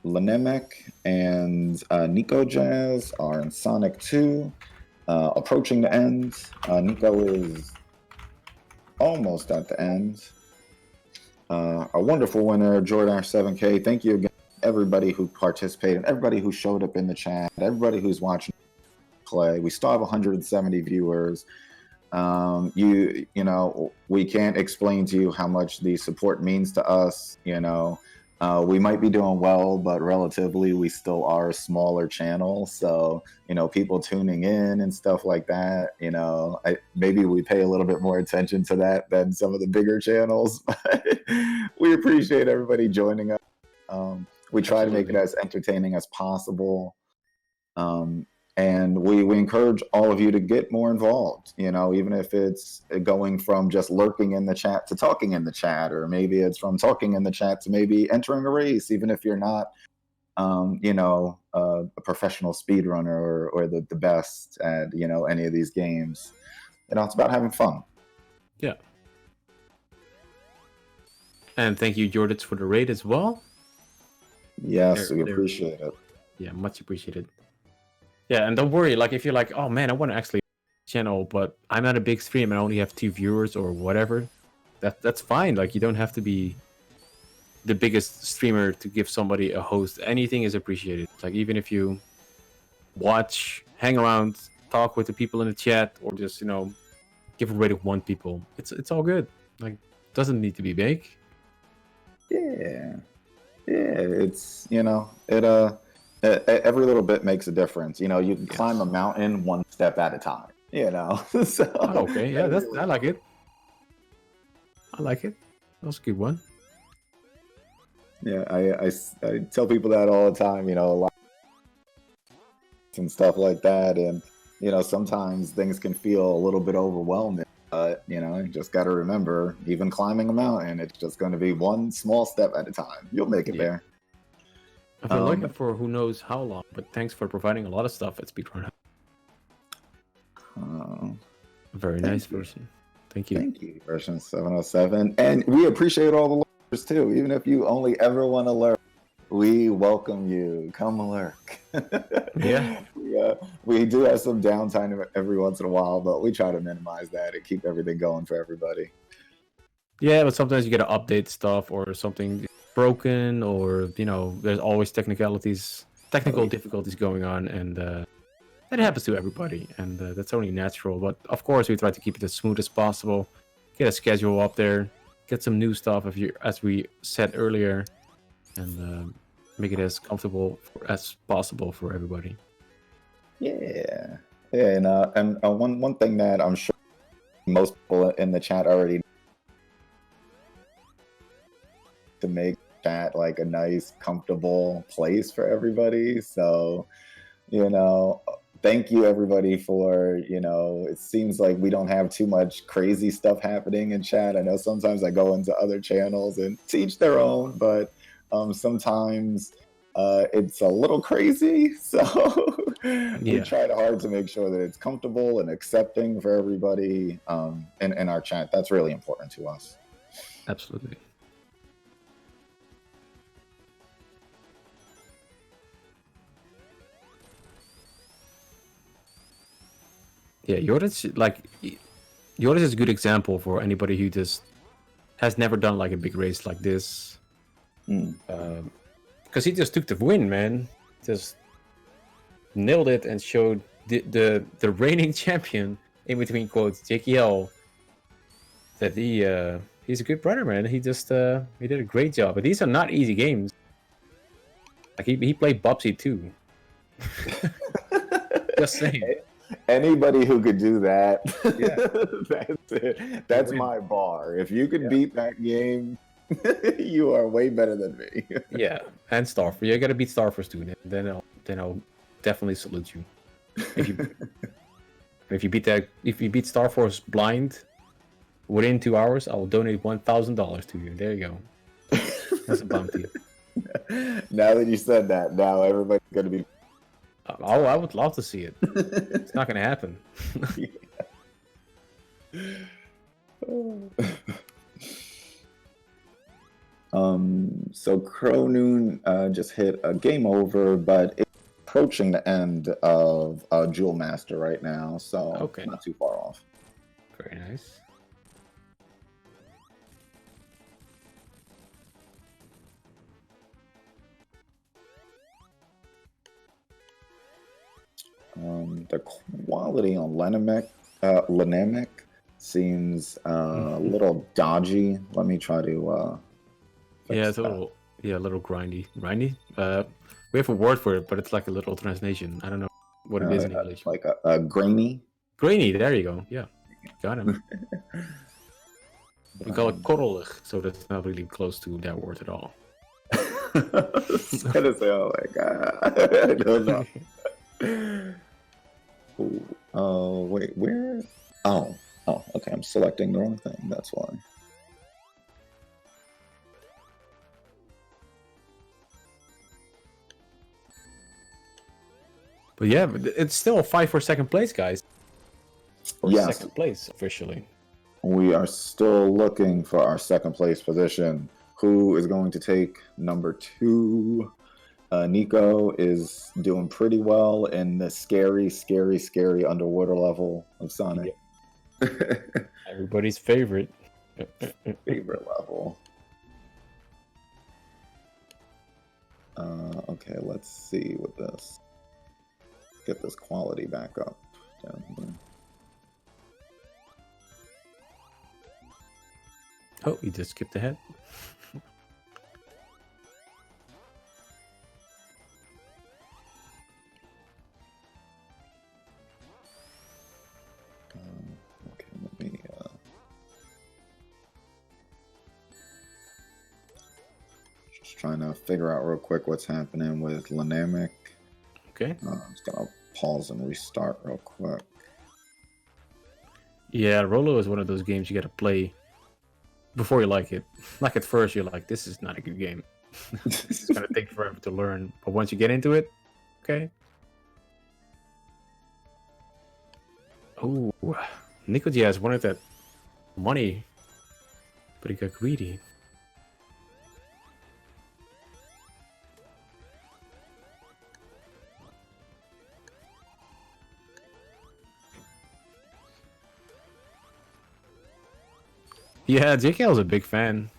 S1: Lenamek and Nikojazz are in Sonic 2. Approaching the end. Nico is almost at the end. A wonderful winner, Jordash 7K. Thank you again, everybody who participated, everybody who showed up in the chat, everybody who's watching play. We still have 170 viewers. You know, we can't explain to you how much the support means to us. You know, we might be doing well, but relatively, we still are a smaller channel. So, you know, people tuning in and stuff like that, you know, maybe we pay a little bit more attention to that than some of the bigger channels. But we appreciate everybody joining us. We try to make it as entertaining as possible. And we encourage all of you to get more involved, you know, even if it's going from just lurking in the chat to talking in the chat, or maybe it's from talking in the chat to maybe entering a race, even if you're not, you know, a professional speedrunner or the best at, you know, any of these games. You know, it's about having fun.
S2: Yeah. And thank you, Jordits, for the raid as well.
S1: Yes, we appreciate it.
S2: Yeah, much appreciated. Yeah, and don't worry, like if you're like, oh man, I want to actually channel, but I'm not a big stream and I only have 2 viewers or whatever, that's fine. Like you don't have to be the biggest streamer to give somebody a host. Anything is appreciated. Like even if you watch, hang around, talk with the people in the chat, or just, you know, give a rate of 1 people, it's all good. Like doesn't need to be big.
S1: Yeah, it's, you know, every little bit makes a difference. You know, you can climb a mountain 1 step at a time, you know. So,
S2: okay, yeah, I like it. I like it. That was a good one.
S1: Yeah, I tell people that all the time, you know, a lot and stuff like that. And, you know, sometimes things can feel a little bit overwhelming. But, you know, you just got to remember, even climbing a mountain, it's just going to be 1 small step at a time. You'll make it there.
S2: I've been looking for who knows how long, but thanks for providing a lot of stuff at Speedrun. Very nice version. Thank you.
S1: Thank you, version 707. And we appreciate all the lurkers too. Even if you only ever want to lurk, we welcome you. Come lurk.
S2: Yeah.
S1: We do have some downtime every once in a while, but we try to minimize that and keep everything going for everybody.
S2: Yeah, but sometimes you got to update stuff or something broken, or, you know, there's always technical difficulties going on, and that happens to everybody, and that's only natural. But of course, we try to keep it as smooth as possible, get a schedule up there, get some new stuff as we said earlier, and make it as comfortable as possible for everybody.
S1: Yeah, and one thing that I'm sure most people in the chat already know, to make chat like a nice, comfortable place for everybody. So, you know, thank you everybody for, you know, it seems like we don't have too much crazy stuff happening in chat. I know sometimes I go into other channels and teach their own, but sometimes it's a little crazy. So we tried hard to make sure that it's comfortable and accepting for everybody in our chat. That's really important to us.
S2: Absolutely. Yeah, Jordis is a good example for anybody who just has never done like a big race like this. Because he just took the win, man. Just nailed it and showed the reigning champion, in between quotes, JKL, that he's a good runner, man. He just he did a great job. But these are not easy games. Like he played Bubsy too. Just saying.
S1: Anybody who could do that,
S2: yeah.
S1: That's it. That's my bar. If you could beat that game, you are way better than me.
S2: Yeah, and Starforce. You gotta beat Starforce too. Then I'll definitely salute you. If you beat Starforce blind within 2 hours, I'll donate $1,000 to you. There you go. That's a bounty.
S1: Now that you said that, now everybody's gonna be.
S2: I would love to see it. It's not going to happen.
S1: So Chronoon just hit a game over, but it's approaching the end of Jewel Master right now, so
S2: Okay.
S1: not too far off.
S2: Very nice.
S1: The quality on Lenamek seems a little dodgy. Let me try to fix
S2: Yeah, it's a
S1: that.
S2: little grindy. Grindy? We have a word for it, but it's like a little translation. I don't know what it is in English.
S1: Like a grainy.
S2: Grainy, there you go. Yeah. Got him. We call it korrelig, so that's not really close to that word at all.
S1: That is, oh my god. I don't know. Oh, wait, where? Oh, okay. I'm selecting the wrong thing. That's why.
S2: But yeah, it's still a fight for second place, guys. For
S1: Yes.
S2: second place, officially.
S1: We are still looking for our second place position. Who is going to take number 2? Nico is doing pretty well in the scary, scary, scary underwater level of Sonic.
S2: Everybody's favorite.
S1: Favorite level. Okay, let's see with this. Get this quality back up down here.
S2: Oh, you just skipped ahead.
S1: Okay, let me just trying to figure out real quick what's happening with Lenamek.
S2: Okay.
S1: I'm just gonna pause and restart real quick.
S2: Yeah, Rolo is one of those games you gotta play before you like it. Like at first, you're like, this is not a good game. It's gonna take forever to learn. But once you get into it, okay. Oh, Nikojazz wanted that money, but he got greedy. Yeah, JKL's a big fan.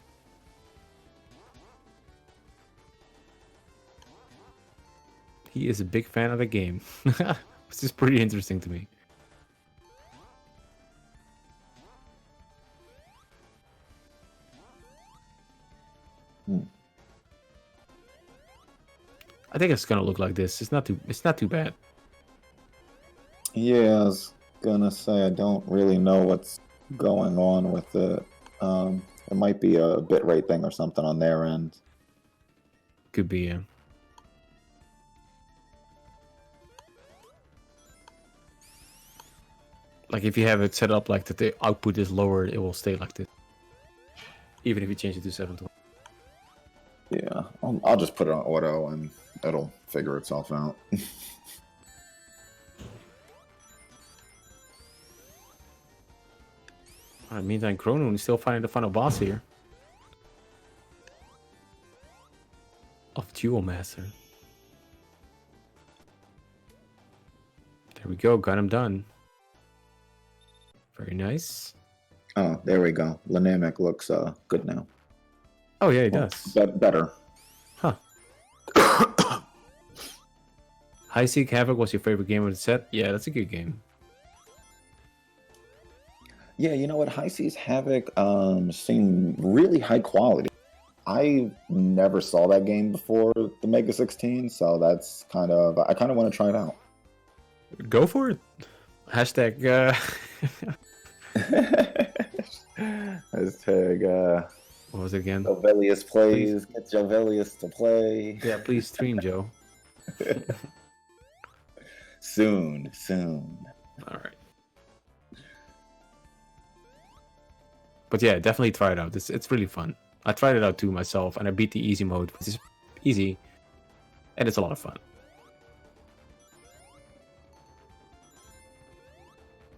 S2: He is a big fan of the game. Which is pretty interesting to me. I think it's gonna look like this. It's not too bad.
S1: Yeah, I was gonna say I don't really know what's going on with it. It might be a bitrate thing or something on their end.
S2: Could be, yeah. Like if you have it set up like that the output is lower, it will stay like this. Even if you change it to 720.
S1: Yeah, I'll just put it on auto and it'll figure itself out.
S2: Alright, meantime, Chronoon is still finding the final boss here. Of Jewel Master. There we go, got him done. Very nice.
S1: Oh, there we go. Lenamek looks good now.
S2: Oh yeah, he does.
S1: Better.
S2: Huh. High Seek Havoc was your favorite game of the set? Yeah, that's a good game.
S1: Yeah, you know what? High Seas Havoc seemed really high quality. I never saw that game before the Mega 16, so that's I kind of want to try it out.
S2: Go for it. Hashtag
S1: Hashtag
S2: what was it again?
S1: Jovelius plays. Get Jovelius to play.
S2: Yeah, please stream, Joe.
S1: Soon.
S2: Alright. But yeah, definitely try it out. It's really fun. I tried it out too myself, and I beat the easy mode, which is easy, and it's a lot of fun.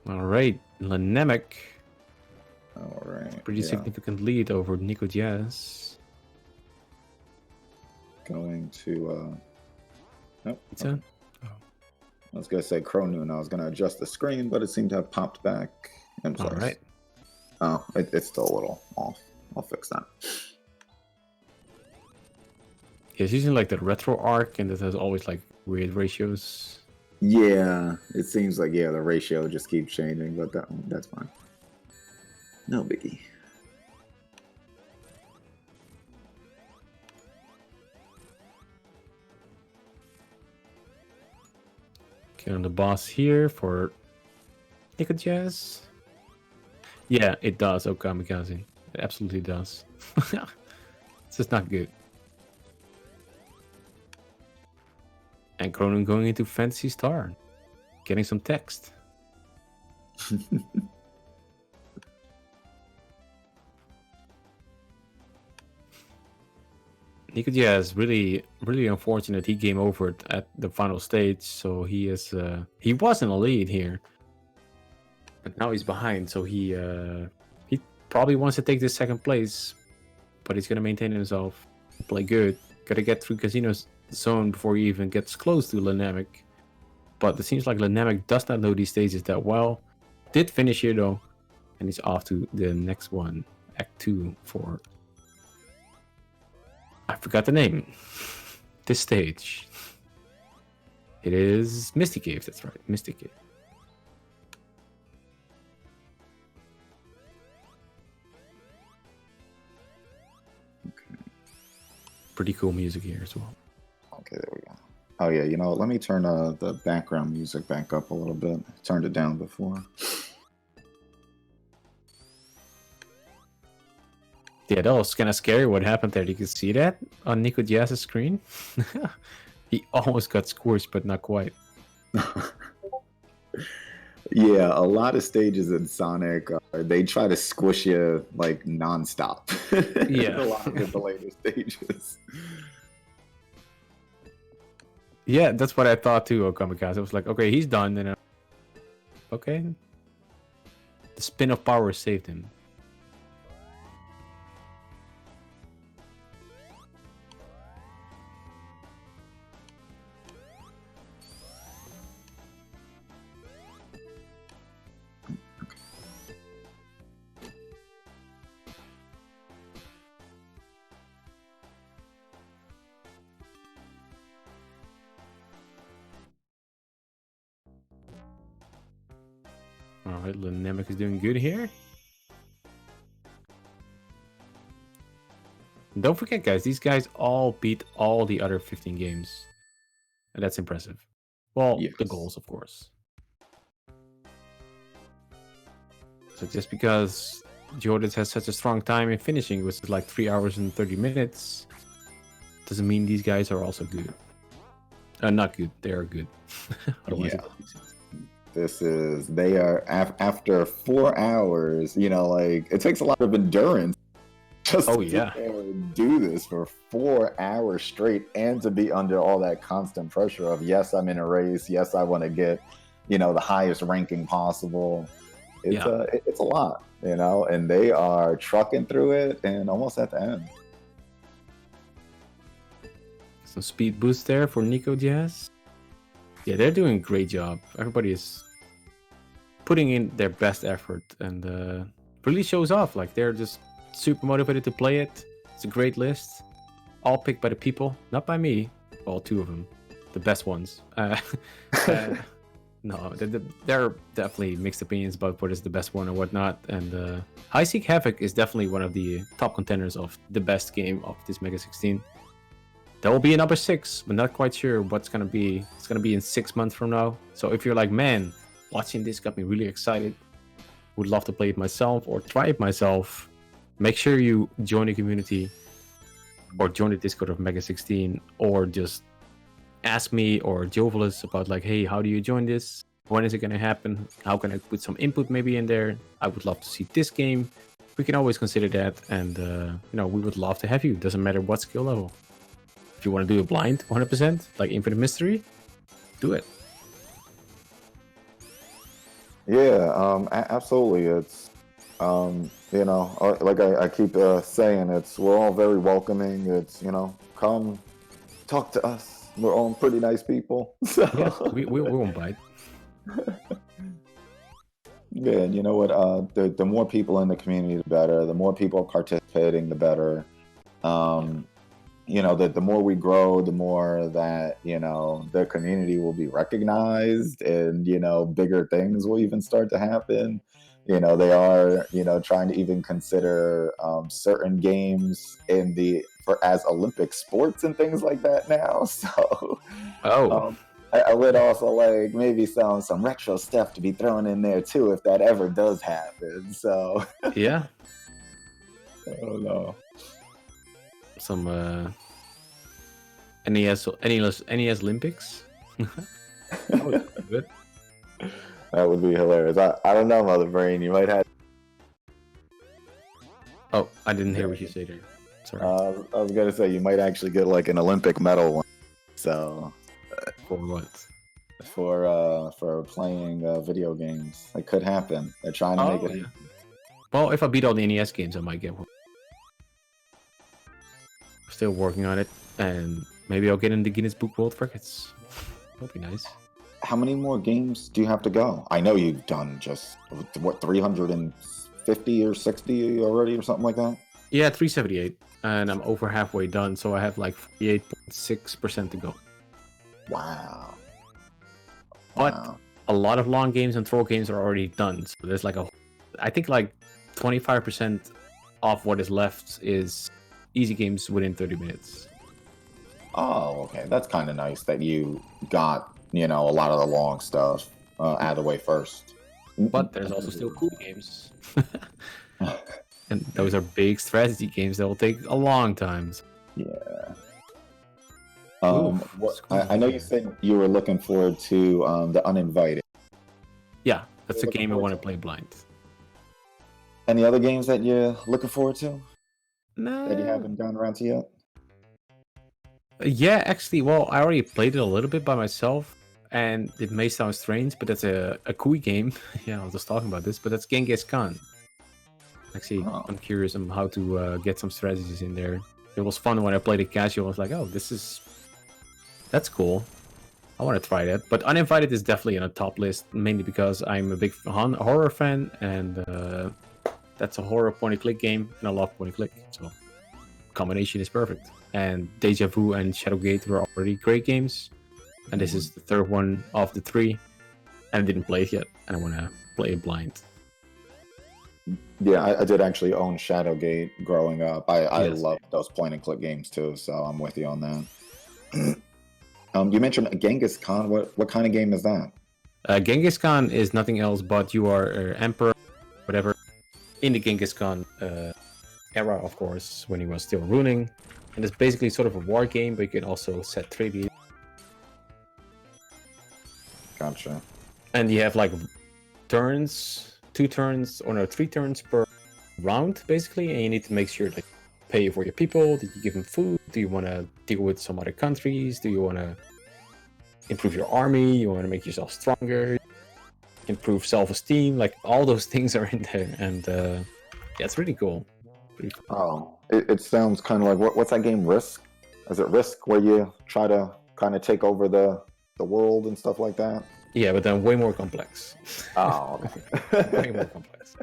S2: All right, Lenamek
S1: All right.
S2: Pretty
S1: yeah.
S2: significant lead over Nikojazz.
S1: Going to. Nope.
S2: It's a-
S1: I was gonna say Chronoon. I was gonna adjust the screen, but it seemed to have popped back. In
S2: All
S1: place.
S2: right.
S1: Oh, it's still a little off. I'll fix that.
S2: Yeah, it's using like the retro arc, and it has always like weird ratios.
S1: Yeah, it seems like the ratio just keeps changing, but that's fine. No biggie.
S2: Okay, on the boss here for Nikojazz. Yeah, it does, Okamikaze. It absolutely does. It's just not good. And Chronoon going into Fantasy Star. Getting some text. Nikojazz really, really unfortunate. He game over at the final stage, so he is. He was in the lead here, but now he's behind. So he probably wants to take this second place, but he's gonna maintain himself, play good. Gotta get through Casino's zone before he even gets close to Lenamek. But it seems like Lenamek does not know these stages that well. Did finish here though, and he's off to the next one, Act 2 for. I forgot the name. This stage. It is Misty Cave, that's right. Misty Cave.
S1: Okay.
S2: Pretty cool music here as well.
S1: Okay, there we go. Oh yeah, you know what? Let me turn the background music back up a little bit. I turned it down before.
S2: Yeah, that was kind of scary what happened there. You could see that on Nikojazz's screen. He almost got squished, but not quite.
S1: Yeah, a lot of stages in Sonic, they try to squish you like nonstop.
S2: Yeah.
S1: A lot of the later stages.
S2: Yeah, that's what I thought too, Okamikaze. I was like, okay, he's done. And okay. The spin of power saved him. Alright, Lenamek is doing good here. And don't forget, guys, these guys all beat all the other 15 games. And that's impressive. Well, the
S1: Yes.
S2: goals, of course. So just because Jordan has such a strong time in finishing, which is like 3 hours and 30 minutes, doesn't mean these guys are also good. Not good, they are good. Otherwise,
S1: Yeah. They are after 4 hours, like it takes a lot of endurance just
S2: Oh,
S1: to
S2: yeah.
S1: sit there and do this for 4 hours straight and to be under all that constant pressure of, yes, I'm in a race. Yes, I want to get, the highest ranking possible. It's a lot, and they are trucking through it and almost at the end.
S2: Some speed boost there for Nikojazz. Yeah, they're doing a great job. Everybody is putting in their best effort and really shows off. Like they're just super motivated to play it. It's a great list. All picked by the people, not by me. Well, 2 of them, the best ones. No, there are definitely mixed opinions about what is the best one or whatnot. And High Seek Havoc is definitely one of the top contenders of the best game of this Mega 16. There will be a number 6, but not quite sure what's gonna be. It's gonna be in 6 months from now. So if you're like, man, watching this got me really excited, would love to play it myself or try it myself, make sure you join the community or join the Discord of Mega 16, or just ask me or Jovelus about like, hey, how do you join this? When is it gonna happen? How can I put some input maybe in there? I would love to see this game. We can always consider that, and we would love to have you. Doesn't matter what skill level. If you want to do a blind 100%, like Infinite Mystery, do it.
S1: Yeah, absolutely. It's you know, like I keep saying, we're all very welcoming. It's, you know, come talk to us. We're all pretty nice people. So
S2: Yeah, we won't bite.
S1: yeah, and you know what? The more people in the community, the better. The more people participating, the better. You know, the more we grow, the more that, you know, the community will be recognized, and, you know, bigger things will even start to happen. You know, they are, you know, trying to even consider certain games as Olympic sports and things like that now. So
S2: Oh,
S1: um, I would also like maybe some retro stuff to be thrown in there too, if that ever does happen. So
S2: yeah.
S1: I don't know.
S2: Some NES Olympics. That would be good.
S1: That would be hilarious. I don't know, Mother Brain. You might have.
S2: Oh, I didn't hear what you said there. Sorry.
S1: I was gonna say you might actually get like an Olympic medal one. So
S2: For what?
S1: for playing video games, it could happen. They're trying to make it.
S2: Yeah. Well, if I beat all the NES games, I might get one. Still working on it, and maybe I'll get in the Guinness Book World Records. That'd be nice.
S1: How many more games do you have to go? I know you've done just what 350 or 60 already, or something like that.
S2: Yeah, 378, and I'm over halfway done, so I have like 48.6% to go.
S1: Wow.
S2: But
S1: Wow.
S2: a lot of long games and throw games are already done, so there's like I think like 25% of what is left is easy games within 30 minutes.
S1: Oh, okay. That's kind of nice that you got, you know, a lot of the long stuff out of the way first.
S2: But there's also still cool games. And those are big strategy games that will take a long time.
S1: Yeah.
S2: Oof,
S1: I know you said you were looking forward to the Uninvited.
S2: Yeah, that's a
S1: Looking
S2: game I
S1: forward
S2: want to
S1: to
S2: play blind.
S1: Any other games that you're looking forward to that you
S2: Nah.
S1: haven't gotten around to yet?
S2: Yeah, actually, well, I already played it a little bit by myself, and it may sound strange, but that's a Kui game. Yeah, I was just talking about this, but that's Genghis Khan. Actually,
S1: Oh.
S2: I'm curious on how to get some strategies in there. It was fun when I played it casual. I was like, oh, that's cool. I want to try that. But Uninvited is definitely on a top list, mainly because I'm a big horror fan, and that's a horror point-and-click game, and I love point-and-click, so combination is perfect. And Deja Vu and Shadowgate were already great games, and this is the third one of the three, and I didn't play it yet, and I want to play it blind.
S1: Yeah, I did actually own Shadowgate growing up. I
S2: Yes.
S1: love those point-and-click games too, so I'm with you on that. You mentioned Genghis Khan. What kind of game is that?
S2: Genghis Khan is nothing else but you are an emperor, whatever, in the Genghis Khan era, of course, when he was still ruling. And it's basically sort of a war game, but you can also set tribute.
S1: Gotcha.
S2: And you have like turns, 3 turns per round, basically. And you need to make sure that you pay for your people. Did you give them food? Do you want to deal with some other countries? Do you want to improve your army? You want to make yourself stronger? Improve self-esteem? Like all those things are in there. And yeah, it's really cool. Pretty fun.
S1: Oh, it sounds kind of like what's that game? Risk? Is it Risk where you try to kind of take over the world and stuff like that?
S2: Yeah, but then way more complex.
S1: Oh, okay.
S2: Way more complex.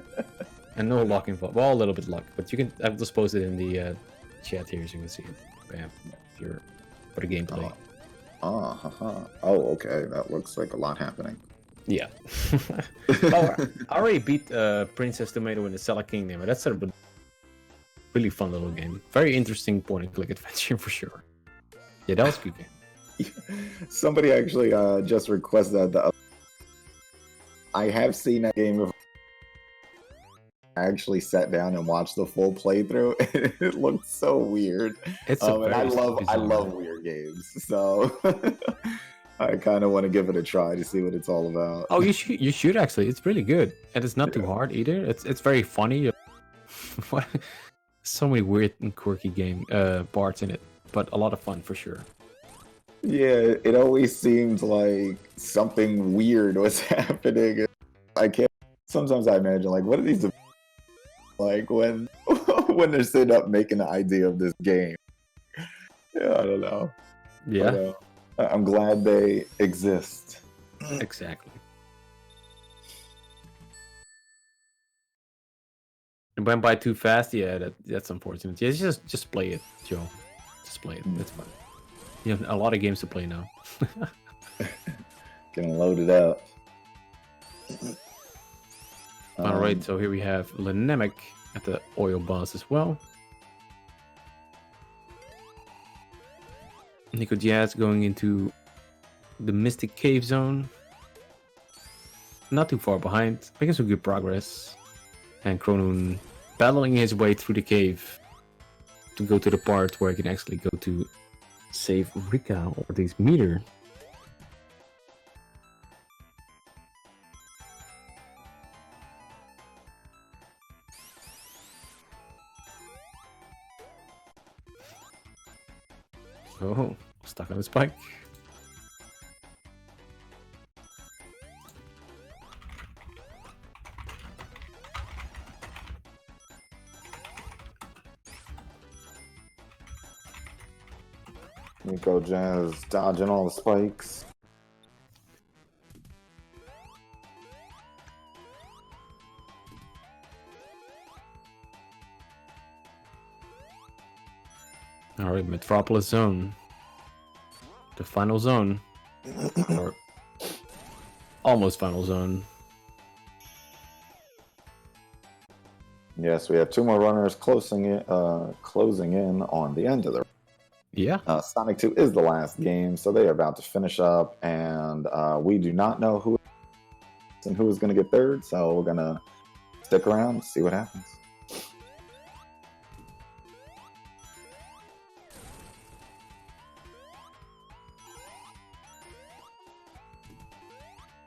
S2: And no luck involved. Well, a little bit luck, but you can. I've just posted in the chat here, so you can see it. Bam, if you're for the gameplay.
S1: Oh, okay. That looks like a lot happening.
S2: Yeah. Oh, I already beat Princess Tomato in the Cellar Kingdom, but that's a really fun little game. Very interesting point-and-click adventure for sure. Yeah, that was a good game.
S1: Somebody actually just requested that. I have seen that game before. I actually sat down and watched the full playthrough. It looked so weird.
S2: It's
S1: And I love
S2: bizarre.
S1: weird games, so I kind of want to give it a try to see what it's all about.
S2: Oh, you should actually. It's really good, and it's not too hard either. It's very funny. So many weird and quirky game parts in it, but a lot of fun for sure.
S1: Yeah, it always seems like something weird was happening. I can't. Sometimes I imagine like, what are these? Like when when they're sitting up making the idea of this game. Yeah, I don't know.
S2: Yeah,
S1: But, I'm glad they exist.
S2: exactly. It went by too fast. Yeah, that's unfortunate. Yeah, just play it, Joe. Just play it. It's fun. You have a lot of games to play now.
S1: Getting loaded up.
S2: All right, so here we have Lenamek at the oil boss as well. Nikojazz going into the Mystic Cave Zone. Not too far behind, making some good progress. And Chronoon battling his way through the cave to go to the part where he can actually go to save Rika, or at least meet her. Oh, stuck on the spike.
S1: Nikojazz dodging all the spikes.
S2: All right, Metropolis Zone. The final zone. Or almost final zone.
S1: Yes, we have 2 more runners closing in on the end of the.
S2: Yeah.
S1: Sonic 2 is the last game, so they are about to finish up, and we do not know who is going to get third, so we're going to stick around and see what happens.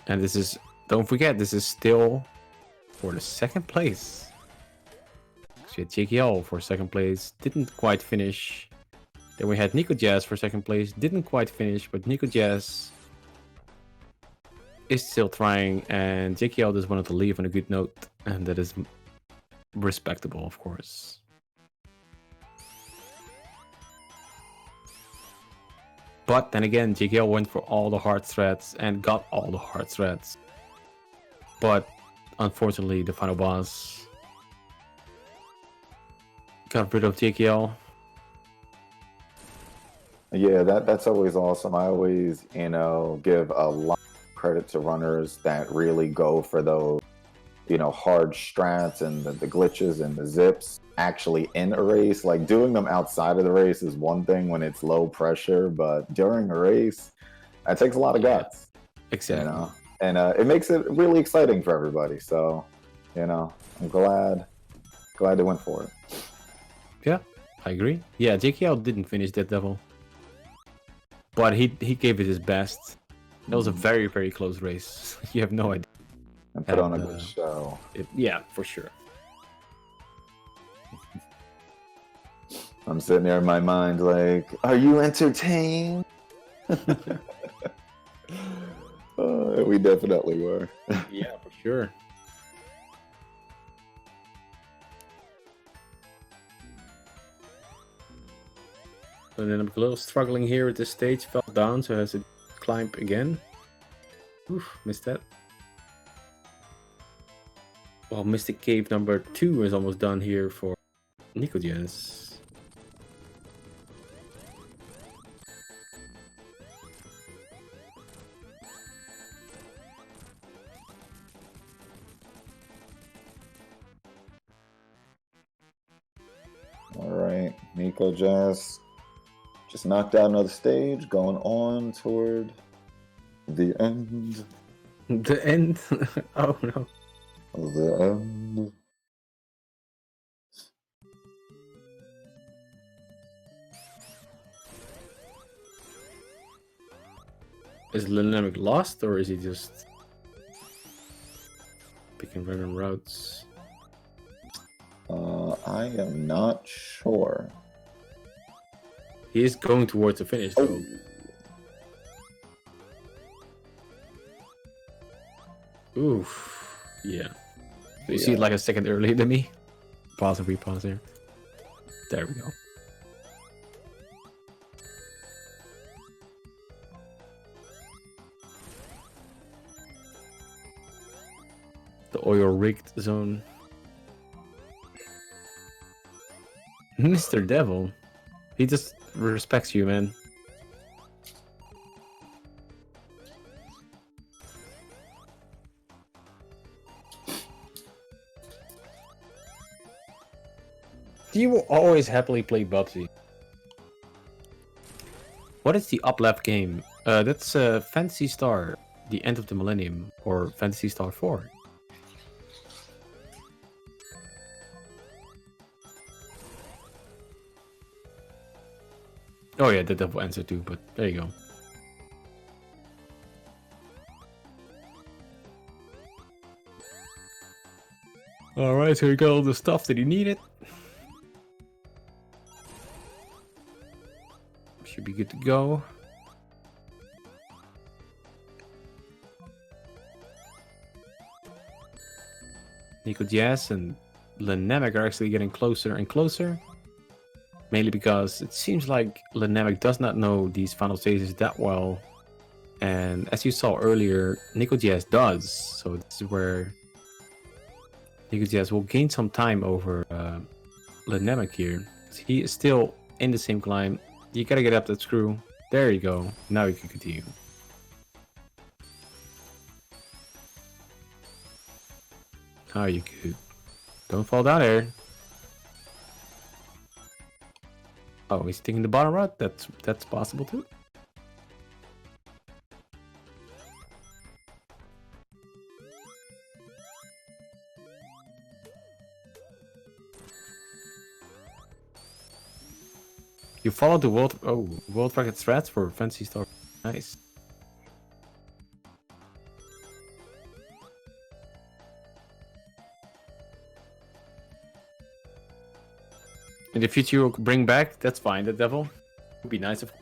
S2: And this is, don't forget, this is still for the second place. So we had JKL for second place, didn't quite finish. Then we had Nikojazz for second place, didn't quite finish, but Nikojazz is still trying, and JKL just wanted to leave on a good note, and that is respectable, of course. But then again, JKL went for all the hard threats and got all the hard threats. But unfortunately, the final boss got rid of JKL.
S1: Yeah, that's always awesome. I always, give a lot of credit to runners that really go for those, hard strats and the glitches and the zips actually in a race. Like, doing them outside of the race is one thing when it's low pressure, but during a race, that takes a lot of guts.
S2: Exactly.
S1: And it makes it really exciting for everybody. So, I'm glad they went for it.
S2: Yeah, I agree. Yeah, JKL didn't finish that level, but he gave it his best. That was a very, very close race. You have no idea.
S1: And put on a good show.
S2: Yeah, for sure.
S1: I'm sitting there in my mind like, are you entertained? We definitely were.
S2: Yeah, for sure. And then I'm a little struggling here at this stage. Fell down, so has to climb again. Oof, missed that. Well, Mystic Cave number 2 is almost done here for Nikojazz.
S1: All right, Nikojazz just knocked out another stage, going on toward the end.
S2: The end? Oh no.
S1: The end.
S2: Is Lenamek lost, or is he just picking random routes?
S1: I am not sure.
S2: He is going towards the finish, though. Oof. Yeah. You see it like a second earlier than me? pause and repause here. There we go. The oil rigged zone. Mr. Devil. He just respects you, man. You will always happily play Bubsy. What is the up left game? That's Fantasy Star, the End of the Millennium, or Fantasy Star 4. Oh yeah, the Devil answer too, but there you go. Alright, so you got all the stuff that you needed. Should be good to go. Nikojazz and Lenamek are actually getting closer and closer. Mainly because it seems like Lenamek does not know these final stages that well. And as you saw earlier, Nikojazz does. So this is where Nikojazz will gain some time over Lenamek here. He is still in the same climb. You gotta get up that screw. There you go. Now you can continue. Oh, you good. Don't fall down there. Oh, he's taking the bottom rod? That's possible too. You followed the world record threads for Fantasy Star. Nice. In the future, you'll bring back. That's fine. The devil would be nice if.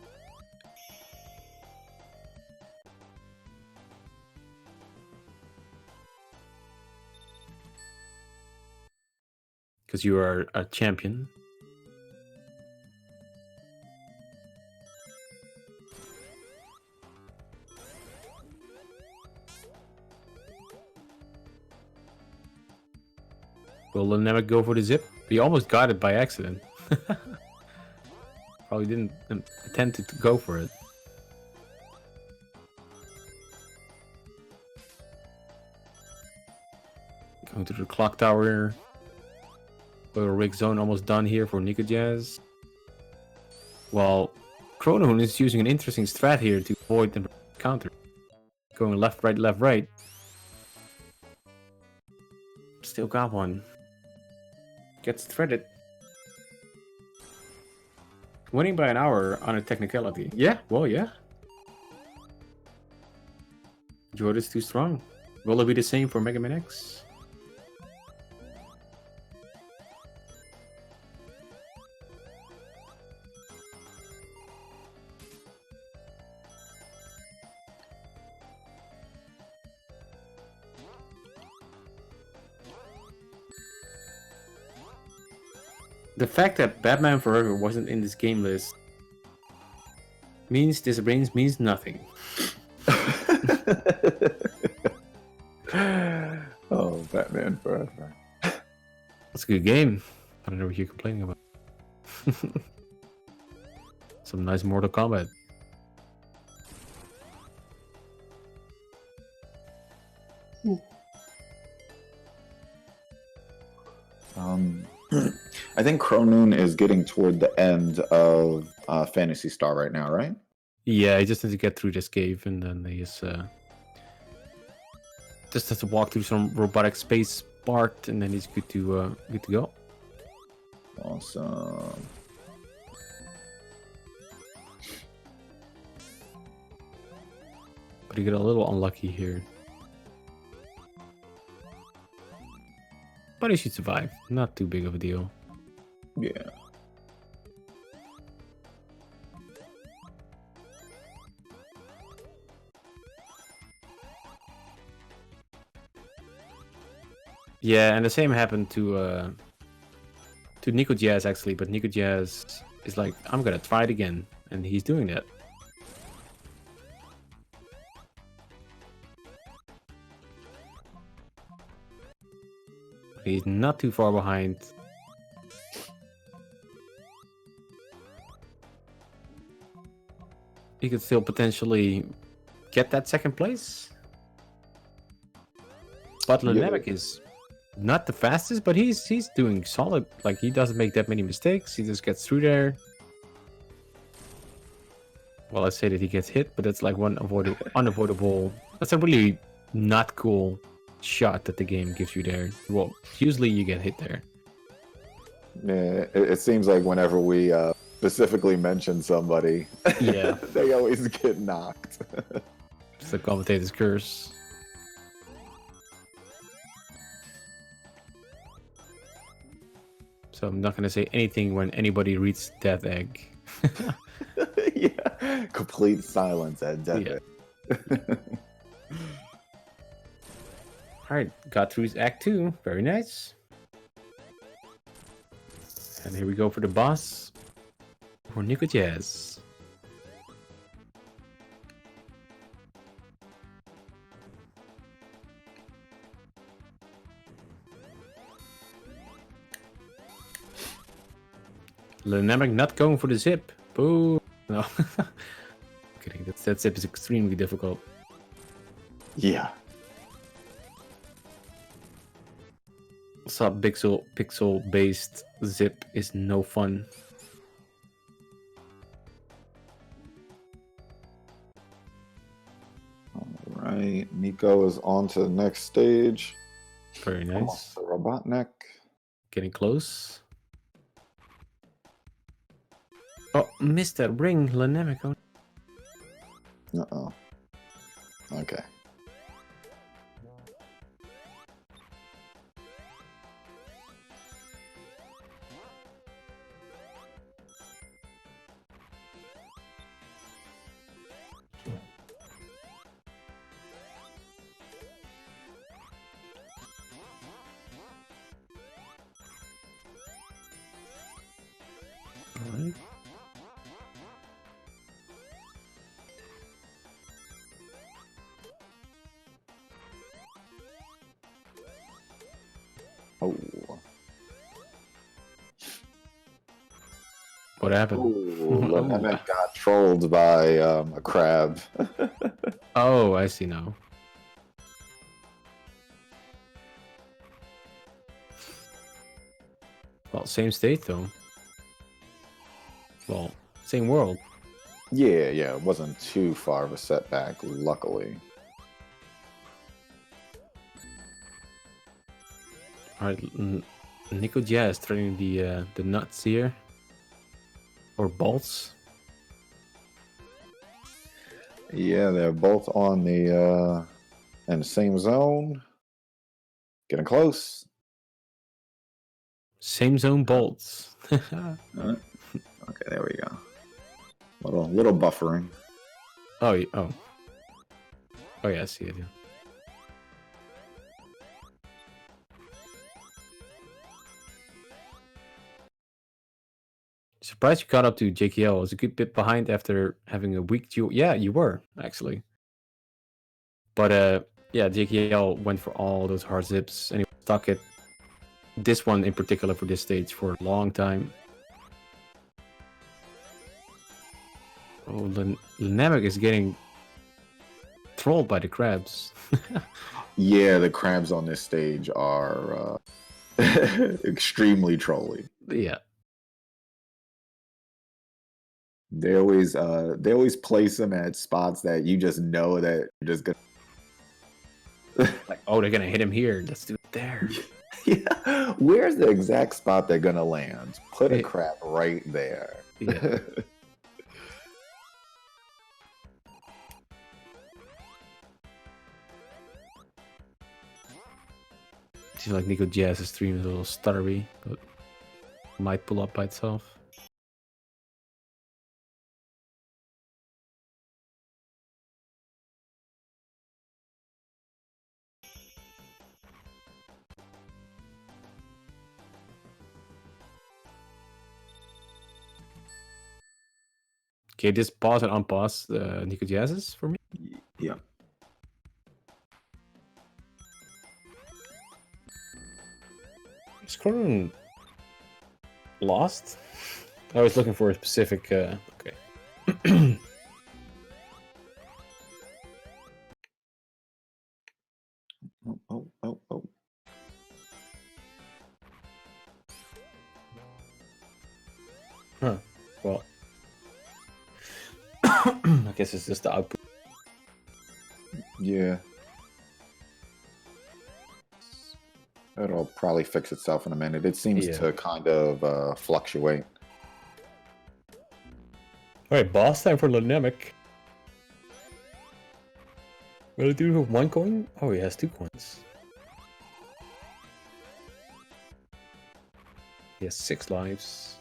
S2: Because you are a champion. Will Lenamek go for the zip? He almost got it by accident. Probably didn't intend to go for it. Going to the clock tower. Oil rig zone almost done here for Nikojazz. While Chronoon is using an interesting strat here to avoid the counter. Going left, right, left, right. Still got one. Gets threaded. Winning by an hour on a technicality. Yeah, well, yeah. Jordan's too strong. Will it be the same for Mega Man X? The fact that Batman Forever wasn't in this game list means this range means nothing.
S1: Oh, Batman Forever.
S2: That's a good game. I don't know what you're complaining about. Some nice Mortal Kombat.
S1: I think Chronoon is getting toward the end of Fantasy Star right now, right?
S2: Yeah, he just needs to get through this cave, and then he just has to walk through some robotic space part, and then he's good to go.
S1: Awesome.
S2: But he got a little unlucky here. But he should survive. Not too big of a deal.
S1: Yeah.
S2: Yeah, and the same happened to to Nikojazz actually, but Nikojazz is like, I'm gonna try it again, and he's doing that. He's not too far behind. He could still potentially get that second place. But Lenamek is not the fastest, but he's doing solid. Like, he doesn't make that many mistakes. He just gets through there. Well, I say that he gets hit, but that's like one unavoidable. That's a really not cool shot that the game gives you there. Well, usually you get hit there.
S1: Yeah, it seems like whenever we specifically mention somebody,
S2: Yeah.
S1: they always get knocked.
S2: It's the commentator's curse. So I'm not gonna say anything when anybody reads Death Egg.
S1: Yeah, complete silence at death.
S2: Yeah. Alright, got through Act 2. Very nice. And here we go for the boss. For Nikojazz. Lenamek not going for the zip. Boo. No. Kidding. That zip is extremely difficult.
S1: Yeah.
S2: Sub pixel based zip is no fun.
S1: All right, Nico is on to the next stage.
S2: Very nice.
S1: The Robotnik.
S2: Getting close. Oh, missed that ring, Lenamek.
S1: Uh-oh. Okay.
S2: Alright.
S1: Oh.
S2: What happened?
S1: Ooh, Lenamek got trolled by a crab.
S2: Oh, I see now. Well, same state though. Well, same world.
S1: Yeah, it wasn't too far of a setback, luckily.
S2: Alright, Nikojazz throwing the nuts here. Or bolts.
S1: Yeah, they're both on the in the same zone. Getting close.
S2: Same zone bolts.
S1: Okay, there we go. Little buffering.
S2: Oh, oh. Oh yeah, I see it. Yeah. Surprised you caught up to JKL. I was a good bit behind after having a weak duel. Yeah, you were actually. But yeah, JKL went for all those hard zips and he was stuck at this one in particular for this stage for a long time. Oh, Lenamek is getting trolled by the crabs.
S1: Yeah, the crabs on this stage are extremely trolly.
S2: Yeah.
S1: They always place them at spots that you just know that you're just gonna.
S2: Like, oh, they're gonna hit him here. Let's do it there.
S1: Yeah, where's the exact spot they're gonna land? Put a crab right there.
S2: Yeah. Seems like Nikojazz's stream is a little stuttery, but might pull up by itself. Okay, just pause and unpause the Nikojazzes for me.
S1: Yeah.
S2: Is Chronoon lost? I was looking for a specific. Okay.
S1: Oh.
S2: Huh. Well, I guess it's just the output.
S1: Yeah. It'll probably fix itself in a minute. It seems
S2: Yeah.
S1: to kind of fluctuate.
S2: All right, boss time for Lenamek. Will it do with 1 coin? Oh, he has 2 coins. He has 6 lives.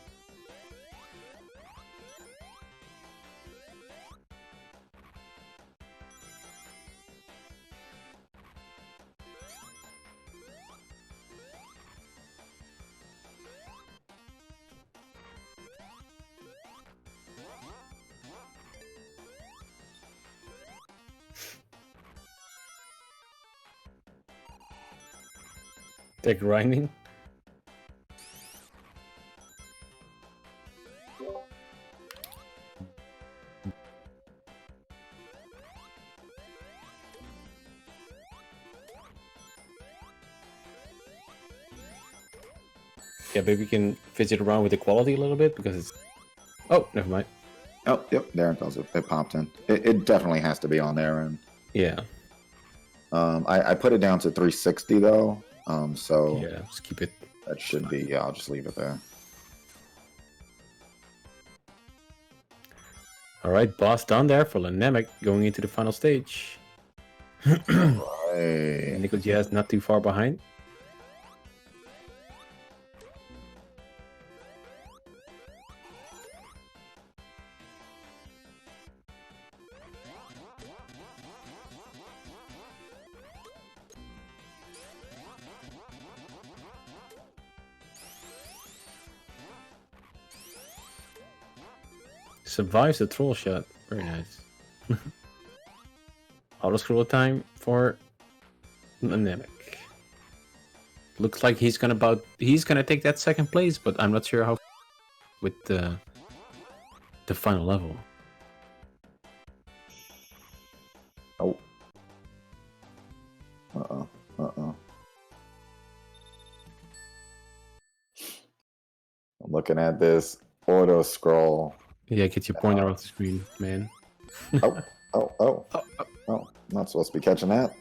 S2: They're grinding. Yeah, maybe we can fidget around with the quality a little bit because it's. Oh, never mind.
S1: Oh, yep, there it goes. It popped in. It definitely has to be on there, and
S2: Yeah.
S1: I put it down to 360 though. So
S2: Yeah, just keep it.
S1: that should be. Yeah, I'll just leave it there.
S2: All right, boss down there for Lenamek going into the final stage.
S1: Right.
S2: Nikojazz not too far behind. Survives the troll shot. Very nice. Auto scroll time for Lenamek. Looks like he's gonna take that second place, but I'm not sure how with the final level.
S1: Oh. Uh-oh. I'm looking at this auto scroll.
S2: Yeah, get your pointer off the screen, man.
S1: Oh, not supposed to be catching that.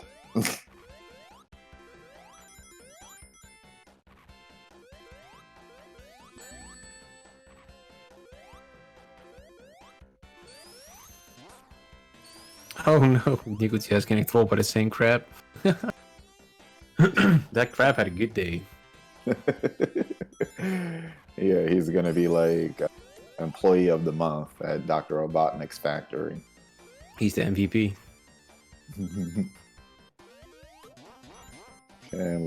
S2: Oh no, Nikojazz getting trolled by the same crab. That crab had a good day.
S1: Yeah, he's gonna be like employee of the month at Dr. Robotnik's factory.
S2: He's the MVP.
S1: And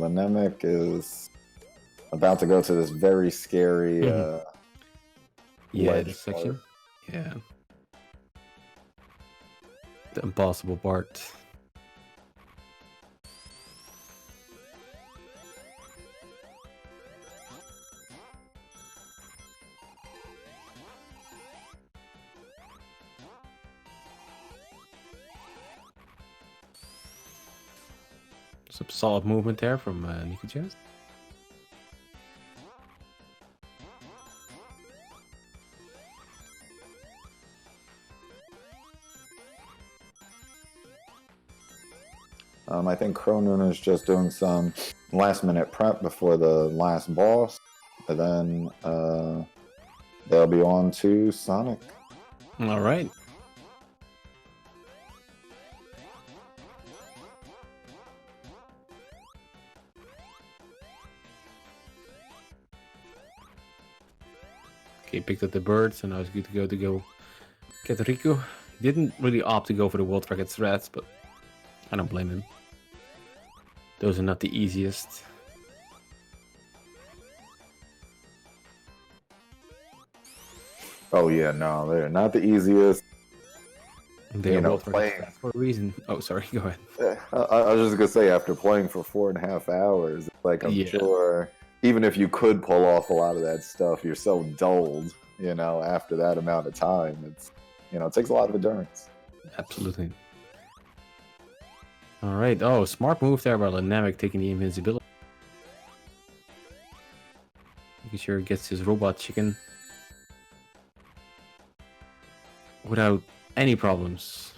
S1: Lenamek is about to go to this very scary
S2: Yeah,
S1: ledge
S2: this section.
S1: part.
S2: Yeah. The impossible part. Some solid movement there from Nikojazz.
S1: I think Chronoon is just doing some last minute prep before the last boss. And then they'll be on to Sonic.
S2: All right. Okay, picked up the bird, so now it's good to go get Riku. He didn't really opt to go for the world record threats, but I don't blame him. Those are not the easiest.
S1: Oh yeah, no, they're not the easiest.
S2: They
S1: You
S2: are
S1: know,
S2: world record
S1: playing.
S2: stats for a reason. Oh, sorry. Go ahead.
S1: I was just gonna say, after playing for 4.5 hours, it's like I'm
S2: Yeah.
S1: sure even if you could pull off a lot of that stuff, you're so dulled, after that amount of time. It's, it takes a lot of endurance.
S2: Absolutely. All right. Oh, smart move there by Lenamek taking the invincibility. Making sure he gets his robot chicken without any problems.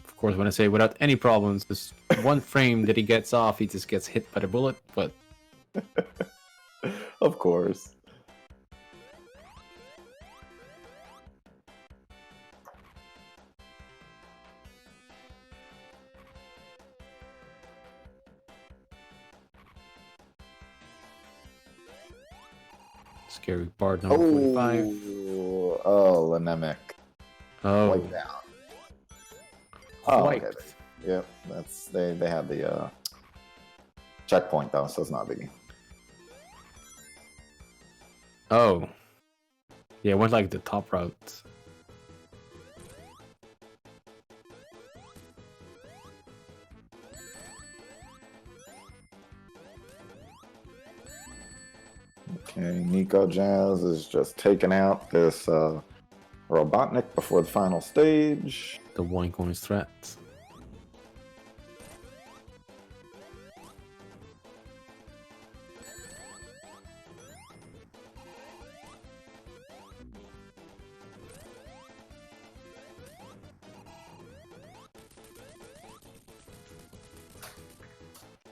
S2: Of course, when I say without any problems, there's one frame that he gets off, he just gets hit by the bullet, but
S1: Of course.
S2: scary part number 45.
S1: Oh, Lenamek.
S2: Oh,
S1: Like that. Oh,
S2: quite.
S1: okay. Yep, they have the checkpoint though, so it's not a biggie.
S2: Oh. Yeah, it went like the top route.
S1: Okay, Nikojazz is just taking out this Robotnik before the final stage.
S2: The one coin strat.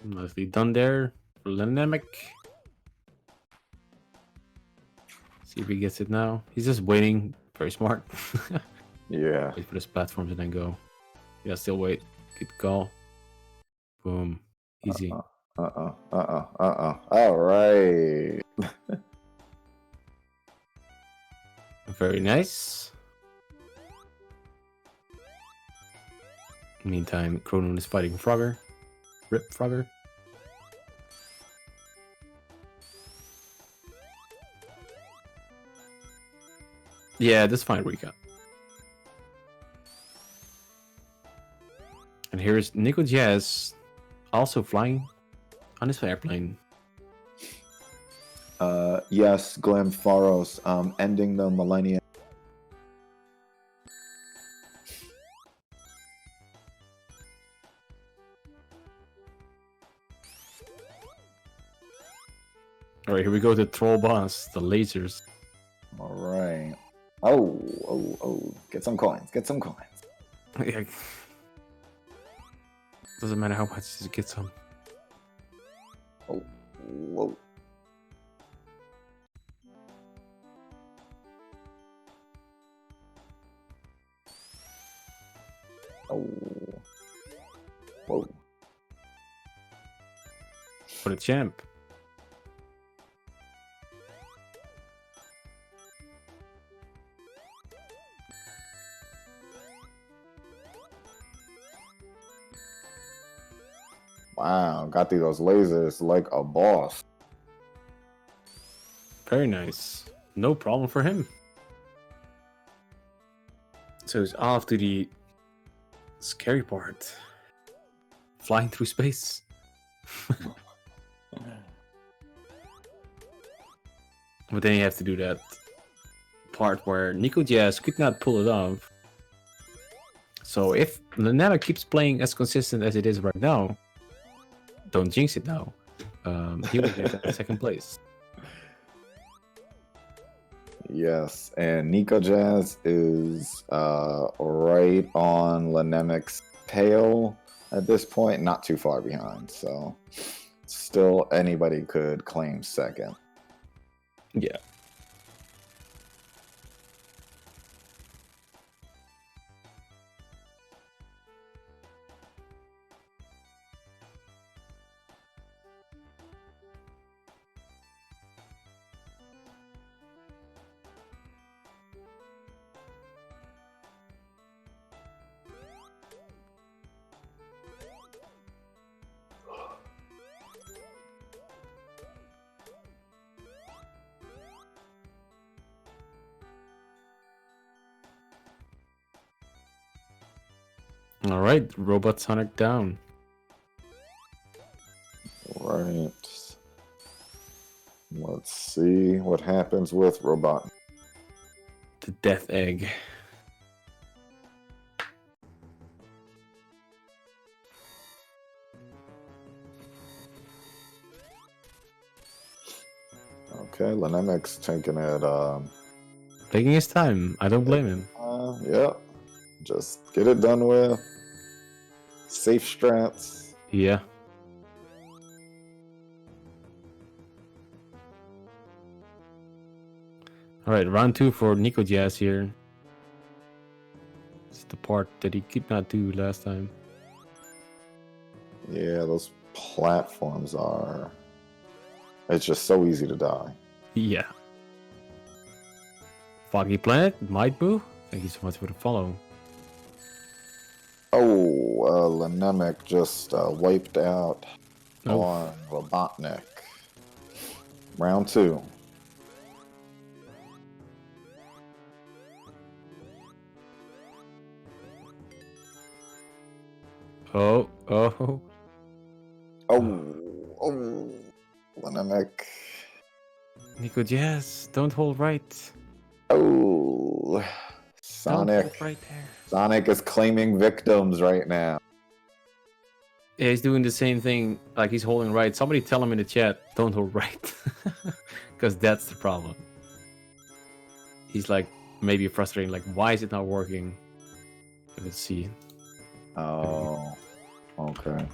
S2: Nicely done there for Lenamek. See if he gets it now. He's just waiting. Very smart.
S1: Yeah.
S2: Wait for this platform to then go. Yeah, still wait. Good call. Boom. Easy.
S1: All right.
S2: Very nice. Meantime, Chronoon is fighting Frogger. Rip Frogger. Yeah, that's fine, Rika. And here's Nikojazz also flying on his airplane.
S1: Yes, Glamfaros, ending the millennium.
S2: Alright, here we go. The troll boss, the lasers.
S1: All right. Oh. Get some coins. Get some coins.
S2: Yeah. Doesn't matter how much you get some.
S1: Oh, whoa. Oh. Whoa.
S2: For the champ.
S1: Wow, got through those lasers like a boss.
S2: Very nice. No problem for him. So he's off to the scary part. Flying through space. But then you have to do that part where Nikojazz could not pull it off. So if Lenamek keeps playing as consistent as it is right now, don't jinx it now. He will get that second place.
S1: Yes, and Nikojazz is right on Lenemek's tail at this point, not too far behind. So still anybody could claim second.
S2: Yeah. All right, Robot Sonic down.
S5: Right. Let's see what happens with Robot.
S2: The Death Egg.
S5: Okay, Lenemek's taking it.
S2: Taking his time. I don't blame him.
S5: Yeah. Just get it done with. Safe strats.
S2: Yeah. All right, round 2 for Nikojazz here. It's the part that he could not do last time.
S5: Yeah, those platforms are. It's just so easy to die.
S2: Yeah. Foggy Planet, Might Boo. Thank you so much for the follow.
S5: Oh, Lenemek just wiped out
S2: Oh.
S5: on Robotnik. Round 2.
S2: Oh.
S5: Oh, Lenemek.
S2: Nikojazz, don't hold right.
S5: Oh,
S2: Don't
S5: Sonic.
S2: hold right there.
S5: Sonic is claiming victims right now.
S2: Yeah, he's doing the same thing, like he's holding right. Somebody tell him in the chat, don't hold right. Because that's the problem. He's like, maybe frustrating, like, why is it not working? Let's see.
S5: Oh, okay.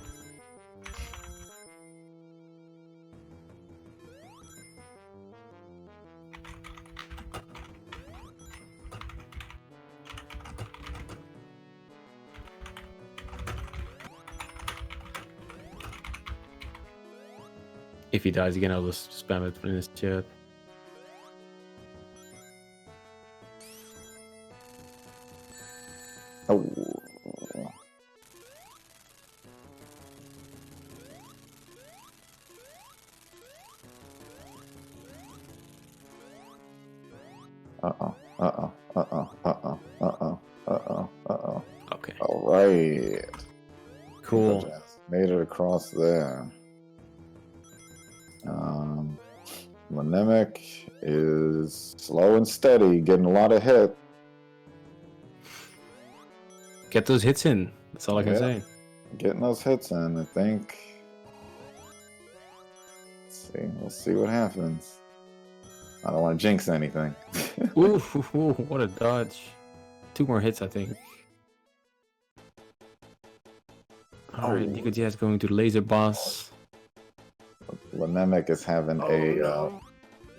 S2: If he dies again, I'll just spam it in his chat.
S5: Oh.
S2: Okay.
S5: All right.
S2: Cool.
S5: Just made it across there. Lenemek is slow and steady, getting a lot of hits.
S2: Get those hits in. That's all I can
S5: Yeah.
S2: say.
S5: Getting those hits in, I think. Let's see. We'll see what happens. I don't want to jinx anything.
S2: Ooh, what a dodge. 2 more hits, I think. Alright, Nikojazz going to Laser Boss.
S5: Lenemek is having a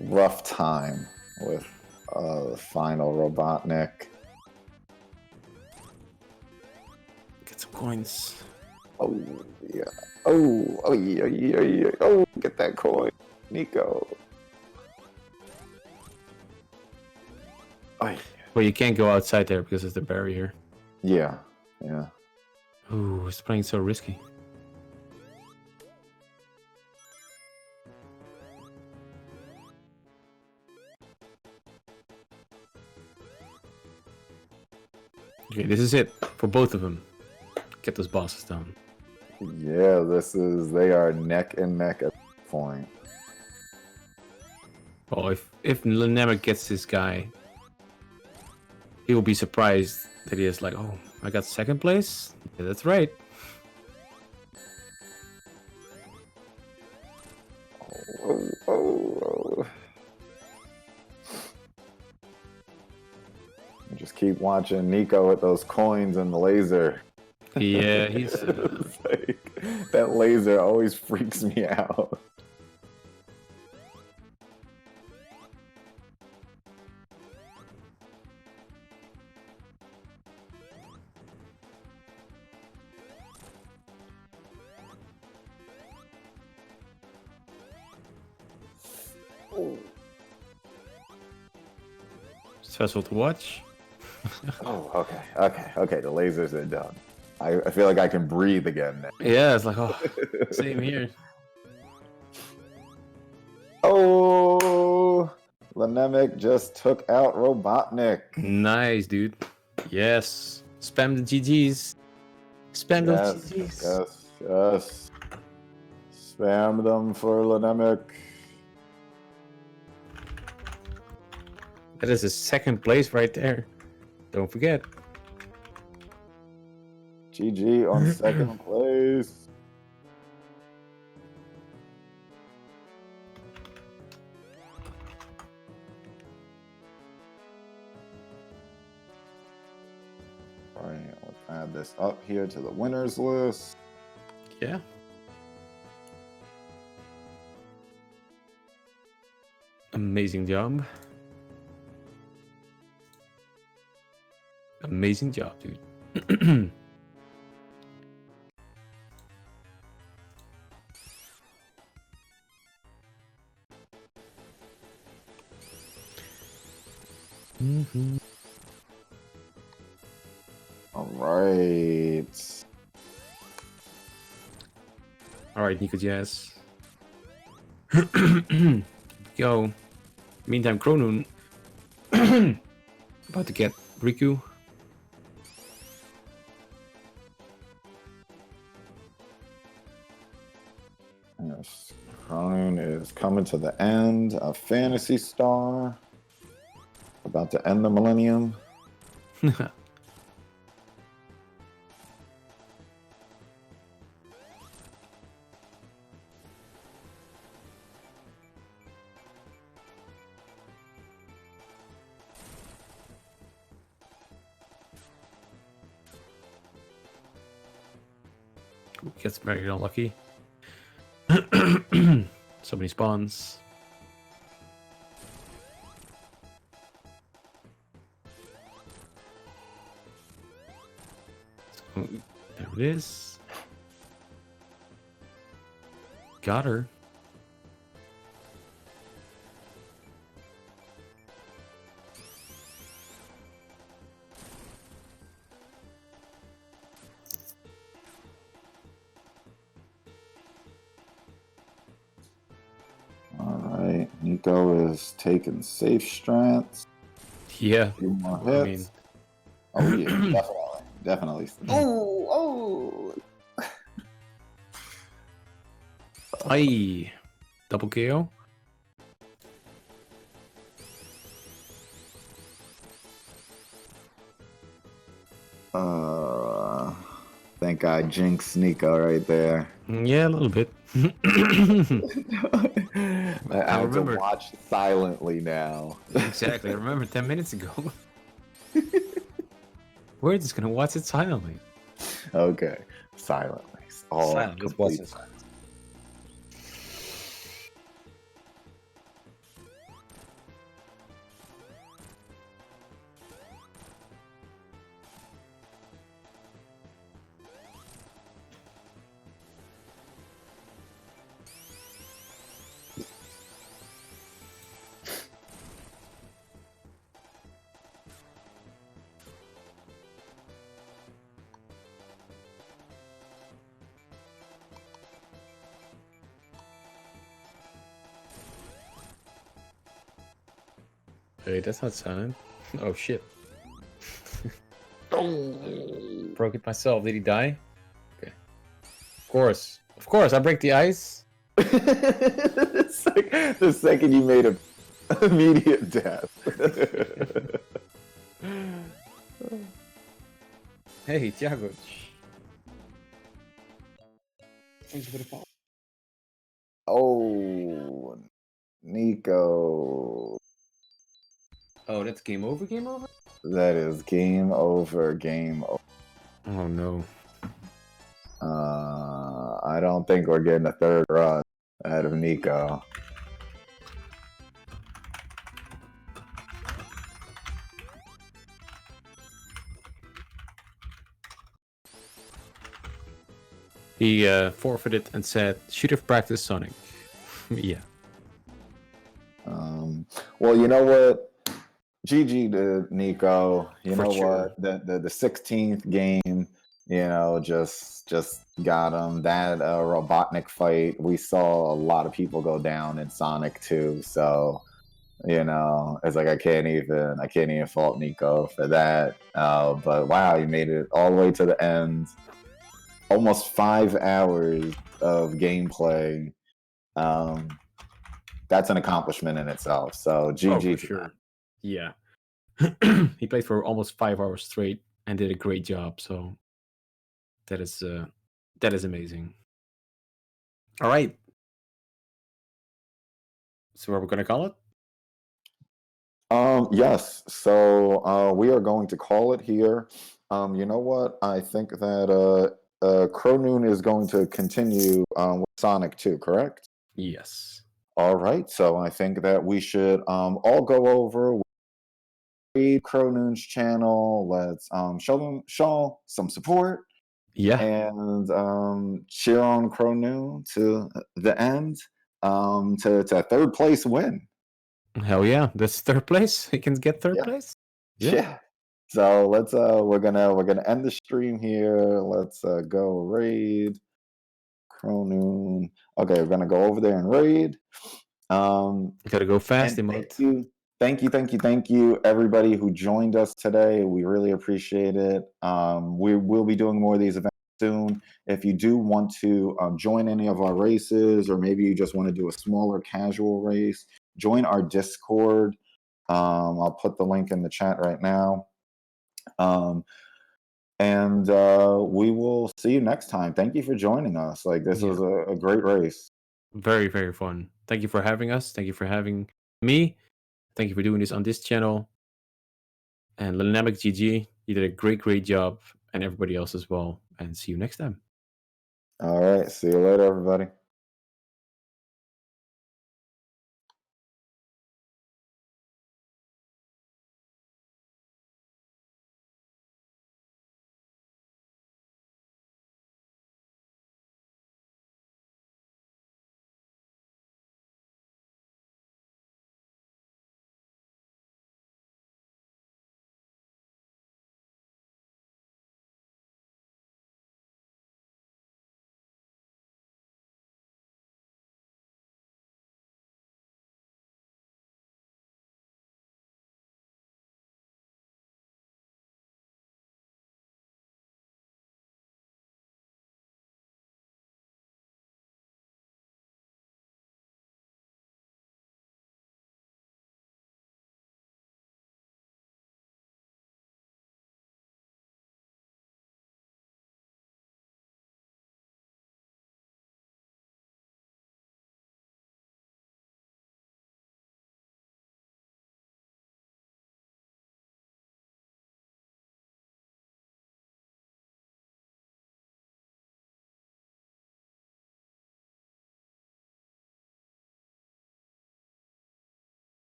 S5: rough time with the final Robotnik.
S2: Get some coins.
S5: Oh, yeah. Oh, yeah. Oh, get that coin. Nico. Oh, yeah.
S2: Well, you can't go outside there because it's the barrier.
S5: Yeah.
S2: Ooh, it's playing so risky. Okay, this is it for both of them. Get those bosses down.
S5: Yeah, they are neck and neck at this point.
S2: Oh, if Lenamek gets this guy, he will be surprised that he is like, oh, I got 2nd place? Yeah, that's right.
S5: Oh. Just keep watching Nico with those coins and the laser.
S2: Yeah, he's...
S5: It's like, that laser always freaks me out.
S2: Stressful to watch.
S5: Oh, okay. The lasers are done. I feel like I can breathe again now.
S2: Yeah, it's like, oh, same here.
S5: Oh, Lenamek just took out Robotnik.
S2: Nice, dude. Yes. Spam the GGs. Spam those
S5: Yes,
S2: GGs.
S5: yes, yes. Spam them for Lenamek.
S2: That is a second place right there. Don't forget.
S5: GG on second place. All right, let's add this up here to the winners list.
S2: Yeah. Amazing job. Amazing job, dude. Mhm.
S5: All right.
S2: All right, Nikojazz. Go. Meantime, Chronoon about to get Riku.
S5: Yes, Chronoon is coming to the end of Phantasy Star. About to end the millennium.
S2: Gets very unlucky. Somebody spawns. So, there it is. Got her.
S5: All right, Nico is taking safe strats.
S2: Yeah.
S5: Few more
S2: I
S5: hits.
S2: mean,
S5: Oh yeah, definitely. Oh,
S2: aye. Double KO.
S5: think I jinxed Nico right there.
S2: Yeah, a little bit.
S5: I have to
S2: remember.
S5: watch silently now.
S2: Exactly. I remember 10 minutes ago. We're just gonna watch it silently.
S5: Okay, silently. All
S2: Silent. Let's watch
S5: complete
S2: it.
S5: silence.
S2: Hey, that's not silent. Oh shit. Broke it myself. Did he die? Okay. Of course. Of course, I break the ice.
S5: The second you made a immediate death.
S2: Hey, Thiago. Thanks for the follow.
S5: Oh, Nico.
S2: Oh, that's game over, game over?
S5: That is game over, game over.
S2: Oh no.
S5: I don't think we're getting a third run out of Nico.
S2: He forfeited and said, should have practiced Sonic. Yeah.
S5: Well, you know what? GG to Nico. You
S2: For
S5: know
S2: sure.
S5: what? The 16th game, just got him. That Robotnik fight, we saw a lot of people go down in Sonic 2. So, it's like I can't even fault Nico for that. But wow, you made it all the way to the end. almost 5 hours of gameplay. That's an accomplishment in itself. So GG
S2: Oh, for
S5: to
S2: sure.
S5: that.
S2: Yeah. He played for almost 5 hours straight and did a great job. So that is amazing. All right. So what we're gonna call it?
S5: Yes. So we are going to call it here. You know what? I think that Chronoon is going to continue with Sonic 2, correct?
S2: Yes.
S5: All right. So I think that we should all go over Chronoon's channel. Let's show some support
S2: Yeah.
S5: and cheer on Chronoon to the end to third place win.
S2: Hell yeah. That's third place. He can get third
S5: Yeah.
S2: place.
S5: Yeah. So let's we're gonna end the stream here. Let's go raid Chronoon. Okay, we're gonna go over there and raid.
S2: You gotta go fast,
S5: And
S2: emote.
S5: thank you, everybody who joined us today. We really appreciate it. We will be doing more of these events soon. If you do want to join any of our races, or maybe you just want to do a smaller casual race, join our Discord. I'll put the link in the chat right now. And we will see you next time. Thank you for joining us. Like, this was a great race.
S2: Very, very fun. Thank you for having us. Thank you for having me. Thank you for doing this on this channel. And Lenamek GG, you did a great, great job. And everybody else as well. And see you next time.
S5: All right. See you later, everybody.